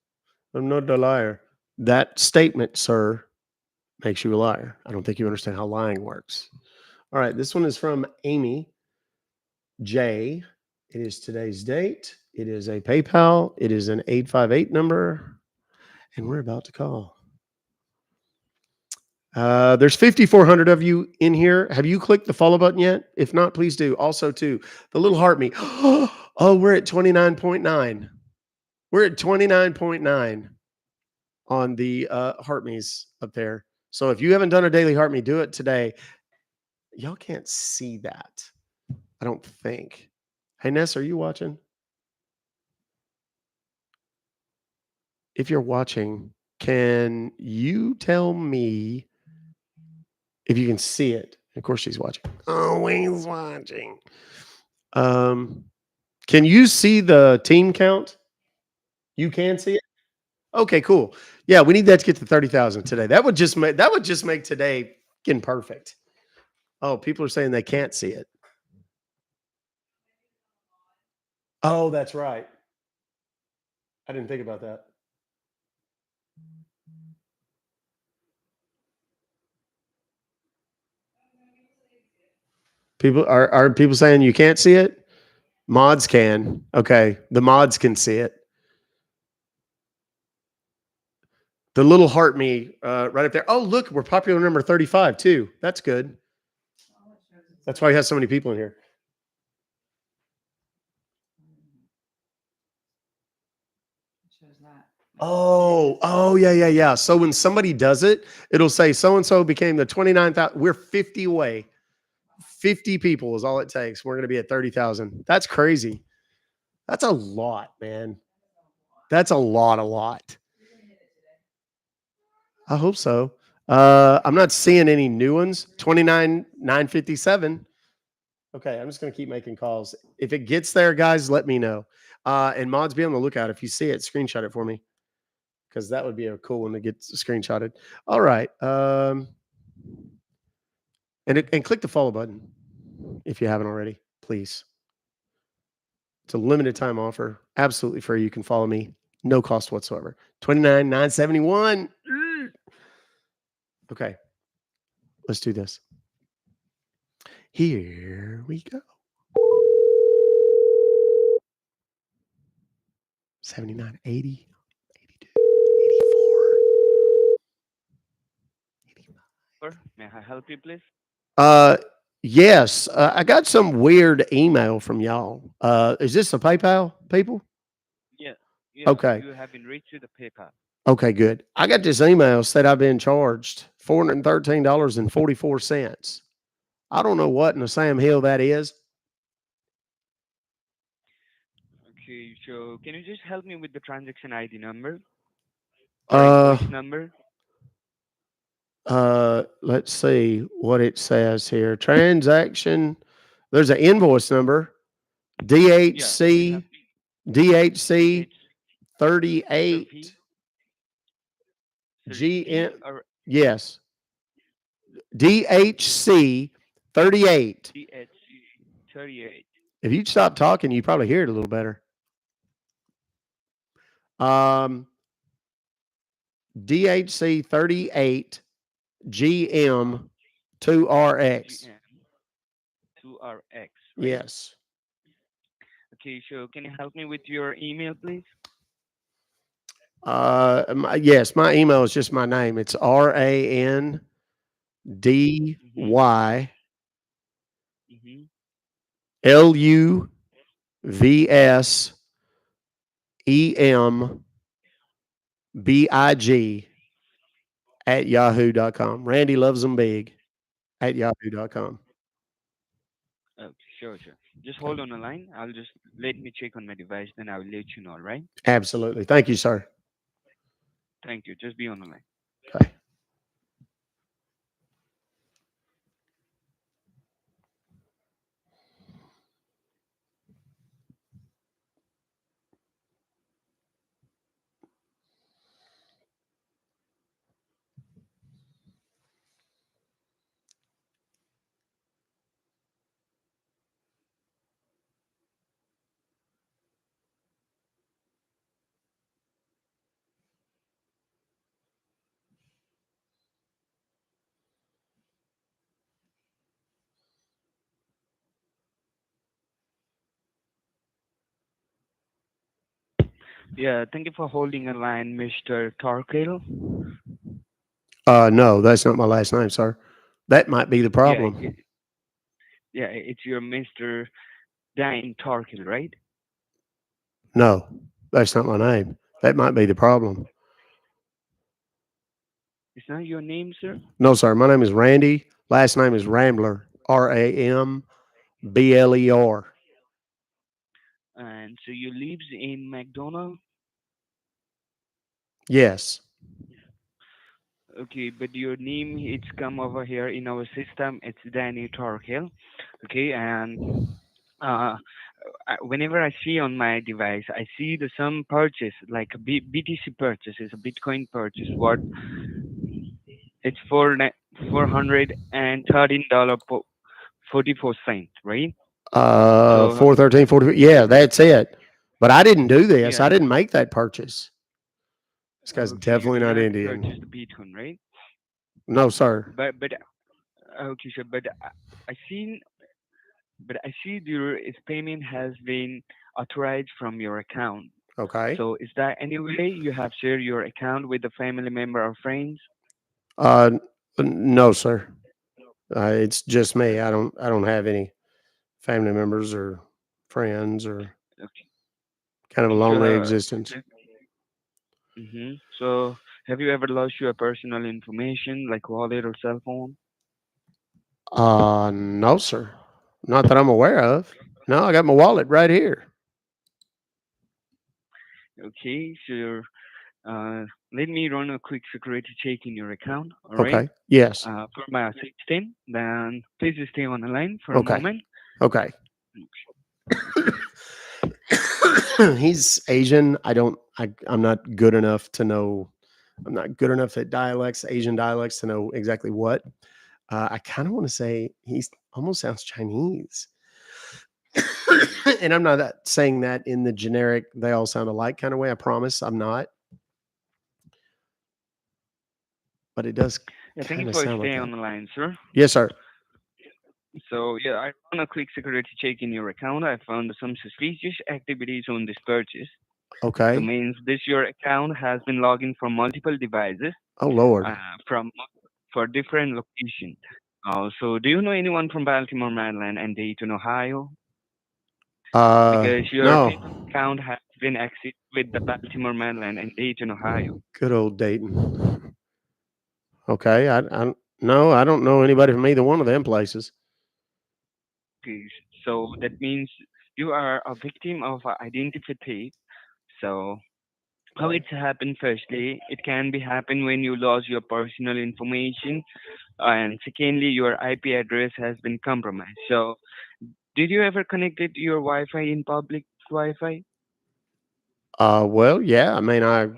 I'm not a liar. That statement, sir, makes you a liar. I don't think you understand how lying works. All right. This one is from Amy J. It is today's date. It is a PayPal. It is an 858 number. And we're about to call. There's 5,400 of you in here. Have you clicked the follow button yet? If not, please do. Also, too, the little heart me. Oh, we're at 29.9. We're at 29.9. on the heart me's up there. So if you haven't done a daily heart me, do it today. Y'all can't see that, I don't think. Hey Ness, are you watching? If you're watching, can you tell me if you can see it? Of course she's watching. Oh, he's watching. Can you see the team count? You can see it? Okay, cool. Yeah, we need that to get to 30,000 today. That would just make today fucking perfect. Oh, people are saying they can't see it. Oh, that's right. I didn't think about that. People are people saying you can't see it? Mods can. Okay, the mods can see it. The little heart me right up there. Oh, look, we're popular number 35 too. That's good. That's why he has so many people in here. Oh, yeah. So when somebody does it, it'll say so and so became the 29,000. We're 50 away. 50 people is all it takes. We're going to be at 30,000. That's crazy. That's a lot, man. That's a lot. I hope so. I'm not seeing any new ones. 29,957. Okay, I'm just going to keep making calls. If it gets there, guys, let me know. And mods, be on the lookout. If you see it, screenshot it for me, because that would be a cool one to get screenshotted. All right. And click the follow button if you haven't already, please. It's a limited time offer, absolutely free. You can follow me, no cost whatsoever. 29,971. Okay, let's do this. Here we go. 79, 80, 82, 84. May I help you, please? Yes. I got some weird email from y'all. Is this a PayPal, people? Yeah. Okay. You have been reached to the PayPal. Okay, good. I got this email said I've been charged $413.44. I don't know what in the Sam Hill that is. Okay, so can you just help me with the transaction ID number or invoice number? Let's see what it says here. Transaction. There's an invoice number. DHC 38 GM. Yes. DHC 38. DHC 38. If you'd stop talking, you probably hear it a little better. DHC 38 GM 2RX. 2RX, right? Yes. Okay, so can you help me with your email, please? Yes, my email is just my name. It's RANDY LUVSEMBIG at yahoo.com. Randy loves them big at yahoo.com. Okay, sure. Just hold on the line. Let me check on my device, then I will let you know, all right? Absolutely. Thank you, sir. Thank you. Just be on the line. Okay. Yeah, thank you for holding a line, Mr. Torkel. No, that's not my last name, sir. That might be the problem. It's your Mr. Dan Torkel, right? No, that's not my name. That might be the problem. Is that your name, sir? No, sir. My name is Randy. Last name is Rambler. Rambler. And so you lives in McDonald? Yes. Okay, but your name it's come over here in our system. It's Danny Torkel. Okay, and uh, whenever I see on my device, I see the some purchase like a BTC purchase is a Bitcoin purchase. What it's $413 po 44 cent, right? So 413, 40. Yeah, that's it. But I didn't do this. yeah, I didn't make that purchase. This guy's okay, you definitely do not not purchase Indian. the Bitcoin, right? No, sir. But okay, sure. But I seen, but I see your is payment has been authorized from your account. Okay. So is there any way you have shared your account with a family member or friends? Uh, no, sir. It's just me. I don't have any family members or friends or Okay, kind of a okay, lonely sure. existence. So have you ever lost your personal information like wallet or cell phone? No, sir. Not that I'm aware of. No, I got my wallet right here. Okay, sure. Let me run a quick security check in your account. All right. Okay. Yes. For my 16, then please stay on the line for a Okay. moment. Okay. Okay. He's Asian. I'm not good enough to know. I'm not good enough at dialects, Asian dialects, to know exactly what. I kind of want to say he's almost sounds Chinese. And I'm not saying that in the generic, they all sound alike kind of way. I promise I'm not. But it does Yeah, thank you kind of for sound like staying that. on the line, sir. Yes, sir. So yeah, I run a quick security check in your account. I found some suspicious activities on this purchase. So Okay. means this your account has been logging from multiple devices, Oh, Lord. uh, from for different locations. So do you know anyone from Baltimore, Maryland, and Dayton, Ohio? Because your No. PayPal account has been accessed with the Baltimore, Maryland, and Dayton, Ohio. Good old Dayton. Okay. No, I don't know anybody from either one of them places. Okay, so that means you are a victim of identity theft. So how it's happened? Firstly, it can be happen when you lose your personal information, and secondly, your IP address has been compromised. So did you ever connect it to your Wi-Fi in public Wi-Fi? Well, yeah. I mean, I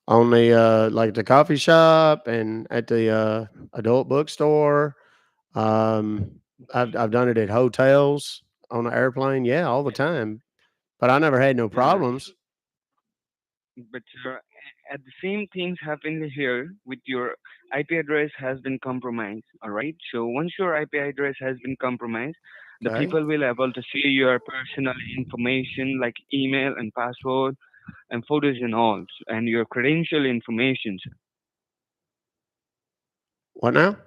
on the like the coffee shop and at the adult bookstore. Um, I've done it at hotels, on an airplane. Yeah, all the time. But I never had no Yeah, problems. but at the same things happen here with your IP address has been compromised. All right. So once your IP address has been compromised, the Okay. people will able to see your personal information like email and password and photos and all, and your credential information. What now?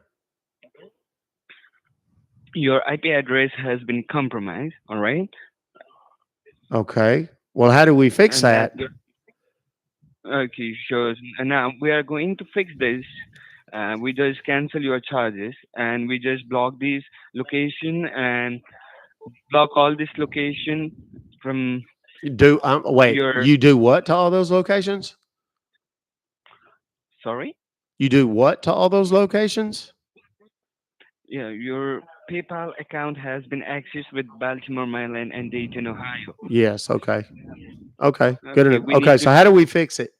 Your IP address has been compromised. All right, Okay. Well, how do we fix and that that? okay. So now we are going to fix this. We just cancel your charges and we just block this location and block all this location from Wait, your you do what to all those locations? sorry, You do what to all those locations? yeah, your PayPal account has been accessed with Baltimore, Maryland, and Dayton, Ohio. Yes. Okay. Okay. Good Okay, enough. Okay. So how do we fix it?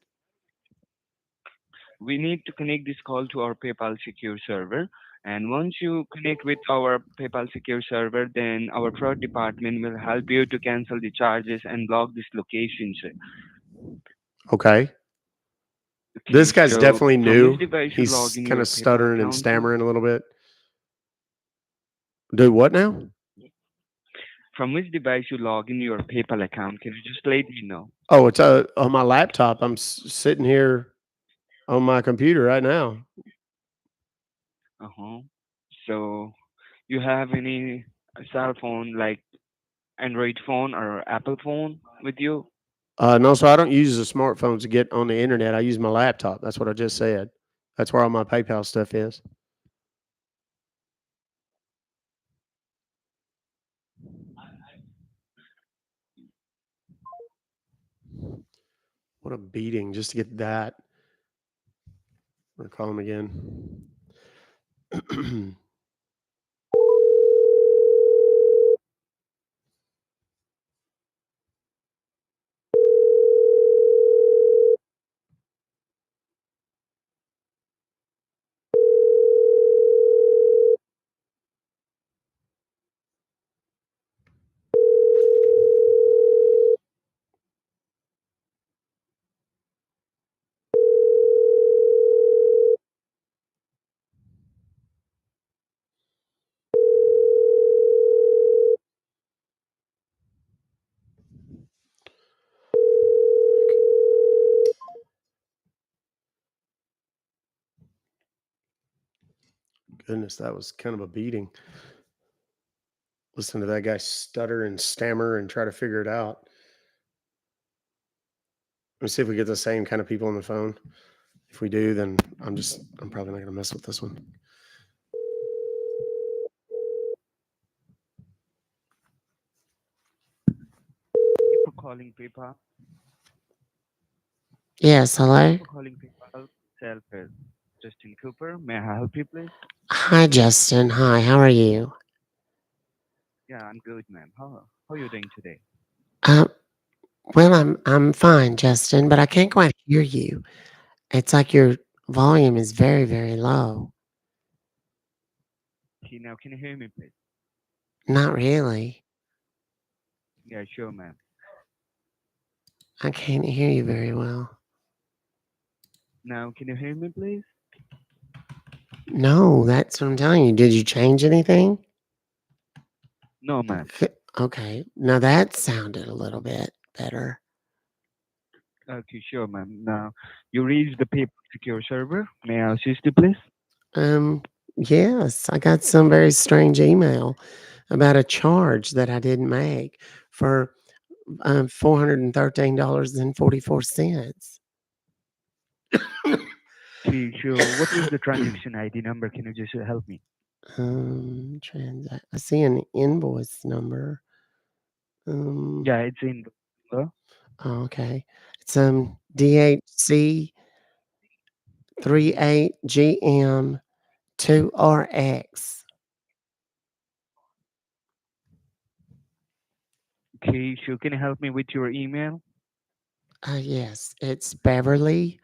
we need to connect this call to our PayPal secure server. And once you connect with our PayPal secure server, then our fraud department will help you to cancel the charges and block this location, sir. Okay. This Okay, guy's so definitely from which new. device you log He's in kind your of PayPal stuttering and account, sir? stammering a little bit. Do what now? From which device you log in your PayPal account? Can you just let me know? Oh, it's on my laptop. I'm sitting here on my computer right now. Uh-huh. So you have any cell phone like Android phone or Apple phone with you? No, so I don't use a smartphone to get on the internet. I use my laptop. That's what I just said. That's where all my PayPal stuff is. What a beating just to get that. I'm gonna call him again. Goodness, that was kind of a beating. Listen to that guy stutter and stammer and try to figure it out. Let me see if we get the same kind of people on the phone. If we do, then I'm probably not going to mess with this one. Thank you for calling PayPal. Yes, hello? Thank you for calling PayPal. Self is Justin Cooper. May I help you, please? Hi, Justin. Hi, how are you? Yeah, I'm good, ma'am. How are you doing today? Uh, well, I'm fine, Justin, but I can't quite hear you. It's like your volume is very, very low. Okay, now can you hear me, please? Not really. Yeah, sure, ma'am. I can't hear you very well. Now can you hear me, please? No, that's what I'm telling you. Did you change anything? No, ma'am. Okay. Now that sounded a little bit better. Okay, sure, ma'am. Now you reached the PayPal secure server. May I assist you, please? Yes, I got some very strange email about a charge that I didn't make for $413.44. Okay, sure. What was the transaction ID number? Can you just help me? I see an invoice number. Yeah, it's in. Okay. It's DHC 38GM 2RX. Okay, sure. Can you help me with your email? Yes, it's Beverly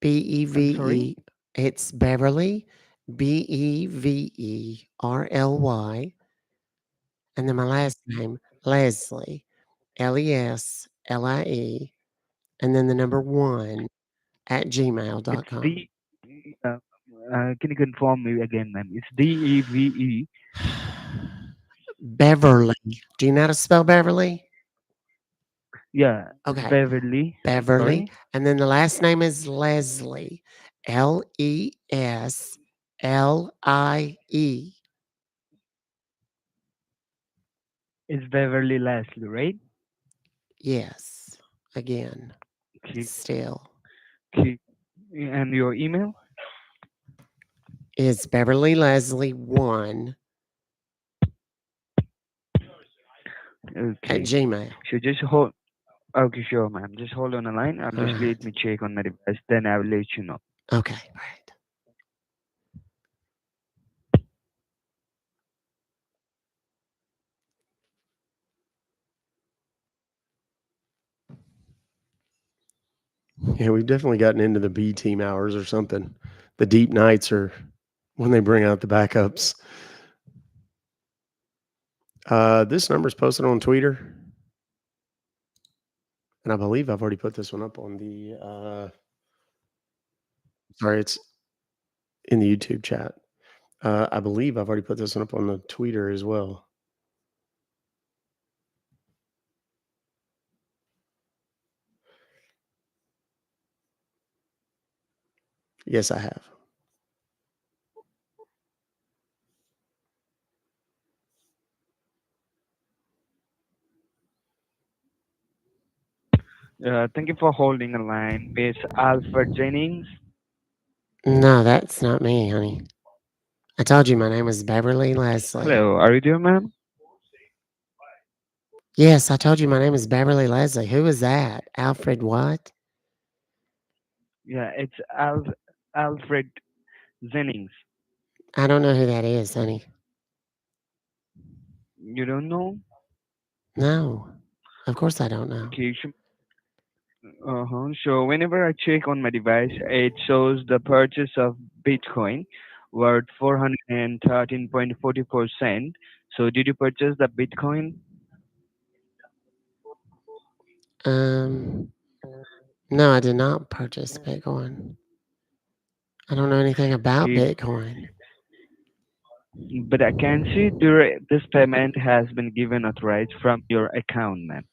I'm sorry. BEVE. It's Beverly BEVERLY, and then my last name Leslie LESLIE, and then the number 1 at It's gmail.com. D. Uh, can you confirm me again, ma'am? It's DEVE. Beverly. Do you know how to spell Beverly? Yeah, it's Okay. Beverly. I'm Beverly. sorry. And then the last name is Leslie. LESLIE. It's Beverly Leslie, right? Yes. Again. Okay. Still. Okay. And your email? It's Beverly Leslie 1 at Okay. Gmail. So just hold. Okay, sure, ma'am. Just hold on the line. I'll All just right. let me check on my device. Then I will let you know. Okay. Right. Yeah, we've definitely gotten into the B team hours or something. The deep nights are when they bring out the backups. This number is posted on Twitter. And I believe I've already put this one up on the sorry, it's in the YouTube chat. I believe I've already put this one up on the Twitter as well. Yes, I have. Thank you for holding a line, Miss Alfred Jennings. No, that's not me, honey. I told you my name is Beverly Leslie. Hello, are you there, ma'am? Yes, I told you my name is Beverly Leslie. Who is that? Alfred what? Yeah, it's Alfred Jennings. I don't know who that is, honey. You don't know? No, of course I don't know. Okay, uh-huh. So whenever I check on my device, it shows the purchase of Bitcoin worth 413.44 cents. So did you purchase the Bitcoin? Um, no, I did not purchase Bitcoin. I don't know anything about Okay, Bitcoin. but I can see this payment has been given authorized from your account, ma'am.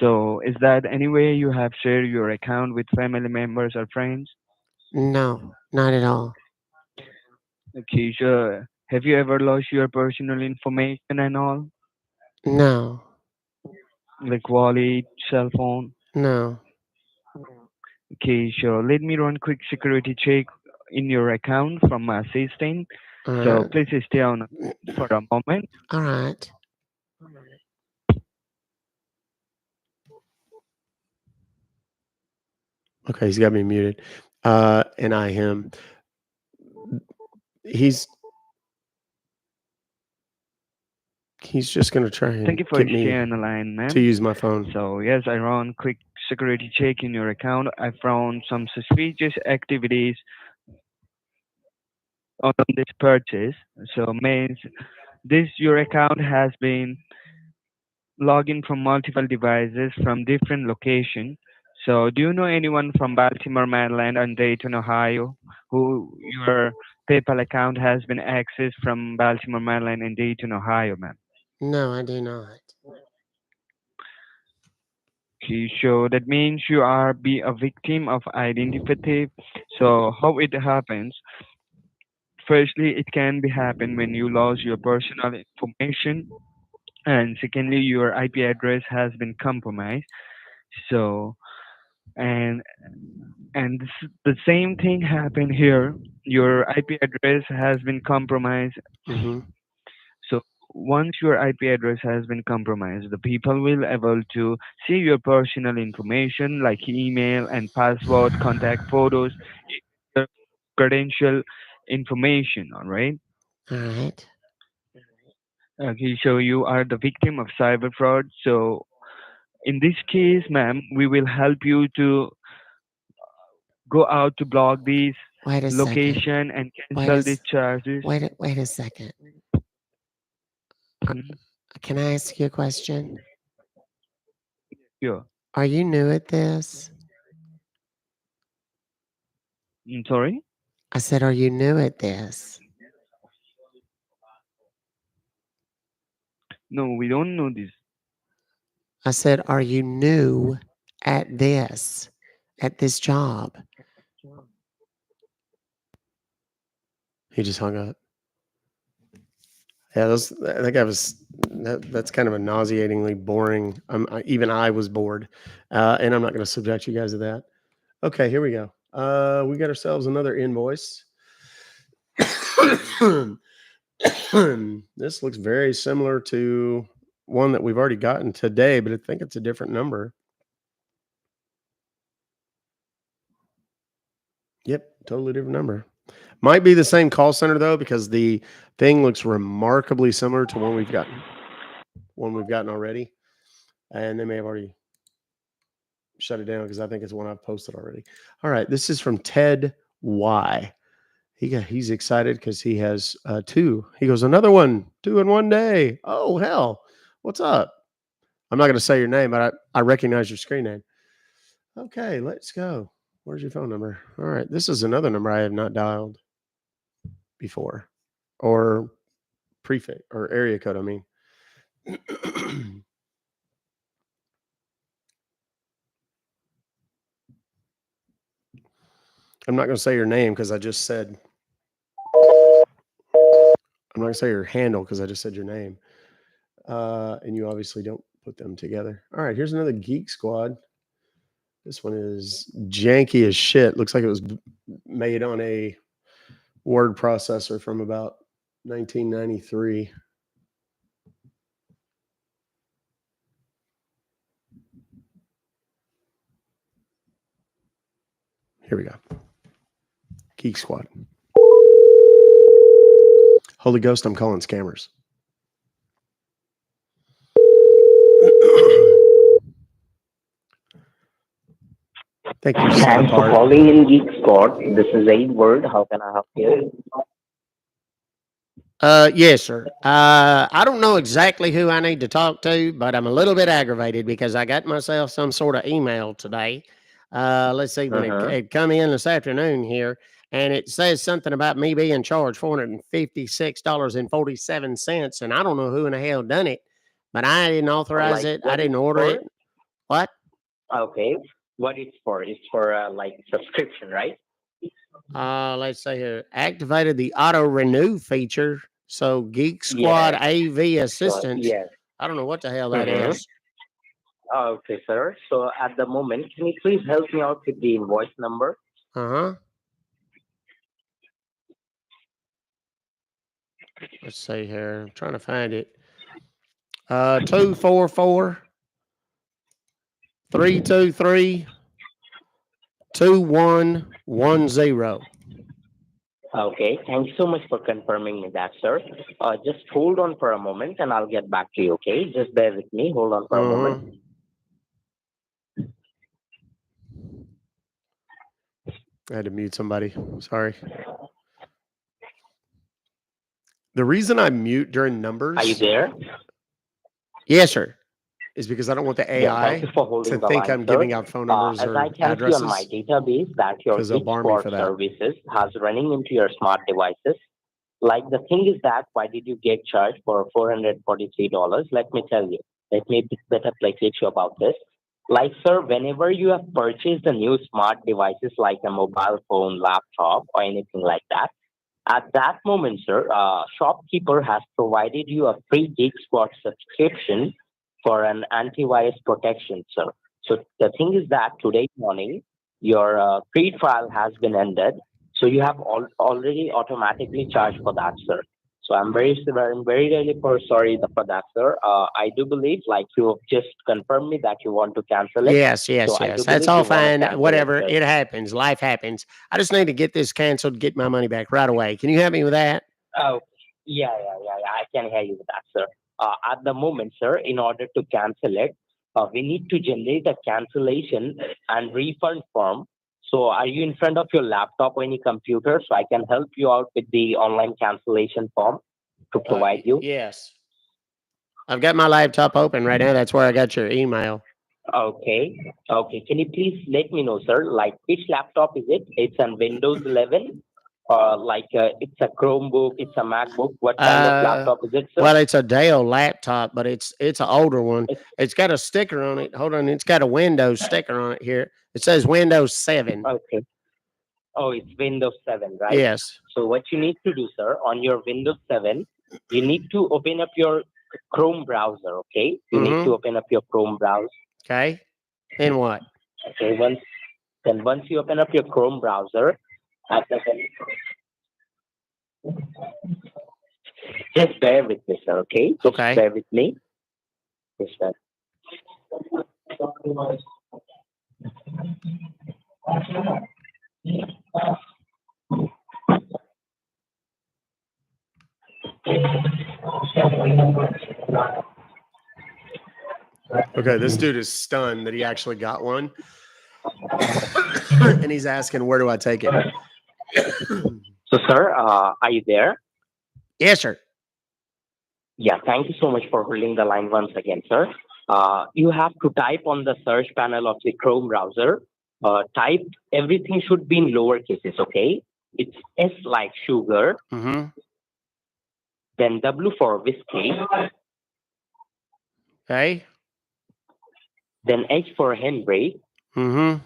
So is that any way you have shared your account with family members or friends? No, not at all. Okay, so have you ever lost your personal information and all, No, like wallet, cell phone? no. Okay, so let me run quick security check in your account from my assistant. All So right. please stay on for a moment. All right. Okay, he's got me muted. And I him. He's just gonna try Thank and you for get me staying on the line, to ma'am. use my phone. So yes, I run quick security check in your account. I found some suspicious activities on this purchase. So means this your account has been logging from multiple devices from different locations. So do you know anyone from Baltimore, Maryland, and Dayton, Ohio, who your PayPal account has been accessed from Baltimore, Maryland, and Dayton, Ohio, ma'am? No, I do not. Okay, so that means you are be a victim of identity theft. So how it happens? Firstly, it can be happen when you lose your personal information, and secondly, your IP address has been compromised. So and the same thing happened here. Your IP address has been compromised. Mm-hmm. So once your IP address has been compromised, the people will able to see your personal information like email and password, contact photos, your credential information. All right. All right. Okay. So you are the victim of cyber fraud. So in this case, ma'am, we will help you to go out to block these Wait a second. location and Wait a cancel these s- charges. wait a second. Mhm. Can I ask you a question? Yeah. Are you new at this? Sorry? I said, are you new at this? No, we don't know this. I said, are you new at this job? He just hung up. Yeah, that guy was that's kind of a nauseatingly boring. Even I was bored, and I'm not going to subject you guys to that. Okay, here we go. We got ourselves another invoice. This looks very similar to one that we've already gotten today, but I think it's a different number. Yep, totally different number. Might be the same call center though, because the thing looks remarkably similar to one we've gotten already, and they may have already shut it down because I think it's one I've posted already. All right, this is from Ted Y. He's excited because he has two. He goes, another one, two in one day. Oh hell, what's up? I'm not going to say your name, but I recognize your screen name. Okay, let's go. Where's your phone number? All right, this is another number I have not dialed before, or prefix or area code. I mean, I'm not going to say your name because I just said. I'm not going to say your handle because I just said your name, and you obviously don't put them together. All right, here's another Geek Squad. This one is janky as shit. Looks like it was made on a word processor from about 1993. Here we go. Geek Squad. Holy Ghost, I'm calling scammers. Thank you, Thanks for calling in Geek Squad. This is Edward. How can I help you? Yes, sir. I don't know exactly who I need to talk to, but I'm a little bit aggravated because I got myself some sort of email today. Let's see, when it come in this afternoon here, and it says something about me being charged $456.47, and I don't know who in the hell done it, but I didn't authorize it. I didn't order it. What? Okay. What it's for? It's for like subscription, right? Let's see here. Activated the auto renew feature. So Geek Squad AV assistance. Yes. I don't know what the hell that is. Okay, sir. So at the moment, can you please help me out with the invoice number? Uh-huh. Let's see here. I'm trying to find it. 244 323 2110. Okay. Thank you so much for confirming me that, sir. Just hold on for a moment and I'll get back to you, okay? Just bear with me. Hold on for a moment. I had to mute somebody. Sorry. The reason I mute during numbers. Are you there? Yes, sir. Is because I don't want the Yeah, AI thank you for holding to the think line, I'm sir. giving out phone numbers As or I can see on my addresses. database that your 'Cause they'll Geek bar me Squad for that. services has running into your smart devices. Like the thing is that why did you get charged for $443? Let me tell you. Let me better placate you about this. Like, sir, whenever you have purchased a new smart devices like a mobile phone, laptop, or anything like that, at that moment, sir, shopkeeper has provided you a free Geek Squad subscription for an antivirus protection, sir. So the thing is that today morning, your free trial has been ended. So you have already automatically charged for that, sir. So I'm very really sorry for that, sir. I do believe, like you have just confirmed me that you want to cancel it. Yes. So I do That's believe all you want to fine. cancel Whatever. it, sir. It happens. Life happens. I just need to get this canceled, get my money back right away. Can you help me with that? Oh, yeah. I can hear you with that, sir. At the moment, sir, in order to cancel it, we need to generate a cancellation and refund form. So, are you in front of your laptop or any computer? So, I can help you out with the online cancellation form to provide you. Yes. I've got my laptop open right now. That's where I got your email. Okay. Can you please let me know, sir, like which laptop is it? It's on Windows 11, it's a Chromebook, it's a MacBook. What kind of laptop is it, sir? Well, it's a Dell laptop, but it's an older one. It's got a sticker on it. Hold on, it's got a Windows sticker on it here. It says Windows 7. Okay. Oh, it's Windows 7, right? Yes. So what you need to do, sir, on your Windows 7, you need to open up your Chrome browser, okay? You need to open up your Chrome browser. Okay. Then what? Okay, once you open up your Chrome browser, just bear with me, sir, okay? Just bear with me. Yes, sir. Okay, this dude is stunned that he actually got one. And he's asking, where do I take it? So, sir, are you there? Yes, sir. Yeah, thank you so much for holding the line once again, sir. You have to type on the search panel of the Chrome browser. Type everything should be in lower cases, okay? It's S like sugar, then W for whiskey, okay, then H for Henry, mm-hmm,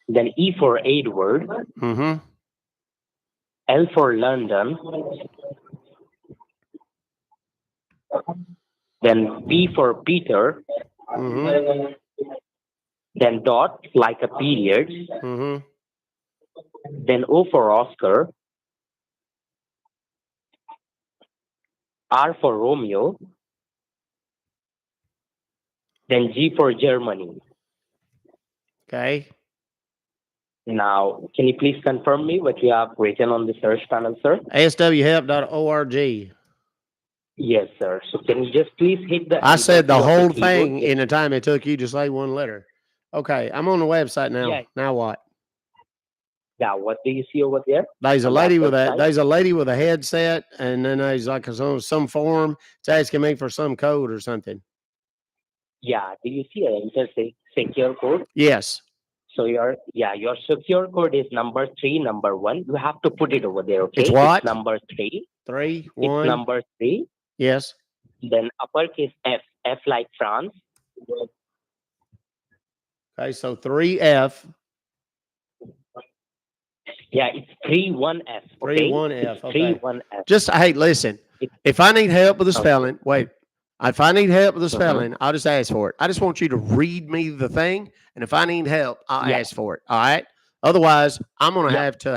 then E for Edward, mm-hmm, L for London, then P for Peter, mm-hmm, then dot like a period, Mm-hmm. then O for Oscar, R for Romeo, then G for Germany. Okay. Now, can you please confirm me what you have written on the search panel, sir? swhelp.org. Yes, sir. So can you just please hit the I enter said the key of whole the keyboard? thing in the time it took you to say one letter. Okay, I'm on the website now. Yeah. Now what? Yeah, what do you see over there? There's a on that lady with a website? there's a lady with a headset, and then there's like some form. It's asking me for some code or something. Yeah, do you see an enter secure code? Yes. So your secure code is number 3, number 1. You have to put it over there, okay? It's what? Number 3. 3, 1. It's number 3. Yes. Then uppercase F, F like France. Okay, so 3F. Yeah, it's 31F. Okay? 31F. Okay. 31F. Just hey, listen. If I need help with the spelling, if I need help with the spelling, I'll just ask for it. I just want you to read me the thing, and if I need help, I'll ask for it. All right. Otherwise, I'm gonna have to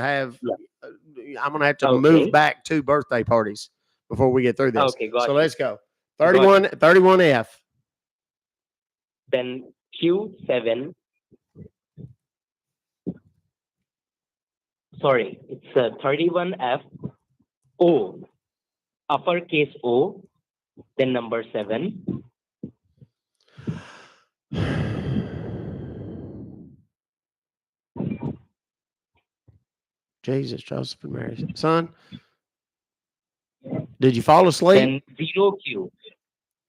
I'm gonna have to move back 2 birthday parties before we get through this. Okay, got So you. let's go. 31F. Then Q7. Sorry, it's 31F O, uppercase O, then number 7. Jesus, Joseph and Mary. Son, did you fall asleep? Then 0Q.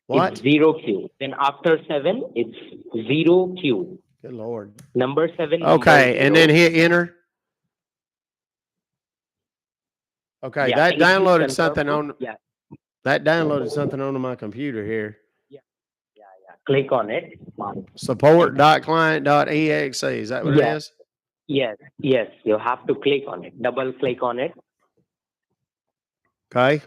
What? It's 0Q. Then after 7, it's 0Q. Good Lord. Number 7. Okay, and then hit enter. Okay, Yeah, that can you please downloaded confirm something it? on. Yeah. That downloaded something onto my computer here. Click on it. Support.client.exe. Is that what it is? Yes. You have to click on it. Double click on it. Okay.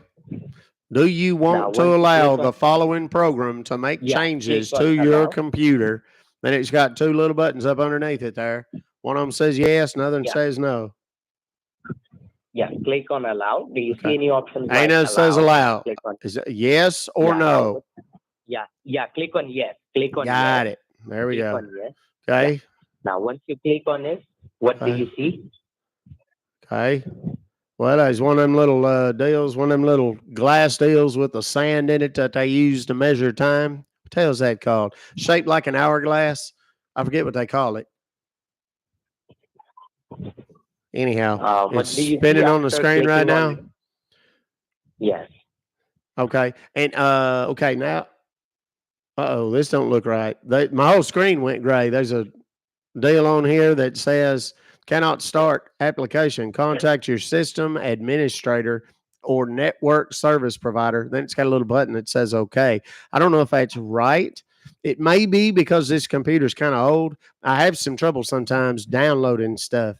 Do you want Now, to once you allow click on- the following program to make changes click on to your allow. computer? Then it's got 2 little buttons up underneath it there. One of them says yes, another one says no. Yeah, click on allow. Do you see any options? Ain't no says allow. Click on. Is it yes or no? Yeah. Click on yes. Click on Got yes. it. There we Click go. on yes. Okay. Now, once you click on it, what do you see? Okay. Well, there's one of them little deals, one of them little glass deals with the sand in it that they use to measure time. What the hell's that called? Shaped like an hourglass. I forget what they call it. Anyhow, What it's do you see spinning on the after screen right clicking on now. it? Yes. Okay. And okay, now this don't look right. My whole screen went gray. There's a deal on here that says cannot start application. Contact your system administrator or network service provider. Then it's got a little button that says okay. I don't know if that's right. It may be because this computer's kind of old. I have some trouble sometimes downloading stuff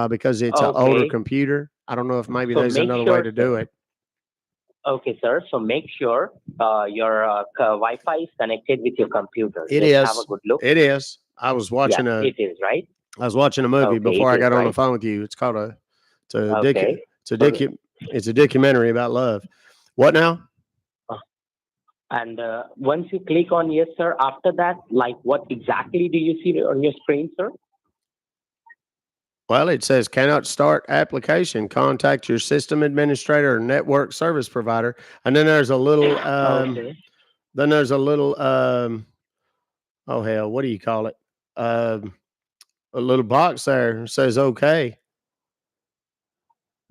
because it's an older computer. I don't know if maybe So there's make another sure, way to do it. Okay, sir. So make sure your Wi-Fi is connected with your computer. It Let's is. have a good look. It is. I was watching it is, right? I was watching a movie Okay, before it I got is, on the right? phone with you. It's called it's a documentary about love. What now? And once you click on yes, sir, after that, like what exactly do you see on your screen, sir? Well, it says cannot start application. Contact your system administrator or network service provider. And then there's a little oh hell, what do you call it? A little box there says okay.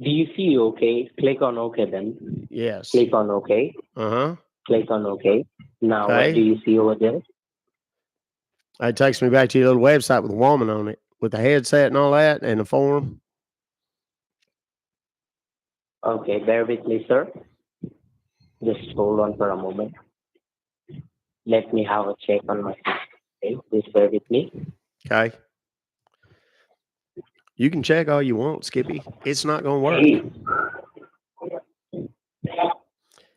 Do you see okay? Click on okay then. Yes. Click on okay. Uh-huh. Click on okay. Now what do you see over there? It takes me back to your little website with a woman on it, with the headset and all that, and the form. Okay, bear with me, sir. Just hold on for a moment. Let me have a check on my system. Okay, just bear with me. Okay. You can check all you want, Skippy. It's not going to work.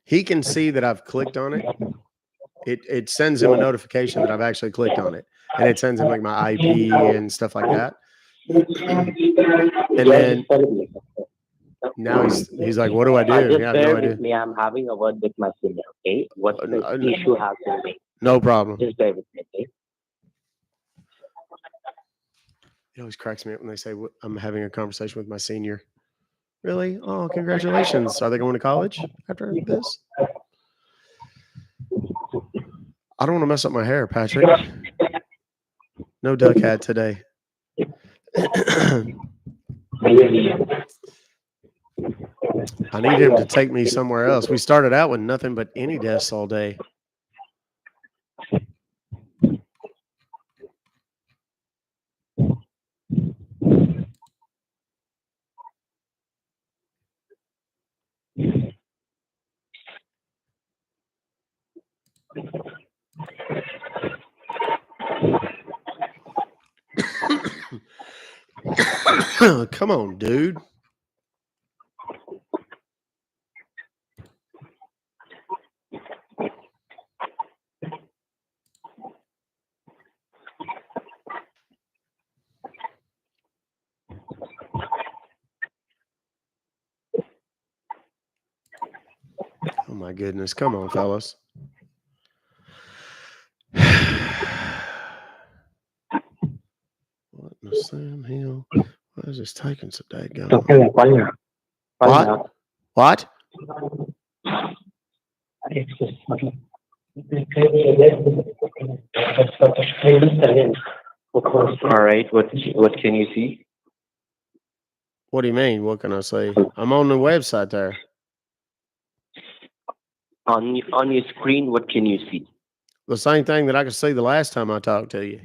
He can see that I've clicked on it. It sends him a notification that I've actually clicked on it. and it sends him like my IP and stuff like that. And then now he's like, what do I do? I Just have bear no with idea. me. I'm having a word with my senior. Okay, what's the issue has been made? No problem. Just bear with me. Okay. It always cracks me up when they say I'm having a conversation with my senior. Really? Oh, congratulations. Are they going to college after this? I don't want to mess up my hair, Patrick. No duck hat today. I need him to take me somewhere else. We started out with nothing but any desks all day. Come on, dude. Oh my goodness. Come on, fellas. What in the Sam Hill? Why is this taking so daggone? What? What? All right. What can you see? What do you mean? What can I say? I'm on the website there. On your screen, what can you see? The same thing that I could see the last time I talked to you.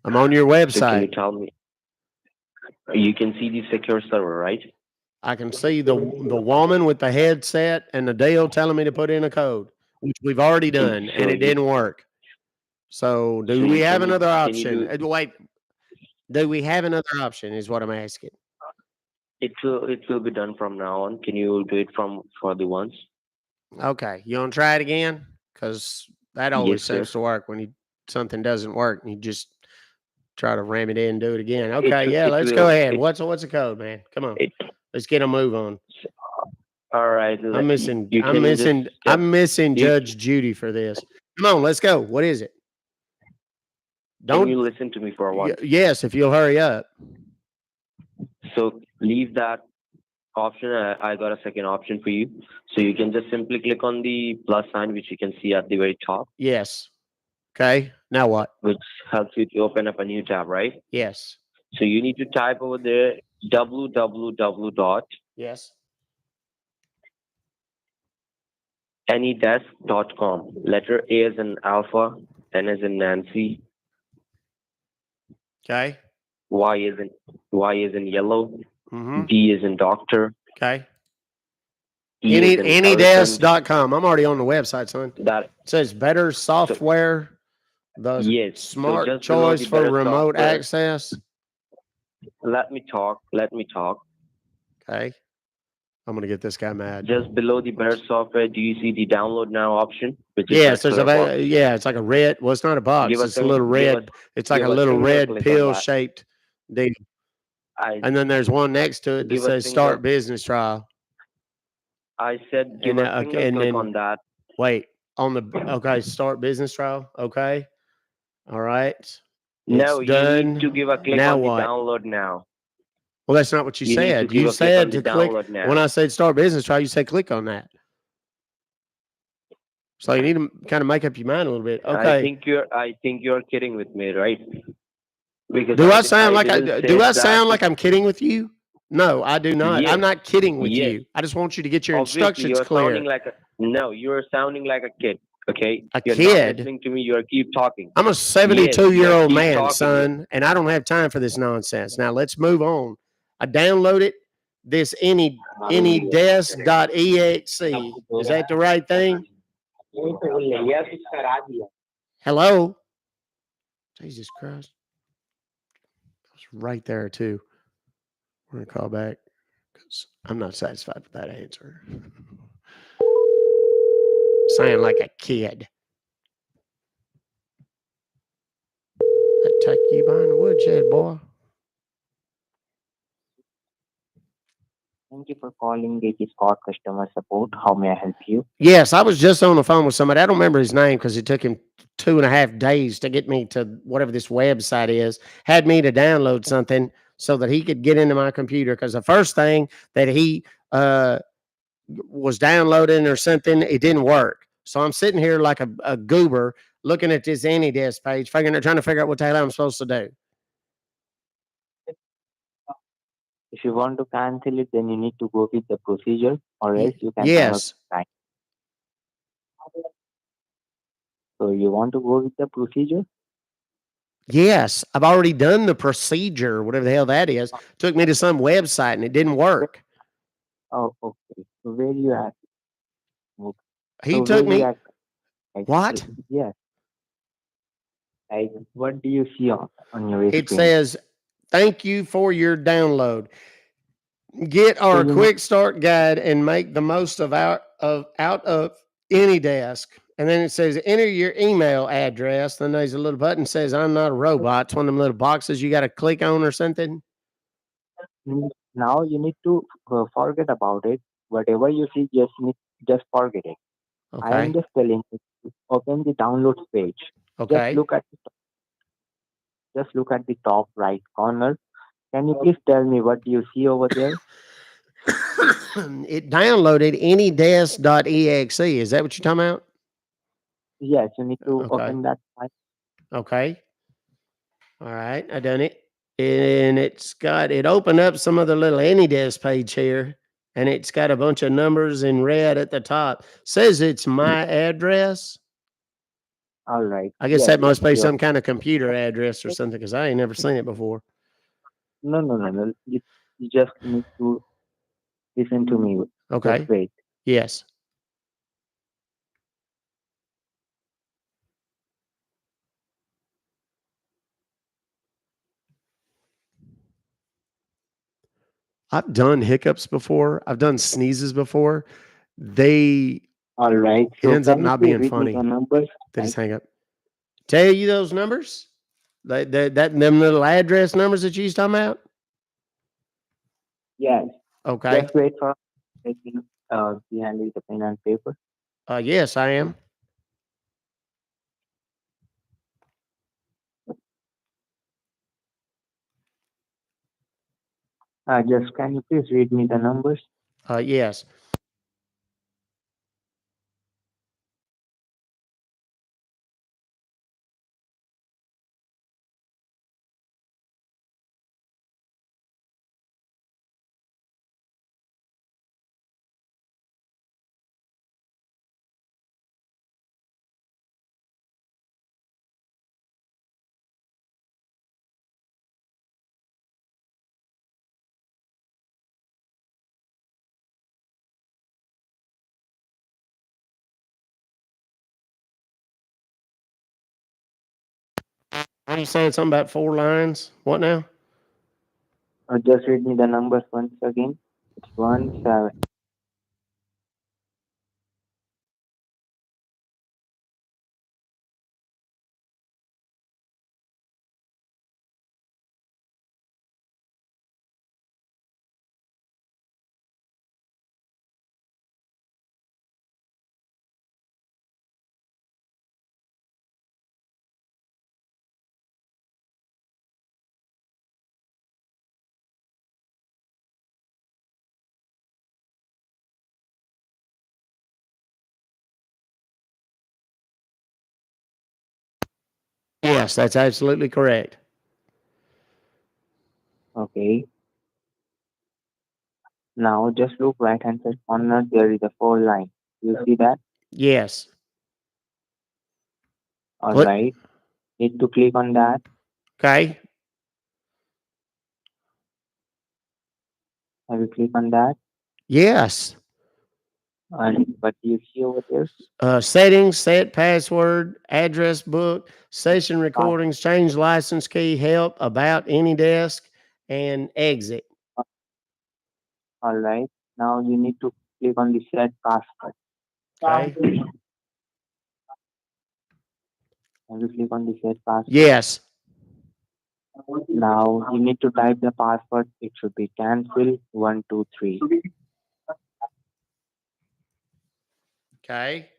I'm on your So can you website. tell me? You can see the secure server, right? I can see the woman with the headset and the deal telling me to put in a code, which we've already done, and it didn't work. So do we have another option? Wait, do we have another option is what I'm asking. It will be done from now on. Can you do it for the ones? Okay, you want to try it again? Because that always Yes, sir. seems to work when something doesn't work and you just try to ram it in and do it again. Okay, let's go ahead. What's the code, man? Come on, let's get a move on. All right. I'm missing Judge Judy for this. Come on, let's go. What is it? Can you listen to me for a while? Yes, if you'll hurry up. So leave that option. I got a second option for you. So you can just simply click on the plus sign, which you can see at the very top. Yes. Okay. Now what? Which helps you to open up a new tab, right? Yes. So you need to type over there www. Yes. anydesk.com. Letter A as in Alpha, N as in Nancy. Okay. Y is in yellow. Mm-hmm. D is in doctor. Okay. E Anydesk.com. I'm already on the website, son. That says better software. Smart choice for remote access. Let me talk. Okay. I'm gonna get this guy mad. Just below the better software, do you see the download now option? Yes, it's like a red. Well, it's not a box. It's a little red. It's like a little red pill shaped deal. And then there's one next to it that says start business trial. I said give a single click on that. Wait, start business trial. Okay. All right. No, it's done. You need to give a click now on what? the download now. Well, that's not what you said. You said to click. When I said start business trial, you said click on that. So you need to kind of make up your mind a little bit. Okay. I think you're kidding with me, right? Because do I sound like I'm kidding with you? No, I do not. Yes. I'm not kidding with Yes. you. I just want you to get your Obviously, instructions you're clear. You're sounding like a kid. Okay, you're not listening to me. You keep talking. I'm a 72-year-old man, son, and I don't have time for this nonsense. Now let's move on. I downloaded this anydesk.exe. Is that the right thing? Hello? Jesus Christ. I was right there too. We're gonna call back because I'm not satisfied with that answer. Sound like a kid. take you behind the woodshed, boy. Thank you for calling Geek Squad customer support. How may I help you? Yes, I was just on the phone with somebody. I don't remember his name because it took him 2.5 days to get me to whatever this website is. Had me to download something so that he could get into my computer. Because the first thing that he was downloading or something, it didn't work. So I'm sitting here like a goober looking at this AnyDesk page, trying to figure out what the hell I'm supposed to do. If you want to cancel it, then you need to go with the procedure, or else you can hang up Yes. time. So you want to go with the procedure? Yes, I've already done the procedure, whatever the hell that is. Took me to some website and it didn't work. Oh, okay. So where you at? Okay. He So took where you me. at? What? Yes. Like, what do you see on your It screen? says, "Thank you for your download. Get So our you quick start guide and make the most of out of AnyDesk." And then it says, "Enter your email address." Then there's a little button that says, "I'm not a robot." It's one of them little boxes you got to click on or something. Now you need to forget about it. Whatever you see, just forget it. I am Okay. just telling you to open the downloads page. Just Okay. look at just look at the top right corner. Can you please tell me what do you see over there? It downloaded AnyDesk.exe. Is that what you're talking about? Yes, you need to Okay. open that file. Okay. All right. I done it. And it opened up some other little AnyDesk page here. And it's got a bunch of numbers in red at the top. Says it's my address. All right. I guess Yes, that must it's be your. some kind of computer address or something because I ain't never seen it before. No. You just need to listen to me. Just Okay. wait. Yes. I've done hiccups before. I've done sneezes before. They All right. It So ends up can you not please being read me the funny. numbers? They just hang up. Tell you those numbers? Them little address numbers that you was talking about? Yes. Okay. Just wait for taking behind the pen and paper. Yes, I am. Just can you please read me the numbers? Yes. I'm saying something about 4 lines. What now? Just read me the numbers once again. It's 1 7. Yes, that's absolutely correct. Okay. Now just look right hand side corner. There is a 4 line. You see that? Yes. All What? right. Need to click on that. Okay. Have you click on that? Yes. And what do you see over there? Settings, set password, address book, session recordings, change license key, help, about AnyDesk, and exit. All right. Now you need to click on the set password. Okay. Have you click on the set password? Yes. Now you need to type the password. It should be cancel123. Okay.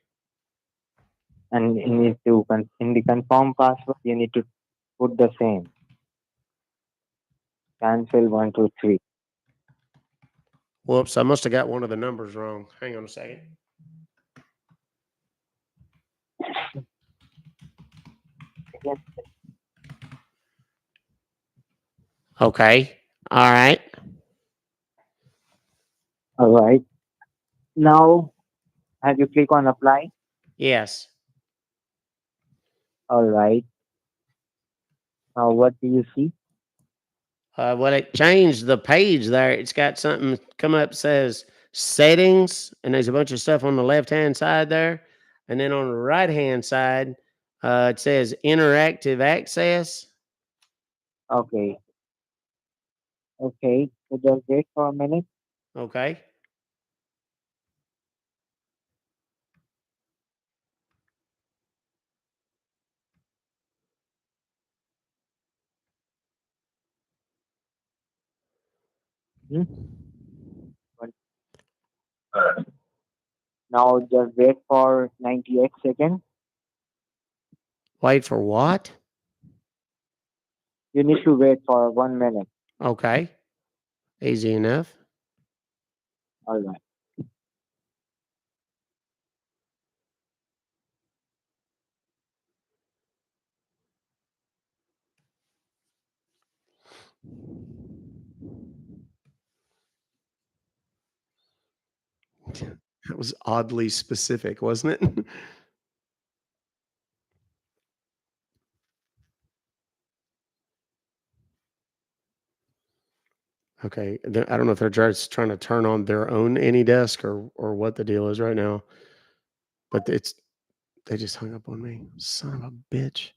And you need to in the confirm password you need to put the same cancel123. Whoops, I must have got one of the numbers wrong. Hang on a second. Okay. All right. All right. Now have you click on apply? Yes. All right. Now what do you see? Well, it changed the page there. It's got something come up says settings, and there's a bunch of stuff on the left hand side there, and then on the right hand side, it says interactive access. Okay. Okay. So just wait for a minute. Okay. Hmm? Now just wait for 98 seconds. Wait for what? You need to wait for 1 minute. Okay. Easy enough. All right. That was oddly specific, wasn't it? Okay. I don't know if they're just trying to turn on their own AnyDesk or what the deal is right now, but they just hung up on me. Son of a bitch.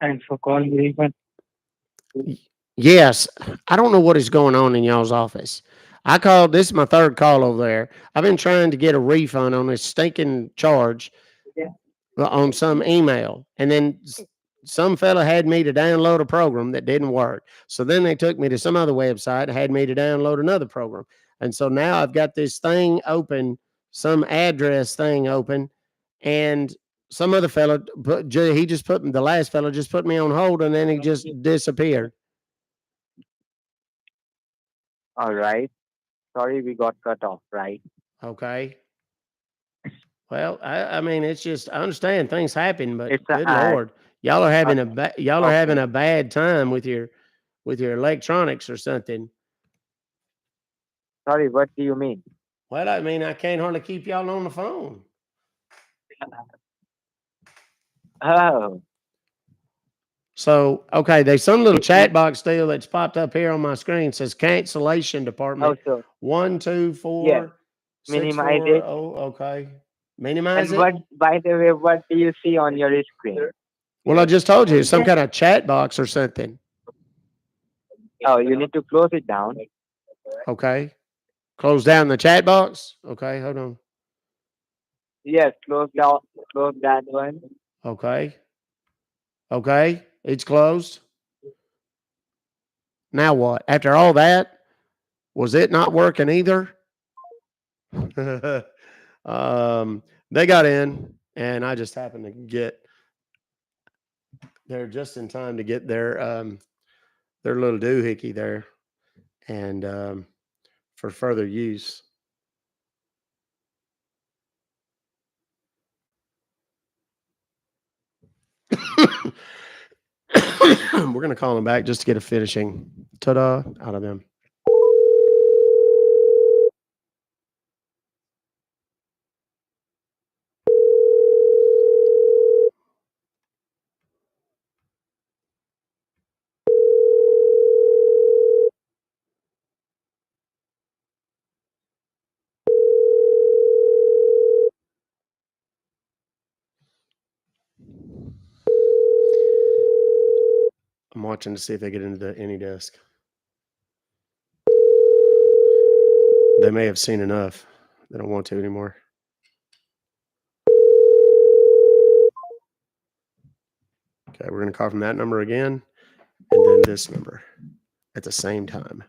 Thanks for calling refund. Yes, I don't know what is going on in y'all's office. I called. This is my third call over there. I've been trying to get a refund on this stinking charge on some email, and then some fella had me to download a program that didn't work. So then they took me to some other website, had me to download another program, and so now I've got this thing open, some address thing open, and some other fella he just put the last fella just put me on hold, and then he just disappeared. All right. Sorry we got cut off, right? Okay. Well, I mean, it's just I understand things happen, but It's a good ad. lord, y'all are having y'all are having Okay. a bad time with your electronics or something. Sorry, what do you mean? Well, I mean, I can't hardly keep y'all on the phone. Oh. So, okay, there's some little chat box deal that's popped up here on my screen. It says cancellation department Oh, so one two yes, four six minimize four it. oh. Okay, minimize And it. what, by the way, what do you see on your screen? Well, I just told you it's some kind of chat box or something. Oh, you need to close it down. Okay, close down the chat box. Okay, hold on. Yes, close that one. Okay. Okay, it's closed. Now what? After all that, was it not working either? They got in, and I just happened to get there just in time to get their little doohickey there, and for further use. We're gonna call them back just to get a finishing ta-da out of them. I'm watching to see if they get into the AnyDesk. They may have seen enough. They don't want to anymore. Okay, we're going to call from that number again, and then this number at the same time.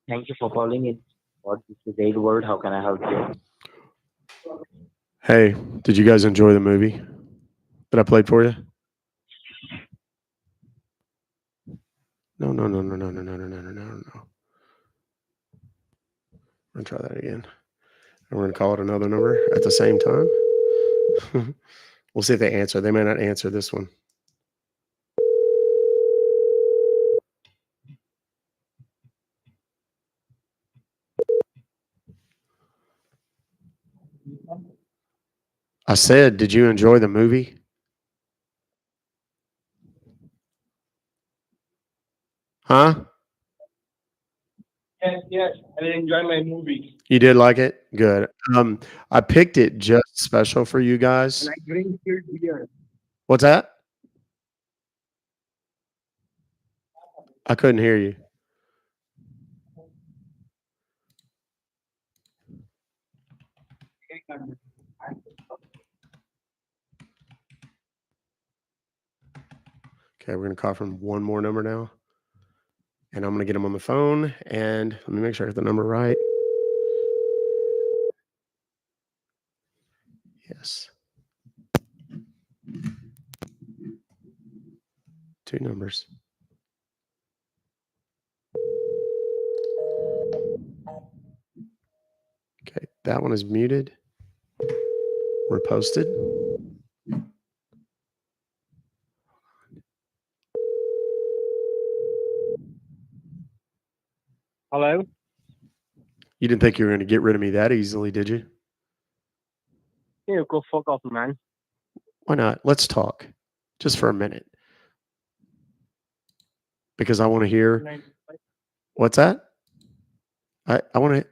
Thank you for calling in. What is the great word? How can I help you? Hey, did you guys enjoy the movie that I played for you? No. We're going to try that again. And we're going to call it another number at the same time. We'll see if they answer. They may not answer this one. I said, did you enjoy the movie? Huh? Yes, I enjoy my movie. You did like it? Good. I picked it just special for you guys. And I drink here beer. What's that? I couldn't hear you. Okay, we're going to call from one more number now. And I'm going to get them on the phone. And let me make sure I get the number right. Yes. 2 numbers. Okay, that one is muted. We're posted. Hello? You didn't think you were going to get rid of me that easily, did you? Yeah, go fuck off, man. Why not? Let's talk just for a minute. Because I want to hear. What's that? I want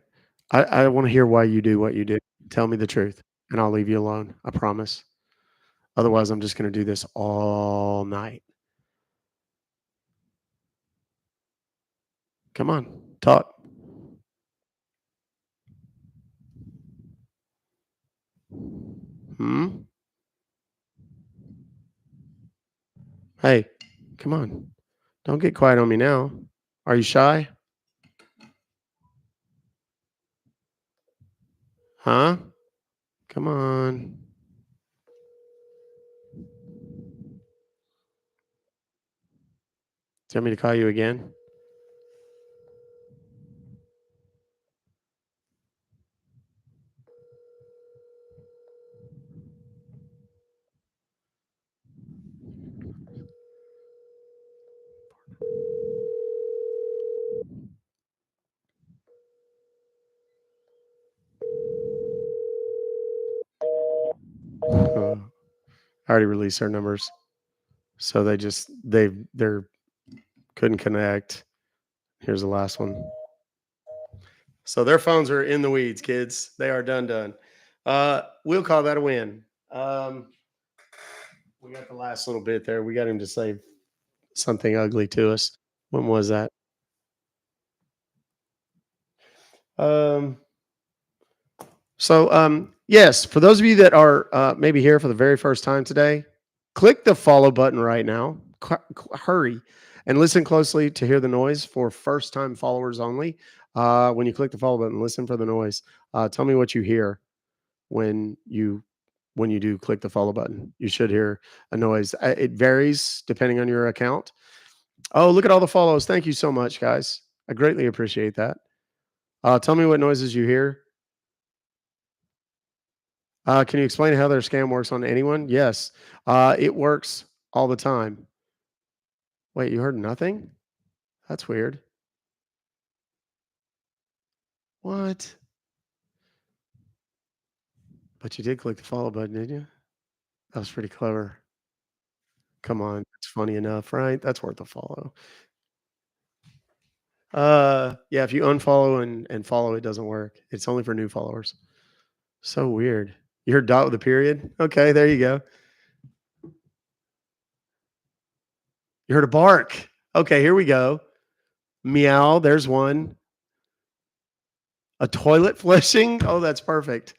to hear why you do what you do. Tell me the truth, and I'll leave you alone. I promise. Otherwise, I'm just going to do this all night. Come on, talk. Hey, come on. Don't get quiet on me now. Are you shy? Huh? Come on. Do you want me to call you again? I already released their numbers. So they're couldn't connect. Here's the last one. So their phones are in the weeds, kids. They are done. We'll call that a win. We got the last little bit there. We got him to say something ugly to us. When was that? Yes, for those of you that are maybe here for the very first time today, click the follow button right now. Hurry and listen closely to hear the noise for first-time followers only. When you click the follow button, listen for the noise. Tell me what you hear when you do click the follow button. You should hear a noise. It varies depending on your account. Oh, look at all the follows. Thank you so much, guys. I greatly appreciate that. Tell me what noises you hear. Can you explain how their scam works on anyone? Yes. It works all the time. Wait, you heard nothing? That's weird. What? But you did click the follow button, didn't you? That was pretty clever. Come on, it's funny enough, right? That's worth a follow. Yeah, if you unfollow and follow, it doesn't work. It's only for new followers. So weird. You heard dot with a period? Okay, there you go. You heard a bark. Okay, here we go. Meow, there's one. A toilet flushing? Oh, that's perfect.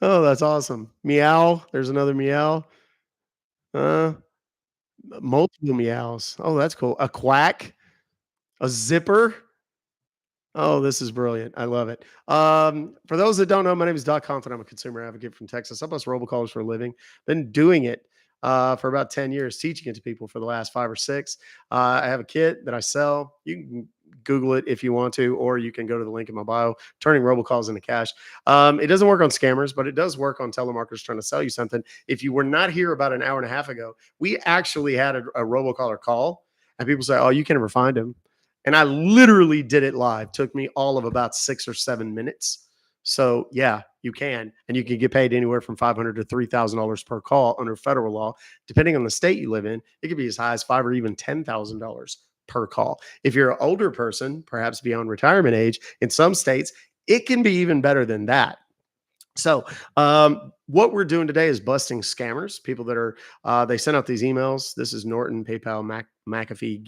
Oh, that's awesome. Meow, there's another meow. Uh, multiple meows. Oh, that's cool. A quack, a zipper. Oh, this is brilliant. I love it. For those that don't know, my name is Doc Confident. I'm a consumer advocate from Texas. I post robocalls for a living. Been doing it for about 10 years, teaching it to people for the last 5 or 6. I have a kit that I sell. You can Google it if you want to, or you can go to the link in my bio, turning robocalls into cash. It doesn't work on scammers, but it does work on telemarketers trying to sell you something. If you were not here about an hour and a half ago, we actually had a robocaller call, and people say, oh, you can never find him. And I literally did it live. Took me all of about 6 or 7 minutes. So yeah, you can, and you can get paid anywhere from $500 to $3,000 per call under federal law, depending on the state you live in. It could be as high as $5,000 or even $10,000 per call. If you're an older person, perhaps beyond retirement age, in some states, it can be even better than that. So, what we're doing today is busting scammers, people that are, they send out these emails. This is Norton, PayPal, McAfee,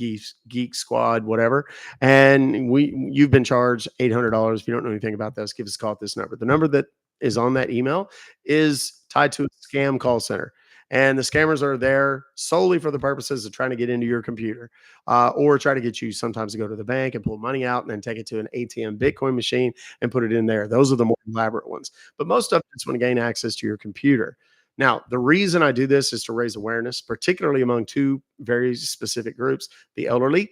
Geek Squad, whatever. And you've been charged $800. If you don't know anything about this, give us a call at this number. The number that is on that email is tied to a scam call center. And the scammers are there solely for the purposes of trying to get into your computer, or try to get you sometimes to go to the bank and pull money out and then take it to an ATM Bitcoin machine and put it in there. Those are the more elaborate ones. But most of it's want to gain access to your computer. Now, the reason I do this is to raise awareness, particularly among 2 very specific groups, the elderly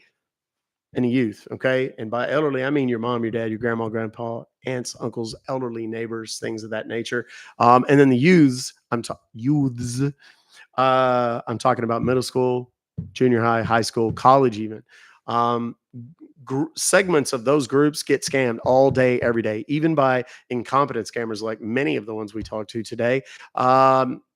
and the youth. Okay. And by elderly, I mean your mom, your dad, your grandma, grandpa, aunts, uncles, elderly neighbors, things of that nature. And then the youths, youths, I'm talking about middle school, junior high, high school, college, even. Um, Segments of those groups get scammed all day, every day, even by incompetent scammers like many of the ones we talked to today.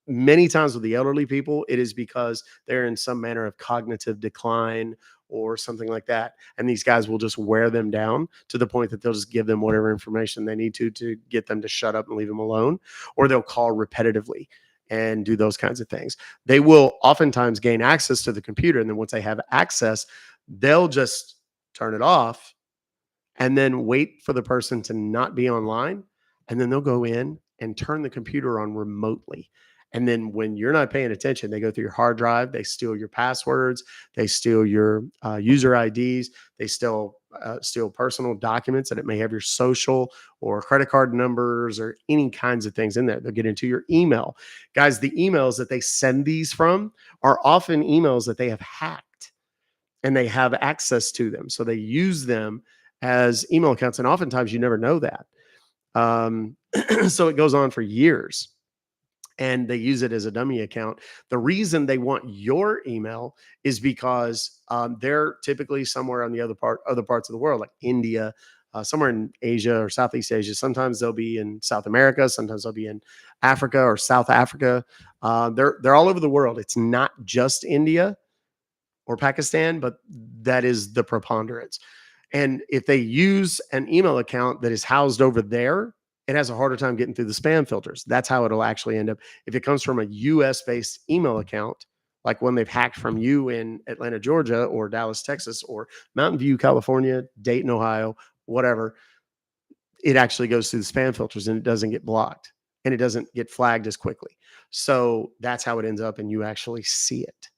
Many times with the elderly people, it is because they're in some manner of cognitive decline or something like that. And these guys will just wear them down to the point that they'll just give them whatever information they need to get them to shut up and leave them alone, or they'll call repetitively and do those kinds of things. They will oftentimes gain access to the computer. And then once they have access, they'll just turn it off and then wait for the person to not be online. And then they'll go in and turn the computer on remotely. And then when you're not paying attention, they go through your hard drive, they steal your passwords, they steal your user IDs, they steal personal documents, and it may have your social or credit card numbers or any kinds of things in there. They'll get into your email. Guys, the emails that they send these from are often emails that they have hacked and they have access to them. So they use them as email accounts. And oftentimes you never know that. So it goes on for years and they use it as a dummy account. The reason they want your email is because they're typically somewhere on the other parts of the world, like India, somewhere in Asia or Southeast Asia. Sometimes they'll be in South America. Sometimes they'll be in Africa or South Africa. They're all over the world. It's not just India or Pakistan, but that is the preponderance. And if they use an email account that is housed over there, it has a harder time getting through the spam filters. That's how it'll actually end up. If it comes from a US based email account, like one they've hacked from you in Atlanta, Georgia, or Dallas, Texas, or Mountain View, California, Dayton, Ohio, whatever, it actually goes through the spam filters and it doesn't get blocked and it doesn't get flagged as quickly. So that's how it ends up and you actually see it.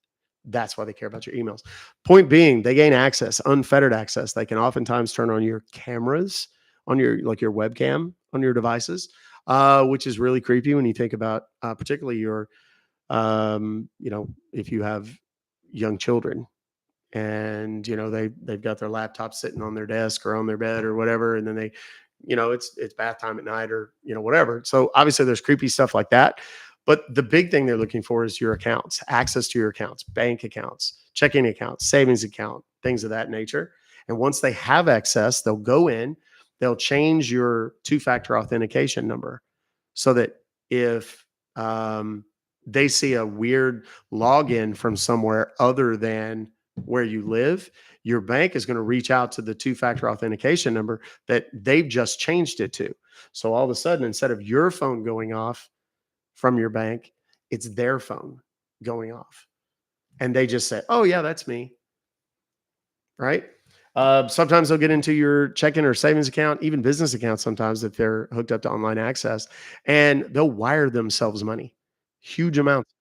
That's why they care about your emails. Point being, they gain access, unfettered access. They can oftentimes turn on your cameras on your webcam on your devices, which is really creepy when you think about particularly your, if you have young children and they've got their laptop sitting on their desk or on their bed or whatever, and then they, it's bath time at night or whatever. So obviously there's creepy stuff like that. But the big thing they're looking for is your accounts, access to your accounts, bank accounts, checking accounts, savings account, things of that nature. And once they have access, they'll go in, they'll change your 2-factor authentication number so that if they see a weird login from somewhere other than where you live, your bank is going to reach out to the two-factor authentication number that they've just changed it to. So all of a sudden, instead of your phone going off from your bank, it's their phone going off. And they just say, oh, yeah, that's me. Right? Sometimes they'll get into your checking or savings account, even business accounts sometimes if they're hooked up to online access, and they'll wire themselves money, huge amounts,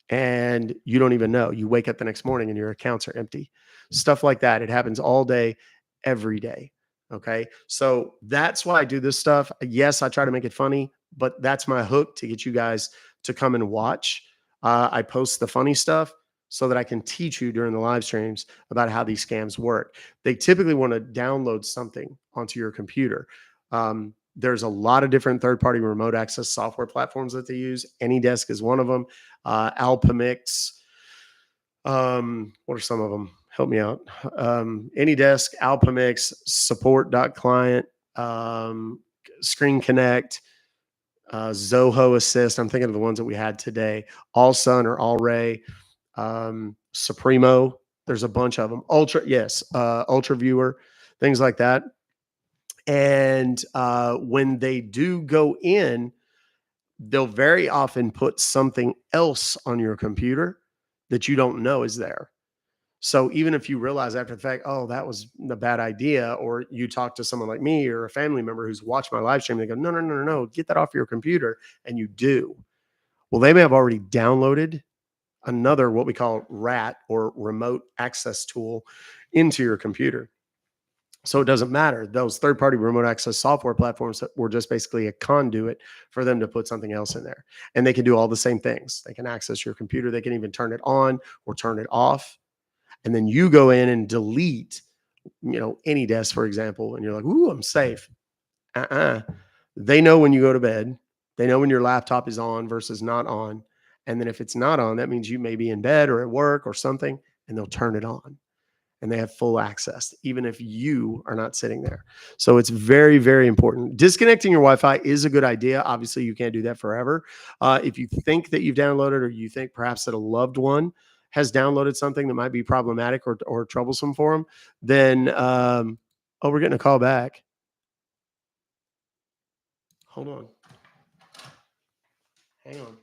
and you don't even know. You wake up the next morning and your accounts are empty. Stuff like that. It happens all day, every day. Okay. So that's why I do this stuff. Yes, I try to make it funny, but that's my hook to get you guys to come and watch. I post the funny stuff so that I can teach you during the live streams about how these scams work. They typically want to download something onto your computer. There's a lot of different third-party remote access software platforms that they use. AnyDesk is one of them. Alpamix. What are some of them? Help me out. AnyDesk, Alpamix, support.client, Screen Connect, Zoho Assist. I'm thinking of the ones that we had today. AllSun or AllRay, Supremo. There's a bunch of them. Ultra Viewer, things like that. And when they do go in, they'll very often put something else on your computer that you don't know is there. So even if you realize after the fact, oh, that was a bad idea, or you talk to someone like me or a family member who's watched my live stream, they go, no, get that off your computer. And you do. Well, they may have already downloaded another, what we call RAT or remote access tool into your computer. So it doesn't matter. Those third-party remote access software platforms were just basically a conduit for them to put something else in there. And they can do all the same things. They can access your computer. They can even turn it on or turn it off. And then you go in and delete, AnyDesk, for example, and you're like, ooh, I'm safe. They know when you go to bed. They know when your laptop is on versus not on. And then if it's not on, that means you may be in bed or at work or something, and they'll turn it on. And they have full access, even if you are not sitting there. So it's very, very important. Disconnecting your Wi-Fi is a good idea. Obviously, you can't do that forever. If you think that you've downloaded, or you think perhaps that a loved one has downloaded something that might be problematic or troublesome for them, then, we're getting a call back. Hold on. Hang on.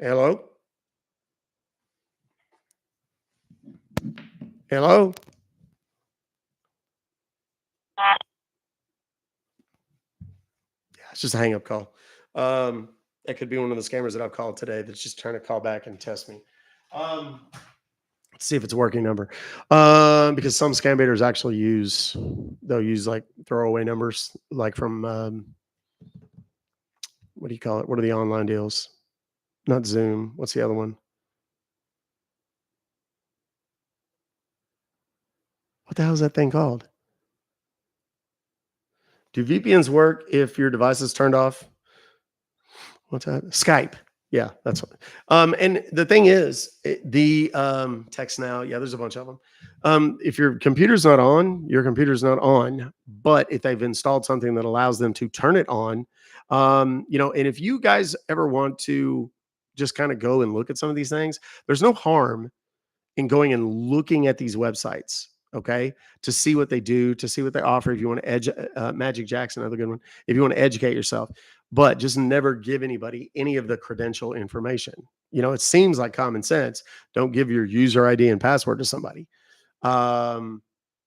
Hello? Hello? Yeah, it's just a hang-up call. That could be one of the scammers that I've called today that's just trying to call back and test me. Let's see if it's a working number. Because some scam baiters actually they'll use like throwaway numbers, like from, what do you call it? What are the online deals? Not Zoom. What's the other one? What the hell is that thing called? Do VPNs work if your device is turned off? What's that? Skype. Yeah, that's what. And the thing is, the text now, yeah, there's a bunch of them. If your computer's not on, your computer's not on. But if they've installed something that allows them to turn it on, and if you guys ever want to just kind of go and look at some of these things, there's no harm in going and looking at these websites, okay, to see what they do, to see what they offer. If you want to Magic Jack's another good one. If you want to educate yourself, but just never give anybody any of the credential information. It seems like common sense. Don't give your user ID and password to somebody.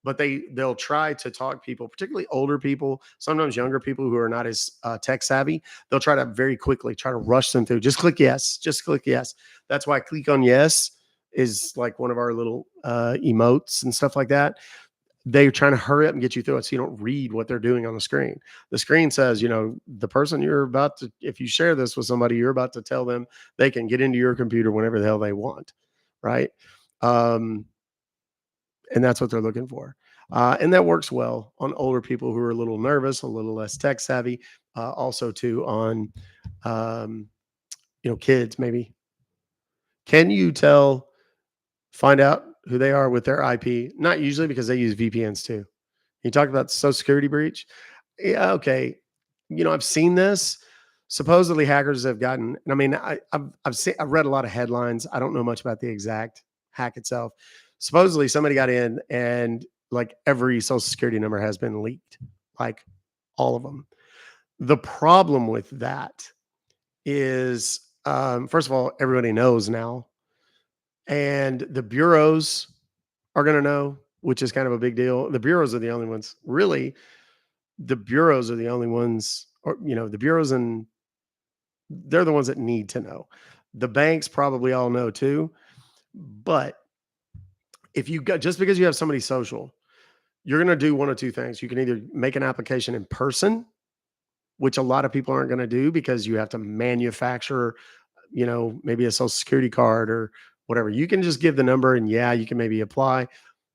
But they'll try to talk people, particularly older people, sometimes younger people who are not as tech savvy. They'll try to very quickly try to rush them through. Just click yes. Just click yes. That's why click on yes is like one of our little emotes and stuff like that. They're trying to hurry up and get you through it so you don't read what they're doing on the screen. The screen says, the person you're about to, if you share this with somebody, you're about to tell them they can get into your computer whenever the hell they want, right? And that's what they're looking for. And that works well on older people who are a little nervous, a little less tech savvy. Also, too, on, kids, maybe. Can you find out who they are with their IP? Not usually, because they use VPNs too. You talk about social security breach. Yeah, okay. I've seen this. supposedly hackers have gotten, and I mean, I've read a lot of headlines. I don't know much about the exact hack itself. Supposedly somebody got in and like every social security number has been leaked, like all of them. The problem with that is, first of all, everybody knows now, and the bureaus are going to know, which is kind of a big deal. The bureaus are the only ones, really. The bureaus are the only ones, or the bureaus, and they're the ones that need to know. The banks probably all know too, but if you got, just because you have somebody social, you're going to do one of two things. You can either make an application in person, which a lot of people aren't going to do because you have to manufacture, maybe a social security card or whatever. You can just give the number and yeah, you can maybe apply,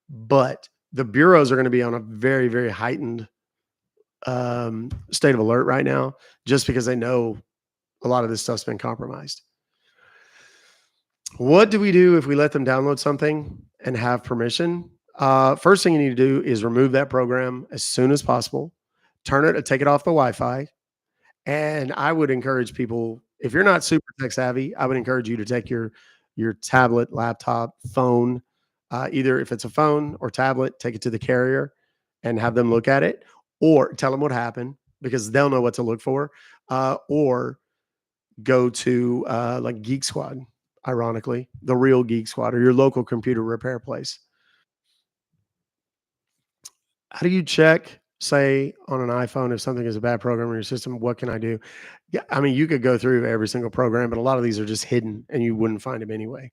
but the bureaus are going to be on a very, very heightened state of alert right now, just because they know a lot of this stuff's been compromised. What do we do if we let them download something and have permission? First thing you need to do is remove that program as soon as possible. Take it off the Wi-Fi. And I would encourage people, if you're not super tech savvy, I would encourage you to take your tablet, laptop, phone, either if it's a phone or tablet, take it to the carrier and have them look at it, or tell them what happened because they'll know what to look for, or go to like Geek Squad, ironically, the real Geek Squad or your local computer repair place. How do you check, say, on an iPhone if something is a bad program in your system? What can I do? Yeah, I mean, you could go through every single program, but a lot of these are just hidden and you wouldn't find them anyway.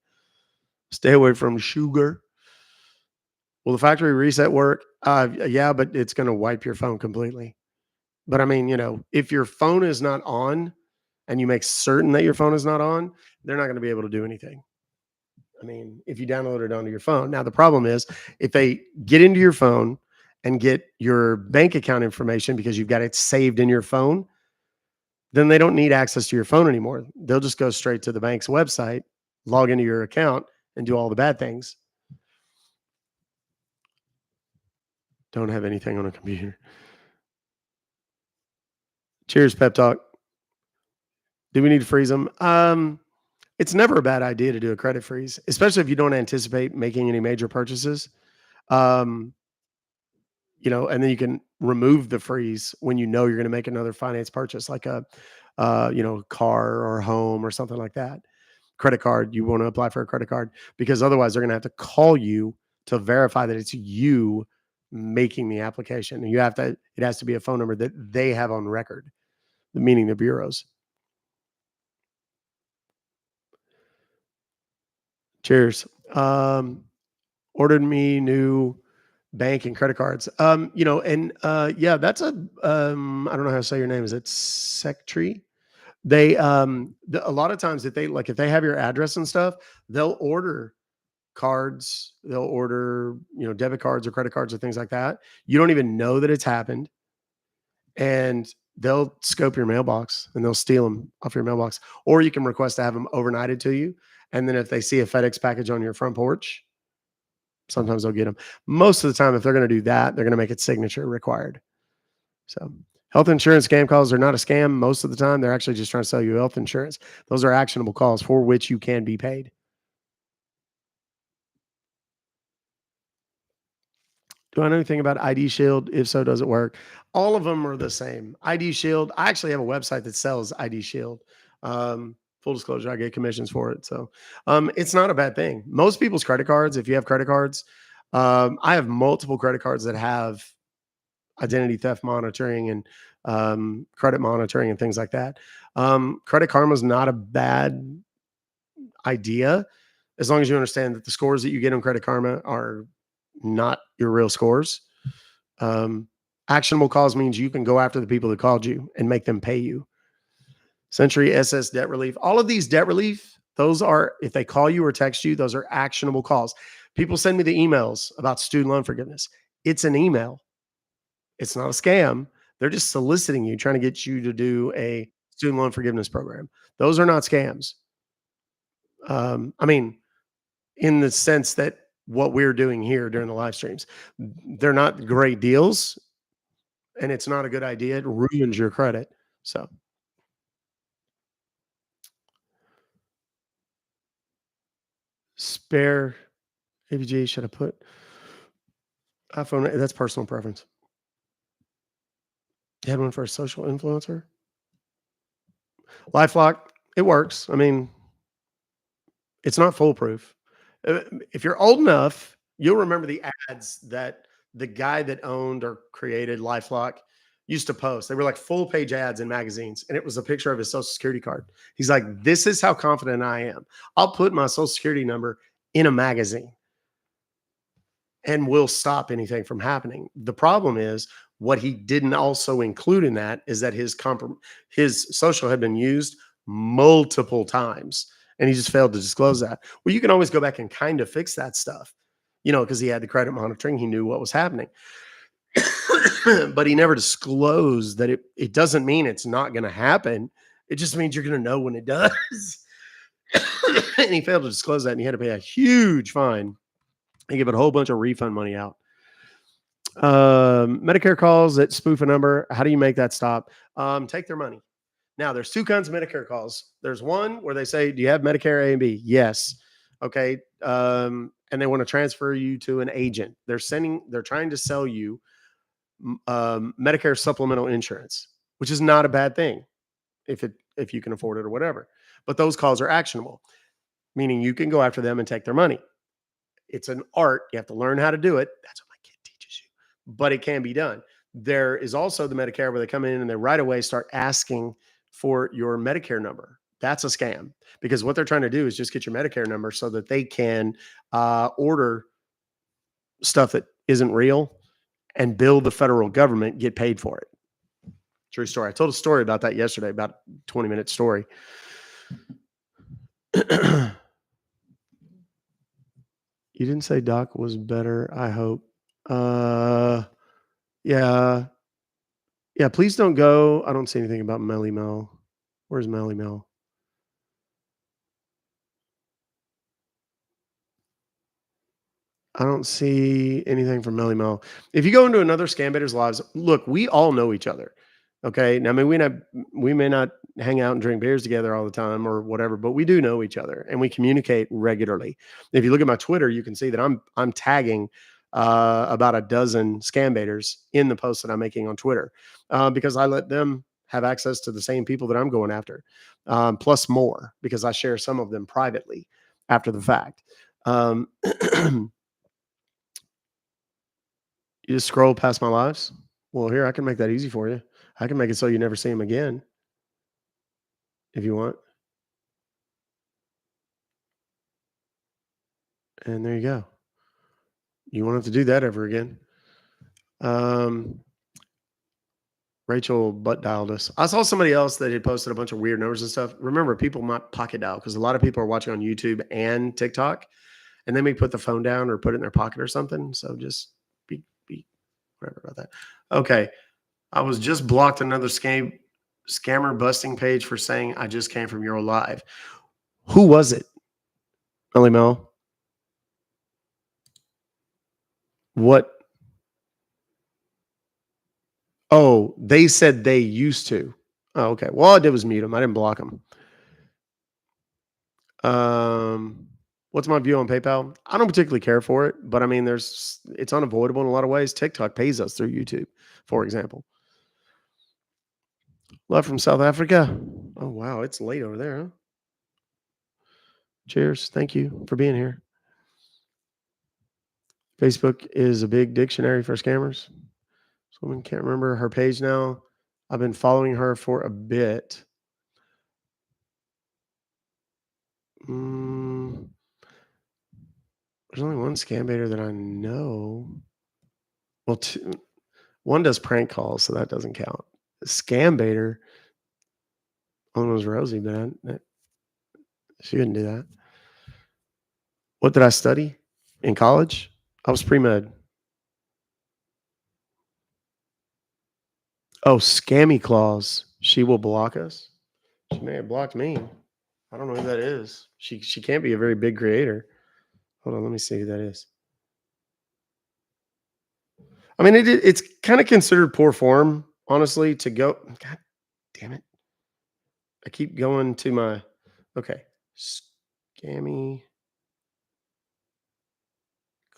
Stay away from sugar. Will the factory reset work? Yeah, but it's going to wipe your phone completely. But I mean, if your phone is not on and you make certain that your phone is not on, they're not going to be able to do anything. I mean, if you download it onto your phone. Now, the problem is if they get into your phone and get your bank account information because you've got it saved in your phone, then they don't need access to your phone anymore. They'll just go straight to the bank's website, log into your account, and do all the bad things. Don't have anything on a computer. Cheers, pep talk. Do we need to freeze them? It's never a bad idea to do a credit freeze, especially if you don't anticipate making any major purchases. And then you can remove the freeze when you're going to make another finance purchase, like a, car or home or something like that. Credit card, you want to apply for a credit card because otherwise they're going to have to call you to verify that it's you making the application. And it has to be a phone number that they have on record, meaning the bureaus. Cheers. Ordered me new bank and credit cards. Yeah, that's I don't know how to say your name. Is it Sectree? They a lot of times if they have your address and stuff, they'll order cards, they'll order, debit cards or credit cards or things like that. You don't even know that it's happened. And they'll scope your mailbox and they'll steal them off your mailbox. Or you can request to have them overnighted to you. And then if they see a FedEx package on your front porch, sometimes they'll get them. Most of the time, if they're going to do that, they're going to make it signature required. So health insurance scam calls are not a scam. Most of the time, they're actually just trying to sell you health insurance. Those are actionable calls for which you can be paid. Do I know anything about ID Shield? If so, does it work? All of them are the same. ID Shield. I actually have a website that sells ID Shield. Full disclosure, I get commissions for it. So it's not a bad thing. Most people's credit cards, if you have credit cards, I have multiple credit cards that have identity theft monitoring and credit monitoring and things like that. Credit Karma is not a bad idea as long as you understand that the scores that you get on Credit Karma are not your real scores. Actionable calls means you can go after the people that called you and make them pay you. Century SS Debt Relief. All of these debt relief, those are, if they call you or text you, those are actionable calls. People send me the emails about student loan forgiveness. It's an email. It's not a scam. They're just soliciting you, trying to get you to do a student loan forgiveness program. Those are not scams. I mean, in the sense that what we're doing here during the live streams, they're not great deals and it's not a good idea. It ruins your credit. So spare AVG. Should I put iPhone? That's personal preference. You had one for a social influencer? LifeLock, it works. I mean, it's not foolproof. If you're old enough, you'll remember the ads that the guy that owned or created LifeLock used to post. They were like full page ads in magazines, and it was a picture of his social security card. He's like, this is how confident I am. I'll put my social security number in a magazine and we'll stop anything from happening. The problem is what he didn't also include in that is that his social had been used multiple times, and he just failed to disclose that. Well, you can always go back and kind of fix that stuff, because he had the credit monitoring. He knew what was happening. But he never disclosed that it doesn't mean it's not going to happen. It just means you're going to know when it does. And he failed to disclose that, and he had to pay a huge fine and give it a whole bunch of refund money out. Medicare calls that spoof a number. How do you make that stop? Take their money. Now, there's two kinds of Medicare calls. There's one where they say, do you have Medicare A and B? Yes. Okay. And they want to transfer you to an agent. They're trying to sell you Medicare supplemental insurance, which is not a bad thing if you can afford it or whatever. But those calls are actionable, meaning you can go after them and take their money. It's an art. You have to learn how to do it. That's what my kid teaches you. But it can be done. There is also the Medicare where they come in and they right away start asking for your Medicare number. That's a scam, because what they're trying to do is just get your Medicare number so that they can order stuff that isn't real and bill the federal government, get paid for it. True story. I told a story about that yesterday, about a 20-minute story. You didn't say Doc was better, I hope. Yeah. Yeah, please don't go. I don't see anything about Melly Mel. Where's Melly Mel? I don't see anything from Melly Mel. If you go into another Scam Baiters lives, look, we all know each other. Okay. Now, I mean, we may not hang out and drink beers together all the time or whatever, but we do know each other and we communicate regularly. If you look at my Twitter, you can see that I'm tagging about a dozen Scam Baiters in the posts that I'm making on Twitter because I let them have access to the same people that I'm going after, plus more, because I share some of them privately after the fact. You just scroll past my lives? Well, here, I can make that easy for you. I can make it so you never see them again if you want. And there you go. You won't have to do that ever again. Rachel butt dialed us. I saw somebody else that had posted a bunch of weird numbers and stuff. Remember, people might pocket dial because a lot of people are watching on YouTube and TikTok, and they may put the phone down or put it in their pocket or something. So just be whatever about that. Okay. I was just blocked another scammer busting page for saying I just came from your live. Who was it? Melly Mel? What? Oh, they said they used to. Oh, okay. Well, all I did was mute them. I didn't block them. What's my view on PayPal? I don't particularly care for it, but I mean, it's unavoidable in a lot of ways. TikTok pays us through YouTube, for example. Love from South Africa. Oh, wow. It's late over there, huh? Cheers. Thank you for being here. Facebook is a big dictionary for scammers. This woman can't remember her page now. I've been following her for a bit. There's only one scam baiter that I know. Well, one does prank calls, so that doesn't count. Scam baiter. One was Rosie, but she couldn't do that. What did I study in college? I was pre-med. Oh, Scammy Claus. She will block us. She may have blocked me. I don't know who that is. She can't be a very big creator. Hold on, let me see who that is. I mean, it's kind of considered poor form, honestly, to go. God damn it. I keep going to my, okay. Scammy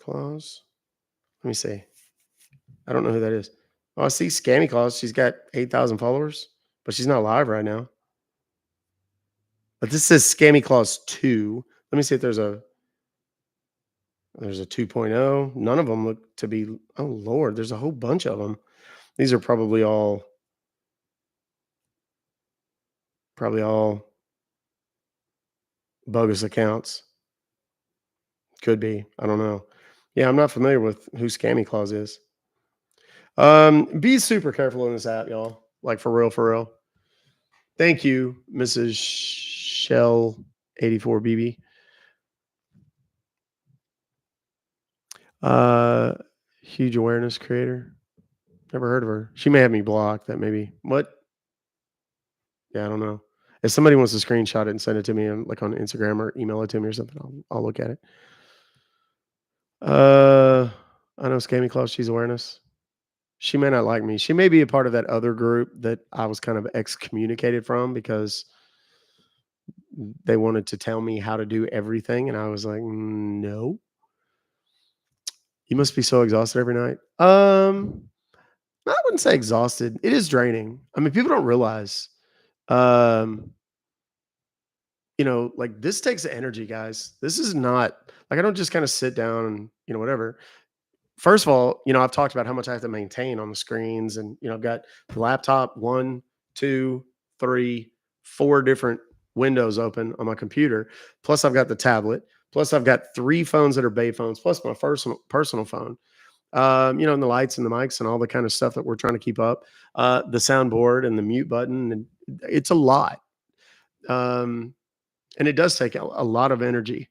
Claus. Let me see. I don't know who that is. Oh, I see Scammy Claus. She's got 8,000 followers, but she's not live right now. But this says Scammy Claus 2. Let me see if there's a 2.0. None of them look to be. Oh Lord, there's a whole bunch of them. These are probably all bogus accounts. Could be. I don't know. Yeah, I'm not familiar with who Scammy Claus is. Be super careful in this app, y'all. Like for real, for real. Thank you, Mrs. Shell 84BB. Huge awareness creator. Never heard of her. She may have me blocked. That maybe. What? Yeah, I don't know. If somebody wants to screenshot it and send it to me, like on Instagram or email it to me or something, I'll look at it. I know Scammy Claus. She's awareness. She may not like me. She may be a part of that other group that I was kind of excommunicated from because they wanted to tell me how to do everything, and I was like, no. You must be so exhausted every night. I wouldn't say exhausted. It is draining. I mean, people don't realize, like this takes energy, guys. This is not like I don't just kind of sit down and whatever. First of all, I've talked about how much I have to maintain on the screens, and I've got the laptop, 1, 2, 3, 4 different windows open on my computer. Plus, I've got the tablet. Plus, I've got 3 phones that are Bay phones. Plus, my personal phone. And the lights and the mics and all the kind of stuff that we're trying to keep up. The soundboard and the mute button, and it's a lot. And it does take a lot of energy.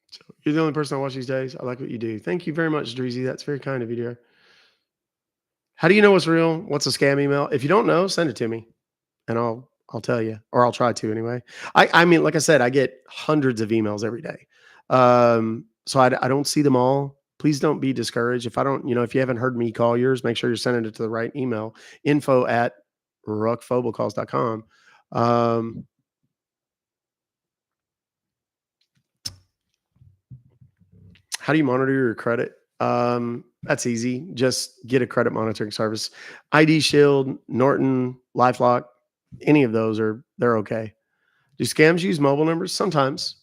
So you're the only person I watch these days. I like what you do. Thank you very much, Dreezy. That's very kind of you, dear. How do you know what's real? What's a scam email? If you don't know, send it to me, and I'll tell you, or I'll try to anyway. I mean, like I said, I get hundreds of emails every day, so I don't see them all. Please don't be discouraged. If I don't, if you haven't heard me call yours, make sure you're sending it to the right email, info@ruckfobocalls.com. How do you monitor your credit? That's easy. Just get a credit monitoring service. ID Shield, Norton, LifeLock, any of those they're okay. Do scams use mobile numbers? Sometimes.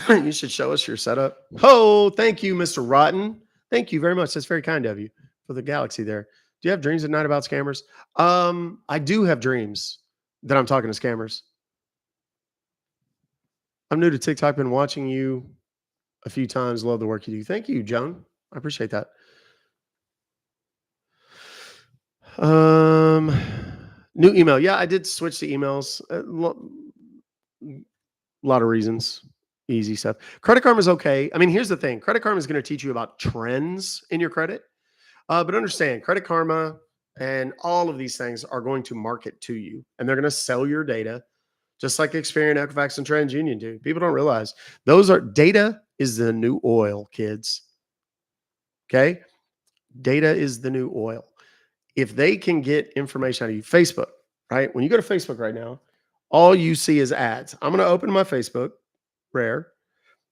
You should show us your setup. Oh, thank you, Mr. Rotten. Thank you very much. That's very kind of you for the galaxy there. Do you have dreams at night about scammers? I do have dreams that I'm talking to scammers. I'm new to TikTok, been watching you a few times. Love the work you do. Thank you, Joan. I appreciate that. New email. Yeah, I did switch to emails. A lot of reasons. Easy stuff. Credit Karma is okay. I mean, here's the thing. Credit Karma is going to teach you about trends in your credit. But understand, Credit Karma and all of these things are going to market to you, and they're going to sell your data, just like Experian, Equifax, and TransUnion do. People don't realize data is the new oil, kids. Okay? Data is the new oil. If they can get information out of you, Facebook, right? When you go to Facebook right now, all you see is ads. I'm going to open my Facebook, rare.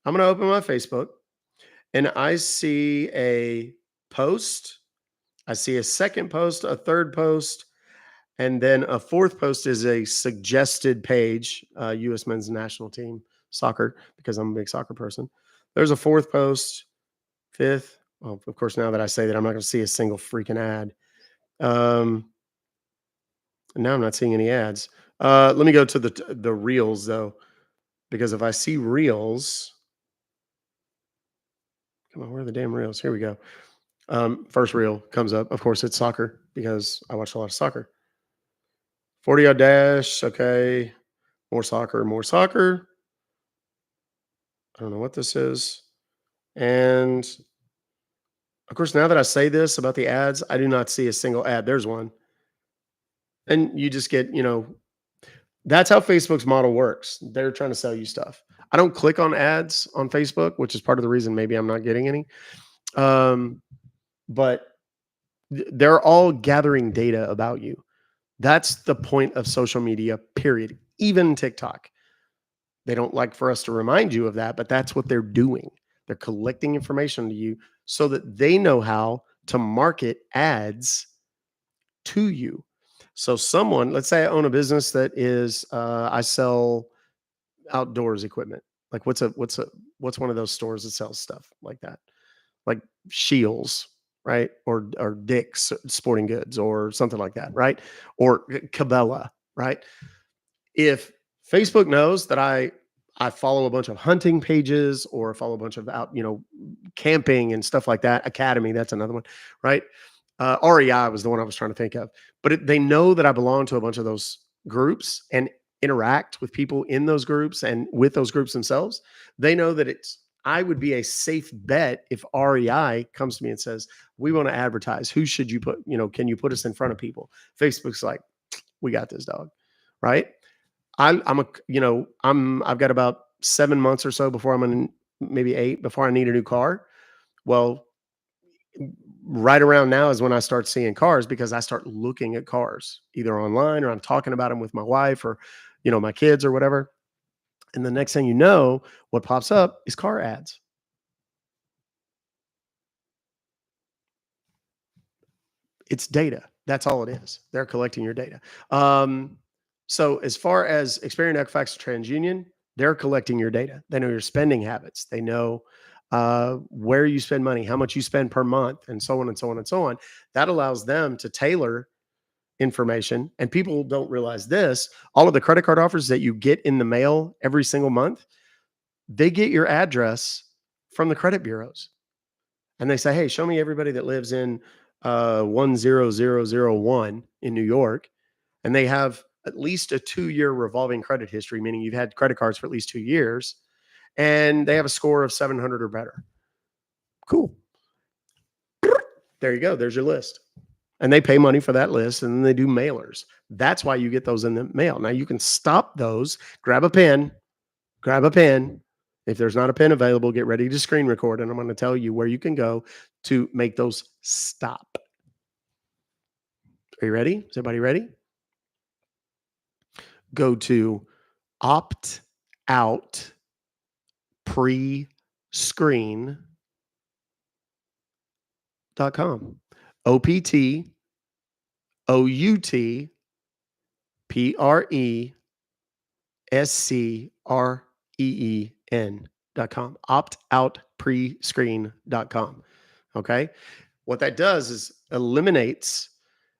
I'm going to open my Facebook, and I see a post. I see a second post, a third post, and then a fourth post is a suggested page, U.S. men's national team soccer, because I'm a big soccer person. There's a fourth post, fifth. Well, of course, now that I say that, I'm not going to see a single freaking ad. Now I'm not seeing any ads. Let me go to the reels though, because if I see reels, come on, where are the damn reels? Here we go. First reel comes up. Of course, it's soccer because I watch a lot of soccer. 40-yard dash. Okay. More soccer, more soccer. I don't know what this is. And of course, now that I say this about the ads, I do not see a single ad. There's one. And you just get, that's how Facebook's model works. They're trying to sell you stuff. I don't click on ads on Facebook, which is part of the reason maybe I'm not getting any. But they're all gathering data about you. That's the point of social media, period. Even TikTok. They don't like for us to remind you of that, but that's what they're doing. They're collecting information to you so that they know how to market ads to you. So someone, let's say I own a business that is, I sell outdoors equipment. Like what's one of those stores that sells stuff like that? Like Shields, right? Or Dick's Sporting Goods or something like that, right? Or Cabela, right? If Facebook knows that I follow a bunch of hunting pages or follow a bunch of camping and stuff like that. Academy, that's another one, right? REI was the one I was trying to think of. But they know that I belong to a bunch of those groups and interact with people in those groups and with those groups themselves. They know that I would be a safe bet if REI comes to me and says, we want to advertise. Who should you put, can you put us in front of people? Facebook's like, we got this, dog. Right. I've got about 7 months or so before maybe 8 before I need a new car. Well, right around now is when I start seeing cars because I start looking at cars either online or I'm talking about them with my wife or, my kids or whatever. And the next thing you know, what pops up is car ads. It's data. That's all it is. They're collecting your data. So as far as Experian, Equifax, TransUnion, they're collecting your data. They know your spending habits. They know where you spend money, how much you spend per month, and so on and so on and so on. That allows them to tailor information. And people don't realize this. All of the credit card offers that you get in the mail every single month, they get your address from the credit bureaus. And they say, hey, show me everybody that lives in 10001 in New York. And they have at least a 2-year revolving credit history, meaning you've had credit cards for at least 2 years, and they have a score of 700 or better. Cool. There you go. There's your list. And they pay money for that list, and then they do mailers. That's why you get those in the mail. Now you can stop those, grab a pen. If there's not a pen available, get ready to screen record, and I'm going to tell you where you can go to make those stop. Are you ready? Is everybody ready? Go to optoutprescreen.com. optoutprescreen.com. optoutprescreen.com. Okay. What that does is eliminates,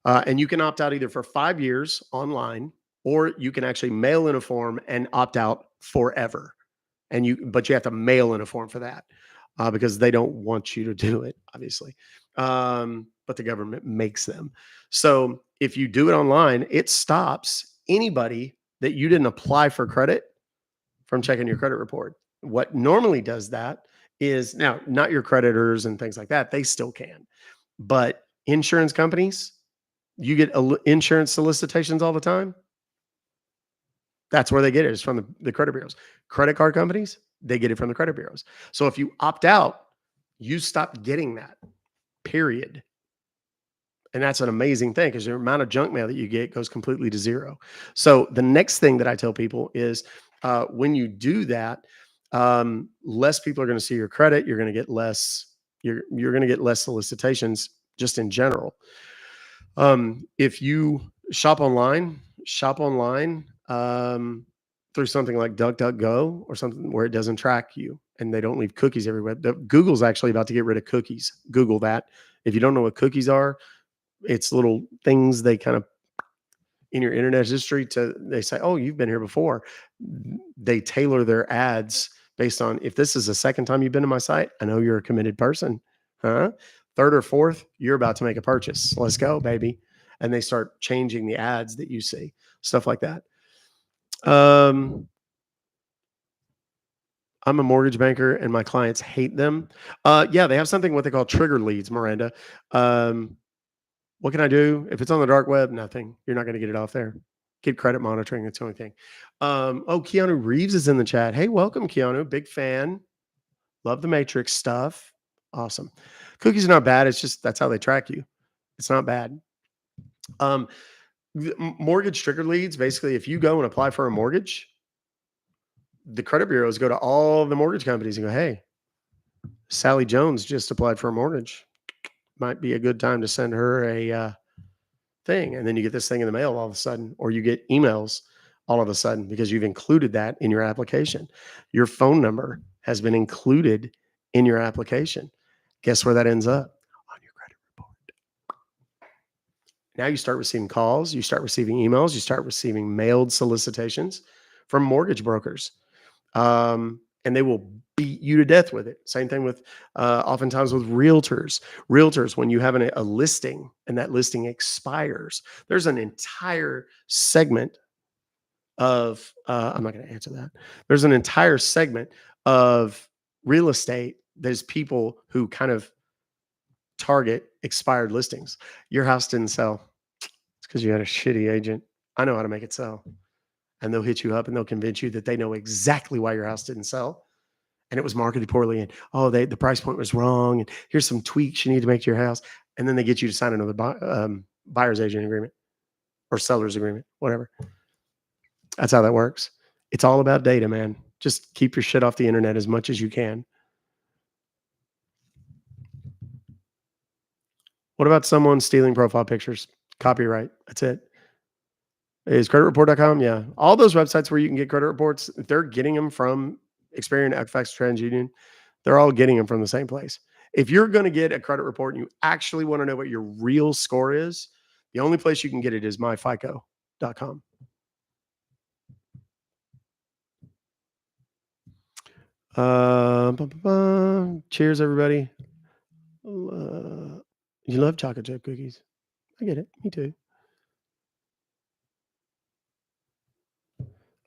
and you can opt out either for 5 years online, or you can actually mail in a form and opt out forever. But you have to mail in a form for that because they don't want you to do it, obviously. But the government makes them. So if you do it online, it stops anybody that you didn't apply for credit from checking your credit report. What normally does that is, now, not your creditors and things like that. They still can. But insurance companies, you get insurance solicitations all the time. That's where they get it, is from the credit bureaus. Credit card companies, they get it from the credit bureaus. So if you opt out, you stop getting that, period. And that's an amazing thing because the amount of junk mail that you get goes completely to zero. So the next thing that I tell people is when you do that, less people are going to see your credit. You're going to get less. You're going to get less solicitations just in general. If you shop online through something like DuckDuckGo or something where it doesn't track you and they don't leave cookies everywhere. Google's actually about to get rid of cookies. Google that. If you don't know what cookies are, it's little things they kind of in your internet history they say, oh, you've been here before. They tailor their ads based on, if this is the second time you've been to my site, I know you're a committed person. Huh? Third or fourth, you're about to make a purchase. Let's go, baby. And they start changing the ads that you see, stuff like that. I'm a mortgage banker and my clients hate them. Yeah, they have something what they call trigger leads, Miranda. What can I do? If it's on the dark web, nothing. You're not going to get it off there. Get credit monitoring. That's the only thing. Keanu Reeves is in the chat. Hey, welcome, Keanu. Big fan. Love the Matrix stuff. Awesome. Cookies are not bad. It's just that's how they track you. It's not bad. Mortgage trigger leads, basically, if you go and apply for a mortgage, the credit bureaus go to all the mortgage companies and go, hey, Sally Jones just applied for a mortgage. Might be a good time to send her a thing. And then you get this thing in the mail all of a sudden, or you get emails all of a sudden because you've included that in your application. Your phone number has been included in your application. Guess where that ends up? On your credit report. Now you start receiving calls, you start receiving emails, you start receiving mailed solicitations from mortgage brokers. And they will beat you to death with it. Same thing with oftentimes with realtors. Realtors, when you have a listing and that listing expires, there's an entire segment of, I'm not going to answer that. There's an entire segment of real estate. There's people who kind of target expired listings. Your house didn't sell. It's because you had a shitty agent. I know how to make it sell. And they'll hit you up and they'll convince you that they know exactly why your house didn't sell. And it was marketed poorly. And, oh, the price point was wrong. And here's some tweaks you need to make to your house. And then they get you to sign another buyer's agent agreement or seller's agreement, whatever. That's how that works. It's all about data, man. Just keep your shit off the internet as much as you can. What about someone stealing profile pictures? Copyright. That's it. Is creditreport.com? Yeah. All those websites where you can get credit reports, they're getting them from Experian, Equifax, TransUnion. They're all getting them from the same place. If you're going to get a credit report and you actually want to know what your real score is, the only place you can get it is myfico.com. Cheers, everybody. You love chocolate chip cookies. I get it. Me too.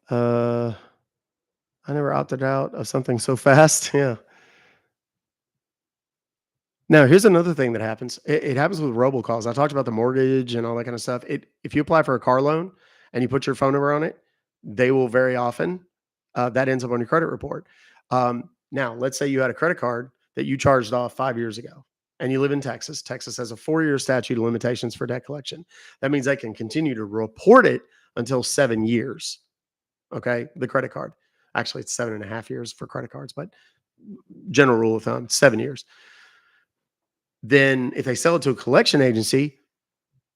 I never opted out of something so fast. Yeah. Now, here's another thing that happens. It happens with robocalls. I talked about the mortgage and all that kind of stuff. If you apply for a car loan and you put your phone number on it, they will very often, that ends up on your credit report. Now, let's say you had a credit card that you charged off 5 years ago and you live in Texas. Texas has a 4-year statute of limitations for debt collection. That means they can continue to report it until 7 years. Okay. The credit card. Actually, it's 7.5 years for credit cards, but general rule of thumb, 7 years. Then if they sell it to a collection agency,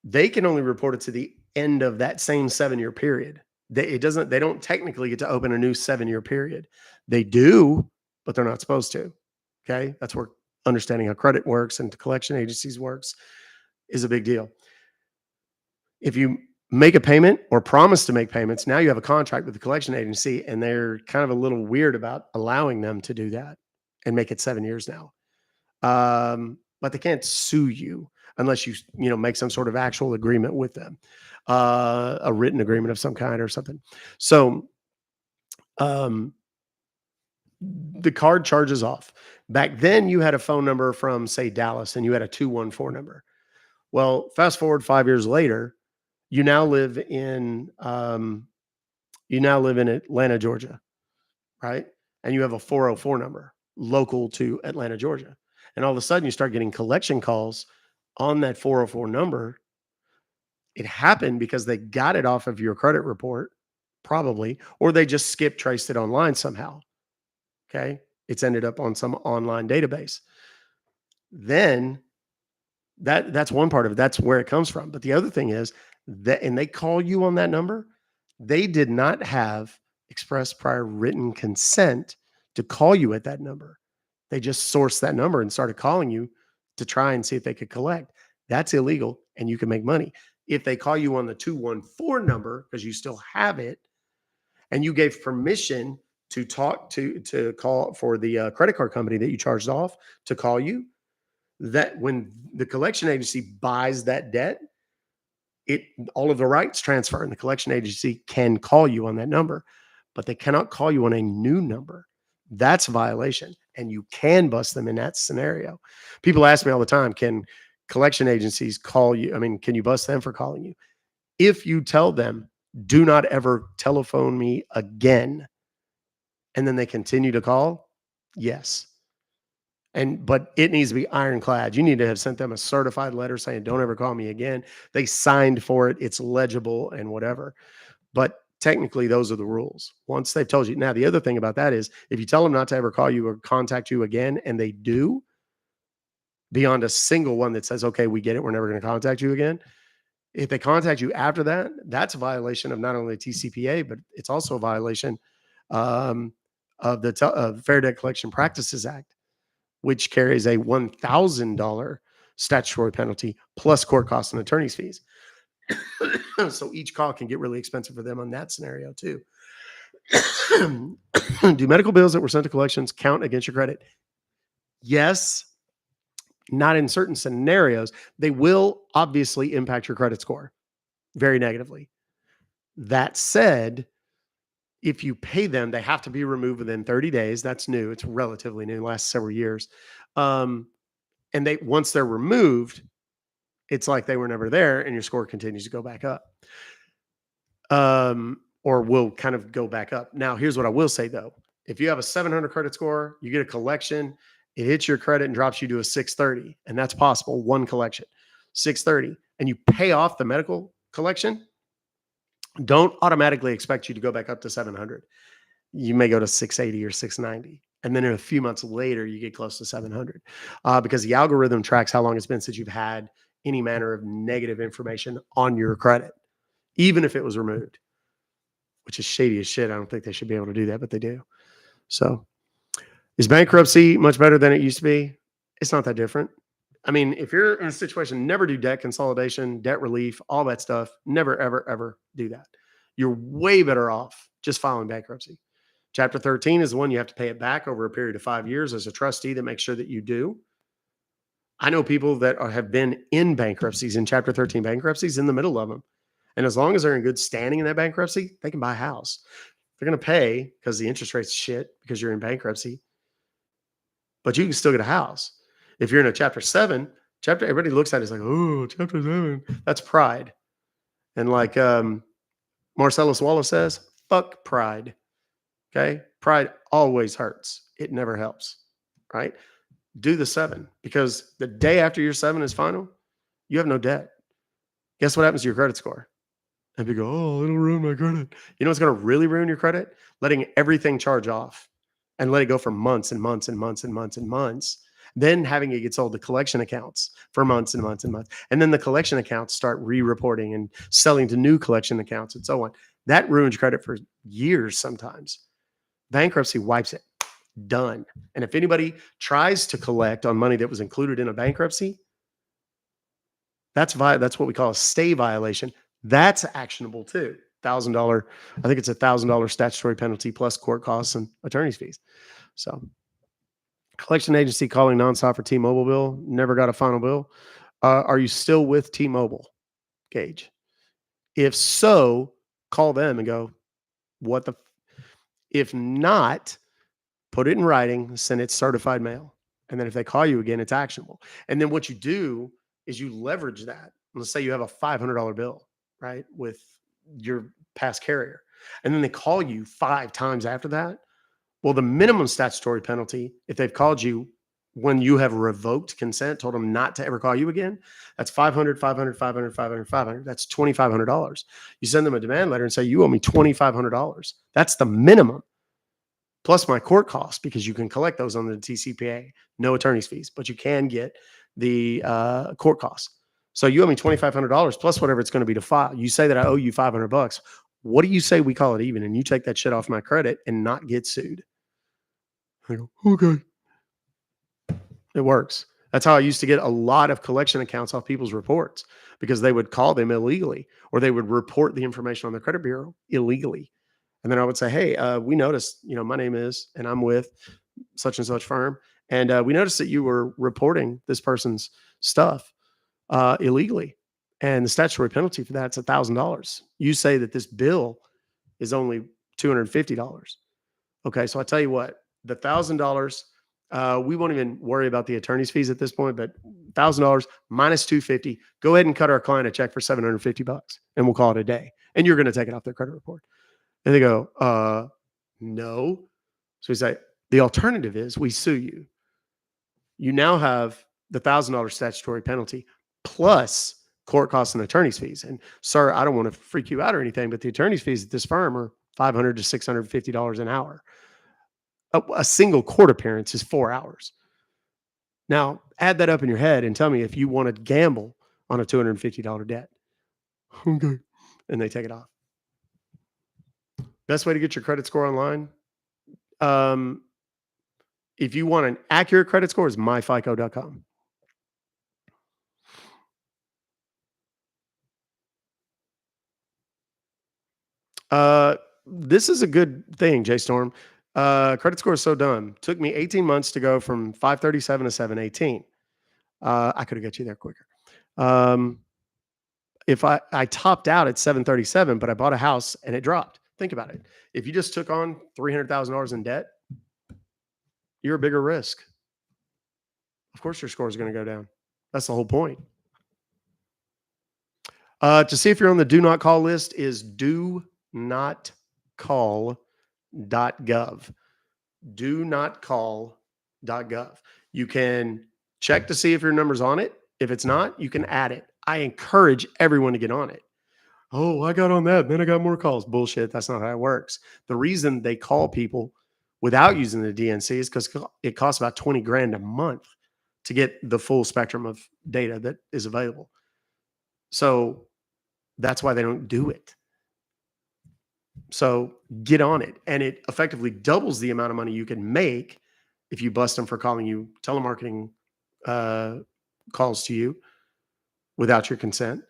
they can only report it to the end of that same 7-year period. They don't technically get to open a new 7-year period. They do, but they're not supposed to. Okay. That's where understanding how credit works and collection agencies works is a big deal. If you make a payment or promise to make payments, now you have a contract with the collection agency and they're kind of a little weird about allowing them to do that and make it 7 years now. But they can't sue you unless you make some sort of actual agreement with them, a written agreement of some kind or something. So the card charges off. Back then you had a phone number from, say, Dallas, and you had a 214 number. Well, fast forward 5 years later, you now live in Atlanta, Georgia, right? And you have a 404 number local to Atlanta, Georgia. And all of a sudden you start getting collection calls on that 404 number. It happened because they got it off of your credit report, probably, or they just skip traced it online somehow. Okay. It's ended up on some online database. Then that's one part of it. That's where it comes from. But the other thing is that, and they call you on that number, they did not have express prior written consent to call you at that number. They just sourced that number and started calling you to try and see if they could collect. That's illegal and you can make money. If they call you on the 214 number, because you still have it, and you gave permission to talk to call for the credit card company that you charged off to call you, that when the collection agency buys that debt, all of the rights transfer and the collection agency can call you on that number, but they cannot call you on a new number. That's a violation, and you can bust them in that scenario. People ask me all the time, can collection agencies call you? I mean, can you bust them for calling you? If you tell them, do not ever telephone me again, and then they continue to call, yes. But it needs to be ironclad. You need to have sent them a certified letter saying, don't ever call me again. They signed for it. It's legible and whatever. But technically, those are the rules. Once they've told you. Now, the other thing about that is if you tell them not to ever call you or contact you again, and they do, beyond a single one that says, okay, we get it, we're never going to contact you again. If they contact you after that, that's a violation of not only TCPA, but it's also a violation of the Fair Debt Collection Practices Act, which carries a $1,000 statutory penalty plus court costs and attorney's fees. So each call can get really expensive for them on that scenario too. Do medical bills that were sent to collections count against your credit? Yes. Not in certain scenarios. They will obviously impact your credit score very negatively. That said, if you pay them, they have to be removed within 30 days. That's new. It's relatively new, last several years. And once they're removed, it's like they were never there and your score continues to go back up. Or will kind of go back up. Now, here's what I will say though. If you have a 700 credit score, you get a collection, it hits your credit and drops you to a 630, and that's possible, one collection, 630, and you pay off the medical collection, don't automatically expect you to go back up to 700. You may go to 680 or 690. And then in a few months later, you get close to 700 because the algorithm tracks how long it's been since you've had any manner of negative information on your credit, even if it was removed, which is shady as shit. I don't think they should be able to do that, but they do. So is bankruptcy much better than it used to be? It's not that different. I mean, if you're in a situation, never do debt consolidation, debt relief, all that stuff. Never, ever, ever do that. You're way better off just filing bankruptcy. Chapter 13 is the one you have to pay it back over a period of 5 years as a trustee to make sure that you do. I know people that have been in bankruptcies, in Chapter 13 bankruptcies, in the middle of them. And as long as they're in good standing in that bankruptcy, they can buy a house. They're going to pay because the interest rate's shit because you're in bankruptcy. But you can still get a house. If you're in a Chapter 7, everybody looks at it as like, oh, Chapter 7. That's pride. And like Marcellus Wallace says, fuck pride. Okay? Pride always hurts. It never helps. Right? Do the 7 because the day after your 7 is final, you have no debt. Guess what happens to your credit score? And people go, oh, it'll ruin my credit. You know what's going to really ruin your credit? Letting everything charge off and let it go for months and months and months and months and months. Then having it get sold to collection accounts for months and months and months. And then the collection accounts start re-reporting and selling to new collection accounts and so on. That ruins credit for years sometimes. Bankruptcy wipes it. Done. And if anybody tries to collect on money that was included in a bankruptcy, that's what we call a stay violation. That's actionable too. $1,000. I think it's $1,000 statutory penalty plus court costs and attorney's fees. So, collection agency calling nonstop for T-Mobile bill. Never got a final bill. Are you still with T-Mobile, Gage? If so, call them and go, what the? If not, put it in writing, send it certified mail. And then if they call you again, it's actionable. And then what you do is you leverage that. Let's say you have a $500 bill, right, with your past carrier. And then they call you 5 times after that. Well, the minimum statutory penalty, if they've called you when you have revoked consent, told them not to ever call you again, that's $500, $500, $500, $500, $500. That's $2,500. You send them a demand letter and say, you owe me $2,500. That's the minimum. Plus my court costs, because you can collect those under the TCPA, no attorney's fees, but you can get the court costs. So you owe me $2,500 plus whatever it's going to be to file. You say that I owe you $500. What do you say we call it even? And you take that shit off my credit and not get sued. I go, okay. It works. That's how I used to get a lot of collection accounts off people's reports because they would call them illegally or they would report the information on their credit bureau illegally. And then I would say, hey, we noticed, my name is, and I'm with such and such firm. And we noticed that you were reporting this person's stuff illegally. And the statutory penalty for that's $1,000. You say that this bill is only $250. Okay. So I tell you what, the $1,000, we won't even worry about the attorney's fees at this point, but $1,000 minus $250, go ahead and cut our client a check for $750 and we'll call it a day. And you're going to take it off their credit report. And they go, no. So we say, the alternative is we sue you. You now have the $1,000 statutory penalty plus court costs and attorney's fees. And sir, I don't want to freak you out or anything, but the attorney's fees at this firm are $500 to $650 an hour. A single court appearance is 4 hours. Now, add that up in your head and tell me if you want to gamble on a $250 debt. Okay. And they take it off. Best way to get your credit score online. If you want an accurate credit score, is myfico.com. This is a good thing, JStorm. Credit score is so dumb. Took me 18 months to go from 537 to 718. I could have got you there quicker. If I topped out at 737, but I bought a house and it dropped. Think about it. If you just took on $300,000 in debt, you're a bigger risk. Of course, your score is going to go down. That's the whole point. To see if you're on the do not call list is do not call.gov. Do not call.gov. You can check to see if your number's on it. If it's not, you can add it. I encourage everyone to get on it. Oh, I got on that, then I got more calls. Bullshit. That's not how it works. The reason they call people without using the DNC is because it costs about 20 grand a month to get the full spectrum of data that is available. So that's why they don't do it. So get on it. And it effectively doubles the amount of money you can make if you bust them for calling you telemarketing calls to you without your consent.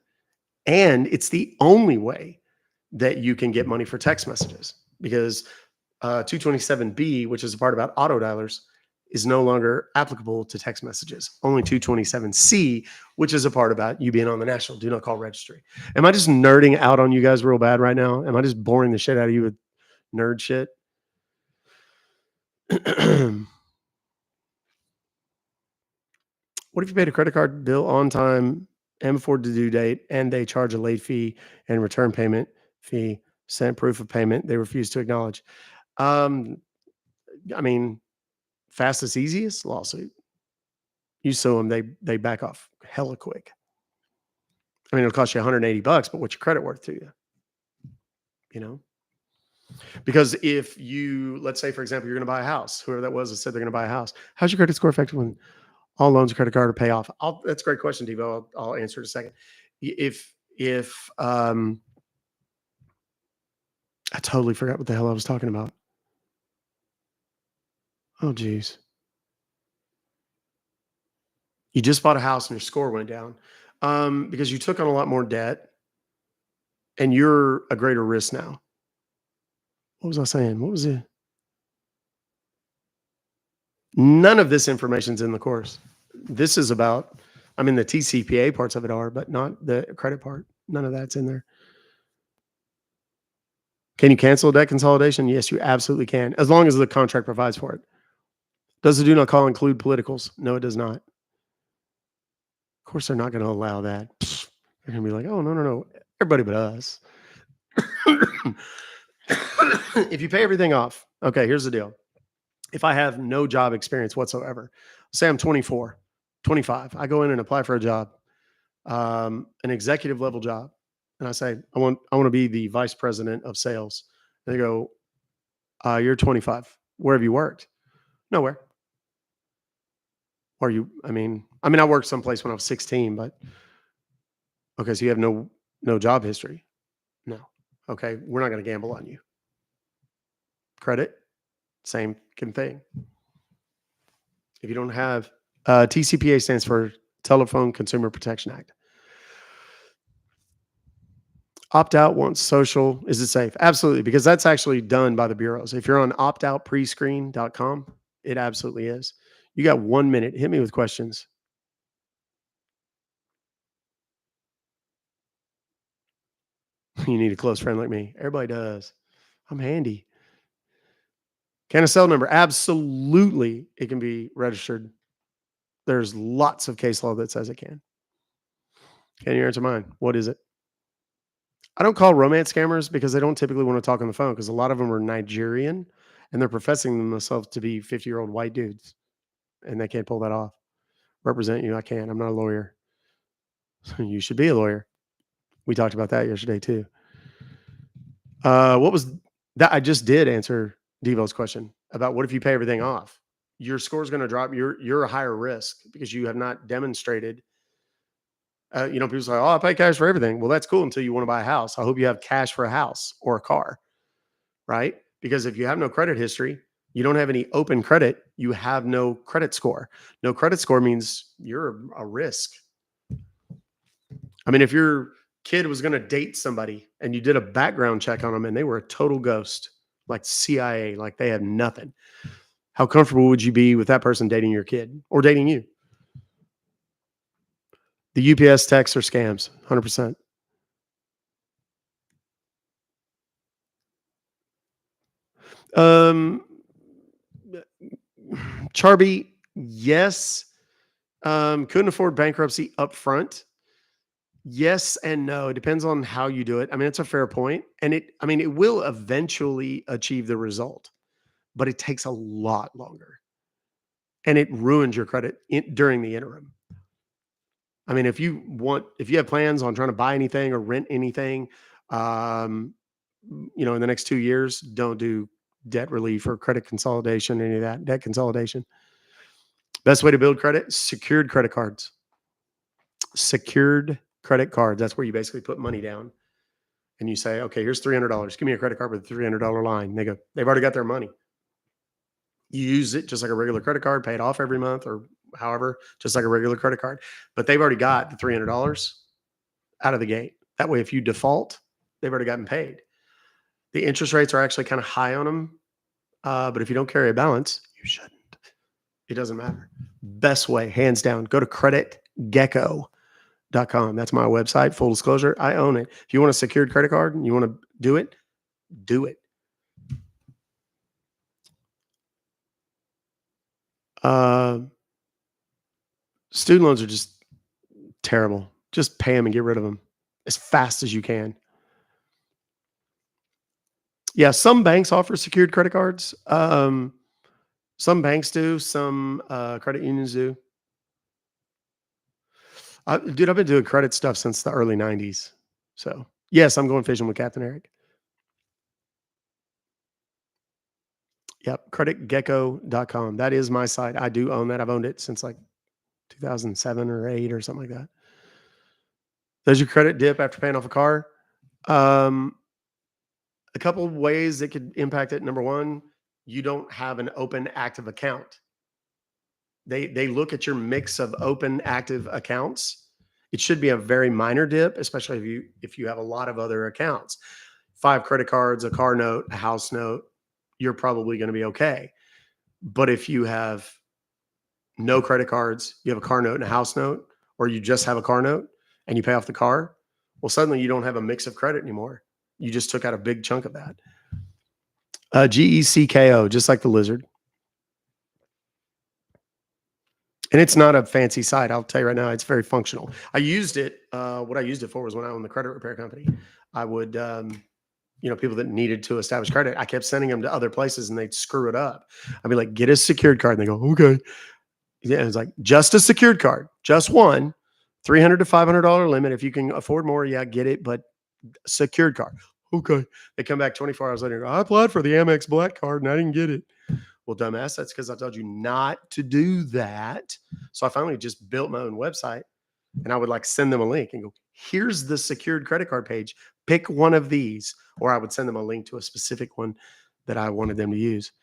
And it's the only way that you can get money for text messages, because 227B, which is the part about auto dialers, is no longer applicable to text messages. Only 227C, which is a part about you being on the National Do Not Call Registry. Am I just nerding out on you guys real bad right now? Am I just boring the shit out of you with nerd shit? What if you paid a credit card bill on time and before the due date, and they charge a late fee and return payment fee, sent proof of payment they refuse to acknowledge? I mean, fastest, easiest lawsuit. You sue them, they back off hella quick. I mean, it'll cost you $180, but what's your credit worth to you? You know? Because if you, let's say, for example, you're going to buy a house, whoever that was that said they're going to buy a house, how's your credit score affected when all loans and credit card are pay off? That's a great question, Devo. I'll answer in a second. If I totally forgot what the hell I was talking about. Oh, geez. You just bought a house and your score went down because you took on a lot more debt and you're a greater risk now. What was I saying? What was it? None of this information's in the course. This is about, I mean, the TCPA parts of it are, but not the credit part. None of that's in there. Can you cancel a debt consolidation? Yes, you absolutely can, as long as the contract provides for it. Does the do not call include politicals? No, it does not. Of course, they're not going to allow that. They're going to be like, oh, no. Everybody but us. If you pay everything off, okay, here's the deal. If I have no job experience whatsoever, say I'm 24, 25, I go in and apply for a job, an executive level job. And I say, I want to be the vice president of sales. And they go, you're 25. Where have you worked? Nowhere. Or I mean, I worked someplace when I was 16, but okay, so you have no job history. No. Okay, we're not going to gamble on you. Credit, same thing. If you don't have TCPA stands for Telephone Consumer Protection Act. Opt out once social. Is it safe? Absolutely, because that's actually done by the bureaus. If you're on optoutprescreen.com, it absolutely is. You got 1 minute. Hit me with questions. You need a close friend like me. Everybody does. I'm handy. Can a cell number? Absolutely, it can be registered. There's lots of case law that says it can. Can you answer mine? What is it? I don't call romance scammers because they don't typically want to talk on the phone, because a lot of them are Nigerian and they're professing themselves to be 50-year-old white dudes. and they can't pull that off. Represent you, I can't. I'm not a lawyer. You should be a lawyer. We talked about that yesterday too. What was that? I just did answer Devo's question about what if you pay everything off? Your score is going to drop. You're a higher risk because you have not demonstrated. People say, "Oh, I pay cash for everything." Well, that's cool until you want to buy a house. I hope you have cash for a house or a car, right? Because if you have no credit history, you don't have any open credit. You have no credit score. No credit score means you're a risk. I mean, if your kid was going to date somebody and you did a background check on them and they were a total ghost, like CIA, like they had nothing, how comfortable would you be with that person dating your kid or dating you? The UPS texts are scams, 100%. Charby, yes. Couldn't afford bankruptcy up front. Yes and no. It depends on how you do it. I mean, it's a fair point. And it will eventually achieve the result, but it takes a lot longer. And it ruins your credit during the interim. I mean, if you have plans on trying to buy anything or rent anything, in the next 2 years, don't do debt relief or credit consolidation, any of that, debt consolidation. Best way to build credit, secured credit cards. Secured credit cards. That's where you basically put money down and you say, okay, here's $300. Give me a credit card with a $300 line. They go, they've already got their money. You use it just like a regular credit card, pay it off every month or however, just like a regular credit card. But they've already got the $300 out of the gate. That way, if you default, they've already gotten paid. The interest rates are actually kind of high on them. But if you don't carry a balance, you shouldn't. It doesn't matter. Best way, hands down, go to creditgecko.com. That's my website. Full disclosure, I own it. If you want a secured credit card and you want to do it, do it. Student loans are just terrible. Just pay them and get rid of them as fast as you can. Yeah, some banks offer secured credit cards. Some banks do. Some credit unions do. Dude, I've been doing credit stuff since the early 90s. So, yes, I'm going fishing with Captain Eric. Yep, creditgecko.com. That is my site. I do own that. I've owned it since like 2007 or 8 or something like that. Does your credit dip after paying off a car? A couple of ways that could impact it. Number one, you don't have an open active account. They look at your mix of open active accounts. It should be a very minor dip, especially if you have a lot of other accounts. 5 credit cards, a car note, a house note, you're probably going to be okay. But if you have no credit cards, you have a car note and a house note, or you just have a car note and you pay off the car, well, suddenly you don't have a mix of credit anymore. You just took out a big chunk of that. GECKO, just like the lizard. And it's not a fancy site. I'll tell you right now, it's very functional. I used it. What I used it for was when I owned the credit repair company. I would, people that needed to establish credit, I kept sending them to other places and they'd screw it up. I'd be like, get a secured card. And they go, okay. Yeah, it's like just a secured card, just one, $300 to $500 limit. If you can afford more, yeah, get it. But secured card. Okay. They come back 24 hours later and go, I applied for the Amex Black card and I didn't get it. Well, dumbass, that's because I told you not to do that. So I finally just built my own website and I would like send them a link and go, here's the secured credit card page. Pick one of these. Or I would send them a link to a specific one that I wanted them to use.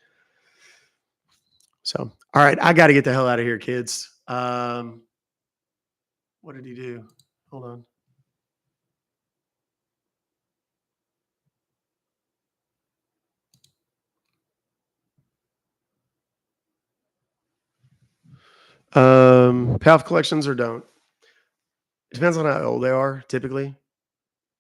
So, all right, I got to get the hell out of here, kids. What did he do? Hold on. Pay off collections or don't. It depends on how old they are, typically.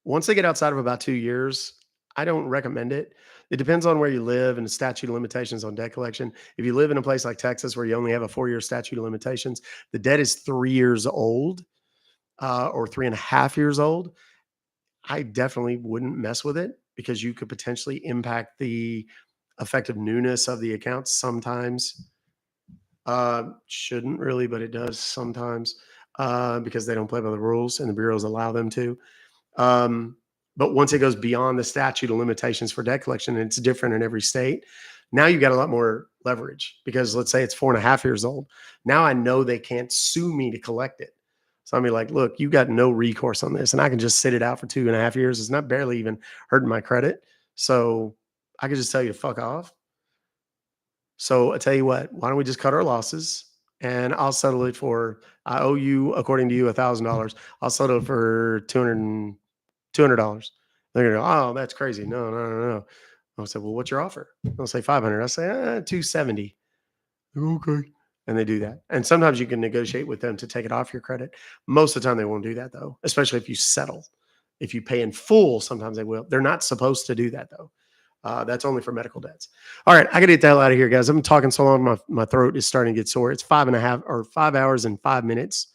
Once they get outside of about 2 years, I don't recommend it. It depends on where you live and the statute of limitations on debt collection. If you live in a place like Texas where you only have a 4-year statute of limitations, the debt is 3 years old or 3.5 years old. I definitely wouldn't mess with it because you could potentially impact the effective newness of the account sometimes. Shouldn't really, but it does sometimes because they don't play by the rules and the bureaus allow them to. But once it goes beyond the statute of limitations for debt collection, and it's different in every state, now you've got a lot more leverage because let's say it's 4.5 years old. Now I know they can't sue me to collect it. So I'll be like, look, you got no recourse on this, and I can just sit it out for 2.5 years. It's not barely even hurting my credit. So I could just tell you to fuck off. So I tell you what, why don't we just cut our losses and I'll settle it for, I owe you, according to you, $1,000. I'll settle it for $200. They're gonna go, oh, that's crazy. No, no, no, no. I'll say, well, what's your offer? I'll say 500. I say, 270. Okay. And they do that. And sometimes you can negotiate with them to take it off your credit. Most of the time they won't do that though, especially if you settle. If you pay in full, sometimes they will. They're not supposed to do that though. That's only for medical debts. All right, I gotta get the hell out of here, guys. I'm talking so long, my throat is starting to get sore. It's 5 hours and 5 minutes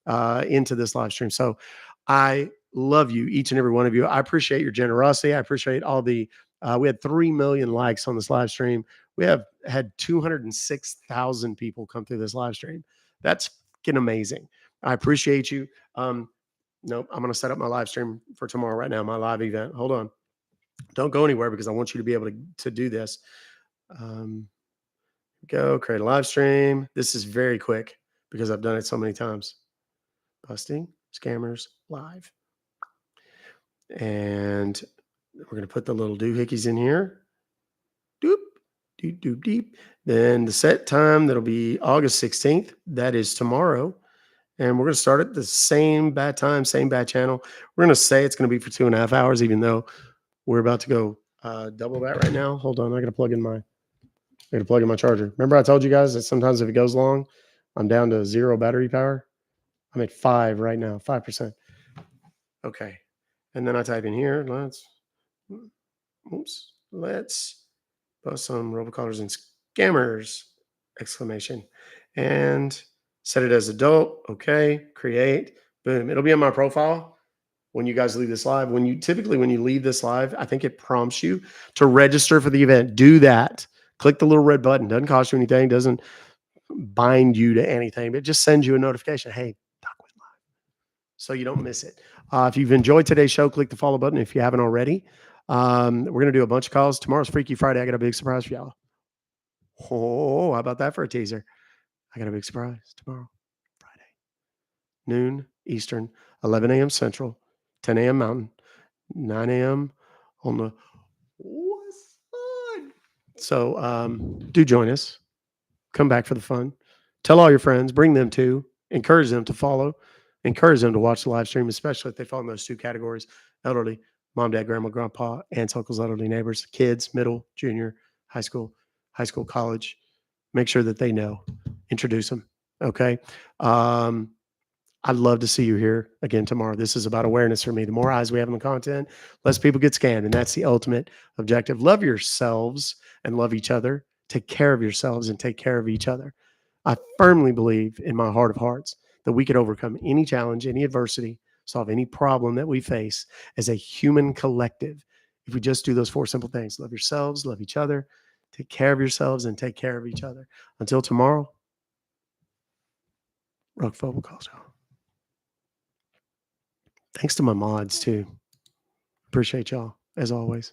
into this live stream. So I love you, each and every one of you. I appreciate your generosity. I appreciate all the. We had 3 million likes on this live stream. We have had 206,000 people come through this live stream. That's fucking amazing. I appreciate you. Nope, I'm going to set up my live stream for tomorrow right now, my live event. Hold on. Don't go anywhere because I want you to be able to do this. Go create a live stream. This is very quick because I've done it so many times. Busting scammers live. And we're going to put the little doohickeys in here. Doop, doop, doop, deep. Then the set time, that'll be August 16th. That is tomorrow. And we're going to start at the same bad time, same bad channel. We're going to say it's going to be for 2.5 hours, even though we're about to go double that right now. Hold on. I got to plug in my charger. Remember I told you guys that sometimes if it goes long, I'm down to 0 battery power. I'm at 5 right now, 5%. Okay. And then I type in here, let's bust some robocallers and scammers, exclamation, and set it as adult. Okay. Create, boom. It'll be on my profile when you guys leave this live. When you leave this live, I think it prompts you to register for the event. Do that. Click the little red button. Doesn't cost you anything. Doesn't bind you to anything, but just sends you a notification. Hey, Doc went live. So you don't miss it. If you've enjoyed today's show, click the follow button if you haven't already. We're going to do a bunch of calls. Tomorrow's Freaky Friday. I got a big surprise for y'all. Oh, how about that for a teaser? I got a big surprise tomorrow, Friday, noon Eastern, 11 a.m. Central, 10 a.m. Mountain, 9 a.m. on the West Side. So do join us. Come back for the fun. Tell all your friends. Bring them too. Encourage them to follow. Encourage them to watch the live stream, especially if they fall in those 2 categories: elderly, mom, dad, grandma, grandpa, aunts, uncles, elderly neighbors, kids, middle, junior, high school, college. Make sure that they know. Introduce them. Okay. I'd love to see you here again tomorrow. This is about awareness for me. The more eyes we have on the content, less people get scammed. And that's the ultimate objective. Love yourselves and love each other. Take care of yourselves and take care of each other. I firmly believe in my heart of hearts that we could overcome any challenge, any adversity, solve any problem that we face as a human collective if we just do those 4 simple things. Love yourselves, love each other, take care of yourselves, and take care of each other. Until tomorrow, Ruck Fobocalls, y'all. Thanks to my mods too. Appreciate y'all as always.